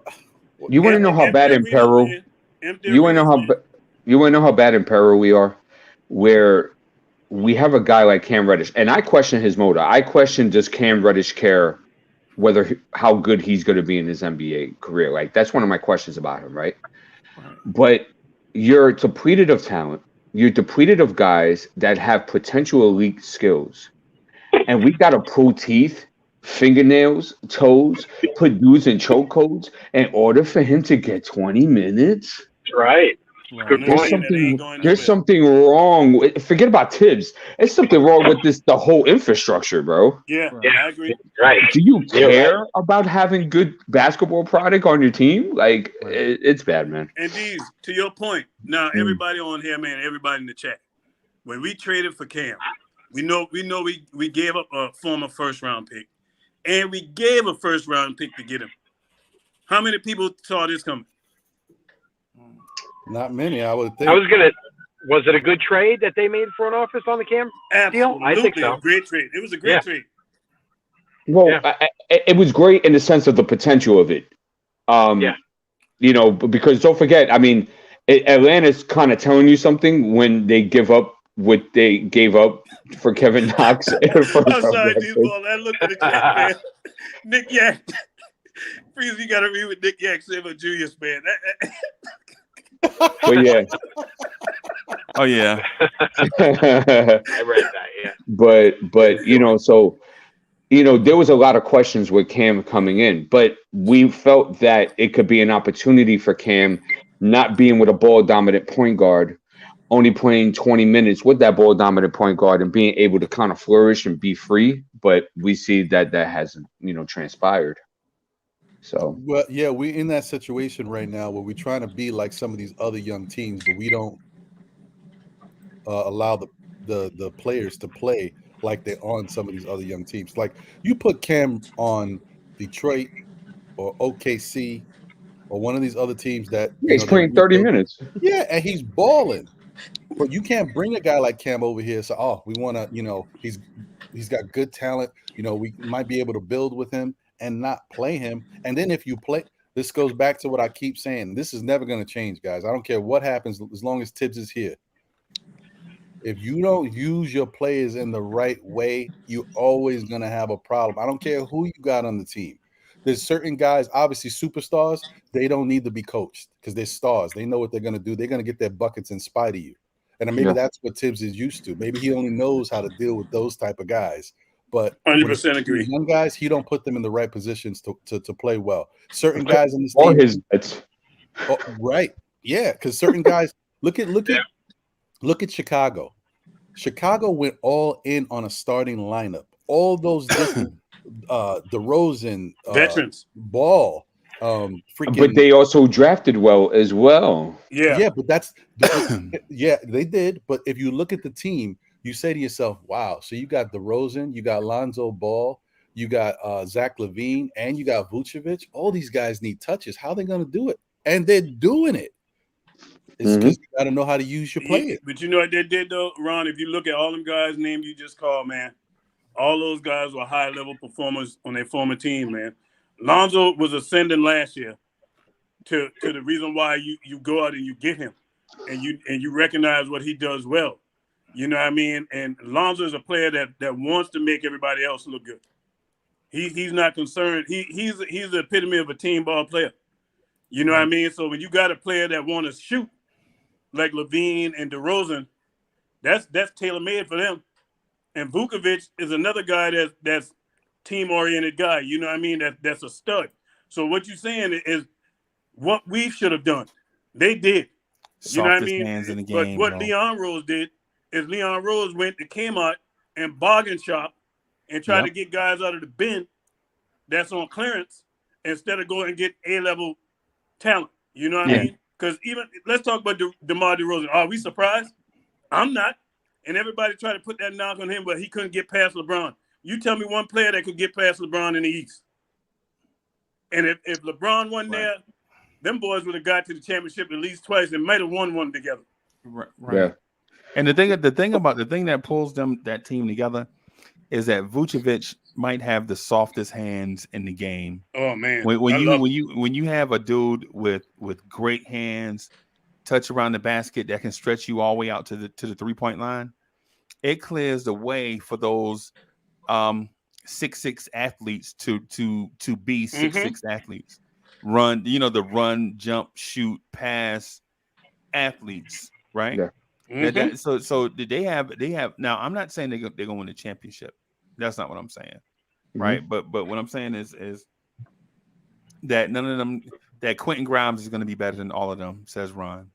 You want to know how bad in Peru? You want to know how bad in Peru we are, where we have a guy like Cam Reddish, and I question his motive. I question, does Cam Reddish care how good he's going to be in his NBA career? Like, that's one of my questions about him, right? But you're depleted of talent. You're depleted of guys that have potential elite skills. And we got to pull teeth, fingernails, toes, put dudes in chokeholds in order for him to get 20 minutes. Right. There's something wrong. Forget about Tibbs. There's something wrong with the whole infrastructure, bro. Yeah, I agree. Right. Do you care about having good basketball product on your team? Like, it's bad, man. And these, to your point, now everybody on here, man, everybody in the chat, when we traded for Cam, we know we gave up a former first round pick, and we gave a first round pick to get him. How many people saw this coming? Not many, I would think. Was it a good trade that they made front office on the Cam deal? I think so. A great trade. It was a great trade. Well, it was great in the sense of the potential of it. You know, because don't forget, I mean, Atlanta's kind of telling you something when they give up what they gave up for Kevin Knox. I'm sorry, D-Ball. I looked at the chat, man. Nick Yak. Freeze, you got to read what Nick Yak said about Julius, man. But yeah. Oh yeah. I read that. Yeah. But you know, so you know, there was a lot of questions with Cam coming in, but we felt that it could be an opportunity for Cam not being with a ball dominant point guard, only playing 20 minutes with that ball dominant point guard and being able to kind of flourish and be free. But we see that hasn't, you know, transpired. So well, yeah, we're in that situation right now where we're trying to be like some of these other young teams, but we don't allow the players to play like they're on some of these other young teams. Like you put Cam on Detroit or OKC or one of these other teams that he's playing 30 minutes. Yeah, and he's balling. But you can't bring a guy like Cam over here. So, we want to, you know, he's got good talent. You know, we might be able to build with him and not play him. And then if you play, this goes back to what I keep saying. This is never going to change, guys. I don't care what happens as long as Tibbs is here. If you don't use your players in the right way, you're always going to have a problem. I don't care who you got on the team. There's certain guys, obviously superstars, they don't need to be coached because they're stars. They know what they're going to do. They're going to get their buckets in spite of you. And maybe that's what Tibbs is used to. Maybe he only knows how to deal with those type of guys. But 100% agree. Young guys, he don't put them in the right positions to play well. Certain guys in this on team, his bets. Oh, right. Yeah, because certain guys look at Chicago. Chicago went all in on a starting lineup. All those different DeRozan, veterans, Ball, freaking. But they also drafted well as well. Yeah, but that's yeah, they did. But if you look at the team, you say to yourself, "Wow!" So you got DeRozan, you got Lonzo Ball, you got Zach LaVine, and you got Vucevic. All these guys need touches. How are they going to do it? And they're doing it. It's because you got to know how to use your players. But you know what they did though, Ron? If you look at all them guys' names you just called, man, all those guys were high-level performers on their former team, man. Lonzo was ascending last year to the reason why you go out and you get him and you recognize what he does well. You know what I mean? And Lonzo is a player that wants to make everybody else look good. He's not concerned. He's the epitome of a team ball player. You know what I mean? So when you got a player that want to shoot like LaVine and DeRozan, that's tailor-made for them. And Vucevic is another guy that's team-oriented guy. You know what I mean? That's a stud. So what you're saying is what we should have done. They did. You know what I mean? Hands in the game, but what Leon Rose did is Leon Rose went to Kmart and bargain shop and tried to get guys out of the bin that's on clearance instead of going and get A-level talent. You know what I mean? Because even let's talk about DeMar DeRozan. Are we surprised? I'm not. And everybody tried to put that knock on him, but he couldn't get past LeBron. You tell me one player that could get past LeBron in the East. And if LeBron wasn't there, them boys would have got to the championship at least twice and might have won one together. Right. Yeah. And the thing that pulls that team together is that Vucevic might have the softest hands in the game. Oh man. When you have a dude with great hands, touch around the basket that can stretch you all the way out to the 3-point line, it clears the way for those 6'6" athletes to be 6'6" athletes. Run, the run, jump, shoot, pass athletes, right? Yeah. Mm-hmm. So did they have now? I'm not saying they're going to win the championship. That's not what I'm saying, right? Mm-hmm. But what I'm saying is that none of them, that Quentin Grimes is going to be better than all of them, says Ron.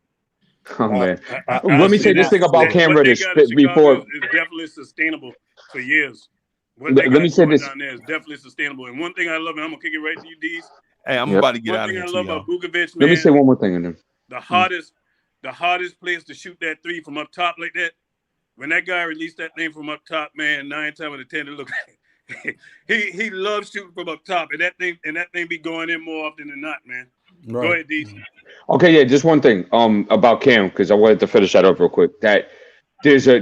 Oh man, let me say this thing about Cam Reddish before. It's definitely sustainable for years. Let me say this. Down there is definitely sustainable. And one thing I love, and I'm gonna kick it right to you, D's. Hey, I'm about to get out of here. One thing I love about Vucevic, man. Let me say one more thing in there. The hardest place to shoot that three from up top like that. When that guy released that thing from up top, man, 9 times out of 10, he loves shooting from up top, and that thing be going in more often than not, man. Right. Go ahead, D. Okay, yeah, just one thing about Cam, because I wanted to finish that up real quick. That there's a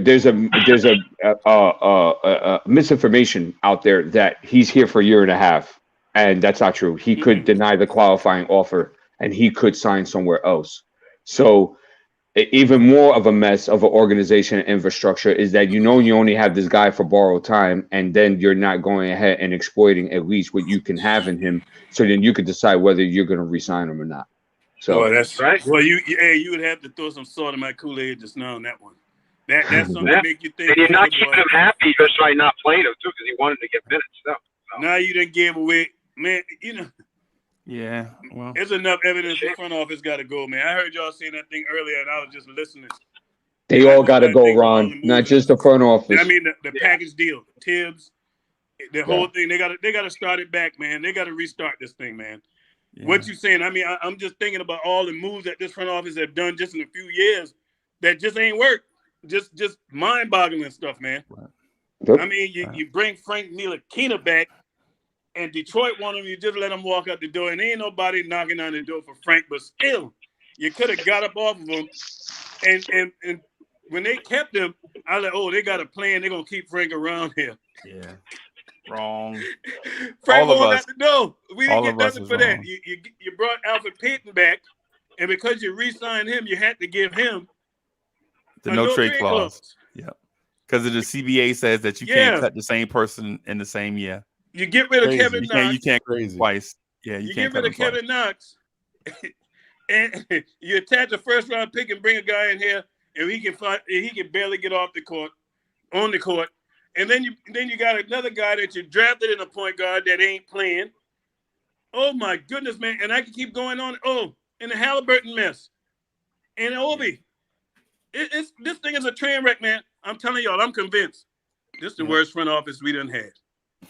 misinformation out there that he's here for a year and a half, and that's not true. He could deny the qualifying offer, and he could sign somewhere else. So even more of a mess of an organization and infrastructure is that you only have this guy for borrowed time, and then you're not going ahead and exploiting at least what you can have in him, so then you could decide whether you're going to re-sign him or not. So that's right. Well, you would have to throw some salt in my Kool-Aid just now on that one. That's something to make you think. And you're not keeping him happy just by not playing him too, because he wanted to get minutes. So. Now you done gave away, man. Yeah, well, there's enough evidence the front office got to go, man. I heard y'all saying that thing earlier, and I was just listening. They all got to go, Ron, not just the front office. I mean, the package deal, Tibbs, the whole thing. They got to start it back, man. They got to restart this thing, man. Yeah. What you saying? I mean, I'm just thinking about all the moves that this front office have done just in a few years that just ain't worked. Just mind-boggling stuff, man. Right. I mean, you bring Frank Ntilikina back, and Detroit want him. You just let him walk out the door, and ain't nobody knocking on the door for Frank. But still, you could have got up off of him. And when they kept him, I was like, oh, they got a plan. They're gonna keep Frank around here. Yeah, wrong. Frank won't have to know. We didn't get nothing for that. You brought Alfred Payton back, and because you re-signed him, you had to give him the no trade clause. Yeah, because the CBA says that you can't cut the same person in the same year. You get rid of Kevin Knox. You can't twice. Yeah, you can't get rid of Kevin Knox, and you attach a first-round pick and bring a guy in here, and he can barely get off the court, on the court, and then you got another guy that you drafted in a point guard that ain't playing. Oh my goodness, man! And I can keep going on. Oh, and the Halliburton mess, and Obi. This thing is a train wreck, man. I'm telling y'all, I'm convinced. This is the worst front office we done had.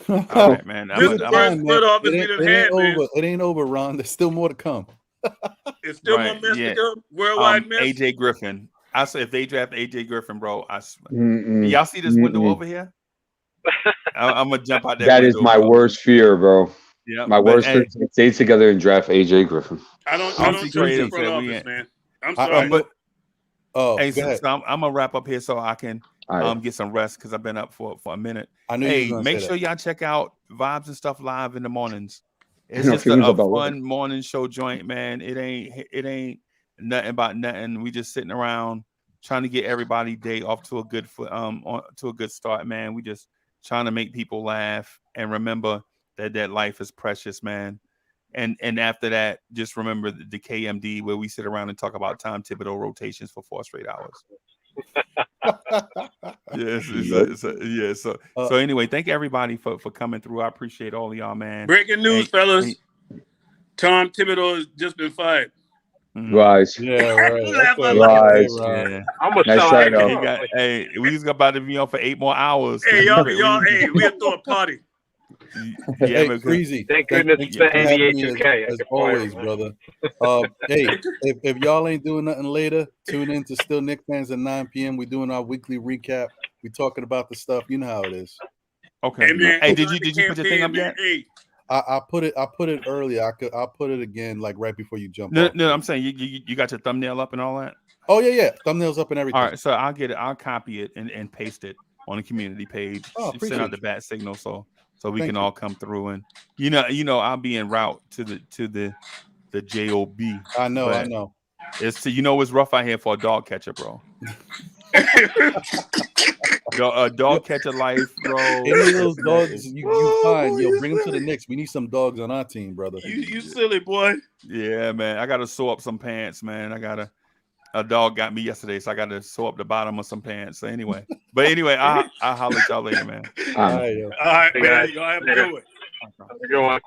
All right, man. This is the worst front office we done had, man. It ain't over, Ron. There's still more to come. It's still more mess to come. Worldwide mess. AJ Griffin. I say if they draft AJ Griffin, bro, I swear. Y'all see this window over here? I'm gonna jump out there. That is my worst fear, bro. Yeah, my worst fear is to stay together and draft AJ Griffin. I don't trust the front office, man. I'm sorry. Hey, so I'm gonna wrap up here so I can get some rest because I've been up for a minute. Hey, make sure y'all check out Vibes and Stuff live in the mornings. It's just a fun morning show joint, man. It ain't nothing about nothing. We just sitting around trying to get everybody day off to a good to a good start, man. We just trying to make people laugh and remember that life is precious, man. And after that, just remember the KMD where we sit around and talk about Tom Thibodeau rotations for 4 straight hours. So anyway, thank everybody for coming through. I appreciate all of y'all, man. Breaking news, fellas. Tom Thibodeau has just been fired. Rise. Yeah, right. Rise. Yeah. I'm gonna hey, we was about to be on for 8 more hours. Hey, y'all, hey, we'll throw a party. Yeah, hey, Crazy. Thank goodness for NBA 2K. As always, brother. Hey, if y'all ain't doing nothing later, tune in to Still Knicks Fans at 9 p.m. We're doing our weekly recap. We're talking about the stuff. You know how it is. Okay. Hey, man, hey did you put your thing up yet? Hey. I put it earlier. I'll put it again, like right before you jump. No, I'm saying you got your thumbnail up and all that. Oh yeah, thumbnails up and everything. All right, so I'll get it. I'll copy it and paste it on the community page. Send out the bat signal so we can all come through and you know I'll be en route to the job. I know. It's it's rough out here for a dog catcher, bro. A dog catcher life, bro. Any of those dogs you find, bring them to the Knicks. We need some dogs on our team, brother. You silly boy. Yeah, man. I gotta sew up some pants, man. A dog got me yesterday, so I gotta sew up the bottom of some pants. So anyway, I'll holler at y'all later, man. All right, man. Y'all have a good one. Have a good one.